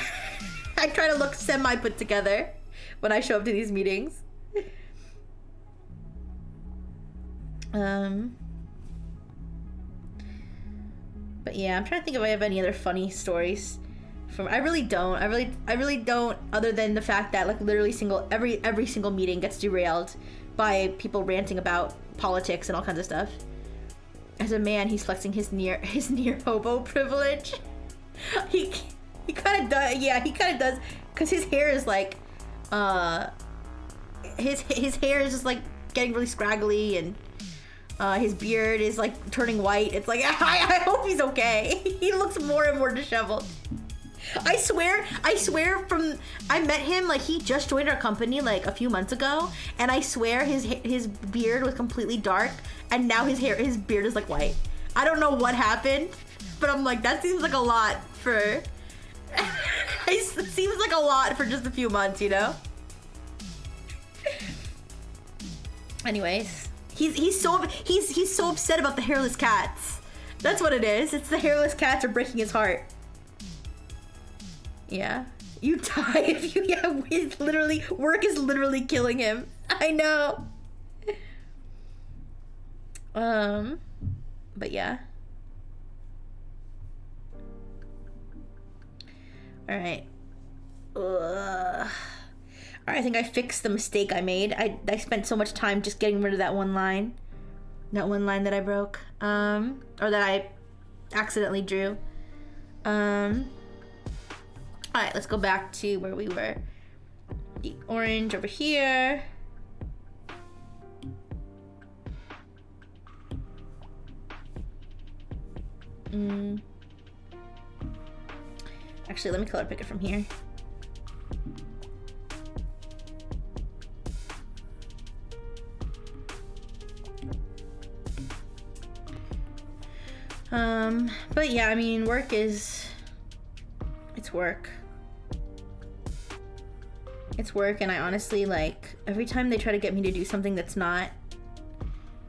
I try to look semi put together when I show up to these meetings. But yeah, I'm trying to think if I have any other funny stories. I really don't. I really don't. Other than the fact that like literally every single meeting gets derailed by people ranting about politics and all kinds of stuff. As a man, he's flexing his near hobo privilege. He kind of does. Yeah, he kind of does, because his hair is like, his hair is just like getting really scraggly, and his beard is like turning white. It's like, I hope he's okay. He looks more and more disheveled. I swear I met him, like, he just joined our company like a few months ago, and I swear his beard was completely dark, and now his beard is like white. I don't know what happened, but I'm like, that seems like a lot for it seems like a lot for just a few months, you know? Anyways, he's so upset about the hairless cats. That's what it is. It's the hairless cats are breaking his heart. Yeah. You die if you, yeah, work is literally killing him. I know. But yeah. Alright. Alright, I think I fixed the mistake I made. I spent so much time just getting rid of that one line. That one line that I broke. Or that I accidentally drew. Alright, let's go back to where we were. The orange over here. Actually, let me color pick it from here. But yeah, I mean, it's work. It's work, and I honestly, like, every time they try to get me to do something that's not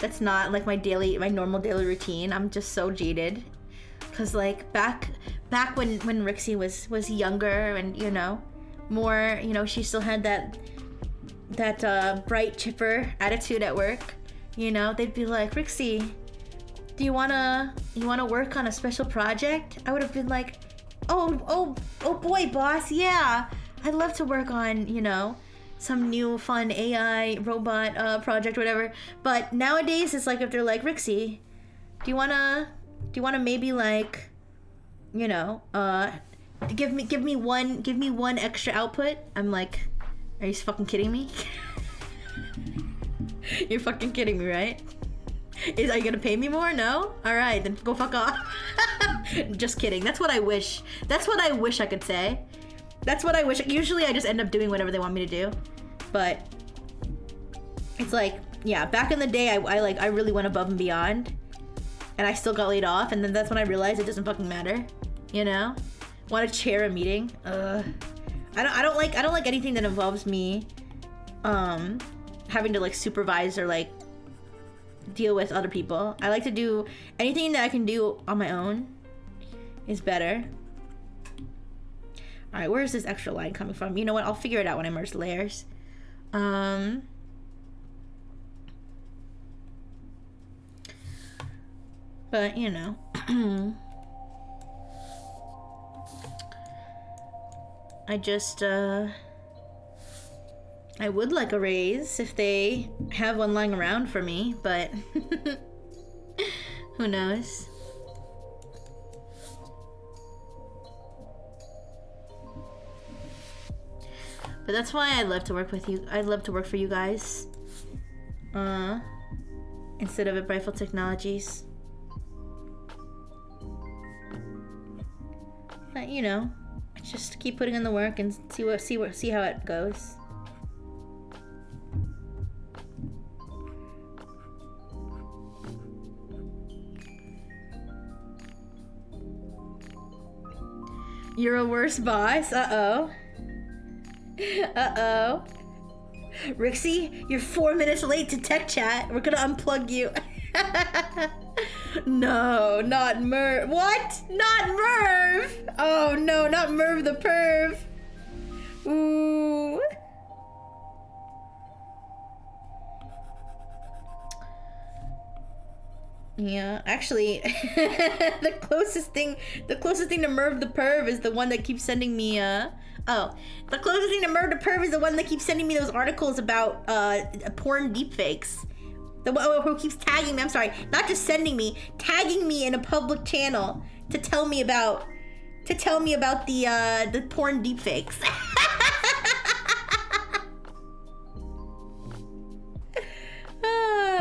like my normal daily routine, I'm just so jaded. Cause like back when Rixie was younger, and you know, more, you know, she still had that bright, chipper attitude at work. You know, they'd be like, Rixie, do you wanna work on a special project? I would have been like, oh boy, boss, yeah, I'd love to work on, you know, some new fun AI robot project, whatever. But nowadays it's like, if they're like, Rixie, do you wanna maybe, like, you know, give me one extra output? I'm like, are you fucking kidding me? You're fucking kidding me, right? Are you gonna pay me more? No? Alright, then go fuck off. Just kidding. That's what I wish. That's what I wish I could say. That's what I wish. Usually I just end up doing whatever they want me to do. But it's like, yeah, back in the day, I really went above and beyond, and I still got laid off, and then that's when I realized it doesn't fucking matter, you know? Want to chair a meeting? I don't like anything that involves me having to like supervise or like deal with other people. I like to do anything that I can do on my own is better. All right, where is this extra line coming from? You know what? I'll figure it out when I merge the layers. But you know. I just, I would like a raise if they have one lying around for me, but who knows? But that's why I love to work with you. I love to work for you guys. Instead of at Brightful Technologies. But you know, just keep putting in the work and see how it goes. You're a worse boss. Uh-oh. Uh-oh. Rixie, you're 4 minutes late to tech chat. We're gonna unplug you. No, not Merv. What? Not Merv! Oh no, not Merv the perv. Ooh. Yeah, actually, the closest thing to Merv the perv is the one that keeps sending me the closest thing to Merv the perv is the one that keeps sending me those articles about porn deepfakes. Who keeps tagging me, I'm sorry, not just sending me, tagging me in a public channel to tell me about the porn deepfakes.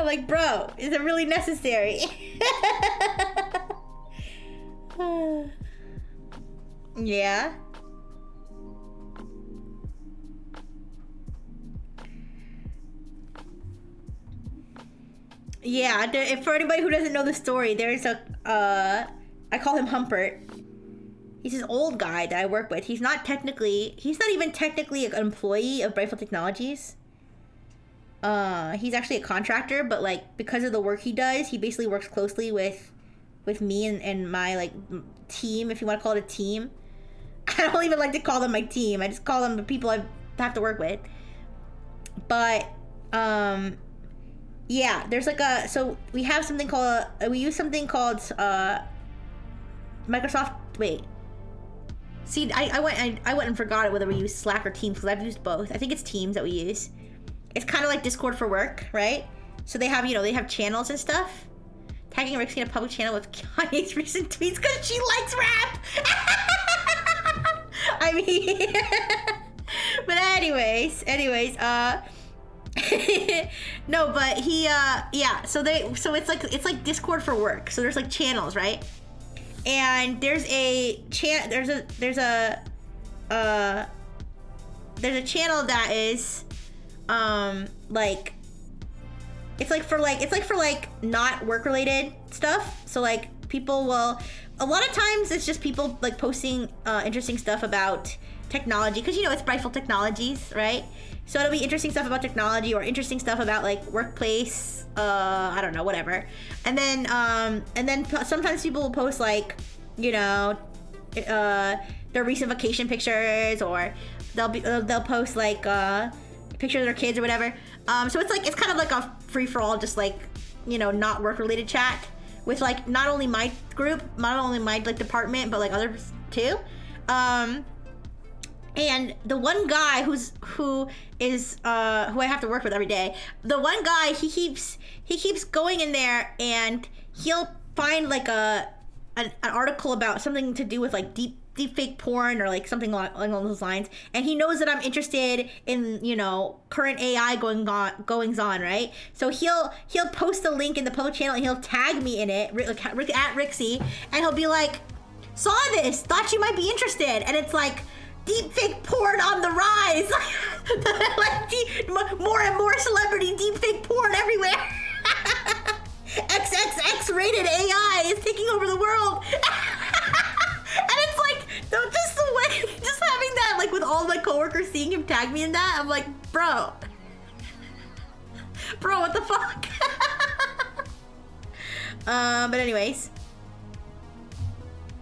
Like, bro, is it really necessary? Yeah. Yeah, for anybody who doesn't know the story, there's a, I call him Humpert. He's this old guy that I work with. He's not even technically an employee of Brightful Technologies. He's actually a contractor, but like, because of the work he does, he basically works closely with me and my like team, if you want to call it a team. I don't even like to call them my team. I just call them the people I have to work with. But, yeah, there's like so we have something called, we use something called, Microsoft, wait. See, I went and forgot whether we use Slack or Teams, because I've used both. I think it's Teams that we use. It's kind of like Discord for work, right? So they have, they have channels and stuff. Tagging Rixie in a public channel with Kanye's recent tweets because she likes rap! I mean... But anyways, no, but he, yeah, so it's like Discord for work. So there's like channels, right? And there's a channel that is, like, it's like for not work related stuff. So like people will, a lot of times it's just people like posting, interesting stuff about technology, because it's Brightful Technologies, right? So it'll be interesting stuff about technology or interesting stuff about like workplace, I don't know, whatever. And then sometimes people will post like, their recent vacation pictures, or they'll post like pictures of their kids or whatever. So it's kind of like a free for all, just like, not work related chat with like not only my group, not only my like department, but like others too. And the one guy who I have to work with every day, the one guy, he keeps going in there and he'll find like an article about something to do with like deep fake porn or like something along those lines, and he knows that I'm interested in current AI goings on, right? So he'll post a link in the public channel and he'll tag me in it, at Rixie, and he'll be like, saw this, thought you might be interested. And it's like deepfake porn on the rise. Like more and more celebrity deepfake porn everywhere. XXX rated AI is taking over the world. And it's like, just the way, just having that, like with all my coworkers seeing him tag me in that, I'm like, bro, what the fuck? But anyways.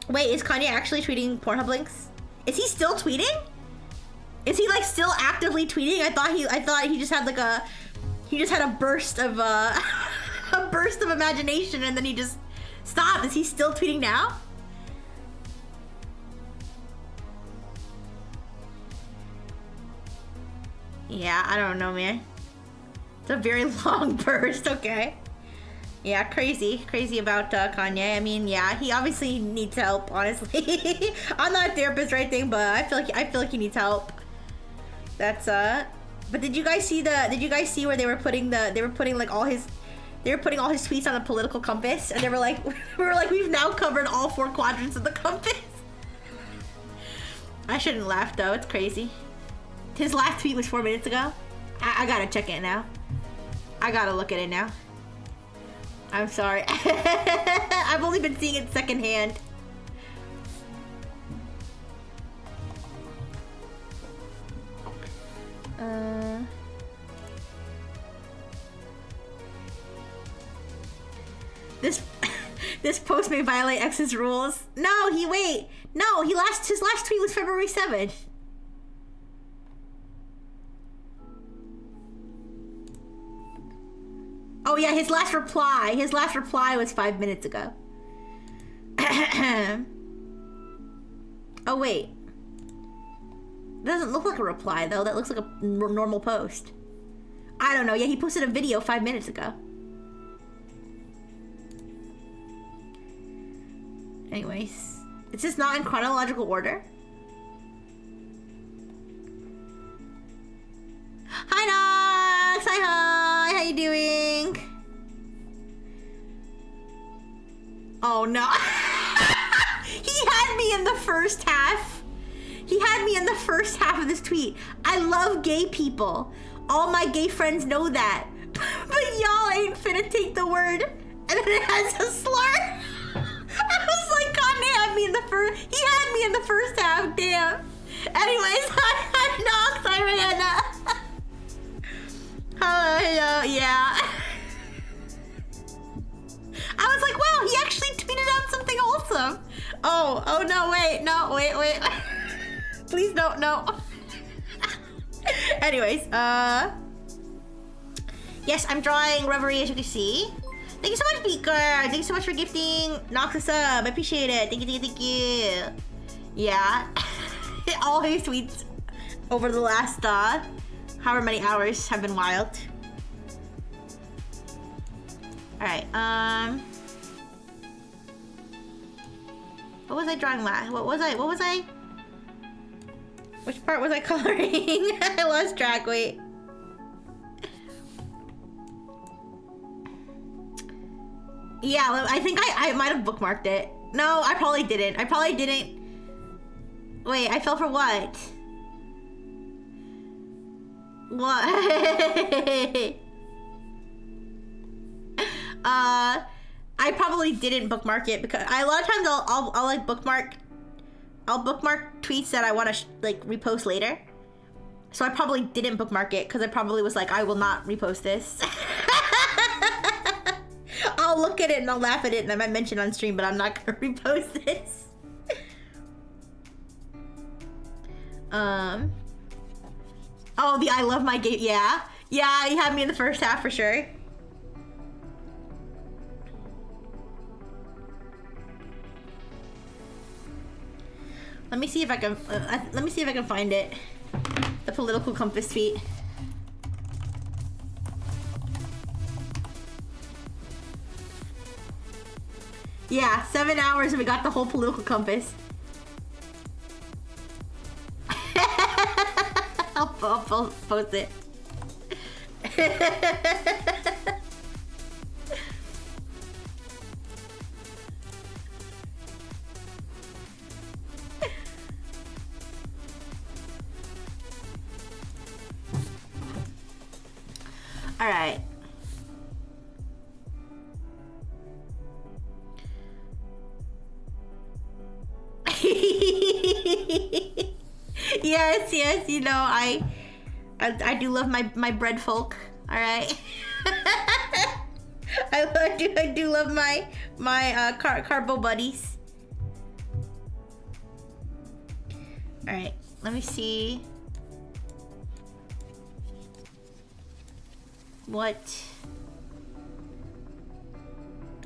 Wait, is Kanye actually tweeting Pornhub links? Is he still tweeting? Is he like still actively tweeting? I thought he just had like a burst of a burst of imagination and then he just stopped. Is he still tweeting now? Yeah, I don't know, man. It's a very long burst, okay. Yeah, crazy about Kanye. I mean, yeah, he obviously needs help, honestly. I'm not a therapist or anything, but I feel like he needs help. That's but did you guys see where they were putting like all his tweets on the political compass, and they were like we've now covered all 4 quadrants of the compass. I shouldn't laugh though, it's crazy. His last tweet was 4 minutes ago. I gotta check it now. I gotta look at it now. I'm sorry. I've only been seeing it secondhand. This post may violate X's rules. No, his last tweet was February 7th. Oh yeah, his last reply was 5 minutes ago. Oh wait. Doesn't look like a reply though. That looks like a normal post. I don't know. Yeah, he posted a video 5 minutes ago. Anyways, it's just not in chronological order. Hi Nox! Hi! How you doing? Oh no. He had me in the first half. He had me in the first half of this tweet. I love gay people. All my gay friends know that. But y'all ain't finna take the word. And then it has a slur. I was like, Kanye had me in the first. He had me in the first half. Damn. Anyways, hi Nox. Hi Rihanna. Hello, yeah. I was like, wow, he actually tweeted out something awesome. Oh no, wait. Please don't, no. Anyways, yes, I'm drawing Reverie, as you can see. Thank you so much, Beaker. Thank you so much for gifting Nox a sub. I appreciate it. Thank you. Yeah. All his tweets over the last, however many hours have been wild. Alright, what was I drawing last? What was I? Which part was I coloring? I lost track, wait. Yeah, I think I might have bookmarked it. No, I probably didn't. Wait, I fell for what? What? I probably didn't bookmark it because a lot of times I'll like bookmark tweets that I want to like repost later. So I probably didn't bookmark it because I probably was like, I will not repost this. I'll look at it and I'll laugh at it and I might mention it on stream, but I'm not gonna repost this. Oh, the I love my game. Yeah, you had me in the first half for sure. Let me see if I can. Let me see if I can find it. The political compass tweet. Yeah, 7 hours and we got the whole political compass. I'll post it. All right. Yes, you know, I do love my bread folk. All right. I do love my carbo buddies. All right, let me see what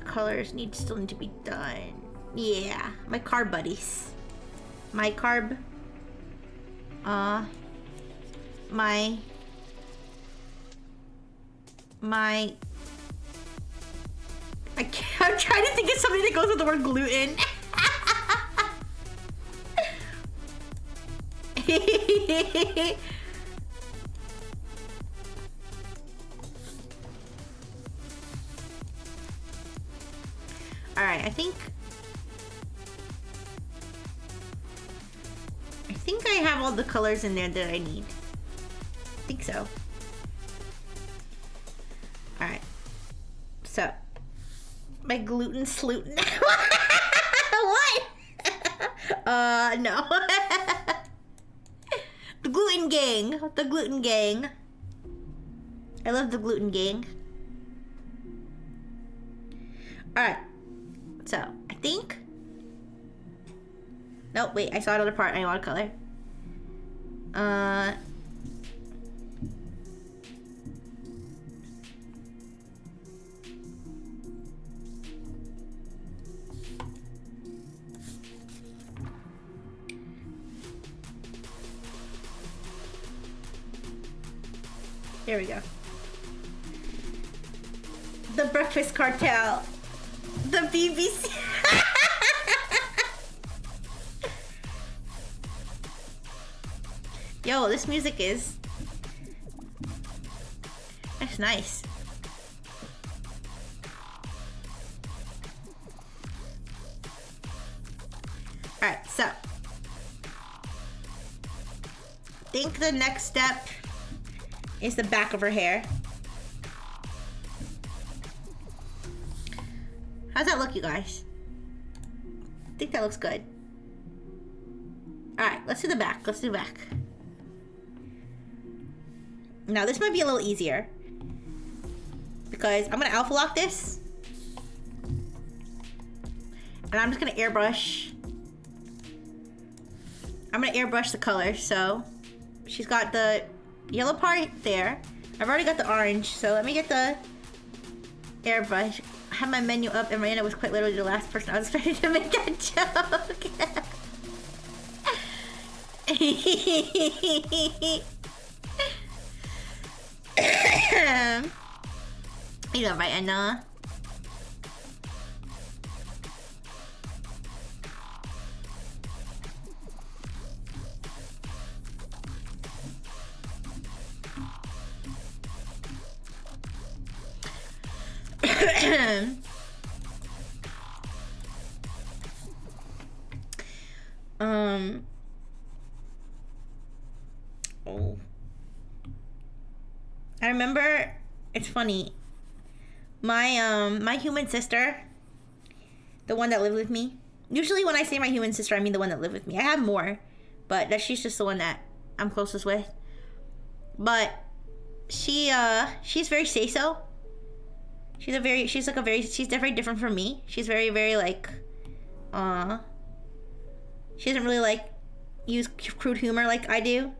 colors still need to be done. Yeah, my carb buddies. My carb. My. I'm trying to think of something that goes with the word gluten. All right, I think I have all the colors in there that I need. I think so. All right. So, my gluten sluten. What? No. The gluten gang. The gluten gang. I love the gluten gang. All right. So, I think. Nope, wait, I saw another part. I want color. There we go. The Breakfast Cartel. The BBC. Yo, this music is... That's nice. Alright, so... I think the next step is the back of her hair. How's that look, you guys? I think that looks good. Alright, let's do the back. Let's do the back. Now, this might be a little easier. Because I'm going to alpha lock this. And I'm just going to airbrush. I'm going to airbrush the color. So, she's got the yellow part there. I've already got the orange. So, let me get the airbrush. I have my menu up, and Miranda was quite literally the last person I was expecting to make that joke. You know, right, Anna? Oh. I remember, it's funny, my human sister, the one that lived with me, usually when I say my human sister, I mean the one that lived with me. I have more, but she's just the one that I'm closest with. But she's very say-so. She's very different from me. She's very, very like, she doesn't really like use crude humor like I do.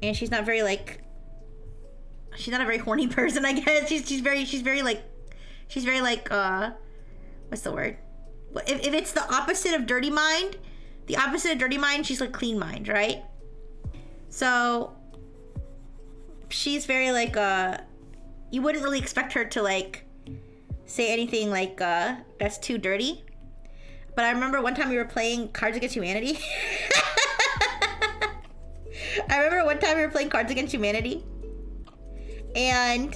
And she's not very like, she's not a very horny person, I guess. She's very like, what's the word? If it's the opposite of dirty mind, she's like clean mind, right? So she's very like, you wouldn't really expect her to like say anything like that's too dirty. But I remember one time we were playing Cards Against Humanity. And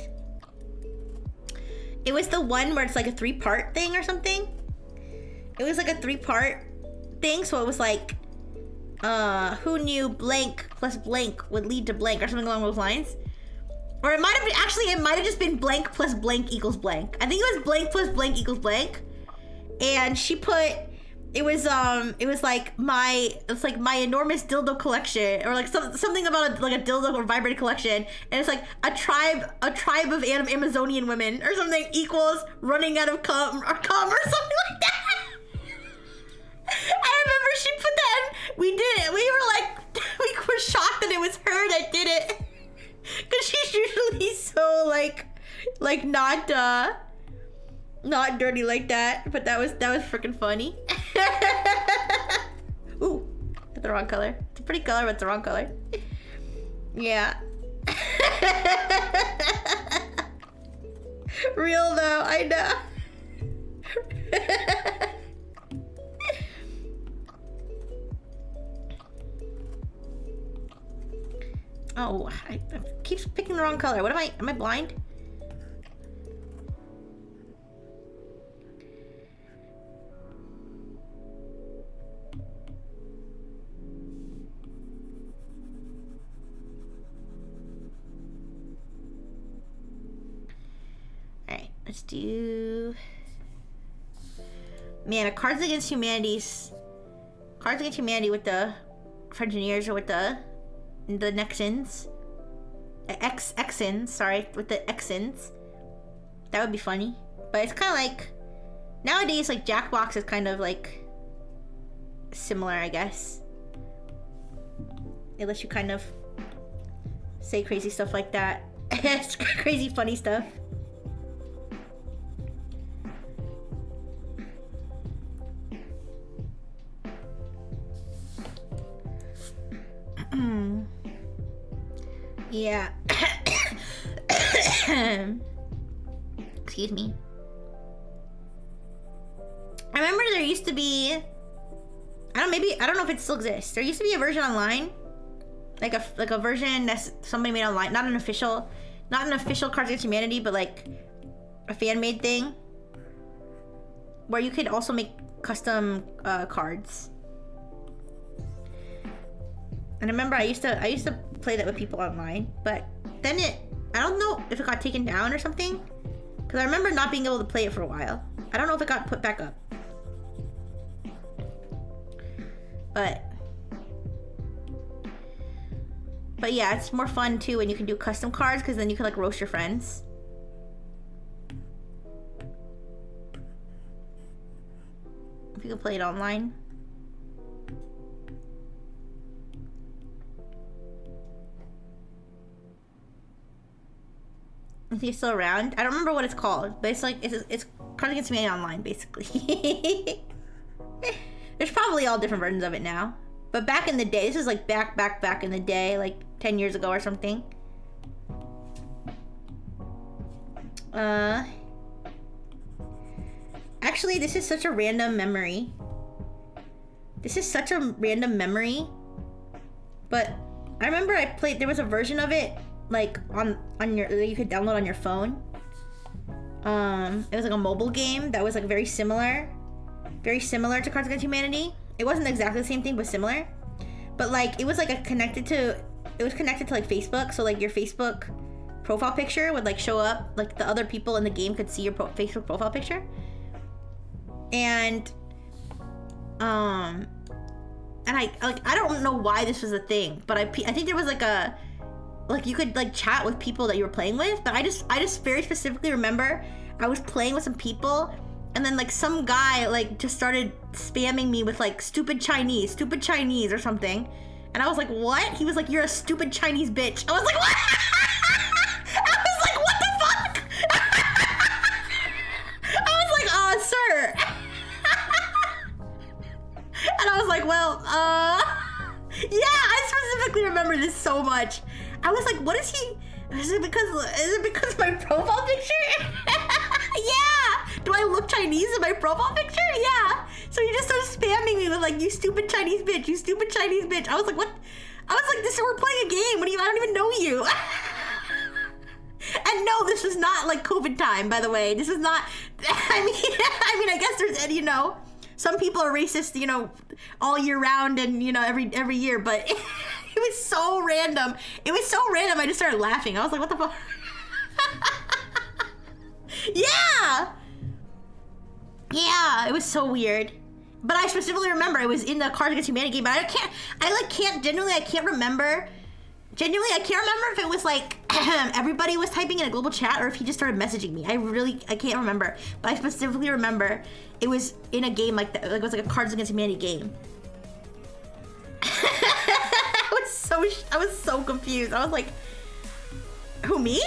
it was the one where it's like a 3-part thing or something. It was like a 3-part thing, so it was like, who knew blank plus blank would lead to blank or something along those lines. Or it might have been, actually, it might have just been blank plus blank equals blank. I think it was blank plus blank equals blank. And she put, it was like my enormous dildo collection, or like something about a dildo or vibrator collection. And it's like a tribe of Amazonian women or something equals running out of cum or something like that. I remember she put that in, we did it. We were like, we were shocked that it was her that did it. Cause she's usually so like not dirty like that. But that was freaking funny. Ooh, the wrong color. It's a pretty color, but it's the wrong color. Yeah. Real though, I know. Oh, I keep picking the wrong color. What am I blind? Alright, let's do... Man, a Cards Against Humanity with the Frenchineers or with the Nexans. Xins, sorry, with the Xins. That would be funny. But it's kind of like... Nowadays, like, Jackbox is kind of, like... similar, I guess. It lets you kind of... say crazy stuff like that. It's crazy, funny stuff. Yeah. Excuse me. I remember there used to be... I don't know if it still exists. There used to be a version online. Like a version that somebody made online. Not an official Cards Against Humanity, but like a fan-made thing. Where you could also make custom cards. And I remember I used to play that with people online, but then I don't know if it got taken down or something, because I remember not being able to play it for a while. I don't know if it got put back up, but yeah, it's more fun too when you can do custom cards, because then you can like roast your friends. If you can play it online. I think it's still around. I don't remember what it's called, but it's like it's Cards Against Humanity online, basically. There's probably all different versions of it now, but back in the day, this is like back in the day, like 10 years ago or something. Actually, this is such a random memory. But I remember there was a version of it like on your that you could download on your phone. It was like a mobile game that was like very similar to Cards Against Humanity. It wasn't exactly the same thing, but similar. But like it was like connected to like Facebook, so like your Facebook profile picture would like show up, like the other people in the game could see your Facebook profile picture. And I don't know why this was a thing, but I think there was like you could like chat with people that you were playing with, but I just very specifically remember I was playing with some people, and then like some guy like just started spamming me with like stupid Chinese or something, and I was like, what? He was like, you're a stupid Chinese bitch. I was like, what? I was like, what the fuck? I was like, sir. And I was like, well, yeah, I specifically remember this so much. I was like, what is he? Is it because of my profile picture? Yeah. Do I look Chinese in my profile picture? Yeah. So he just started spamming me with like, you stupid Chinese bitch, you stupid Chinese bitch. I was like, what? I was like, we're playing a game. What do you? I don't even know you. And no, this was not like COVID time, by the way. This was not. I mean, I guess there's some people are racist, all year round and every year, but It was so random. It was so random. I just started laughing. I was like, what the fuck? Yeah. Yeah, it was so weird. But I specifically remember it was in the Cards Against Humanity game. But I can't remember. Genuinely, I can't remember if it was like everybody was typing in a global chat or if he just started messaging me. I can't remember. But I specifically remember it was in a game like that. Like it was like a Cards Against Humanity game. I was so confused. I was like, who, me?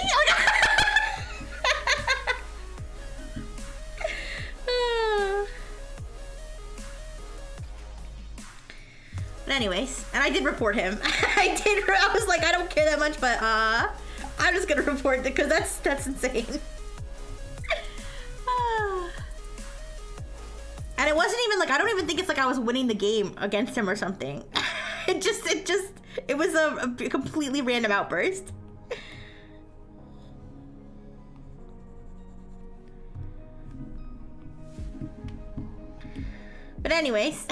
But anyways, and I did report him. I was like, I don't care that much, but I'm just gonna report it because that's insane. And it wasn't even like, I don't even think it's like I was winning the game against him or something. It was a completely random outburst. But anyways.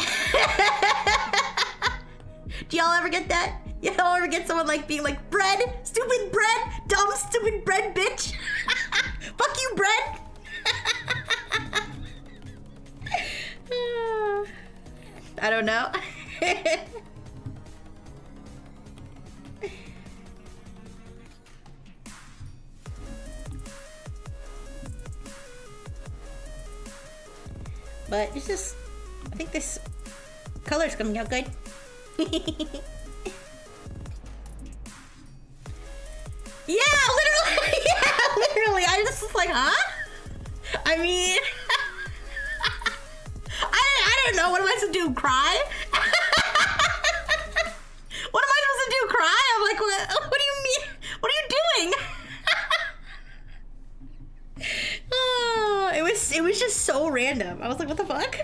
Do y'all ever get that? Y'all ever get someone like being like, bread, stupid bread, dumb stupid bread, bitch? Fuck you, bread. I don't know. But it's just, I think this color's coming out good. Yeah, literally. Yeah, literally. I just was like, huh? I mean, I don't know. What am I supposed to do? Cry? What am I supposed to do? Cry? I'm like, what do you mean? What are you doing? Oh, it was just so random. I was like, what the fuck?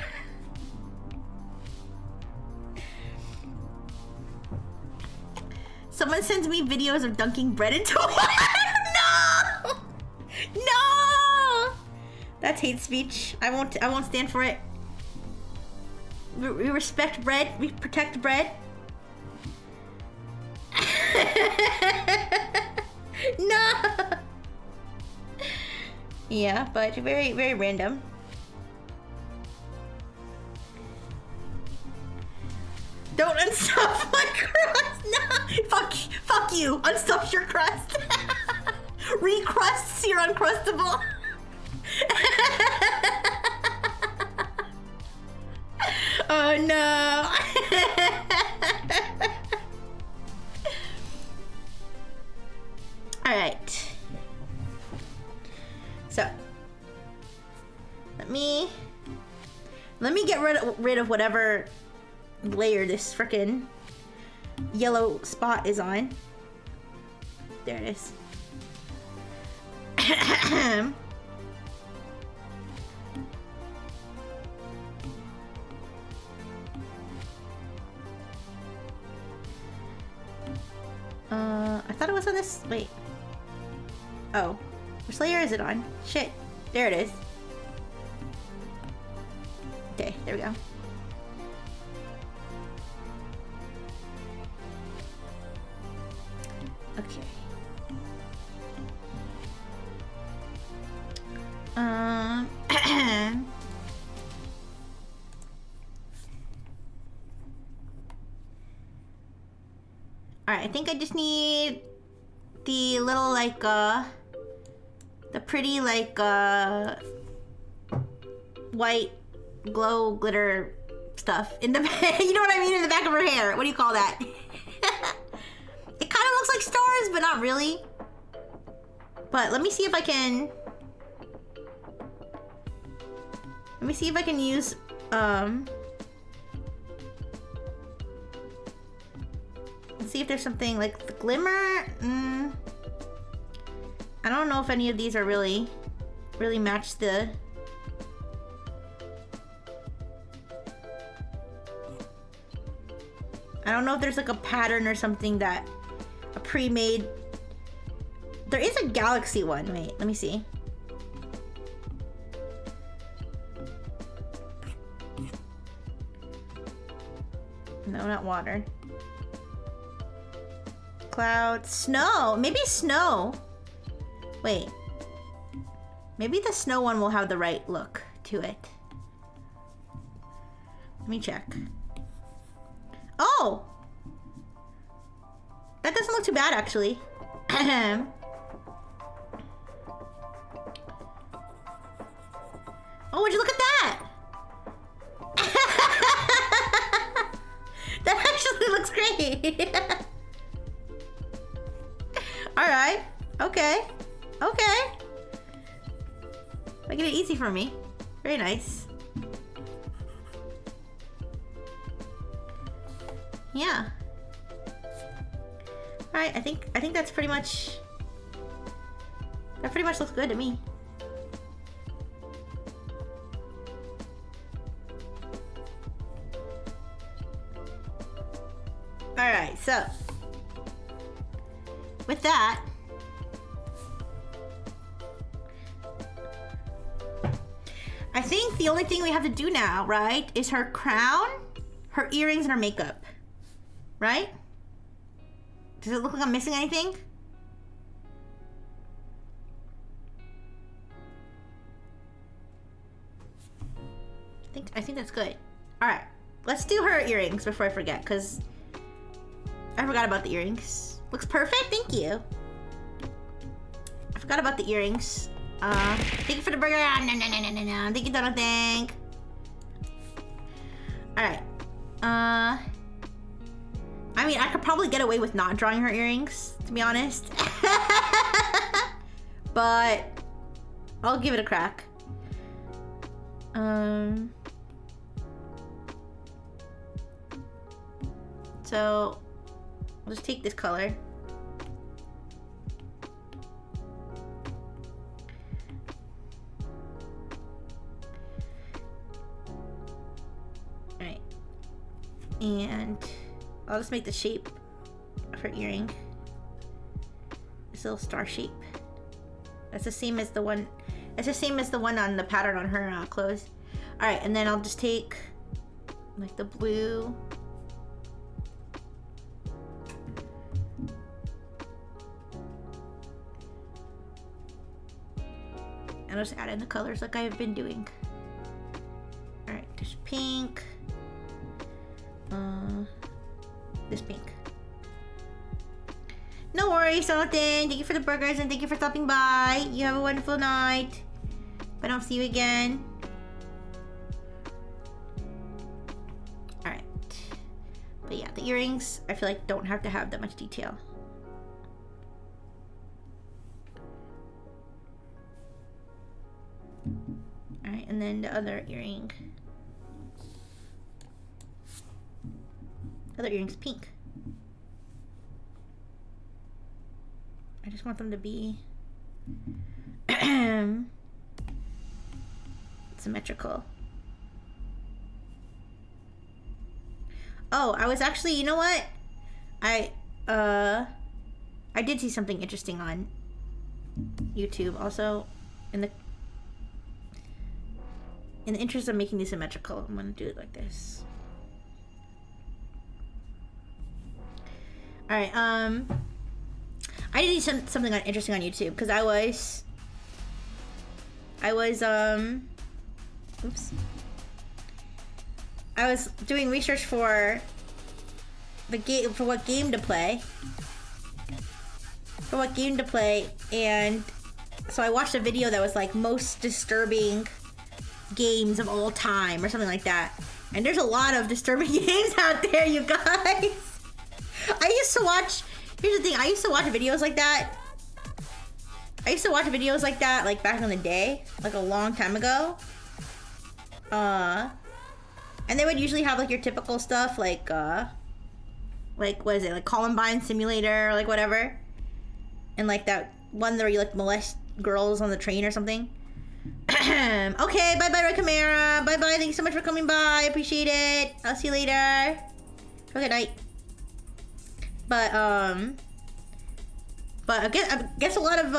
Someone sends me videos of dunking bread into water. No! No! That's hate speech. I won't stand for it. We respect bread. We protect bread. No! Yeah, but very, very random. Don't unstuff my crust. No, fuck you. Unstuff your crust. Recrusts your Uncrustable. Oh no. All right. So let me get rid of whatever layer this frickin' yellow spot is on. There it is. I thought it was on this. Wait. Oh, which layer is it on? Shit. There it is. Okay, there we go. Okay. Alright, I think I just need the little, like, the pretty, like, white glow glitter stuff in the back. You know what I mean? In the back of her hair. What do you call that? It kind of looks like stars, but not really. But let me see if I can... Let me see if I can use, let's see if there's something like the glimmer. I don't know if any of these are really match the... I don't know if there's like a pattern or something that a pre-made... There is a galaxy one. Wait, let me see. No, not water. cloud, snow. Maybe snow. Wait. Maybe the snow one will have the right look to it. Let me check. Oh! That doesn't look too bad, actually. Oh, would you look at that? That actually looks great. Alright. Okay. Okay. Making it easy for me. Very nice. Yeah. Alright, I think that's pretty much... That pretty much looks good to me. Alright, so... With that... I think the only thing we have to do now, right, is her crown, her earrings, and her makeup. Right? Does it look like I'm missing anything? I think that's good. Alright. Let's do her earrings before I forget, because I forgot about the earrings. Looks perfect, thank you. I forgot about the earrings. Thank you for the burger. No. Thank you, Donald. Alright. I mean, I could probably get away with not drawing her earrings, to be honest. But I'll give it a crack. So I'll just take this color. Alright. And I'll just make the shape of her earring this little star shape. That's the same as the one. It's the same as the one on the pattern on her clothes. All right, and then I'll just take like the blue. And I'll just add in the colors like I've been doing. All right, there's pink. This pink. No worries, Jonathan. Thank you for the burgers and thank you for stopping by. You have a wonderful night. If I don't see you again. Alright. But yeah, the earrings, I feel like don't have to have that much detail. Alright, and then the other earring. The other earring's pink. I just want them to be symmetrical. Oh, I was actually, you know what? I did see something interesting on YouTube. Also, in the interest of making these symmetrical, I'm gonna do it like this. All right. I did see something interesting on YouTube because I was doing research for the game, for what game to play, and so I watched a video that was like most disturbing games of all time or something like that. And there's a lot of disturbing games out there, you guys. Here's the thing, I used to watch videos like that. Like back in the day, like a long time ago. And they would usually have like your typical stuff, like what is it, like Columbine Simulator, or like whatever. And like that one where you like molest girls on the train or something. Okay, bye bye, Red Chimera. Bye bye, thank you so much for coming by. I appreciate it. I'll see you later. Have a good night. But I guess a lot of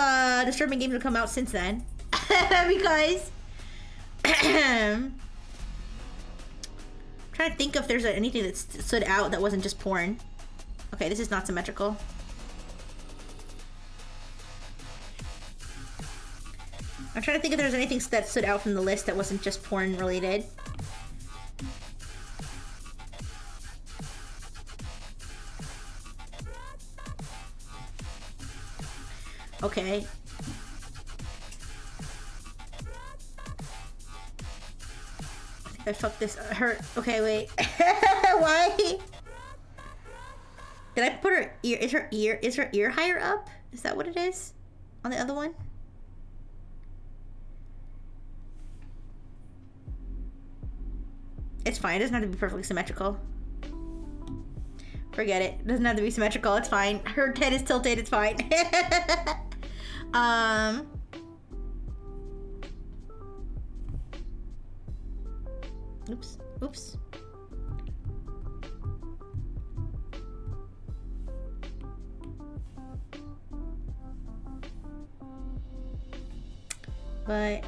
disturbing games have come out since then. Because I'm trying to think if there's anything that stood out that wasn't just porn. Okay, this is not symmetrical. I'm trying to think if there's anything that stood out from the list that wasn't just porn related. Okay. I fucked this. Okay, wait. Why? Did I put her ear? Is her ear higher up? Is that what it is? On the other one? It's fine. It doesn't have to be perfectly symmetrical. Forget it. It doesn't have to be symmetrical. It's fine. Her head is tilted. It's fine. Oops. Oops. But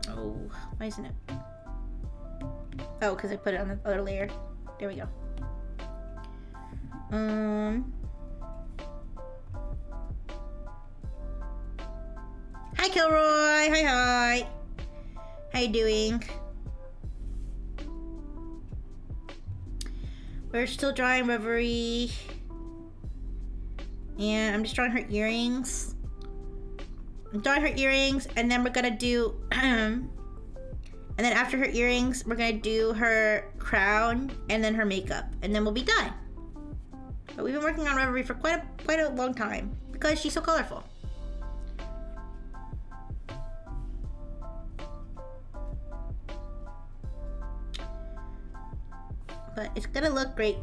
oh, why isn't it? Oh, because I put it on the other layer. There we go. Hi, Kilroy. Hi. How you doing? We're still drawing Reverie. And I'm just drawing her earrings. I'm drawing her earrings, and then we're gonna do, and then after her earrings, we're gonna do her crown, and then her makeup, and then we'll be done. But we've been working on Reverie for quite a long time because she's so colorful. But it's gonna look great.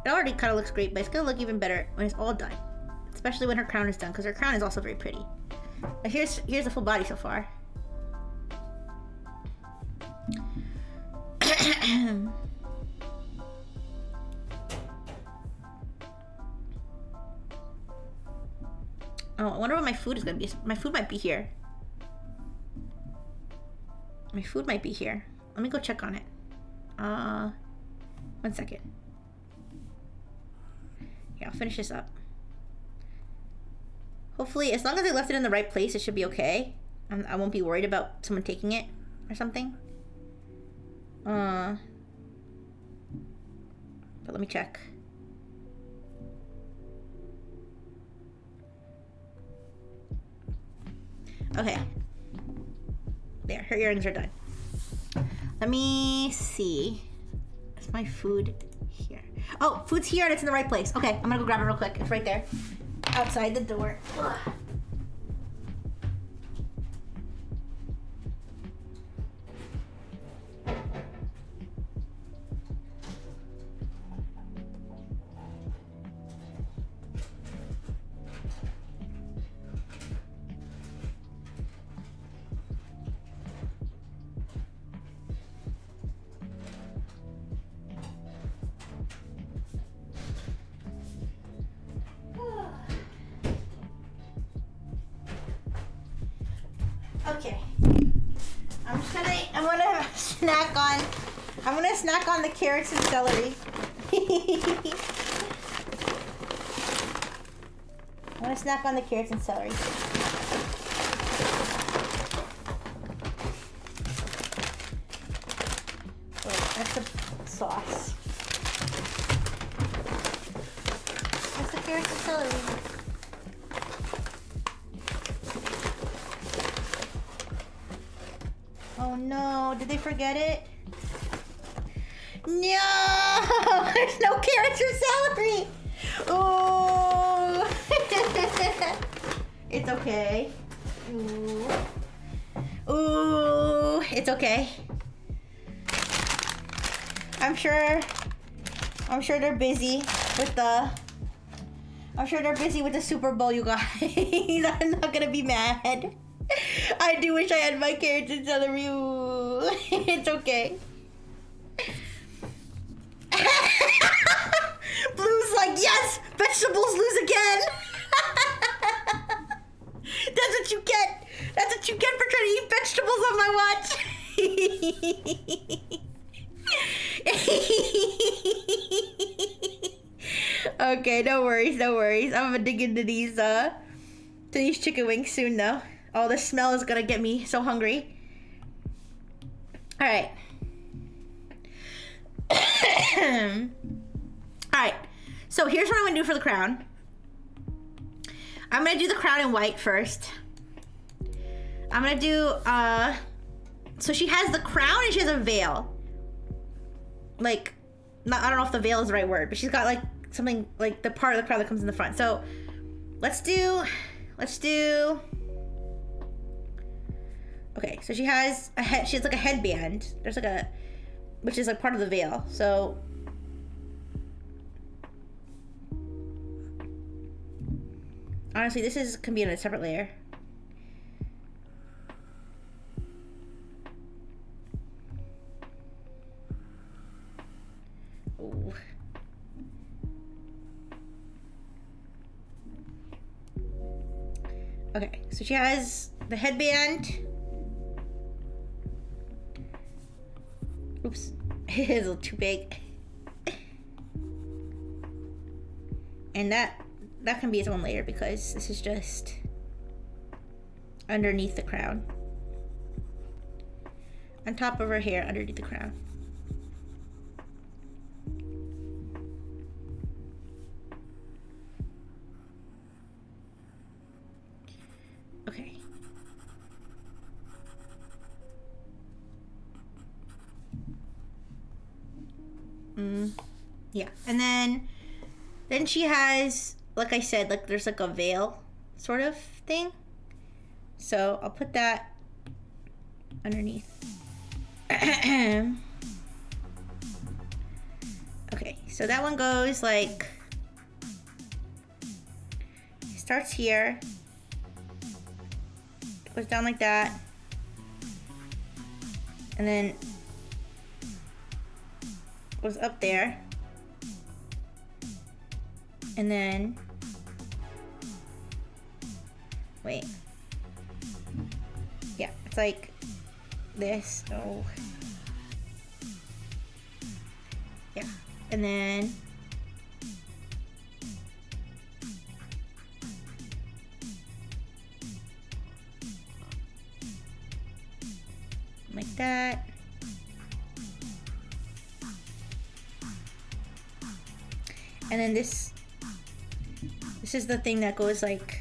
It already kind of looks great, but it's gonna look even better when it's all done. Especially when her crown is done, because her crown is also very pretty. But here's the full body so far. Oh, I wonder what my food is gonna be. My food might be here. My food might be here. Let me go check on it. 1 second. Yeah, I'll finish this up. Hopefully, as long as I left it in the right place, it should be okay. I won't be worried about someone taking it or something. But let me check. Okay. There, her earrings are done. Let me see. Is my food here? Oh, food's here and it's in the right place. Okay, I'm gonna go grab it real quick. It's right there. Outside the door. Ugh. Okay. I'm gonna snack on the carrots and celery. I'm gonna snack on the carrots and celery. Oh, that's the sauce. That's the carrots and celery. Oh no, did they forget it? No! There's no carrots or celery! Oh! It's okay. Ooh. Ooh, it's okay. I'm sure they're busy with the Super Bowl, you guys. I'm not gonna be mad. I do wish I had my carrots and celery. Ooh. It's okay. Blue's like, yes! Vegetables lose again! That's what you get! That's what you get for trying to eat vegetables on my watch! Okay, no worries, no worries. I'm gonna dig into these chicken wings soon, though. Oh, the smell is gonna get me so hungry. All right. All right. So here's what I'm gonna do for the crown. I'm gonna do the crown in white first. I'm gonna do so she has the crown and she has a veil. Like, I don't know if the veil is the right word, but she's got like something like the part of the crown that comes in the front. So let's do. Okay, so she has a head. She has like a headband. There's like a, which is like part of the veil. So honestly, this can be in a separate layer. Ooh. Okay, so she has the headband. Oops, it is a little too big. And that can be its own layer because this is just underneath the crown. On top of her hair, underneath the crown. Okay. Yeah, and then she has, like I said, like there's like a veil sort of thing. So I'll put that underneath. Okay, so that one goes like, starts here, goes down like that, and then goes up there, and then wait, yeah, it's like this. Oh, yeah, and then like that. And then this is the thing that goes like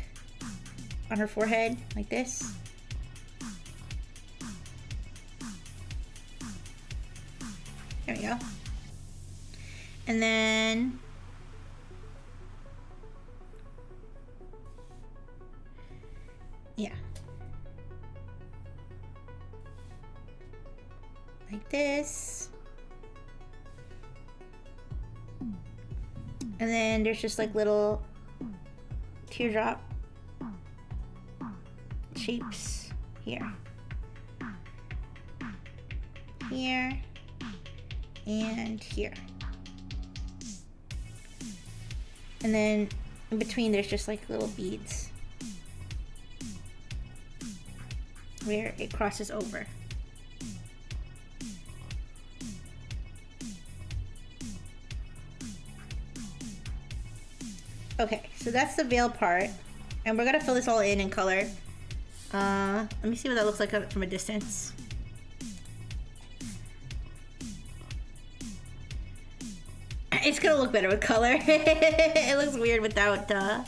on her forehead, like this. There we go. And then yeah. Like this. And then there's just like little teardrop shapes here. Here. And here. And then in between there's just like little beads where it crosses over. Okay, so that's the veil part. And we're gonna fill this all in color. Let me see what that looks like from a distance. It's gonna look better with color. It looks weird without the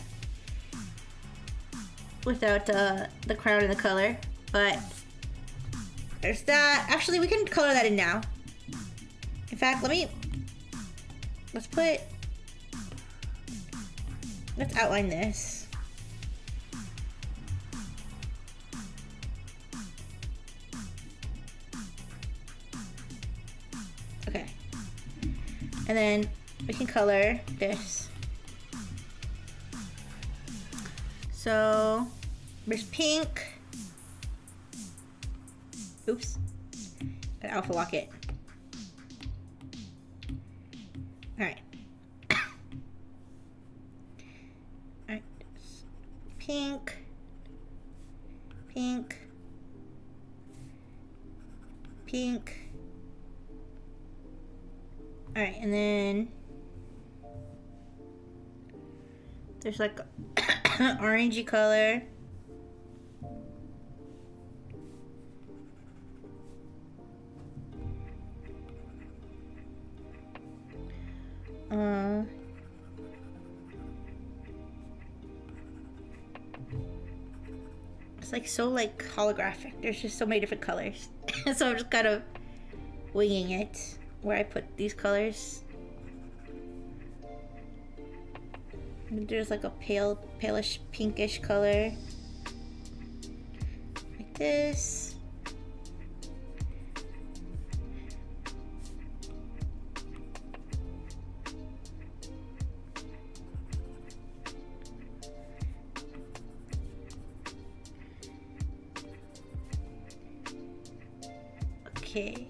crown and the color. But there's that. Actually, we can color that in now. In fact, let's outline this. Okay. And then we can color this. So there's pink. Oops. Gotta alpha lock it. Alright. Alright. Pink. Pink. Pink. Alright, and then There's like orangey color. It's like so like holographic. There's just so many different colors. So I'm just kind of winging it where I put these colors. And there's like a palish pinkish color. Like this. Okay.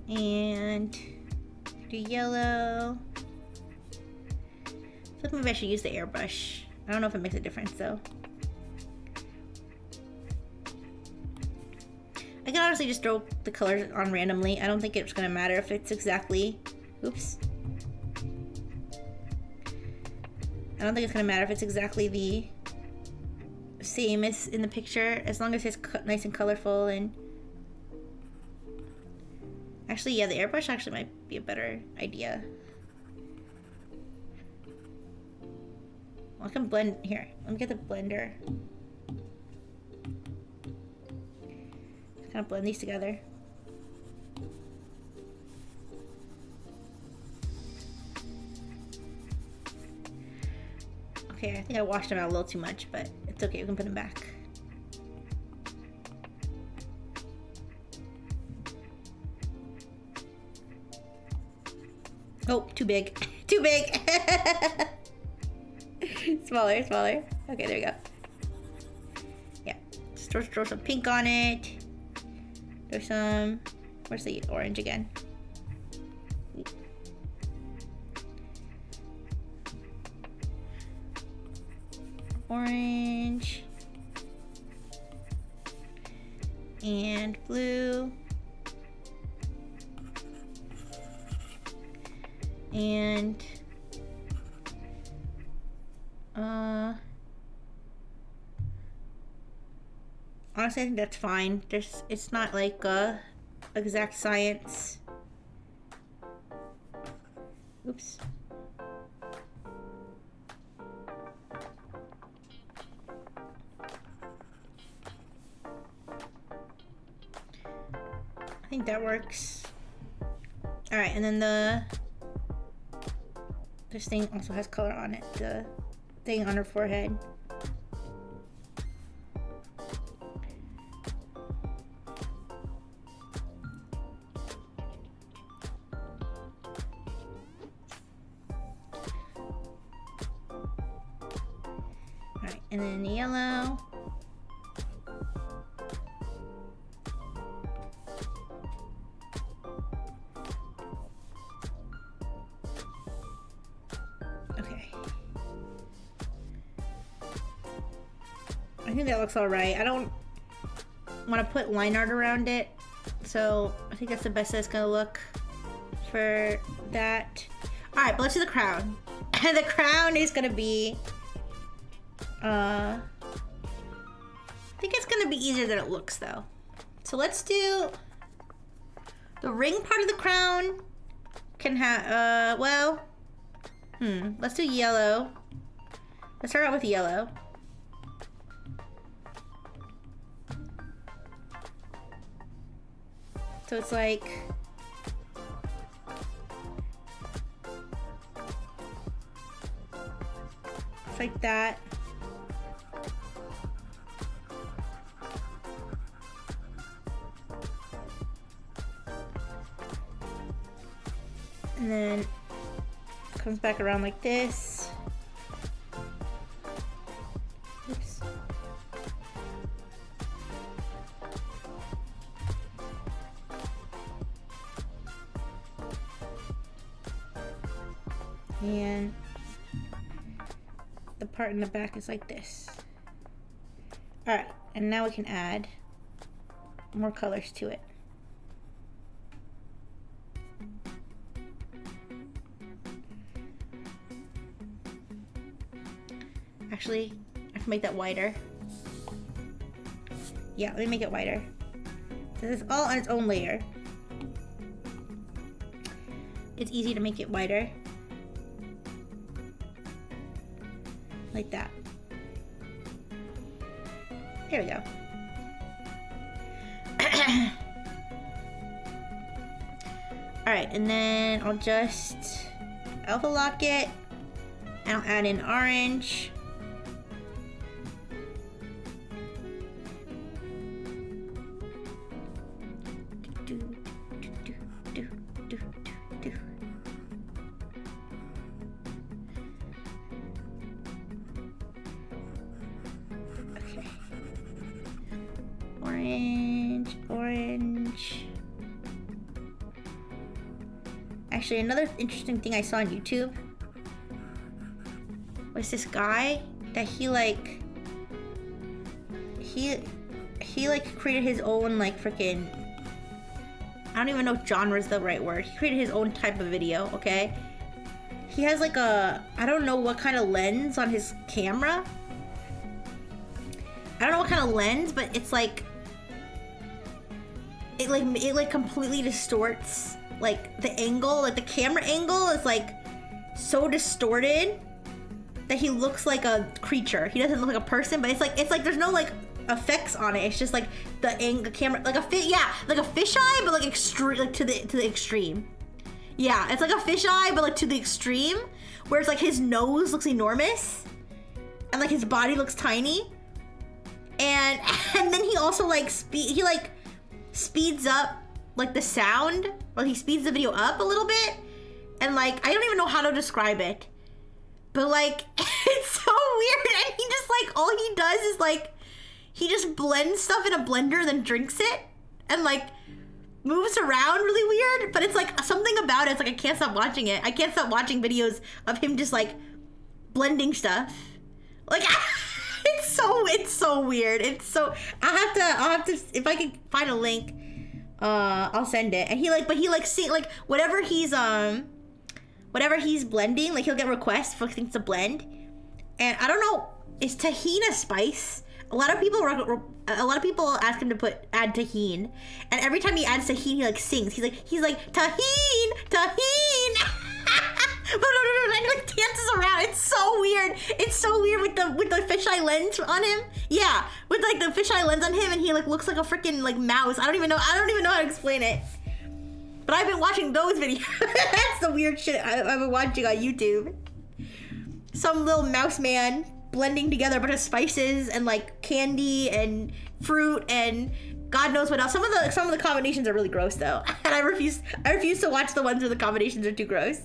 And do yellow. I think maybe I should use the airbrush. I don't know if it makes a difference though. I can honestly just throw the colors on randomly. I don't think it's gonna matter if it's exactly, oops. I don't think it's gonna matter if it's exactly the same as in the picture, as long as it's nice and colorful. And actually, yeah, the airbrush actually might be a better idea. Well, I can blend here. Let me get the blender. Kind of blend these together. Okay, I think I washed them out a little too much, but it's okay, we can put them back. Oh, too big. Too big! Smaller, smaller. Okay, there we go. Yeah, just throw some pink on it. There's some, where's the orange again? Orange and blue and honestly I think that's fine. It's not like exact science. Oops. I think that works. Alright, and then this thing also has color on it. The thing on her forehead. Alright, and then the yellow. I think that looks alright. I don't want to put line art around it, so I think that's the best that it's gonna look for that. Alright, but let's do the crown. The crown is gonna be I think it's gonna be easier than it looks though. So let's do the ring part of the crown. Can have let's do yellow. Let's start out with yellow. So it's like that. And then it comes back around like this. Oops. And the part in the back is like this. Alright, and now we can add more colors to it. Actually, I can make that wider. Yeah, let me make it wider. This is all on its own layer. It's easy to make it wider. Like that. There we go. Alright, and then I'll just alpha lock it. And I'll add in orange. Okay. Orange, orange. Actually, another interesting thing I saw on YouTube was this guy that he like created his own like freaking, I don't even know if genre is the right word. He created his own type of video, okay? He has like a, I don't know what kind of lens on his camera. I don't know what kind of lens, but it's like it like completely distorts like the angle, like the camera angle is like so distorted that he looks like a creature. He doesn't look like a person, but it's like there's no like effects on it. It's just like the camera, like a fisheye, but like extreme, like to the extreme. Yeah, it's like a fisheye, but like to the extreme, where it's like his nose looks enormous, and like his body looks tiny, and then he also like speeds up like the sound, or he speeds the video up a little bit, and like I don't even know how to describe it, but like it's so weird. And he just like all he does is like he just blends stuff in a blender, then drinks it, and like moves around really weird. But it's like something about it. It's like I can't stop watching it. I can't stop watching videos of him just like blending stuff. Like it's so weird. It's so I'll have to if I can find a link. I'll send it. And he see like whatever he's blending, like he'll get requests for things to blend. And I don't know, is tahini a spice? A lot of people ask him to add tahini, and every time he adds tahini, he like sings. He's like tahini. And he like dances around. It's so weird. It's so weird with the fisheye lens on him. Yeah, with like the fisheye lens on him, and he like looks like a freaking like mouse. I don't even know how to explain it. But I've been watching those videos. That's the weird shit I've been watching on YouTube. Some little mouse man blending together a bunch of spices and like candy and fruit and God knows what else. Some of the combinations are really gross though, and I refuse to watch the ones where the combinations are too gross.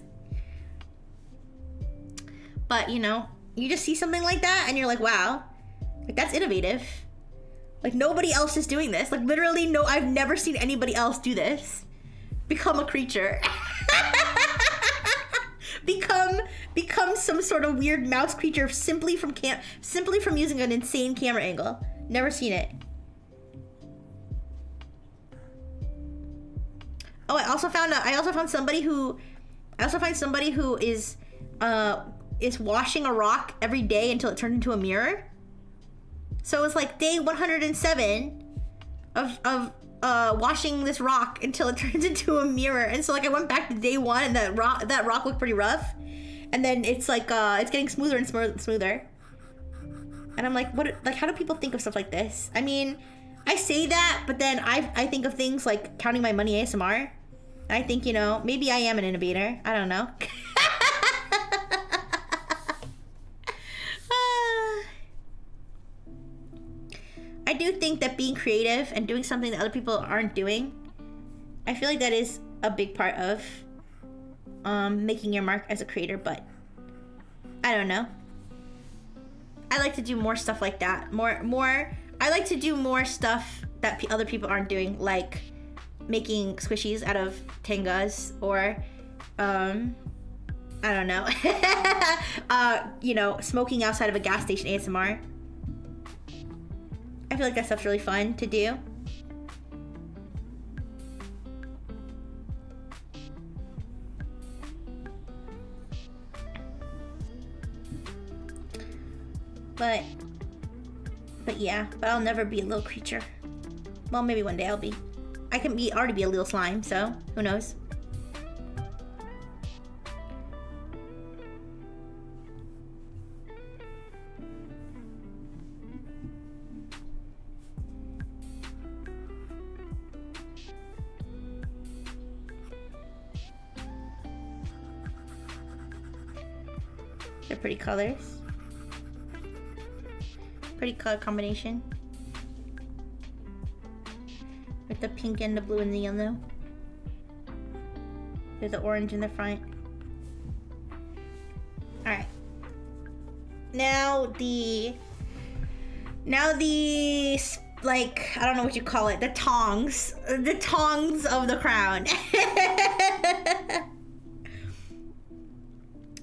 But you know, you just see something like that and you're like, wow, like that's innovative. Like nobody else is doing this. Like literally no, I've never seen anybody else do this. Become a creature. Become some sort of weird mouse creature simply from using an insane camera angle. Never seen it. Oh, I also find somebody who is washing a rock every day until it turns into a mirror. So it's like day 107 of washing this rock until it turns into a mirror. And so like I went back to day 1 and that rock looked pretty rough. And then it's like it's getting smoother and smoother. And I'm like, how do people think of stuff like this? I mean, I say that, but then I think of things like counting my money ASMR. I think, you know, maybe I am an innovator. I don't know. I do think that being creative and doing something that other people aren't doing, I feel like that is a big part of making your mark as a creator, but I don't know. I like to do more stuff like that. I like to do more stuff that other people aren't doing, like making squishies out of Tengas, or I don't know. You know, smoking outside of a gas station ASMR. I feel like that stuff's really fun to do. But yeah, but I'll never be a little creature. Well, maybe one day I'll be. I can already be a little slime, so who knows? They're pretty colors. Pretty color combination. With the pink and the blue and the yellow. There's the orange in the front. Alright. Now the like, I don't know what you call it, the tongs. The tongs of the crown.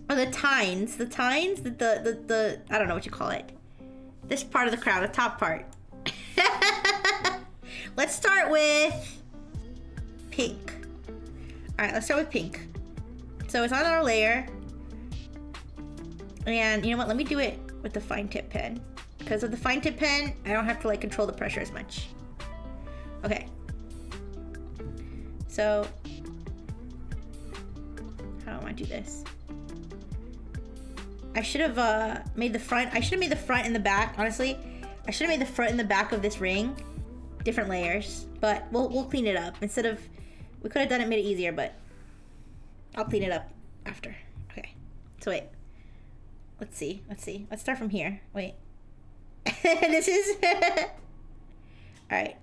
Or the tines. The tines? The I don't know what you call it. This part of the crown, the top part. Let's start with pink. Alright, let's start with pink. So it's on our layer. And you know what? Let me do it with the fine tip pen. Because with the fine tip pen, I don't have to like control the pressure as much. Okay. So, how do I do this? I should have made the front. I should have made the front and the back. Honestly, I should have made the front and the back of this ring different layers. But we'll clean it up instead of. We could have done it, made it easier, but I'll clean it up after. Okay. So wait. Let's see. Let's start from here. Wait. This is. All right.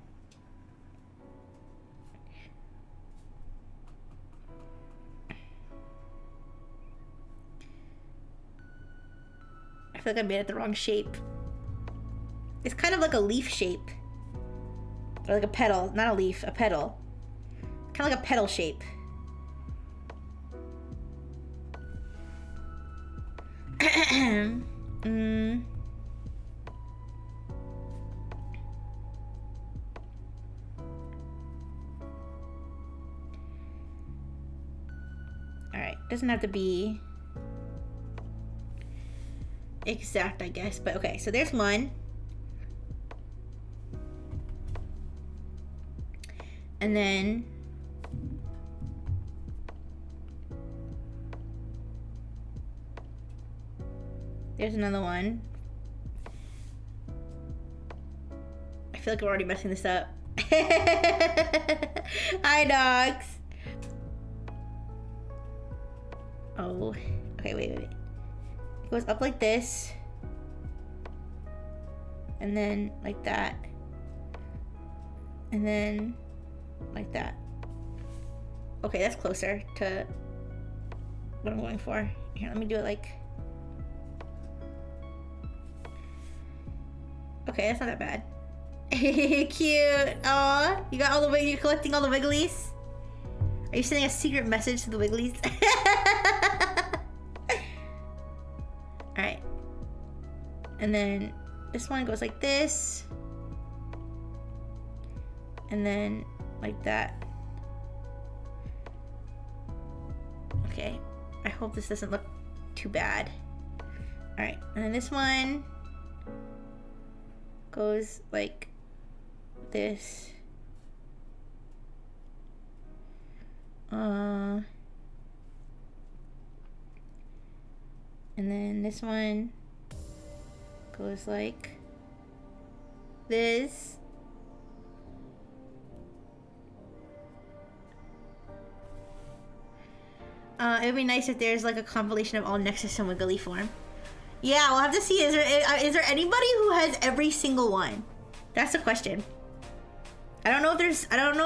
I feel like I made it the wrong shape. It's kind of like a leaf shape. Or like a petal. Not a leaf, a petal. Kind of like a petal shape. Alright, doesn't have to be exact, I guess, but okay, so there's one. And then there's another one. I feel like we're already messing this up. Hi, dogs. Oh, okay, wait. It goes up like this. And then like that. And then like that. Okay, that's closer to what I'm going for. Here, let me do it like... Okay, that's not that bad. Cute. Aw, you got all the you're collecting all the Wigglies? Are you sending a secret message to the Wigglies? Alright. And then this one goes like this. And then like that. Okay. I hope this doesn't look too bad. Alright. And then this one goes like this. And then this one goes like this. It would be nice if there's like a compilation of all Nexus and Wiggly form. Yeah, we'll have to see. Is there anybody who has every single one? That's the question. I don't know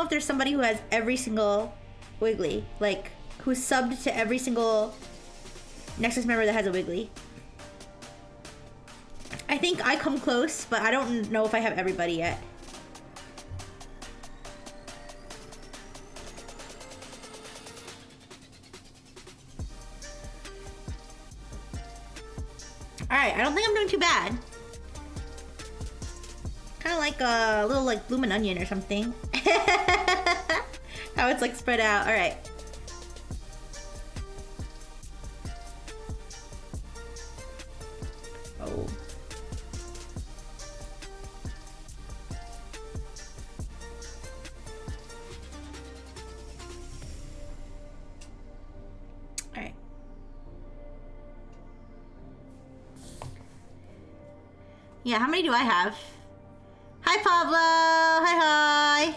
if there's somebody who has every single Wiggly, like who's subbed to every single Nexus member that has a Wiggly. I think I come close, but I don't know if I have everybody yet. Alright, I don't think I'm doing too bad. Kind of like a little like bloomin' onion or something. How it's like spread out. Alright. Oh. Yeah, how many do I have? Hi, Pablo. Hi, hi.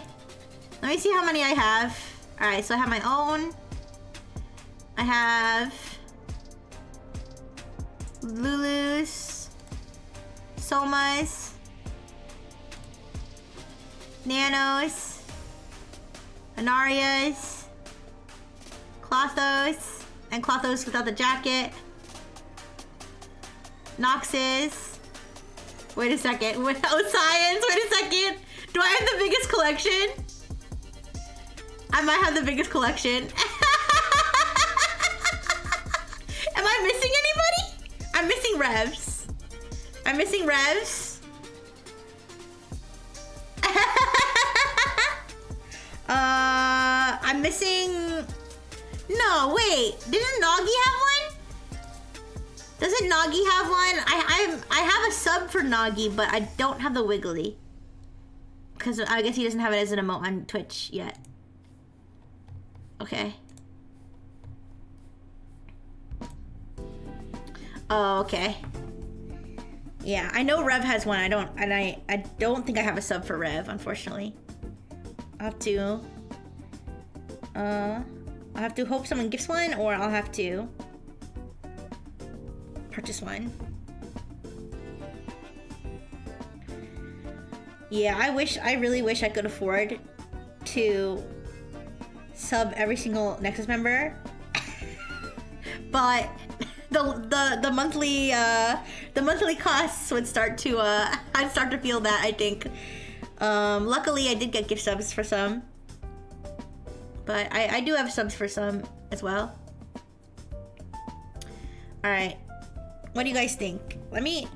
Let me see how many I have. All right, so I have my own. I have Lulu's, Soma's, Nanos, Anaria's, Clothos, and Clothos without the jacket, Nox's. Wait a second. Without science. Wait a second. Do I have the biggest collection? I might have the biggest collection. Am I missing anybody? I'm missing Revs. I'm missing Revs. I'm missing... No, wait. Didn't Noggy have one? Doesn't Noggy have one? I have a sub for Noggy, but I don't have the Wiggly. Because I guess he doesn't have it as an emote on Twitch yet. Okay. Oh, okay. Yeah, I know Rev has one. I don't think I have a sub for Rev, unfortunately. I'll have to hope someone gifts one, or I'll have to purchase one. Yeah, I really wish I could afford to sub every single Nexus member. But the monthly costs would start to I'd start to feel that, I think. Luckily I did get gift subs for some. But I do have subs for some as well. Alright. What do you guys think? Let me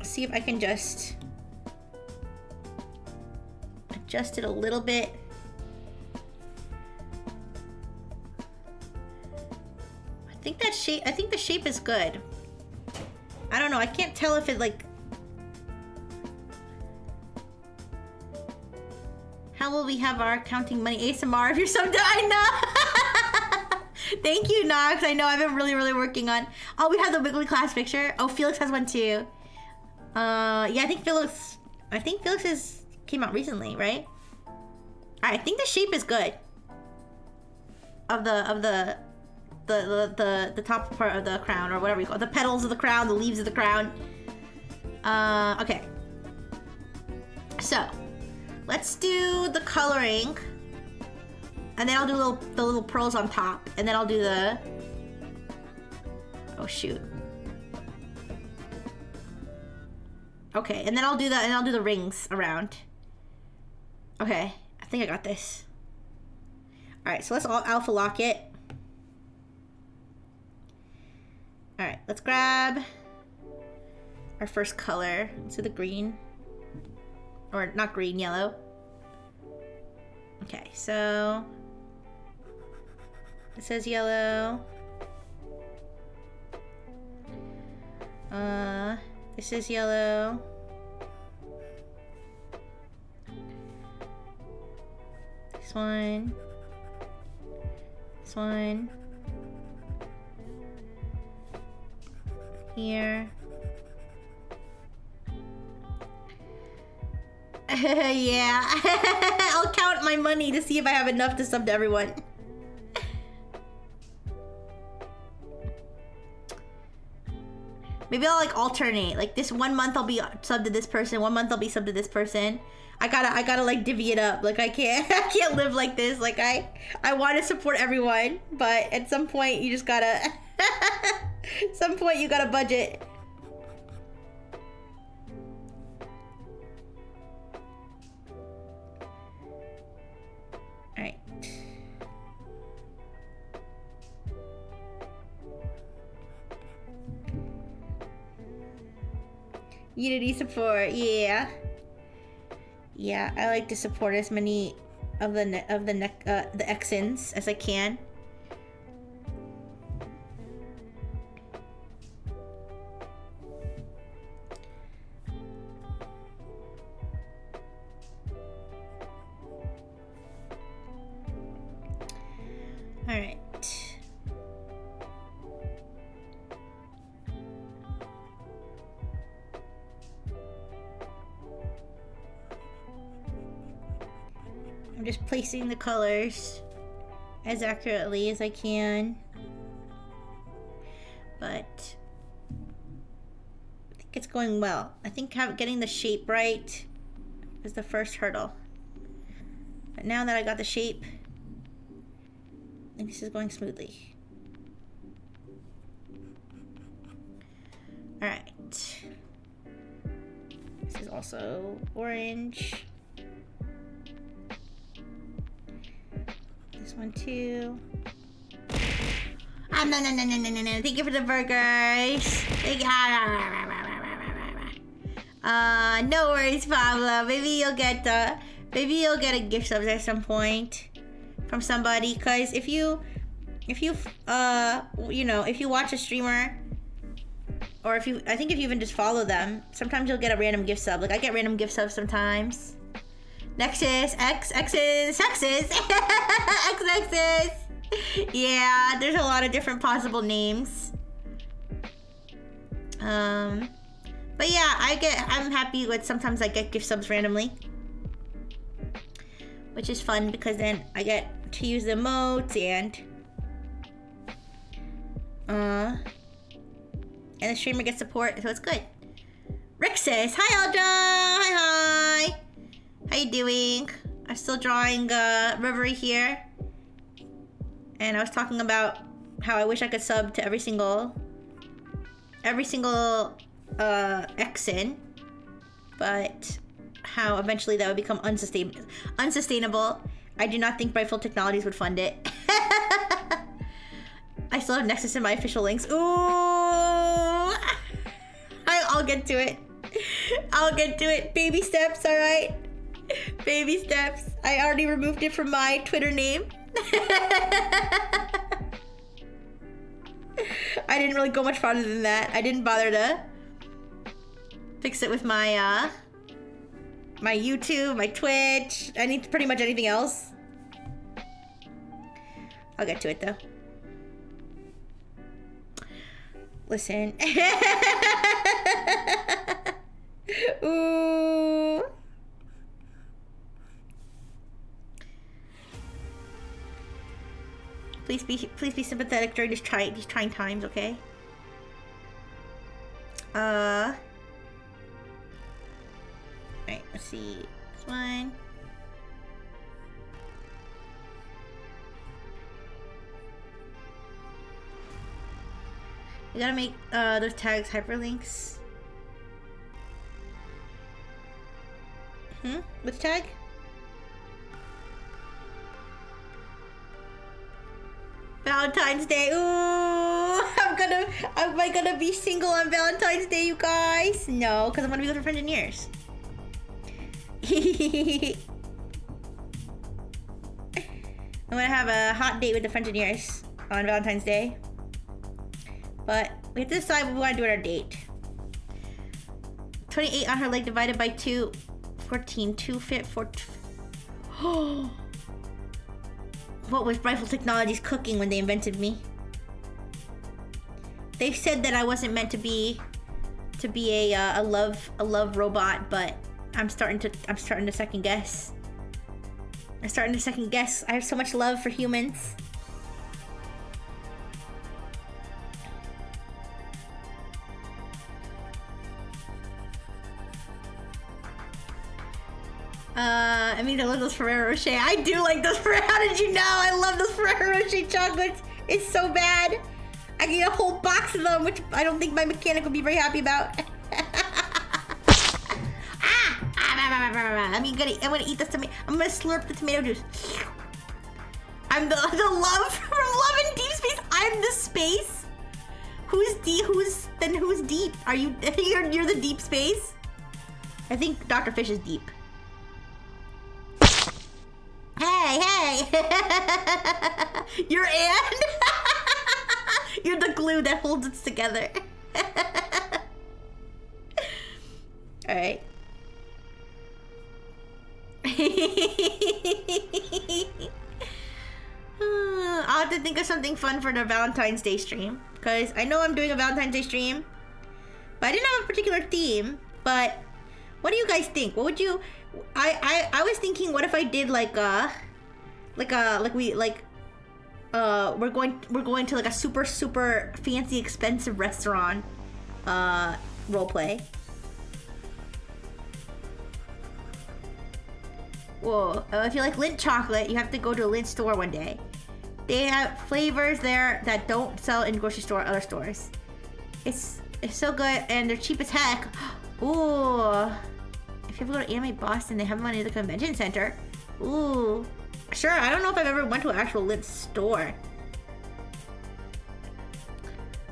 see if I can just adjust it a little bit. I think the shape is good. I don't know, I can't tell if it like... How will we have our counting money ASMR if you're subbed? I know! Thank you, Nox. I know I've been really working on... Oh, we have the Wiggly class picture. Oh, Felix has one too. Yeah, I think Felix came out recently, right? Alright, I think the shape is good. Of the top part of the crown, or whatever you call it. The petals of the crown, the leaves of the crown. Okay. So, let's do the coloring. And then I'll do the little pearls on top. And then I'll do the... Oh, shoot. Okay, and then I'll do the rings around. Okay, I think I got this. Alright, so let's all alpha lock it. Alright, let's grab our first color. Let's do the green. Or not green, yellow. Okay, so it says yellow. This is yellow. This one. This one. Here. Yeah. I'll count my money to see if I have enough to sub to everyone. Maybe I'll like alternate. Like this one month I'll be sub to this person, one month I'll be sub to this person. I gotta like divvy it up. Like I can't live like this. Like I want to support everyone, but at some point you just gotta some point you gotta budget. Alright. Unity support, yeah. Yeah, I like to support as many of the Xins as I can. All right. I'm just placing the colors as accurately as I can. But I think it's going well. I think getting the shape right is the first hurdle. But now that I got the shape, I think this is going smoothly. Alright. This is also orange. This one too. No. Thank you for the burgers. Thank you. No worries, Pablo. Maybe you'll get a gift sub at some point from somebody. Cause if you watch a streamer, or I think if you even just follow them, sometimes you'll get a random gift sub. Like I get random gift subs sometimes. Nexus, X's. Yeah, there's a lot of different possible names. But yeah, I'm happy with sometimes I get gift subs randomly. Which is fun because then I get to use the emotes and the streamer gets support, so it's good. Rick says, hi Aldra! Hi! How you doing? I'm still drawing Reverie here. And I was talking about how I wish I could sub to every single Exin, but how eventually that would become unsustainable. I do not think Brightful Technologies would fund it. I still have Nexus in my official links. Ooh! I'll get to it. Baby steps, alright? Baby steps. I already removed it from my Twitter name. I didn't really go much farther than that. I didn't bother to fix it with my my YouTube, my Twitch, pretty much anything else. I'll get to it though. Listen. Ooh. Please be sympathetic during these trying times, okay? Right, let's see. This one. You gotta make those tags hyperlinks. Which tag? Valentine's Day. Ooh, am I gonna be single on Valentine's Day, you guys? No, because I'm gonna be with my friends and years. I'm gonna have a hot date with the friends and years on Valentine's Day. But we have to decide what we want to do at our date. 28 on her leg divided by 2. 14. 2 fit 4. What was Brightful Technologies cooking when they invented me? They said that I wasn't meant to be a love robot, but I'm starting to second guess. I have so much love for humans. I mean, I love those Ferrero Rocher. I do like those Ferrero. How did you know? I love those Ferrero Rocher chocolates. It's so bad. I can get a whole box of them, which I don't think my mechanic would be very happy about. I'm gonna eat this tomato. I'm gonna slurp the tomato juice. I'm the love from Love in Deep Space. I'm the space. Who's deep? Who's deep? Are you? You're the deep space. I think Dr. Fish is deep. Hey! You're Anne? You're the glue that holds us together. Alright. I'll have to think of something fun for the Valentine's Day stream. Because I know I'm doing a Valentine's Day stream. But I didn't have a particular theme. But what do you guys think? What would you I was thinking, what if I did like we're going to like a super fancy expensive restaurant role play. Whoa, if you like Lindt chocolate, you have to go to a Lindt store one day. They have flavors there that don't sell in grocery store or other stores. It's so good and they're cheap as heck. Ooh. If you ever go to Anime Boston, they have them in the convention center. Ooh. Sure, I don't know if I've ever went to an actual Lindt store.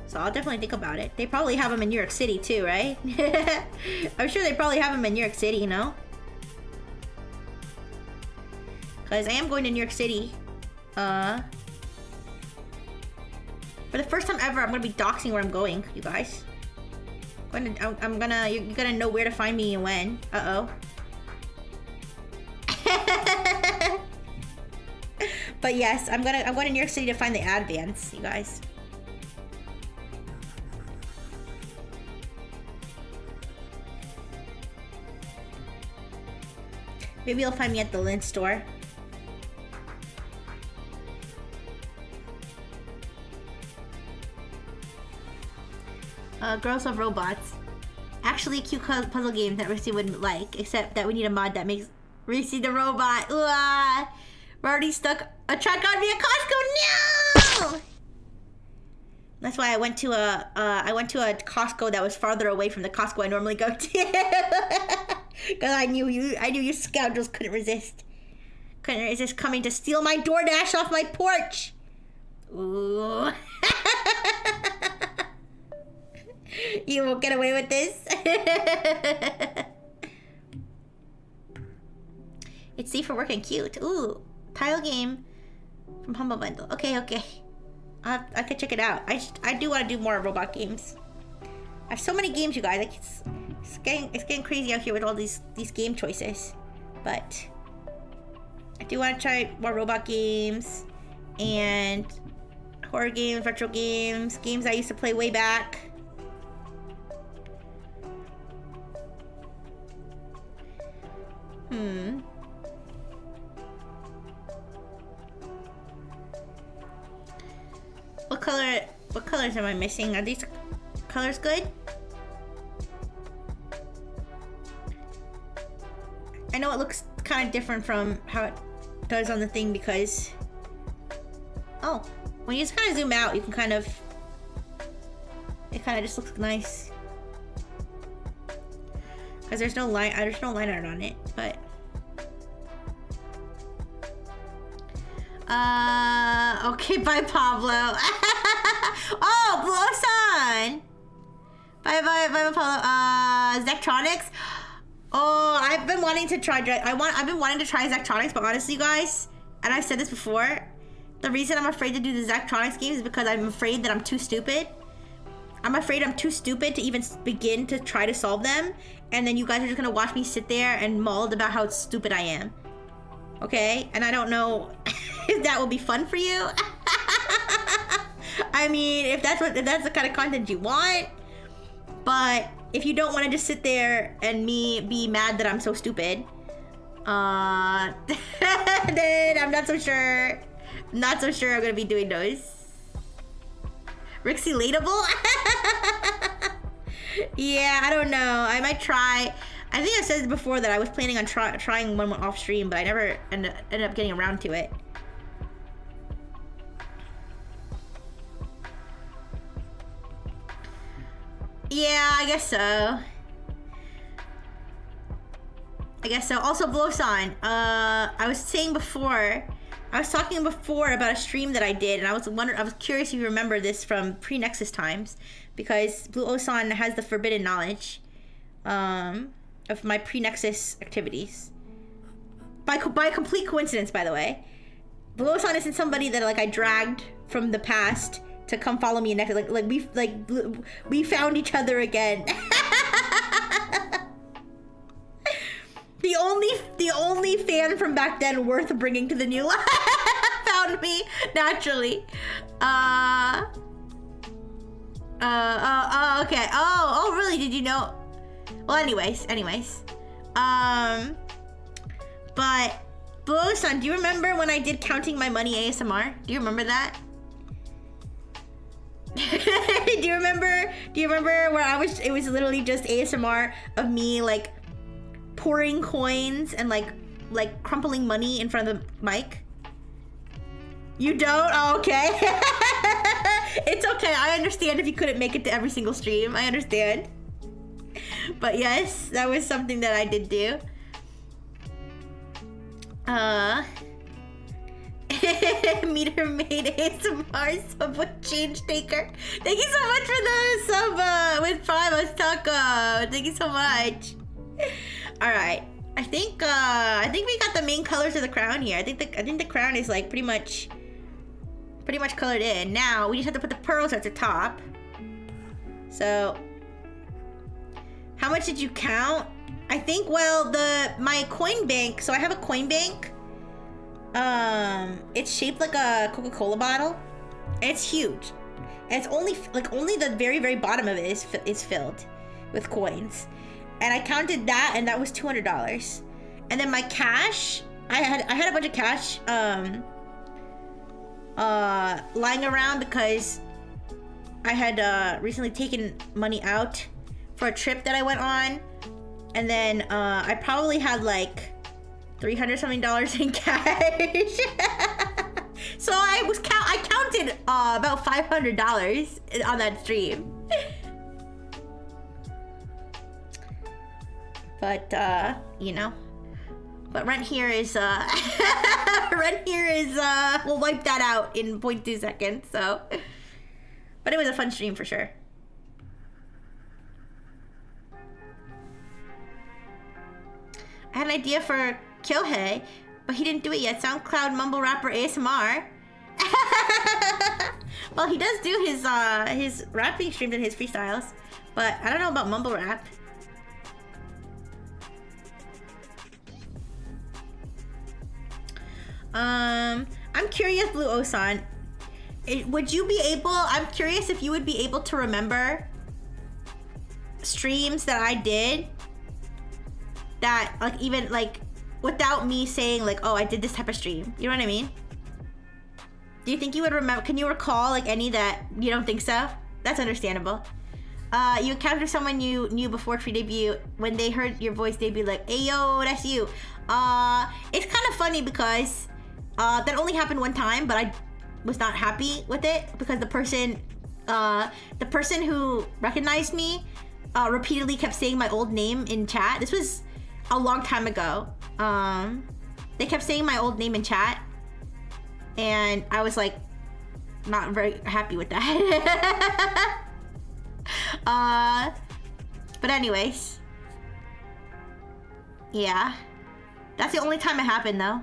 So I'll definitely think about it. They probably have them in New York City too, right? I'm sure they probably have them in New York City, you know? Because I am going to New York City. For the first time ever, I'm gonna be doxing where I'm going, you guys. You're gonna know where to find me and when. Uh-oh. But yes, I'm going to New York City to find the Advance, you guys. Maybe you'll find me at the Lindt store. Girls Love Robots. Actually, a cute puzzle game that Rixie would like, except that we need a mod that makes Rixie the robot. Ooh, we're already stuck. A truck got me at Costco. No! That's why I went to a Costco that was farther away from the Costco I normally go to. Because I knew you scoundrels couldn't resist. Couldn't resist coming to steal my DoorDash off my porch. Ooh. You won't get away with this. It's safe for work and cute. Ooh, tile game from Humble Bundle. Okay. I could check it out. I do want to do more robot games. I have so many games, you guys. Like it's getting crazy out here with all these game choices. But I do want to try more robot games and horror games, retro games, games I used to play way back. What colors am I missing? Are these colors good? I know it looks kind of different from how it does on the thing because... Oh, when you just kind of zoom out, you can kind of... It kind of just looks nice. Because there's no line art on it, but... Okay, bye Pablo. Oh, Blue-san! Bye Pablo. Zectronics? Oh, I've been wanting to try... I've been wanting to try Zectronics, but honestly, guys, and I've said this before, the reason I'm afraid to do the Zectronics games is because I'm afraid that I'm too stupid. I'm afraid I'm too stupid to even begin to try to solve them, and then you guys are just gonna watch me sit there and mulled about how stupid I am. Okay? And I don't know if that will be fun for you. I mean, if that's the kind of content you want, but if you don't want to just sit there and me be mad that I'm so stupid, then I'm not so sure. Not so sure I'm gonna be doing those. Rixie Latable? Yeah, I don't know. I might try. I think I said before that I was planning on trying one off stream, but I never ended up getting around to it. Yeah, I guess so. Also, Blow-san, I was saying before, I was talking before about a stream that I did, and I was curious if you remember this from pre-Nexus times, because Blue-san has the forbidden knowledge of my pre-Nexus activities. By complete coincidence, by the way. Blue-san isn't somebody that I dragged from the past to come follow me in Nexus. We found each other again. The only fan from back then worth bringing to the new life found me naturally. Okay. Oh, really? Did you know? Well, anyways. But Bo-san, do you remember when I did counting my money ASMR? Do you remember that? Do you remember where it was literally just ASMR of me like pouring coins and like crumpling money in front of the mic? You don't? Oh, okay. It's okay. I understand if you couldn't make it to every single stream. I understand. But yes, that was something that I did do. Meter Maid ASMR sub with Change Taker. Thank you so much for the sub with Prime Taco. Thank you so much. Alright. I think we got the main colors of the crown here. I think the crown is like pretty much colored in. Now we just have to put the pearls at the top. So how much did you count? I think, well, my coin bank, so I have a coin bank. It's shaped like a Coca-Cola bottle. And it's huge. And it's only the very, very bottom of it is filled with coins. And I counted that, and that was $200. And then my cash, I had a bunch of cash lying around because I had recently taken money out for a trip that I went on. And then I probably had like $300 something in cash. So I counted about $500 on that stream. But you know, but rent here is we'll wipe that out in 0.2 seconds. So, but it was a fun stream for sure. I had an idea for Kyohei, but he didn't do it yet. SoundCloud mumble rapper ASMR. Well, he does do his rapping streams and his freestyles, but I don't know about mumble rap. I'm curious, Blue Osan. Would you be able? I'm curious if you would be able to remember streams that I did. That like even like without me saying like, oh, I did this type of stream. You know what I mean? Do you think you would remember? Can you recall like any that you don't think so? That's understandable. You encountered someone you knew before Tree debut. When they heard your voice, they'd be like, hey yo, that's you. It's kind of funny because that only happened one time, but I was not happy with it because the person who recognized me repeatedly kept saying my old name in chat. This was a long time ago. They kept saying my old name in chat, and I was like not very happy with that. But anyways, yeah, that's the only time it happened though.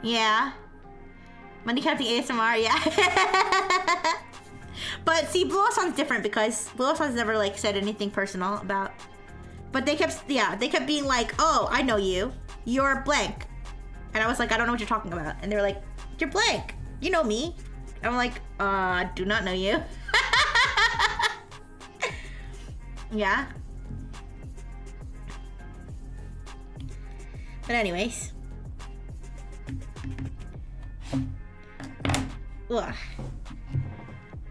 Yeah, money counting ASMR, yeah. But see, Blue Osan's different because Blue Osan's never like said anything personal about. But they kept being like, oh, I know you. You're blank. And I was like, I don't know what you're talking about. And they were like, you're blank. You know me. I'm like, I do not know you. Yeah. But anyways. Ugh.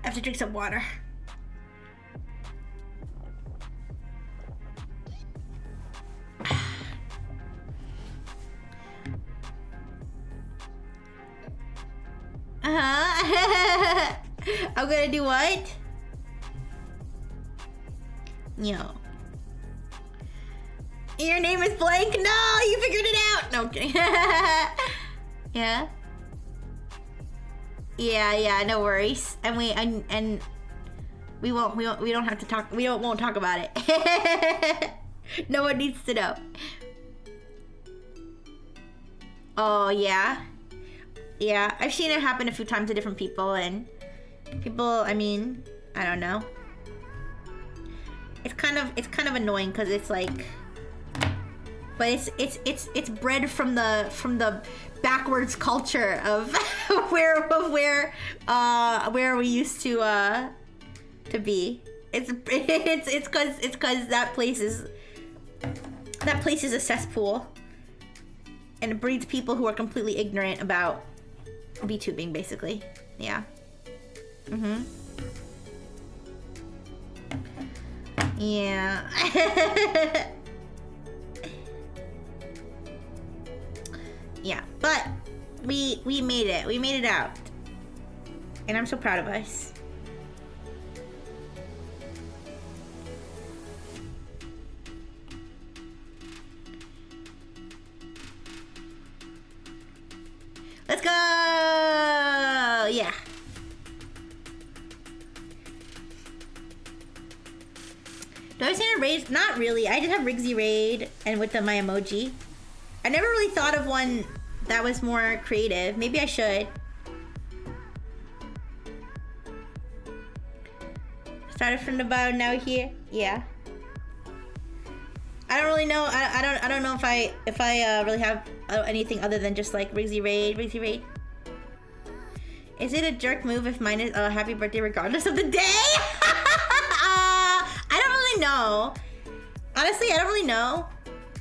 I have to drink some water. I'm gonna do what? No. Your name is blank? No, you figured it out. No, I'm kidding. Yeah. Yeah, no worries. And we don't have to talk. We won't talk about it. No one needs to know. Oh yeah. Yeah, I've seen it happen a few times to different people, and people, I mean, I don't know. It's kind of annoying because it's like, but it's bred from the backwards culture of where we used to be. It's because that place is a cesspool. and it breeds people who are completely ignorant about VTubing, basically. Yeah. Yeah. Yeah, but we made it. We made it out. And I'm so proud of us. Let's go! Yeah. Do I stand a raid? Not really. I just have Rigsy raid and with my emoji. I never really thought of one that was more creative. Maybe I should. Started from the bottom, now here. Yeah. I don't really know. I don't know if I really have anything other than just like Rigsy raid. Is it a jerk move if mine is happy birthday regardless of the day? I don't really know. Honestly, I don't really know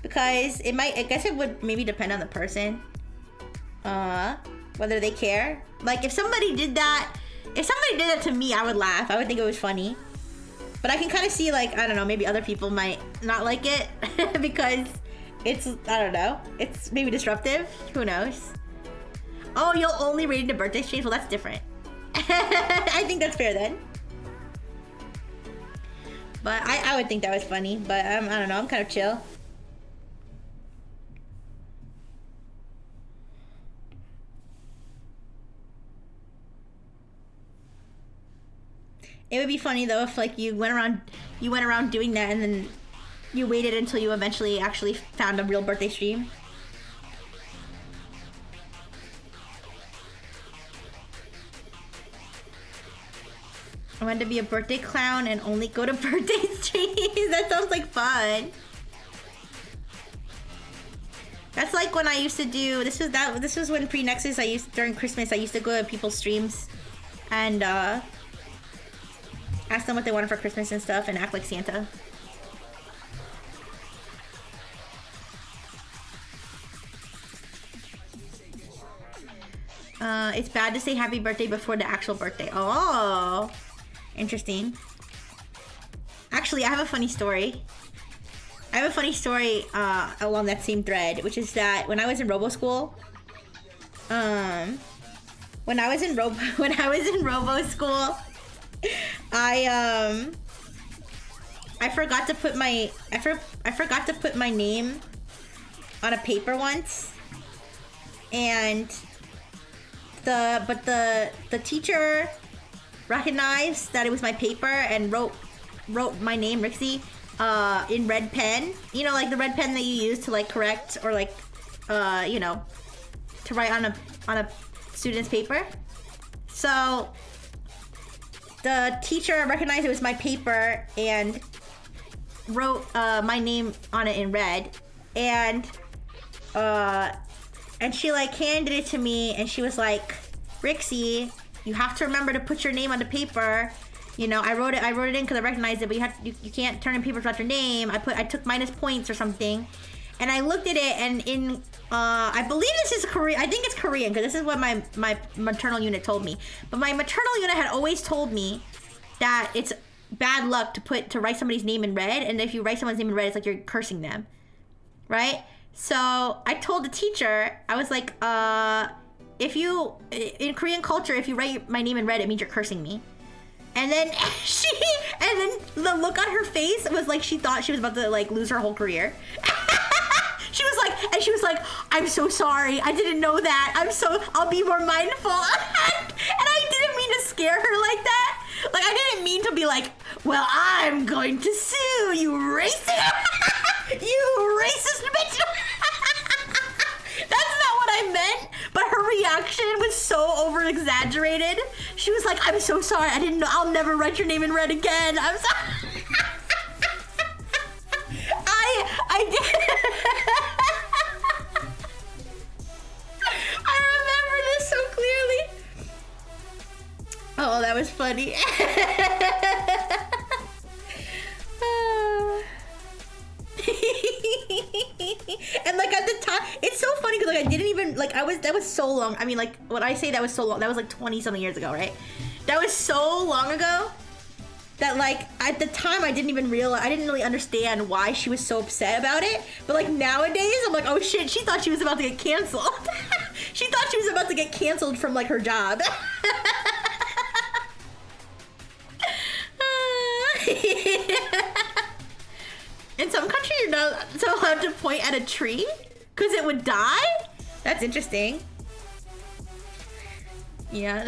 because it might. I guess it would maybe depend on the person. Whether they care. Like if somebody did that to me, I would laugh. I would think it was funny. But I can kind of see, like, I don't know, maybe other people might not like it because it's, I don't know, it's maybe disruptive. Who knows? Oh, you'll only raid the birthday streams? Well, that's different. I think that's fair then. But I would think that was funny. But I don't know, I'm kind of chill. It would be funny though if like you went around doing that and then you waited until you eventually actually found a real birthday stream. I wanted to be a birthday clown and only go to birthday streams. That sounds like fun. That's like when I used to do, this was when pre-Nexus, during Christmas, I used to go to people's streams and ask them what they wanted for Christmas and stuff and act like Santa. It's bad to say happy birthday before the actual birthday. Oh, interesting. Actually, I have a funny story. Along that same thread, which is that when I was in Robo School, when I was in Robo School, I forgot to put my name on a paper once, and the teacher recognized that it was my paper and wrote my name, Rixie, in red pen. You know, like the red pen that you use to like correct or like you know, to write on a student's paper. So the teacher recognized it was my paper and wrote my name on it in red, and she like handed it to me, and she was like, "Rixie, you have to remember to put your name on the paper. You know, I wrote it in because I recognized it, but you can't turn in papers without your name. I took minus points or something." And I looked at it, and in I believe this is Korean. I think it's Korean because this is what my maternal unit told me. But my maternal unit had always told me that it's bad luck to write somebody's name in red, and if you write someone's name in red, it's like you're cursing them, right? So I told the teacher, I was like, if you in Korean culture, if you write my name in red, it means you're cursing me. And then the look on her face was like she thought she was about to like lose her whole career. She was like, "I'm so sorry. I didn't know that. I'll be more mindful." And I didn't mean to scare her like that. Like, I didn't mean to be like, "Well, I'm going to sue you, racist, you racist bitch." That's not what I meant, but her reaction was so over-exaggerated. She was like, "I'm so sorry. I didn't know. I'll never write your name in red again. I'm sorry." I did. I remember this so clearly. Oh, that was funny. And like at the time, it's so funny because like I didn't even, like, that was so long. I mean, like, when I say that was so long, that was like 20 something years ago, right? That was so long ago that, like, at the time I didn't even realize, I didn't really understand why she was so upset about it. But like nowadays, I'm like, oh shit, she thought she was about to get canceled. She thought she was about to get canceled from like her job. In some countries, you're not allowed to point at a tree because it would die? That's interesting. Yeah.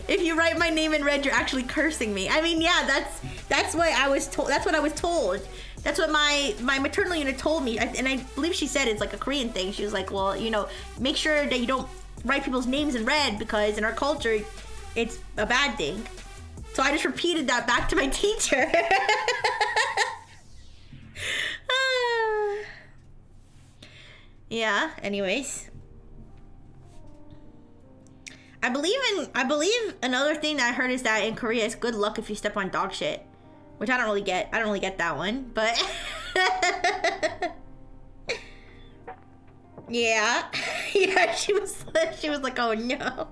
If you write my name in red, you're actually cursing me. I mean, yeah, that's what I was told. That's what I was told. That's what my maternal unit told me. And I believe she said it's like a Korean thing. She was like, well, you know, make sure that you don't write people's names in red because in our culture, it's a bad thing. So I just repeated that back to my teacher. Yeah, anyways. I believe another thing that I heard is that in Korea it's good luck if you step on dog shit. Which I don't really get. I don't really get that one, but yeah. Yeah, she was like, "Oh no."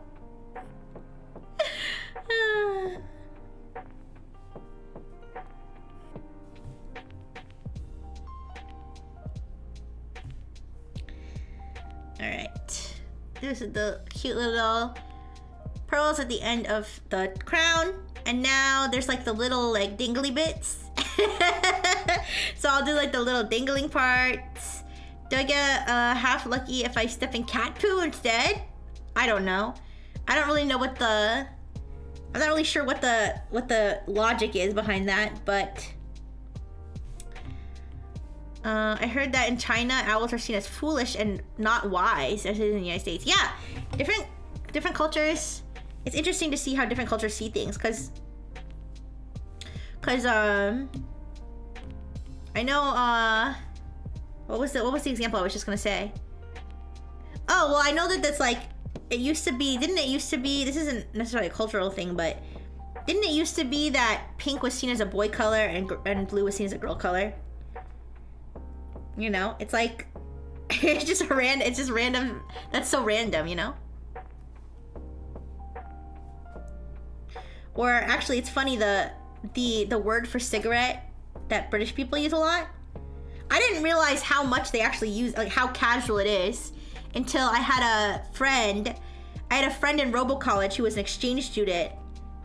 All right. This is the cute little pearls at the end of the crown, and now there's like the little like dingly bits. So I'll do like the little dingling parts. Do I get half lucky if I step in cat poo instead? I don't know. I don't really know what the. I'm not really sure what the logic is behind that, but I heard that in China, owls are seen as foolish and not wise, as it is in the United States. Yeah, different cultures. It's interesting to see how different cultures see things, cause I know what was the example I was just gonna say? Oh well, I know that's like it used to be. Didn't it used to be? This isn't necessarily a cultural thing, but didn't it used to be that pink was seen as a boy color and blue was seen as a girl color? You know, it's like it's just random. That's so random, you know. Or actually, it's funny the word for cigarette that British people use a lot. I didn't realize how much they actually use, like how casual it is, until I had a friend. I had a friend in Robo College who was an exchange student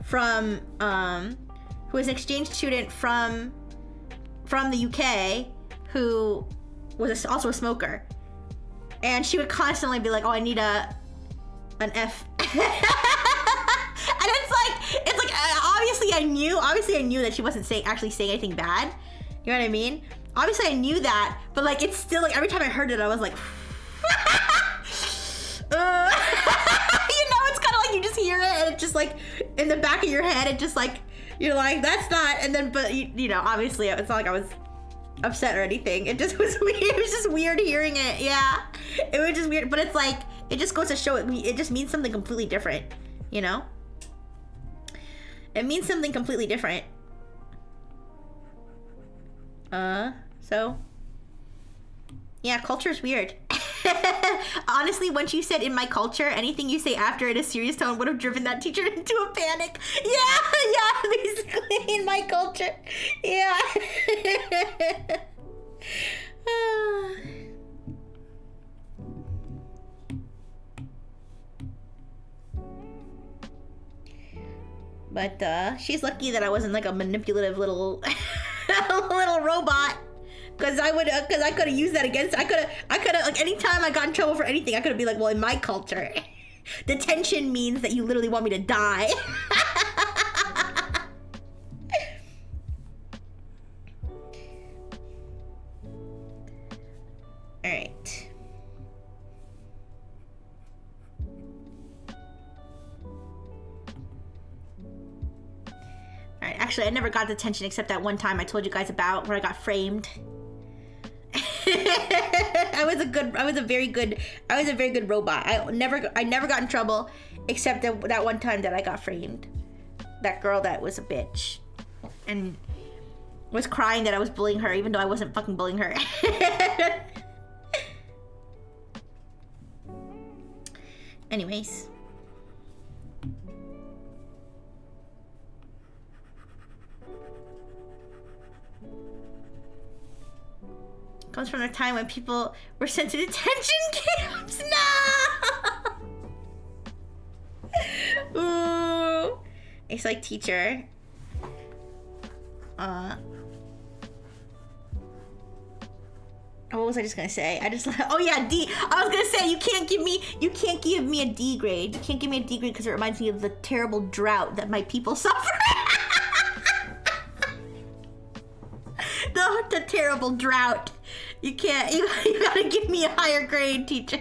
from the UK, who was also a smoker, and she would constantly be like, "Oh, I need an F." And it's like obviously I knew that she wasn't actually saying anything bad. You know what I mean? Obviously I knew that, but like it's still like every time I heard it, I was like, you know, it's kind of like you just hear it and it's just like in the back of your head, it just like you're like that's not, and then but you know, obviously it's not like I was upset or anything. It just was weird. It was just weird hearing it. Yeah, it was just weird, but it's like it just goes to show it just means something completely different, you know. It means something completely different. So yeah, culture's weird. Honestly, once you said in my culture, anything you say after in a serious tone would have driven that teacher into a panic. Yeah, basically in my culture. Yeah. But she's lucky that I wasn't like a manipulative little little robot. Cause I could have used that against. I could have like anytime I got in trouble for anything, I could have been like, well, in my culture, detention means that you literally want me to die. All right. All right. Actually, I never got detention except that one time I told you guys about where I got framed. I was a very good robot. I never got in trouble except that one time that I got framed. That girl that was a bitch and was crying that I was bullying her even though I wasn't fucking bullying her. Anyways. Comes from the time when people were sent to detention camps. No! Ooh. It's like teacher. What was I just gonna say? Oh yeah, D. I was gonna say you can't give me a D grade. You can't give me a D grade because it reminds me of the terrible drought that my people suffer. the terrible drought. You can't. You gotta give me a higher grade, teacher.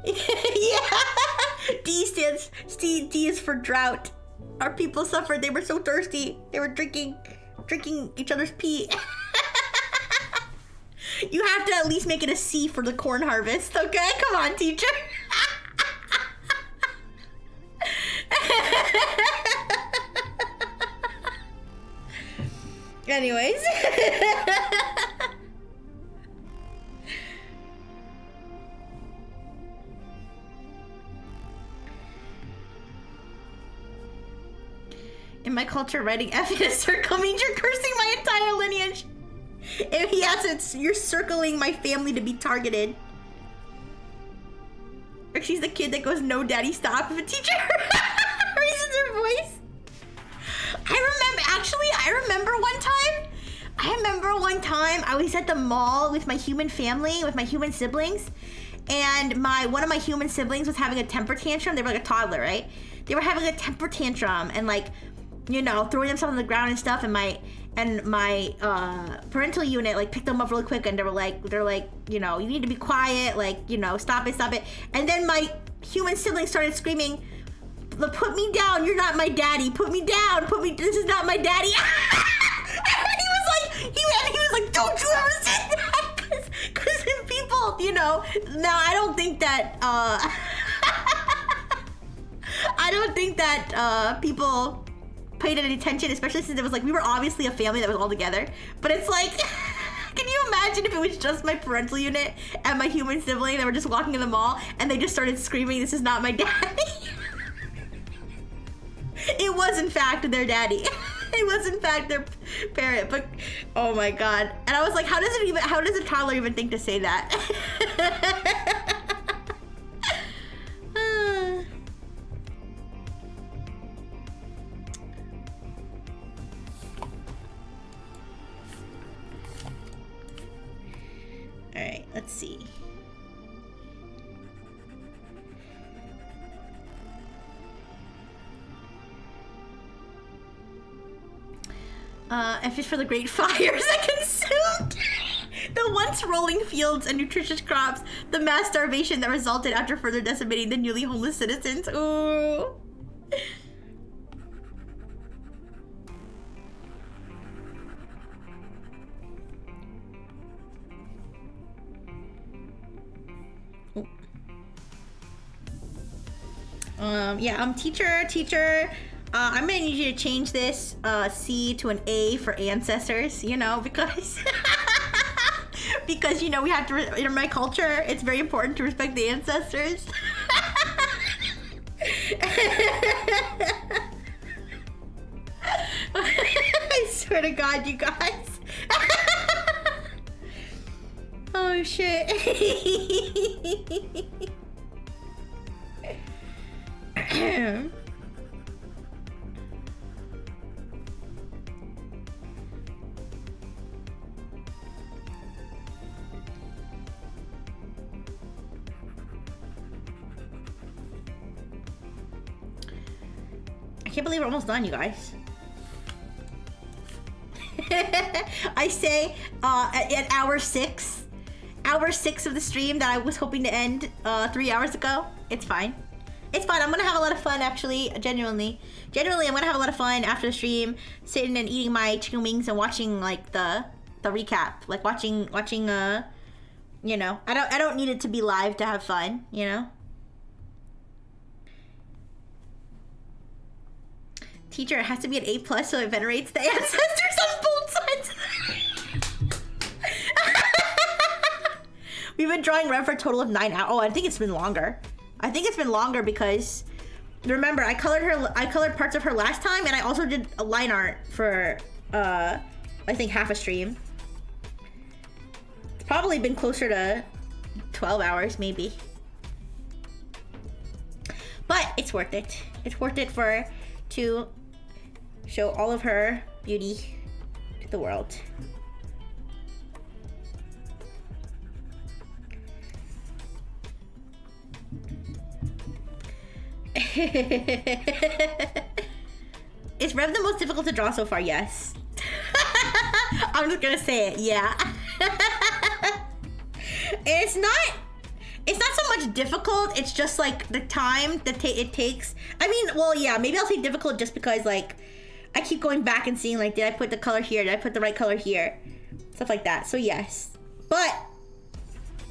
Yeah. D is for drought. Our people suffered. They were so thirsty. They were drinking each other's pee. You have to at least make it a C for the corn harvest, okay? Come on, teacher. Anyways. In my culture, writing F in a circle means you're cursing my entire lineage. If he asks, you're circling my family to be targeted. Or she's the kid that goes, no daddy, stop. If a teacher raises her voice. I remember one time I was at the mall with my human family, with my human siblings. And one of my human siblings was having a temper tantrum. They were like a toddler, right? They were having a temper tantrum and like, you know, throwing themselves on the ground and stuff. And my parental unit like picked them up really quick and they're like, you know, you need to be quiet, like, you know, stop it. And then my human sibling started screaming, put me down, you're not my daddy, put me down, this is not my daddy. And he was like, don't you ever say that, because people, you know, now I don't think that people paid any attention, especially since it was like, we were obviously a family that was all together, but it's like, can you imagine if it was just my parental unit and my human sibling that were just walking in the mall and they just started screaming, this is not my daddy? It was in fact their daddy. It was in fact their parent, but oh my god. And I was like, how does a toddler even think to say that? All right, let's see. F is for the great fires that consumed the once rolling fields and nutritious crops, the mass starvation that resulted after further decimating the newly homeless citizens. Ooh. Yeah, teacher. I'm gonna need you to change this C to an A for ancestors, you know, because because, you know, we have to, in my culture, it's very important to respect the ancestors. I swear to God, you guys. Oh, shit. I can't believe we're almost done, you guys. I say at hour 6 of the stream that I was hoping to end 3 hours ago. It's fine. It's fine. I'm gonna have a lot of fun, actually. Genuinely, I'm gonna have a lot of fun after the stream, sitting and eating my chicken wings and watching like the recap, like watching. You know, I don't need it to be live to have fun. You know. Teacher, it has to be an A+ so it venerates the ancestors on both sides. We've been drawing Rev for a total of 9 hours. Oh, I think it's been longer. I think it's been longer because remember I colored parts of her last time, and I also did a line art for I think half a stream. It's probably been closer to 12 hours maybe. But it's worth it. It's worth it to show all of her beauty to the world. Is Rev the most difficult to draw so far? Yes. I'm just gonna say it, yeah. It's not so much difficult, it's just like the time that it takes. I mean, well, yeah, maybe I'll say difficult just because like I keep going back and seeing like, did I put the color here? Did I put the right color here? Stuff like that. So yes, but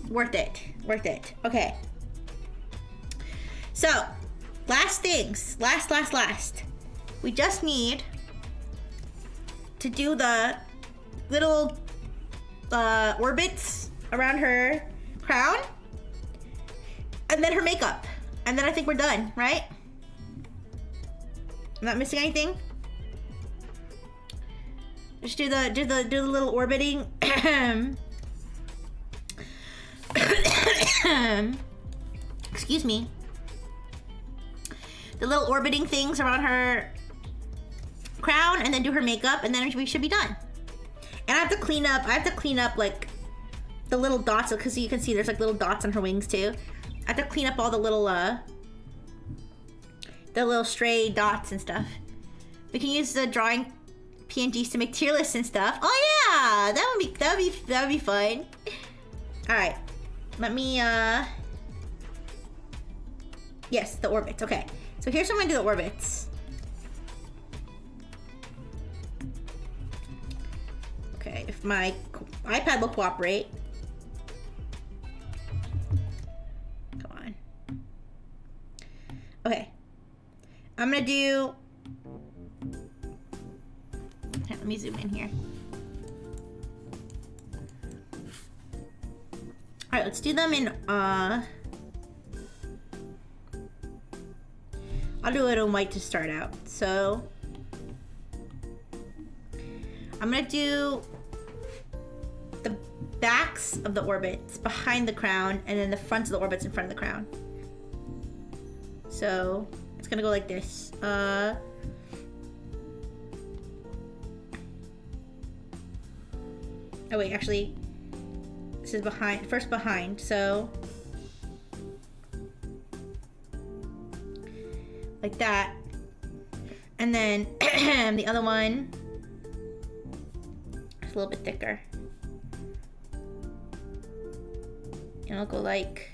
worth it. Worth it. Okay. So, last things. Last. We just need to do the little orbits around her crown. And then her makeup. And then I think we're done, right? I'm not missing anything? Just do the little orbiting. Excuse me. The little orbiting things around her crown, and then do her makeup, and then we should be done. And I have to clean up like the little dots, because you can see there's like little dots on her wings too. I have to clean up all the little stray dots and stuff. We can use the drawing PNGs to make tier lists and stuff. Oh yeah, that would be fun. All right, let me yes, the orbits. Okay, so here's how I'm gonna do the orbits. Okay, if my iPad will cooperate. Okay, I'm gonna do, let me zoom in here. All right, let's do them in, I'll do it in white to start out. So, I'm gonna do the backs of the orbits behind the crown, and then the fronts of the orbits in front of the crown. So it's gonna go like this. Oh wait, actually, this is first behind, so like that. And then the other one is a little bit thicker. And I'll go like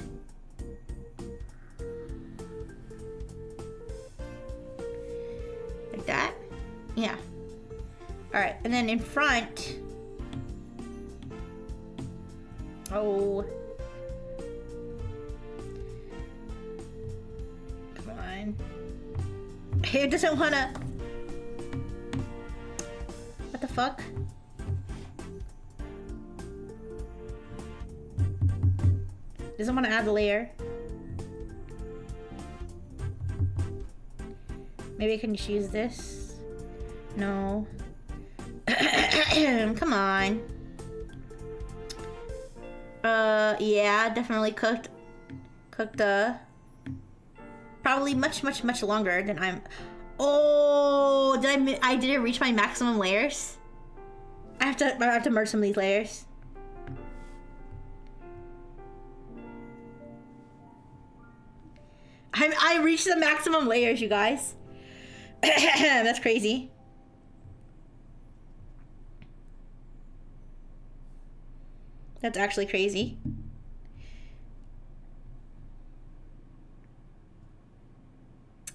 that. Yeah. All right, and then in front. Oh. Come on. It doesn't wanna. What the fuck? Doesn't want to add the layer. Maybe I can just use this. No. Come on. Yeah, definitely cooked probably much longer than I'm. Oh, didn't reach my maximum layers? I have to merge some of these layers. I reached the maximum layers, you guys. That's crazy. That's actually crazy.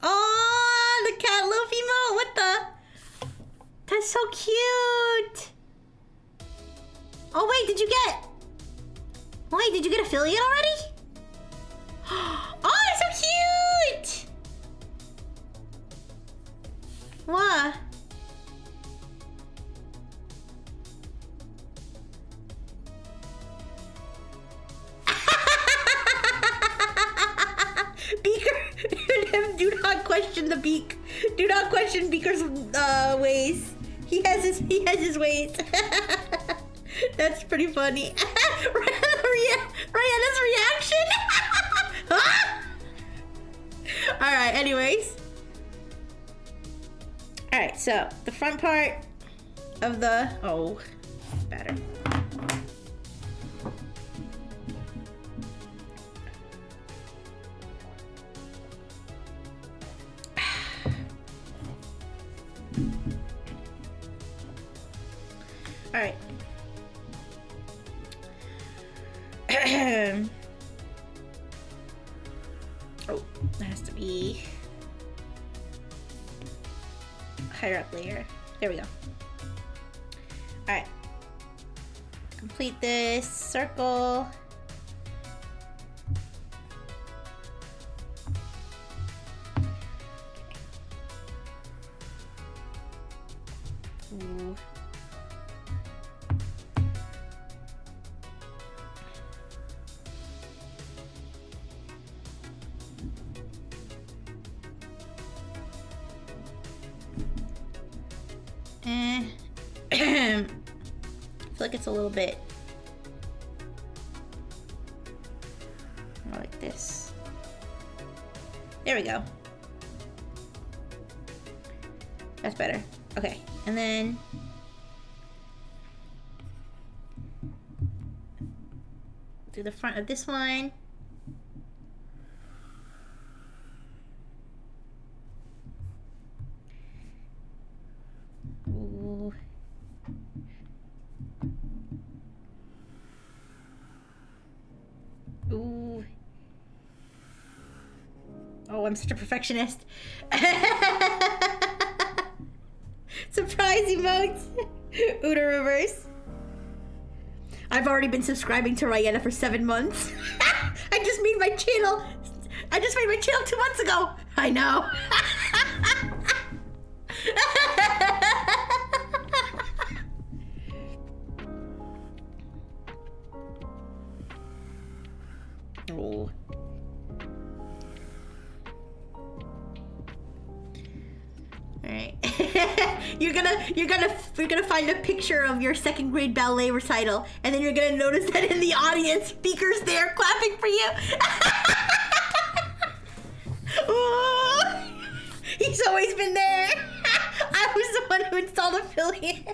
Oh, the cat loaf emote. What the? That's so cute. Oh wait, did you get affiliate already? Oh, it's so cute. What? not question the beak. Do not question Beaker's ways. He has his ways. That's pretty funny. Rihanna's reaction. All right. Anyways. All right. So the front part of the better. All right. Oh, that has to be higher up layer. There we go. All right. Complete this circle. Ooh. I feel like it's a little bit more like this. There we go. That's better. Okay, and then do the front of this one. Ooh. Ooh. Oh, I'm such a perfectionist. Surprise emotes. Uda reverse. I've already been subscribing to Rihanna for 7 months. I just made my channel 2 months ago. I know. Oh. All right. You're gonna find a picture of your 2nd grade ballet recital, and then you're gonna notice that in the audience, Beaker's there clapping for you. Ooh. He's always been there. I was the one who installed affiliate.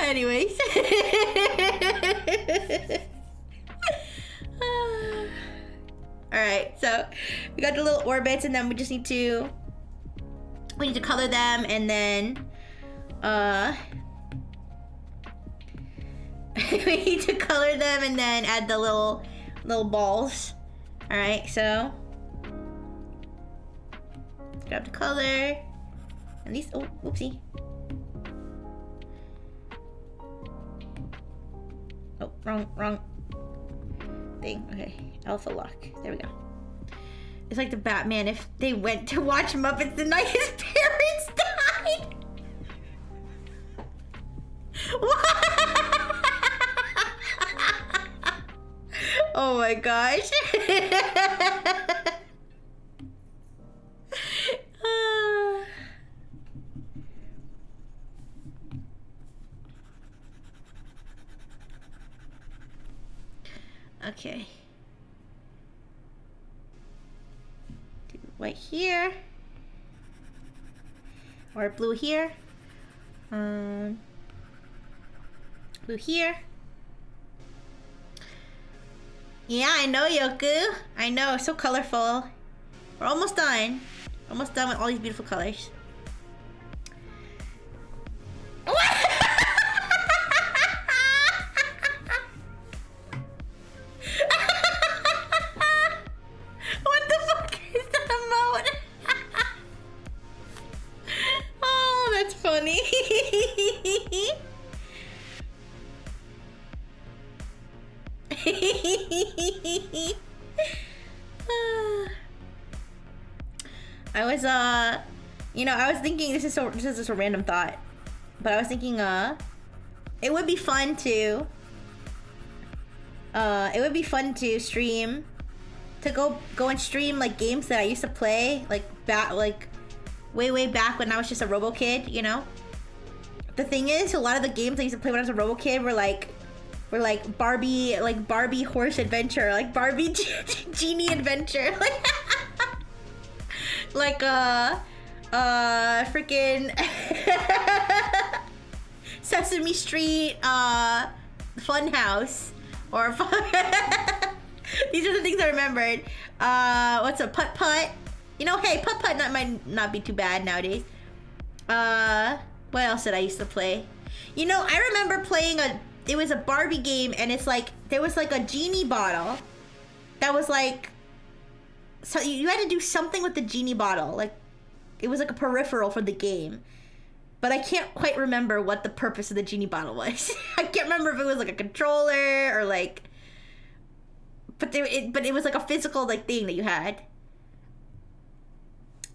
Anyways. Alright, so we got the little orbits, and then we just need to color them, and then we need to color them and then add the little balls. Alright, so let's grab the color. And these, oh, whoopsie. Oh, wrong thing. Okay, alpha lock. There we go. It's like the Batman if they went to watch Muppets the night his parents died. Oh my gosh. Okay. Do white here. Or blue here. Blue here. Yeah, I know, Yoku. I know, so colorful. We're almost done. Almost done with all these beautiful colors. What the fuck is that emote? Oh, that's funny. I was you know, I was thinking this is just a random thought, but I was thinking it would be fun to It would be fun to stream, to go and stream like games that I used to play, like way back when I was just a Robo Kid, you know. The thing is, a lot of the games I used to play when I was a Robo Kid were like Barbie, horse adventure, like Barbie genie adventure, like freaking Sesame Street, Funhouse, or these are the things I remembered. What's a Putt Putt? You know, hey, Putt Putt might not be too bad nowadays. What else did I used to play? You know, I remember playing it was a Barbie game, and it's like, there was like a genie bottle that was like, so you had to do something with the genie bottle. Like, it was like a peripheral for the game. But I can't quite remember what the purpose of the genie bottle was. I can't remember if it was like a controller or like, but it was like a physical like thing that you had.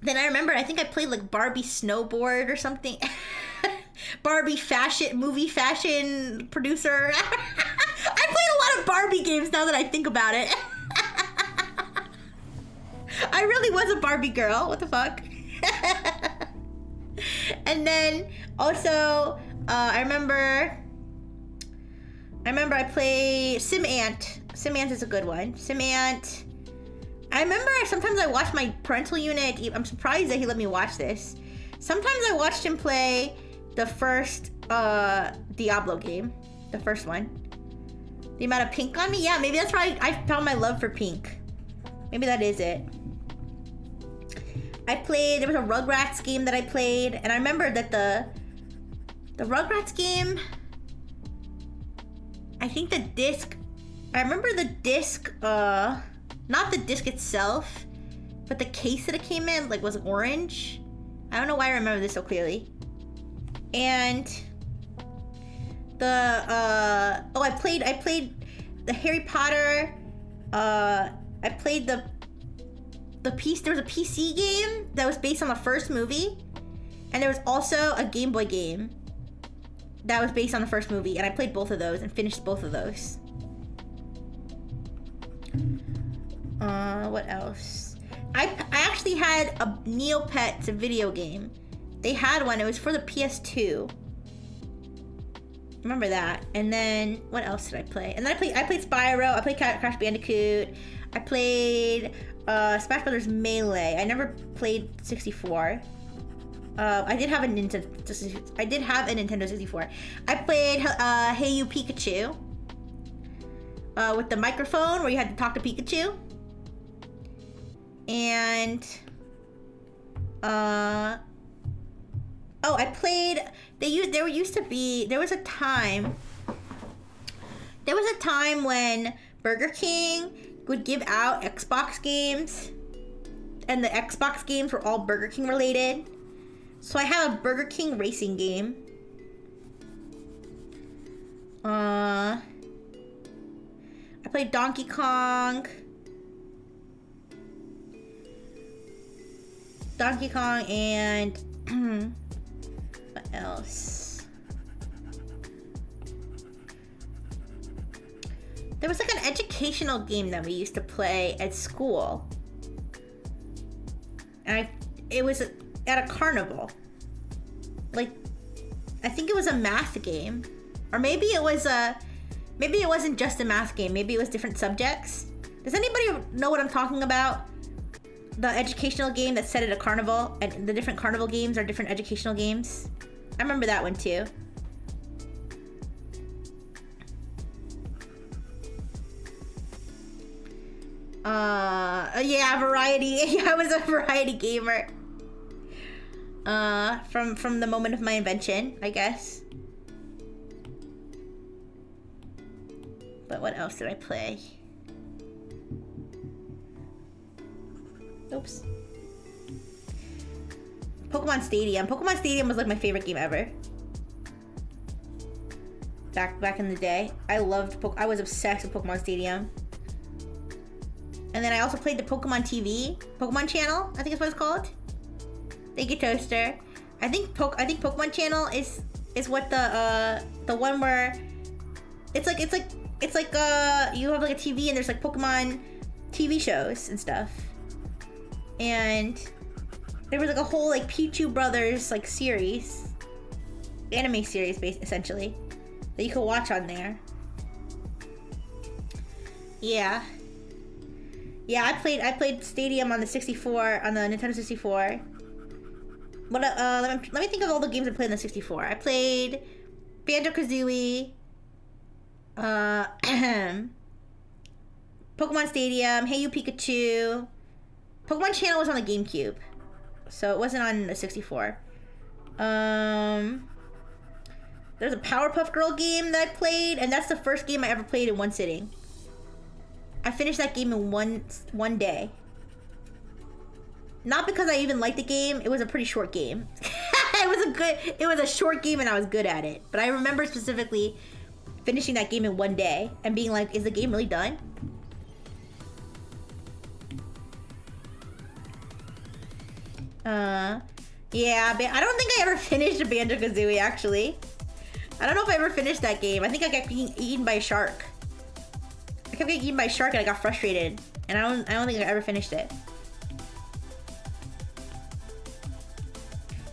Then I remember, I think I played like Barbie snowboard or something. Barbie movie fashion producer. I played a lot of Barbie games now that I think about it. I really was a Barbie girl. What the fuck? And then also, I remember I played Sim Ant. Sim Ant is a good one. Sim Ant. I remember sometimes I watched my parental unit. I'm surprised that he let me watch this. Sometimes I watched him play the first Diablo game. The first one. The amount of pink on me? Yeah, maybe that's why I found my love for pink. Maybe that is it. There was a Rugrats game that I played, and I remember that the Rugrats game, I think the disc, I remember the disc, not the disc itself, but the case that it came in, like, was orange. I don't know why I remember this so clearly. And I played the Harry Potter, I played there was a PC game that was based on the first movie, and there was also a Game Boy game that was based on the first movie, and I played both of those and finished both of those. What else? I actually had a Neopets video game. They had one. It was for the PS2. Remember that. And then what else did I play? And then I played Spyro. I played Crash Bandicoot. I played Smash Brothers Melee. I never played 64. I did have a Nintendo 64. I played Hey You Pikachu. With the microphone where you had to talk to Pikachu. And I played, there was a time when Burger King would give out Xbox games, and the Xbox games were all Burger King related. So I have a Burger King racing game. I played Donkey Kong. And what else? There was like an educational game that we used to play at school. And it was at a carnival. Like, I think it was a math game. Or maybe it wasn't just a math game. Maybe it was different subjects. Does anybody know what I'm talking about? The educational game that's set at a carnival, and the different carnival games are different educational games. I remember that one too. Yeah, variety. Yeah, I was a variety gamer. From the moment of my invention, I guess. But what else did I play? Oops. Pokemon Stadium. Pokemon Stadium was like my favorite game ever. Back in the day. I was obsessed with Pokemon Stadium. And then I also played the Pokemon TV. Pokemon Channel, I think is what it's called. Thank you, Toaster. I think Pokemon Channel is what the one where it's like it's like you have like a TV and there's like Pokemon TV shows and stuff. And there was like a whole like Pichu Brothers like series, anime series based essentially, that you could watch on there. Yeah. Yeah, I played Stadium on the 64, on the Nintendo 64. What let me think of all the games I played on the 64. I played Banjo-Kazooie, Pokemon Stadium, Hey You Pikachu. Pokemon Channel was on the GameCube, so it wasn't on the 64. There's a Powerpuff Girl game that I played, and that's the first game I ever played in one sitting. I finished that game in one day. Not because I even liked the game, it was a pretty short game. It was a short game and I was good at it. But I remember specifically finishing that game in one day and being like, is the game really done? Yeah, I don't think I ever finished a Banjo-Kazooie actually. I don't know if I ever finished that game. I think I got eaten by a shark. I kept getting eaten by a shark and I got frustrated. And I don't think I ever finished it.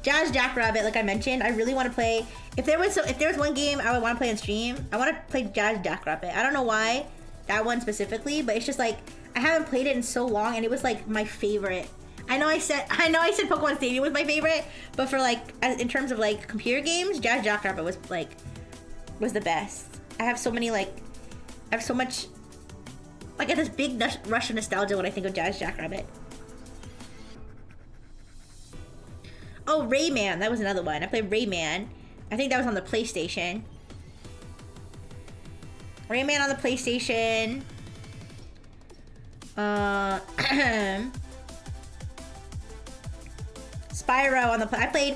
Jazz Jackrabbit, like I mentioned, I really want to play. If there was one game I would want to play on stream, I want to play Jazz Jackrabbit. I don't know why, that one specifically, but it's just like I haven't played it in so long, and it was like my favorite. I know I said Pokemon Stadium was my favorite, but for like in terms of like computer games, Jazz Jackrabbit was the best. I have so many I have so much. I get this big rush of nostalgia when I think of Jazz Jackrabbit. Oh, Rayman, that was another one. I played Rayman. I think that was on the PlayStation. Rayman on the PlayStation. Spyro on the I played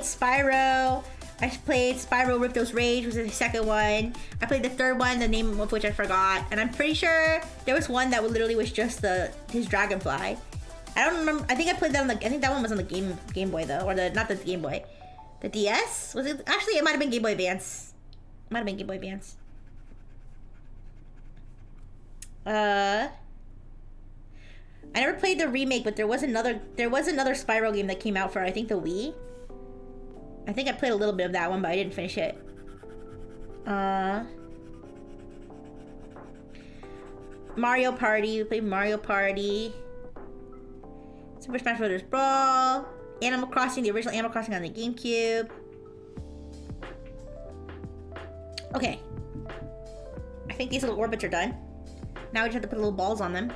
Spyro. I played Spyro Ripto's Rage, was the second one. I played the third one, the name of which I forgot. And I'm pretty sure there was one that literally was just his dragonfly. I don't remember. I think I played that on I think that one was on the Game Boy though, or not the Game Boy, the DS. Was it actually? It might have been Game Boy Advance. Might have been Game Boy Advance. I never played the remake, but there was another Spyro game that came out for I think the Wii. I think I played a little bit of that one, but I didn't finish it. Mario Party. We played Mario Party. Super Smash Bros. Brawl. Animal Crossing, the original Animal Crossing on the GameCube. Okay. I think these little orbits are done. Now we just have to put little balls on them.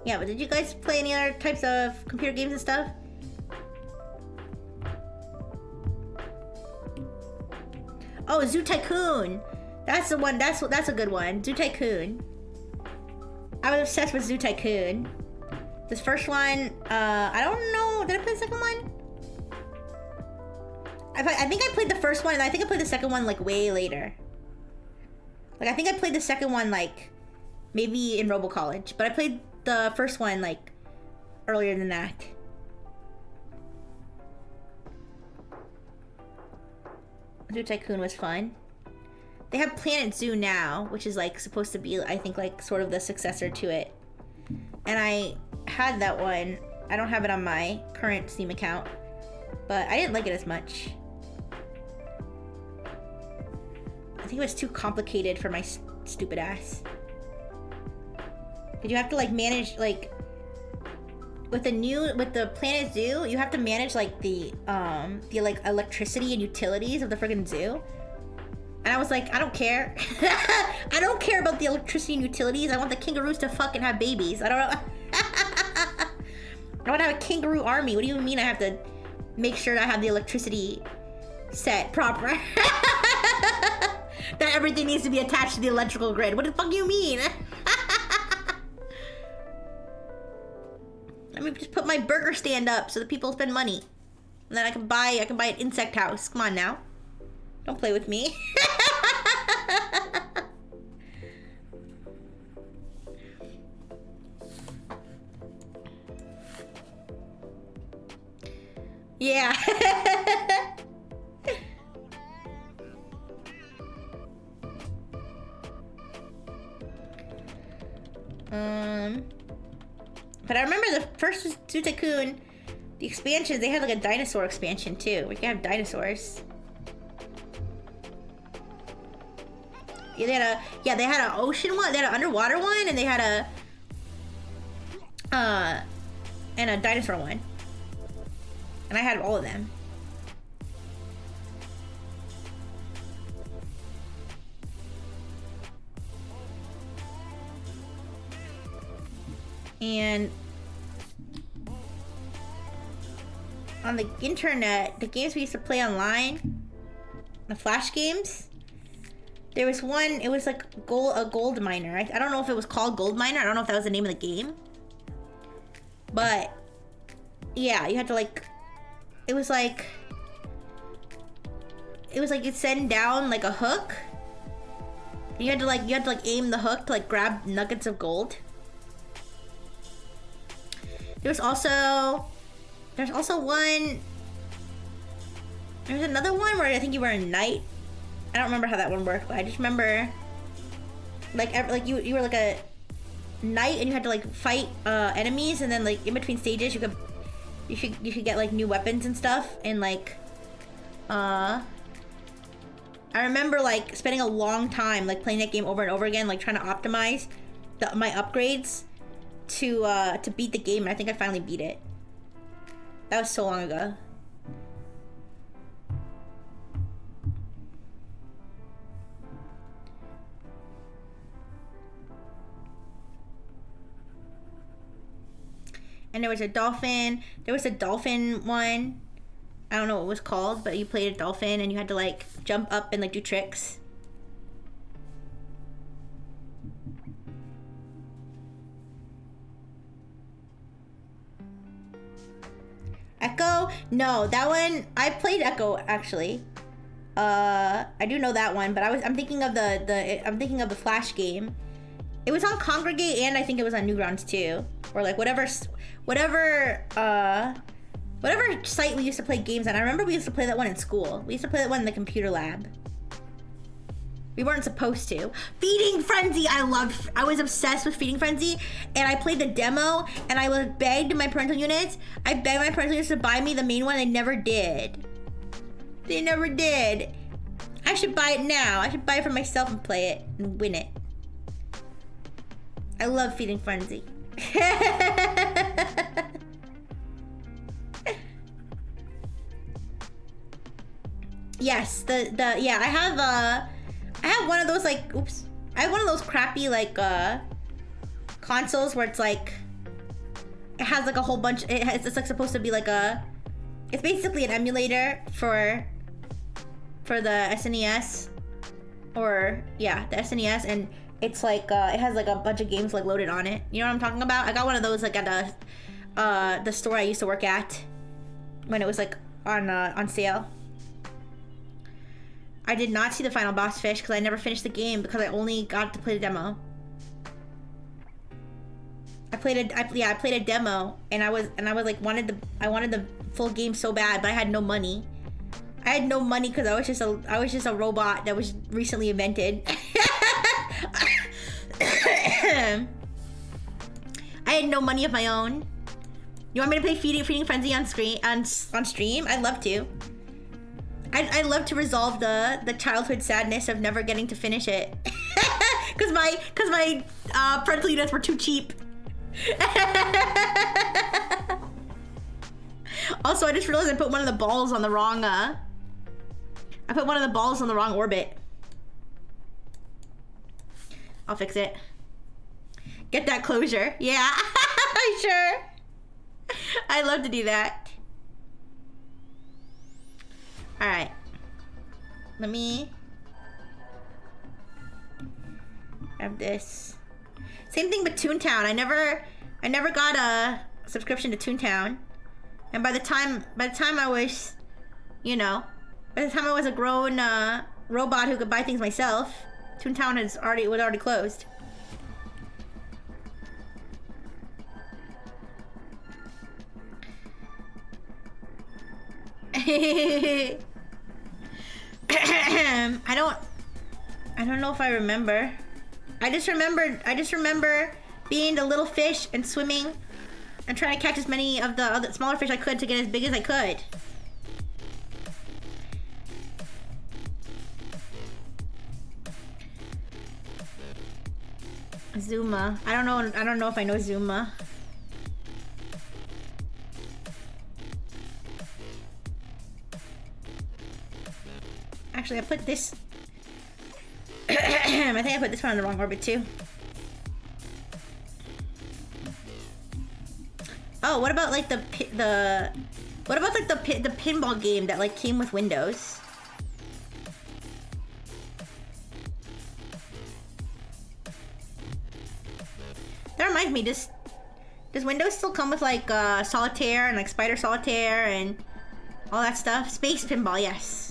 Yeah, but did you guys play any other types of computer games and stuff? Oh, Zoo Tycoon. That's the one. That's a good one. Zoo Tycoon. I was obsessed with Zoo Tycoon. This first one, I don't know. Did I play the second one? I think I played the first one, and I think I played the second one like way later. Like I think I played the second one like maybe in Robo College, but I played the first one like earlier than that. Zoo Tycoon was fun. They have Planet Zoo now, which is like supposed to be, I think, like sort of the successor to it. And I had that one. I don't have it on my current Steam account, but I didn't like it as much. I think it was too complicated for my stupid ass. Did you have to like manage like with the Planet Zoo, you have to manage like the like electricity and utilities of the friggin' zoo. And I was like, I don't care. I don't care about the electricity and utilities. I want the kangaroos to fucking have babies. I don't know. I want to have a kangaroo army. What do you mean I have to make sure that I have the electricity set proper? That everything needs to be attached to the electrical grid. What the fuck do you mean? Let me just put my burger stand up so that people spend money. And then I can buy an insect house. Come on now. Don't play with me. Yeah. But I remember the first Zoo Tycoon, the expansions, they had like a dinosaur expansion too. We can have dinosaurs. Yeah, they had an ocean one, they had an underwater one, and they had a dinosaur one. And I had all of them. And on the internet, the games we used to play online, the Flash games, there was one, it was like a gold miner. I don't know if it was called Gold Miner. I don't know if that was the name of the game. But yeah, you had to like, it was like you'd send down like a hook. And you had to like aim the hook to like grab nuggets of gold. There's also one. There's another one where I think you were a knight. I don't remember how that one worked, but I just remember like you were like a knight and you had to like fight enemies, and then like in between stages you should get like new weapons and stuff, and like I remember like spending a long time like playing that game over and over again, like trying to optimize my upgrades to beat the game, and I think I finally beat it. That was so long ago. And there was a dolphin. There was a dolphin one. I don't know what it was called, but you played a dolphin and you had to like jump up and like do tricks. Echo? No, that one I played Echo actually. I do know that one, but I'm thinking of the Flash game. It was on Congregate, and I think it was on Newgrounds too, or like whatever site we used to play games on. I remember we used to play that one in school. We used to play that one in the computer lab. We weren't supposed to. Feeding Frenzy, I was obsessed with Feeding Frenzy, and I played the demo, and I begged my parental units. I begged my parental units to buy me the main one. They never did. They never did. I should buy it now. I should buy it for myself and play it and win it. I love Feeding Frenzy. Yes, yeah, I have one of those like, oops. I have one of those crappy like consoles where it's like it has like a whole bunch, it's like supposed to be like it's basically an emulator for the SNES, or yeah, the SNES, and it's like it has like a bunch of games like loaded on it. You know what I'm talking about? I got one of those like at the store I used to work at when it was like on sale. I did not see the final boss fish because I never finished the game because I only got to play the demo. I played a demo, and I was like I wanted the full game so bad, but I had no money. I had no money because I was just a robot that was recently invented. I had no money of my own. You want me to play Feeding Frenzy on stream? I'd love to. I'd love to resolve the childhood sadness of never getting to finish it. Cause my parental units were too cheap. Also, I just realized I put one of the balls on the wrong orbit. I'll fix it. Get that closure. Yeah, sure. I love to do that. All right. Let me have this. Same thing with Toontown. I never got a subscription to Toontown, and by the time I was, by the time I was a grown robot who could buy things myself, Toontown was already closed. I don't know if I remember. I just remember being the little fish and swimming and trying to catch as many of the other smaller fish I could to get as big as I could. Zuma. I don't know if I know Zuma. Actually, I put this I think I put this one on the wrong orbit too. Oh, what about like the pinball game that like came with Windows? That reminds me, does Windows still come with like Solitaire and like Spider Solitaire and all that stuff? Space Pinball, yes.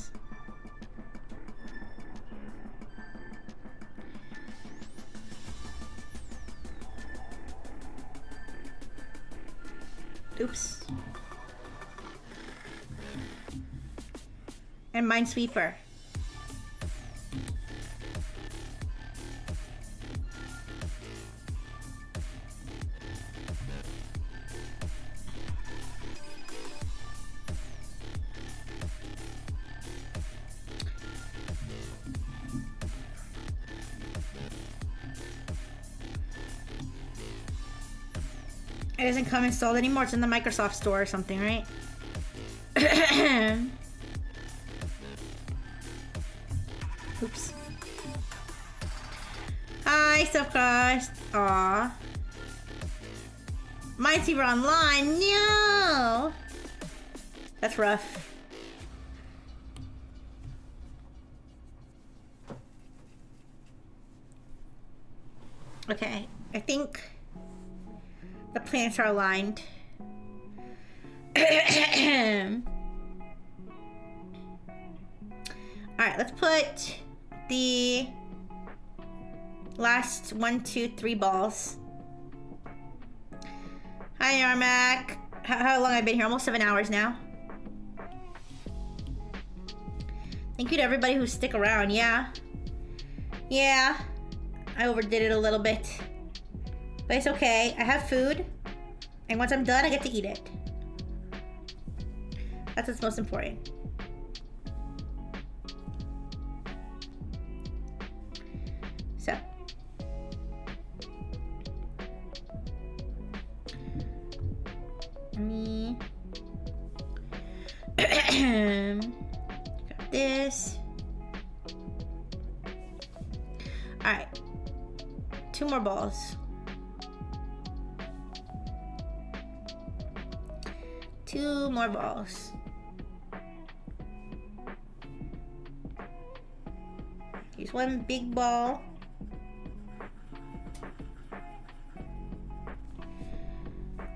Oops. And Minesweeper. It doesn't come installed anymore. It's in the Microsoft Store or something, right? Oops. Hi, Subcrossed. Aw. Minesweeper Online. No! That's rough. Okay. I think the planets are aligned. Alright, let's put the last 1, 2, 3 balls. Hi, Yarmak. How long have I been here? Almost 7 hours now. Thank you to everybody who stick around. Yeah. Yeah. I overdid it a little bit. But it's okay. I have food. And once I'm done, I get to eat it. That's what's most important. So. Me. Got this. Alright. 2 more balls. 2 more balls. Use 1 big ball.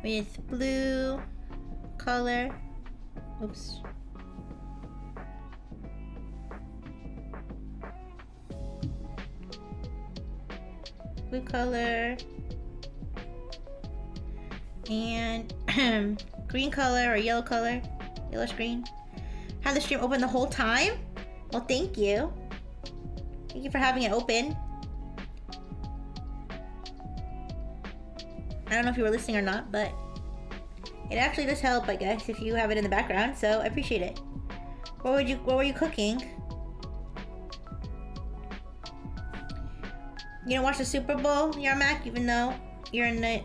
With blue color. Oops. Blue color. And green color or yellow color. Yellow screen. Have the stream open the whole time? Well, thank you. Thank you for having it open. I don't know if you were listening or not, but it actually does help, I guess, if you have it in the background, so I appreciate it. What were you cooking? You don't watch the Super Bowl, Yarmak, even though you're in the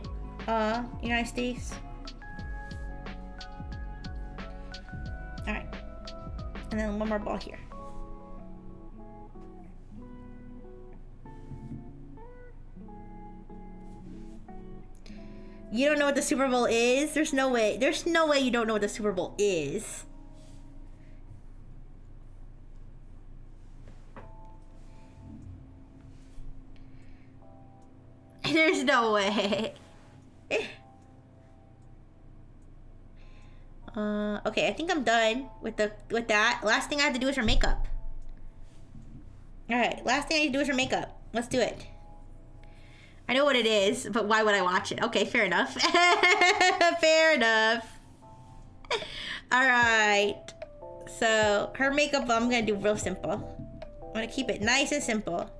United States? Alright. And then 1 more ball here. You don't know what the Super Bowl is? There's no way. There's no way you don't know what the Super Bowl is. There's no way. Okay, I think I'm done with that. Last thing I have to do is her makeup. Alright, last thing I need to do is her makeup. Let's do it. I know what it is, but why would I watch it? Okay, fair enough. Fair enough. Alright. So her makeup, I'm gonna do real simple. I'm gonna keep it nice and simple.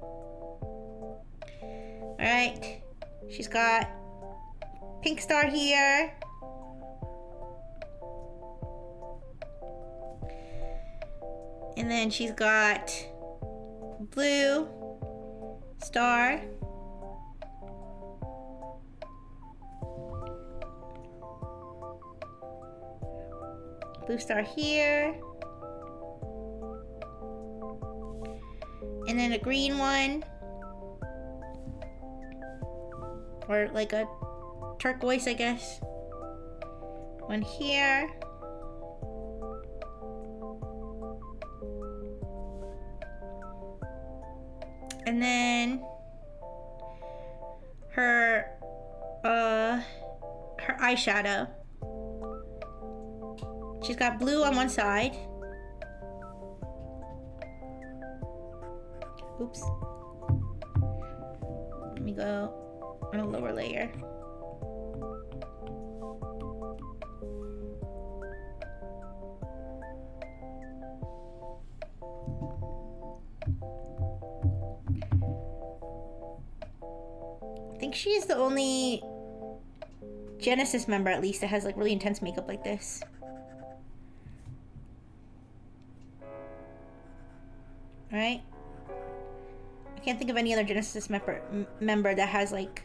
All right. She's got pink star here. And then she's got blue star. Blue star here. And then a green one. Or like a turquoise, I guess. One here. And then her eyeshadow. She's got blue on one side. Oops. Let me go on a lower layer. I think she is the only Genesis member, at least, that has like really intense makeup like this. Right? I can't think of any other Genesis member that has like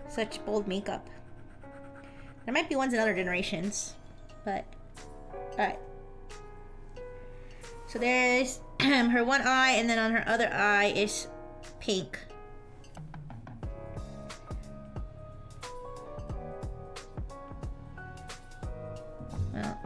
such bold makeup. There might be ones in other generations, but alright. So there's her one eye, and then on her other eye is pink. Well,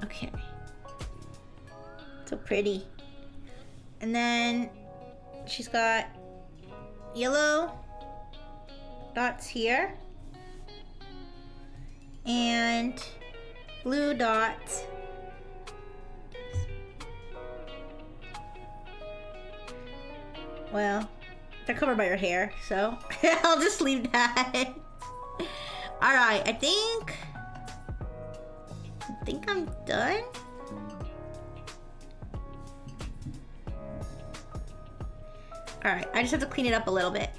okay. So pretty. And then she's got yellow dots here and blue dots. Well, they're covered by her hair, so I'll just leave that. Alright, I think I'm done. Alright, I just have to clean it up a little bit.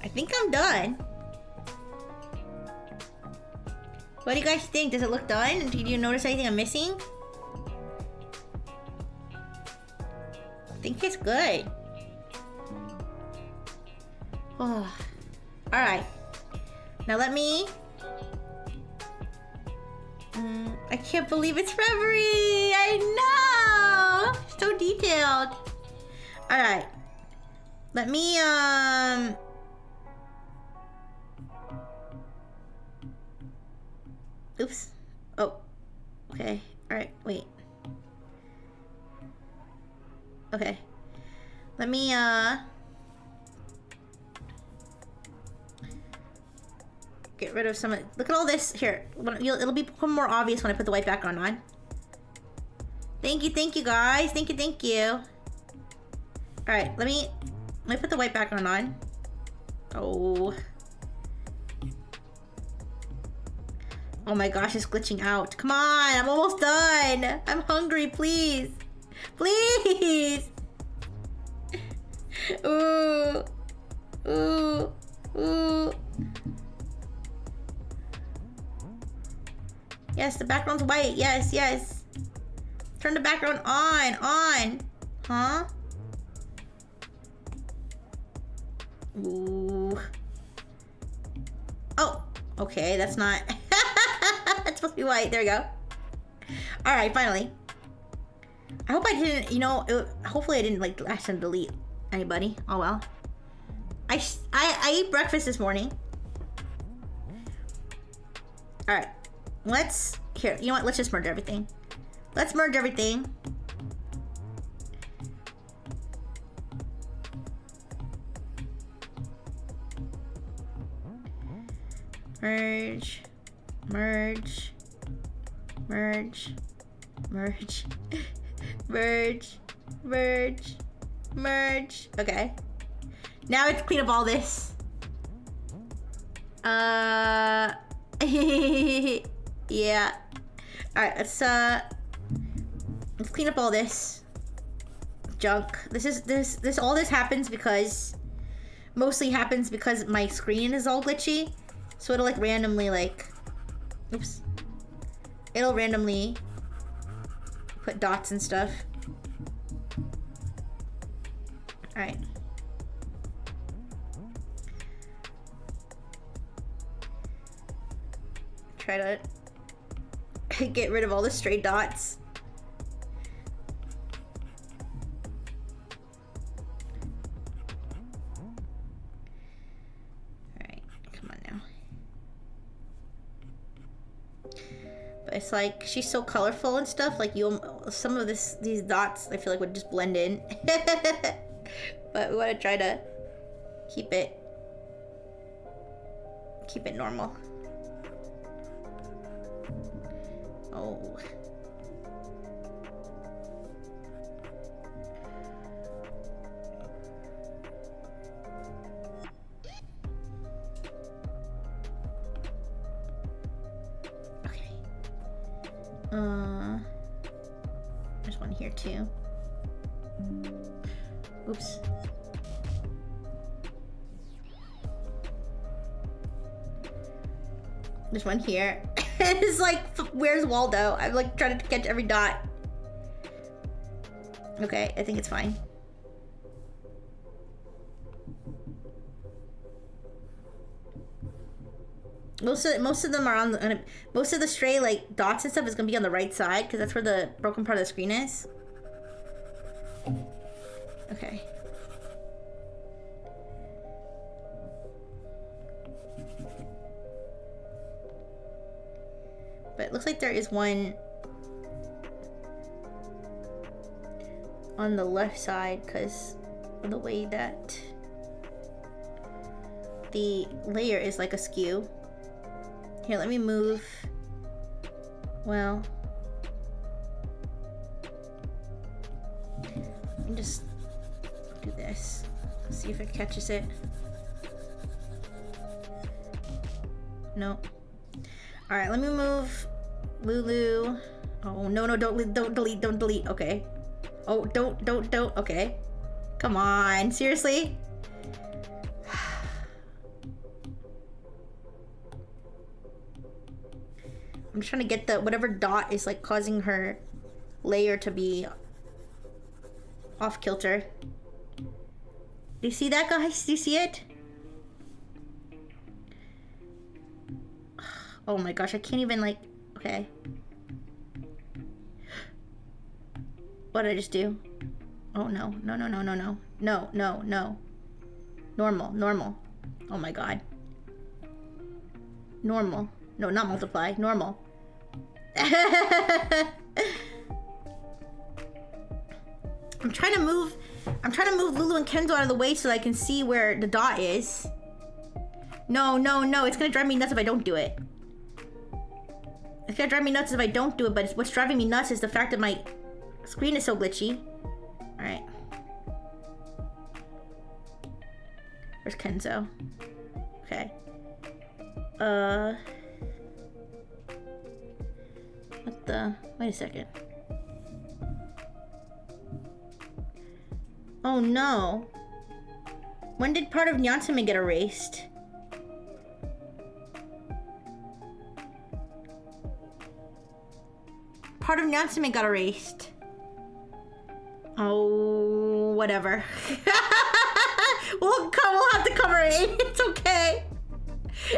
I think I'm done. What do you guys think? Does it look done? Did you notice anything I'm missing? I think it's good. Oh. Alright. Now let me... I can't believe it's Reverie! I know! So detailed. Alright. Let me, Oops. Oh. Okay. Alright, wait. Okay. Let me, get rid of some of... Look at all this. Here. It'll become more obvious when I put the white background on. Thank you guys. Thank you. Alright, let me put the white background on. Oh. Oh my gosh, it's glitching out. Come on, I'm almost done. I'm hungry, please. Please. Ooh. Ooh. Ooh. Yes, the background's white. Yes. Turn the background on. Huh? Ooh. Oh, okay, that's not... It's supposed to be white. There we go. Alright, finally. I hope I didn't, hopefully I didn't, like, accidentally delete anybody. Oh, well. I ate breakfast this morning. Alright. Here, you know what? Let's just merge everything. Let's merge everything. Merge. Merge. Merge. Merge. Okay. Now let's clean up all this. Yeah. Alright, let's clean up all this junk. All this happens because mostly happens because my screen is all glitchy. So it'll like randomly like oops. It'll randomly put dots and stuff. Alright. Try to get rid of all the stray dots. Alright, come on now. But it's like, she's so colorful and stuff, like some of these dots I feel like would just blend in. But we want to try to keep it normal. Oh. Okay. There's one here too. Oops. There's one here. It's like, where's Waldo? I'm like trying to catch every dot. Okay, I think it's fine. Most of them are on the, most of the stray like dots and stuff is gonna be on the right side because that's where the broken part of the screen is. Okay. But it looks like there is one on the left side because of the way that the layer is like askew. Here, let me move. Well, let me just do this. See if it catches it. No. All right, let me move Lulu. Oh no, don't delete. Okay. Oh, don't. Okay. Come on, seriously. I'm just trying to get the whatever dot is like causing her layer to be off kilter. Do you see that, guys? Do you see it? Oh my gosh, I can't even like, okay. What did I just do? Oh no. No. Normal. Oh my god. Normal. No, not multiply. Normal. I'm trying to move Lulu and Kenzo out of the way so I can see where the dot is. No. It's gonna drive me nuts if I don't do it. It's gonna drive me nuts if I don't do it, but what's driving me nuts is the fact that my screen is so glitchy. Alright. Where's Kenzo? Okay. What the? Wait a second. Oh no. When did part of Nyansame get erased? Part of Nyansame got erased. Oh, whatever. we'll have to cover it. It's okay.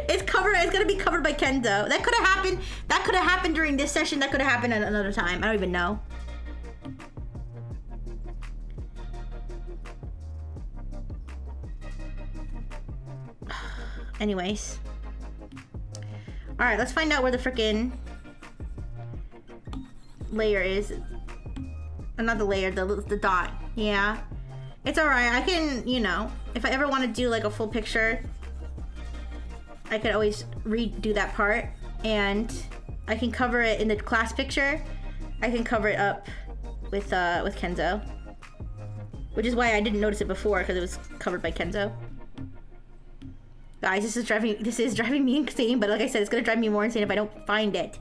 It's gonna be covered by Kenzo. That could have happened. That could have happened during this session. That could have happened at another time. I don't even know. Anyways. Alright, let's find out where the frickin' layer is. Not the layer, the dot. Yeah. It's alright. I can, you know, if I ever want to do like a full picture, I could always redo that part. And I can cover it in the class picture. I can cover it up with Kenzo. Which is why I didn't notice it before, because it was covered by Kenzo. Guys, this is driving me insane, but like I said, it's gonna drive me more insane if I don't find it.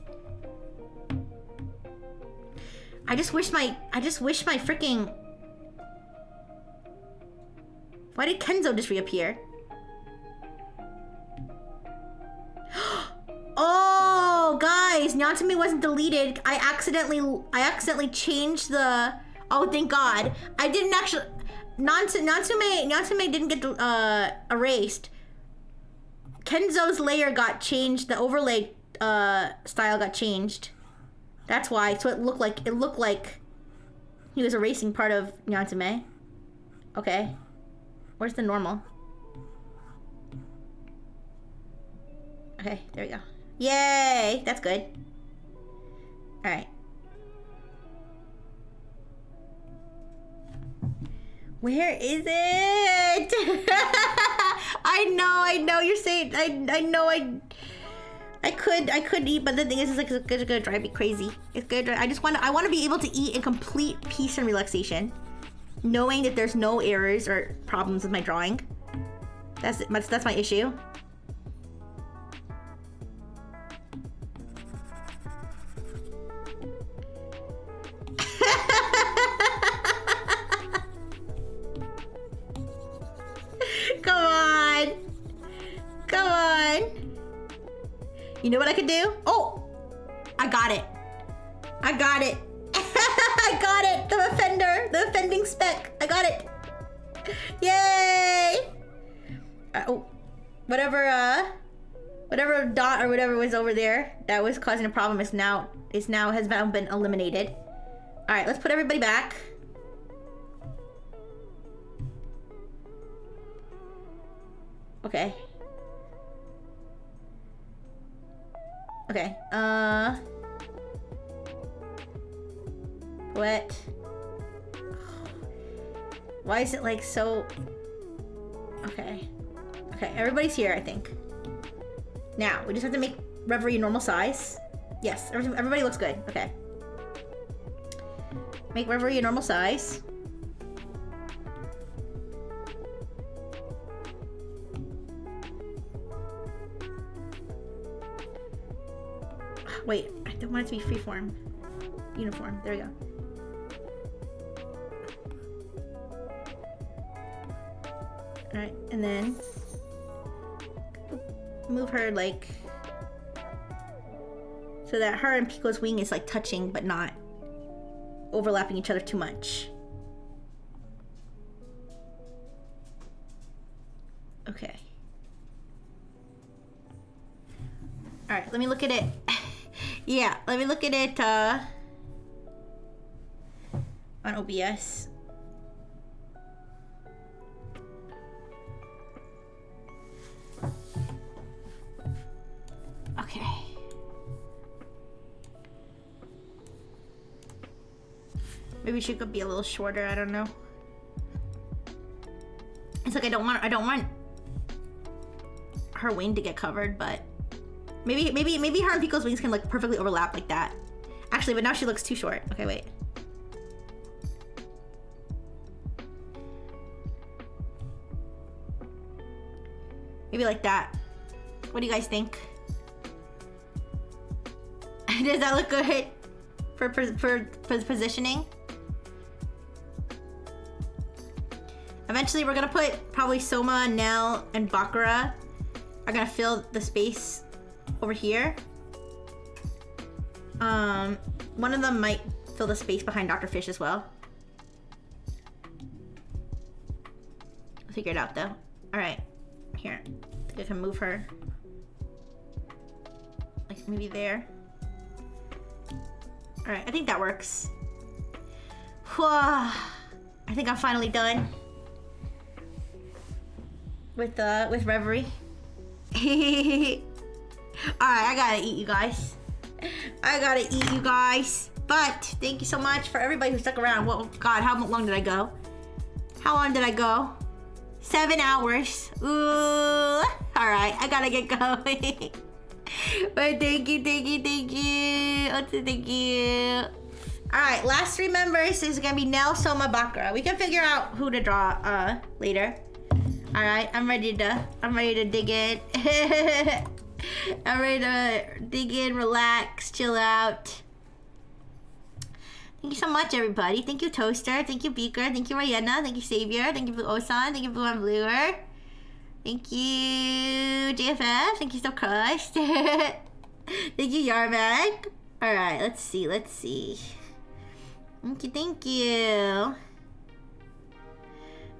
I just wish my freaking... Why did Kenzo just reappear? Oh, guys, Nyansume wasn't deleted. I accidentally changed the... Oh, thank God. I didn't actually... Nyansume didn't get erased. Kenzo's layer got changed. The overlay style got changed. That's why. So it looked like he was erasing part of Nyansume. Okay. Where's the normal? Okay, there we go. Yay! That's good. Alright. Where is it? I know you're saying I know I could eat, but the thing is like it's gonna drive me crazy. It's gonna I want to be able to eat in complete peace and relaxation, knowing that there's no errors or problems with my drawing. That's my issue. Come on. You know what I could do? Oh, I got it. I got it. The offending speck. I got it. Yay. Oh, whatever dot or whatever was over there that was causing a problem has now been eliminated. All right, let's put everybody back. Okay. Okay, what? Why is it like so... Okay, everybody's here, I think. Now, we just have to make Reverie normal size. Yes, everybody looks good, okay. Make Reverie a normal size. Wait, I don't want it to be freeform. Uniform, there we go. Alright, and then move her like so that her and Pico's wing is like touching but not overlapping each other too much. Okay. Alright, let me look at it. Yeah, let me look at it on OBS. Okay. Maybe she could be a little shorter, I don't know. It's like I don't want her wing to get covered, but maybe her and Pico's wings can like perfectly overlap like that. Actually, but now she looks too short. Okay, wait. Maybe like that. What do you guys think? Does that look good for positioning? Eventually, we're gonna put probably Soma, Nell, and Bakura are gonna fill the space over here. One of them might fill the space behind Dr. Fish as well. I'll figure it out though. All right, here. I think I can move her. Like maybe there. All right, I think that works. I think I'm finally done with Reverie. Alright, I gotta eat, you guys. But thank you so much for everybody who stuck around. Well, God, how long did I go? 7 hours. Ooh. Alright, I gotta get going. But thank you. Otsu, thank you. Alright, last 3 members is gonna be Nell, Soma, Bakura. We can figure out who to draw later. Alright, I'm ready to dig in. I'm ready to dig in, relax, chill out. Thank you so much, everybody. Thank you, Toaster. Thank you, Beaker. Thank you, Rayena. Thank you, Savior. Thank you, Blue Osan. Thank you, Blue and Bluer. Thank you, JFF. Thank you, so crushed. Thank you, Yarmak. Alright, let's see. Thank you.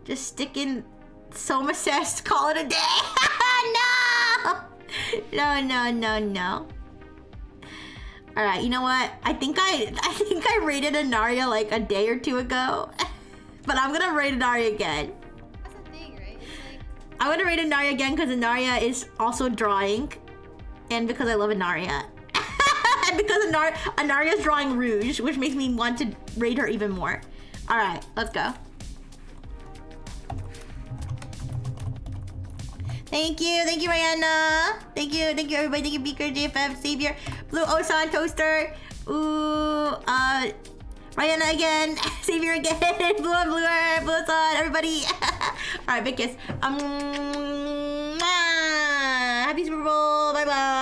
Just sticking Soma says, call it a day. No. Alright, you know what? I think I rated Anaria like a day or 2 ago. But I'm gonna rate Anaria again. That's the thing, right? It's like... I'm gonna rate Anaria again because Anaria is also drawing. And because I love Anaria. And because Anaria's drawing Rouge, which makes me want to rate her even more. Alright, let's go. Thank you, Rihanna. Thank you, everybody. Thank you, Beaker, JFF, Savior, Blue Osan, Toaster. Ooh, Rihanna again, Savior again, Blue and Bluer, Blue Osan, everybody. Alright, big kiss. Happy Super Bowl. Bye bye.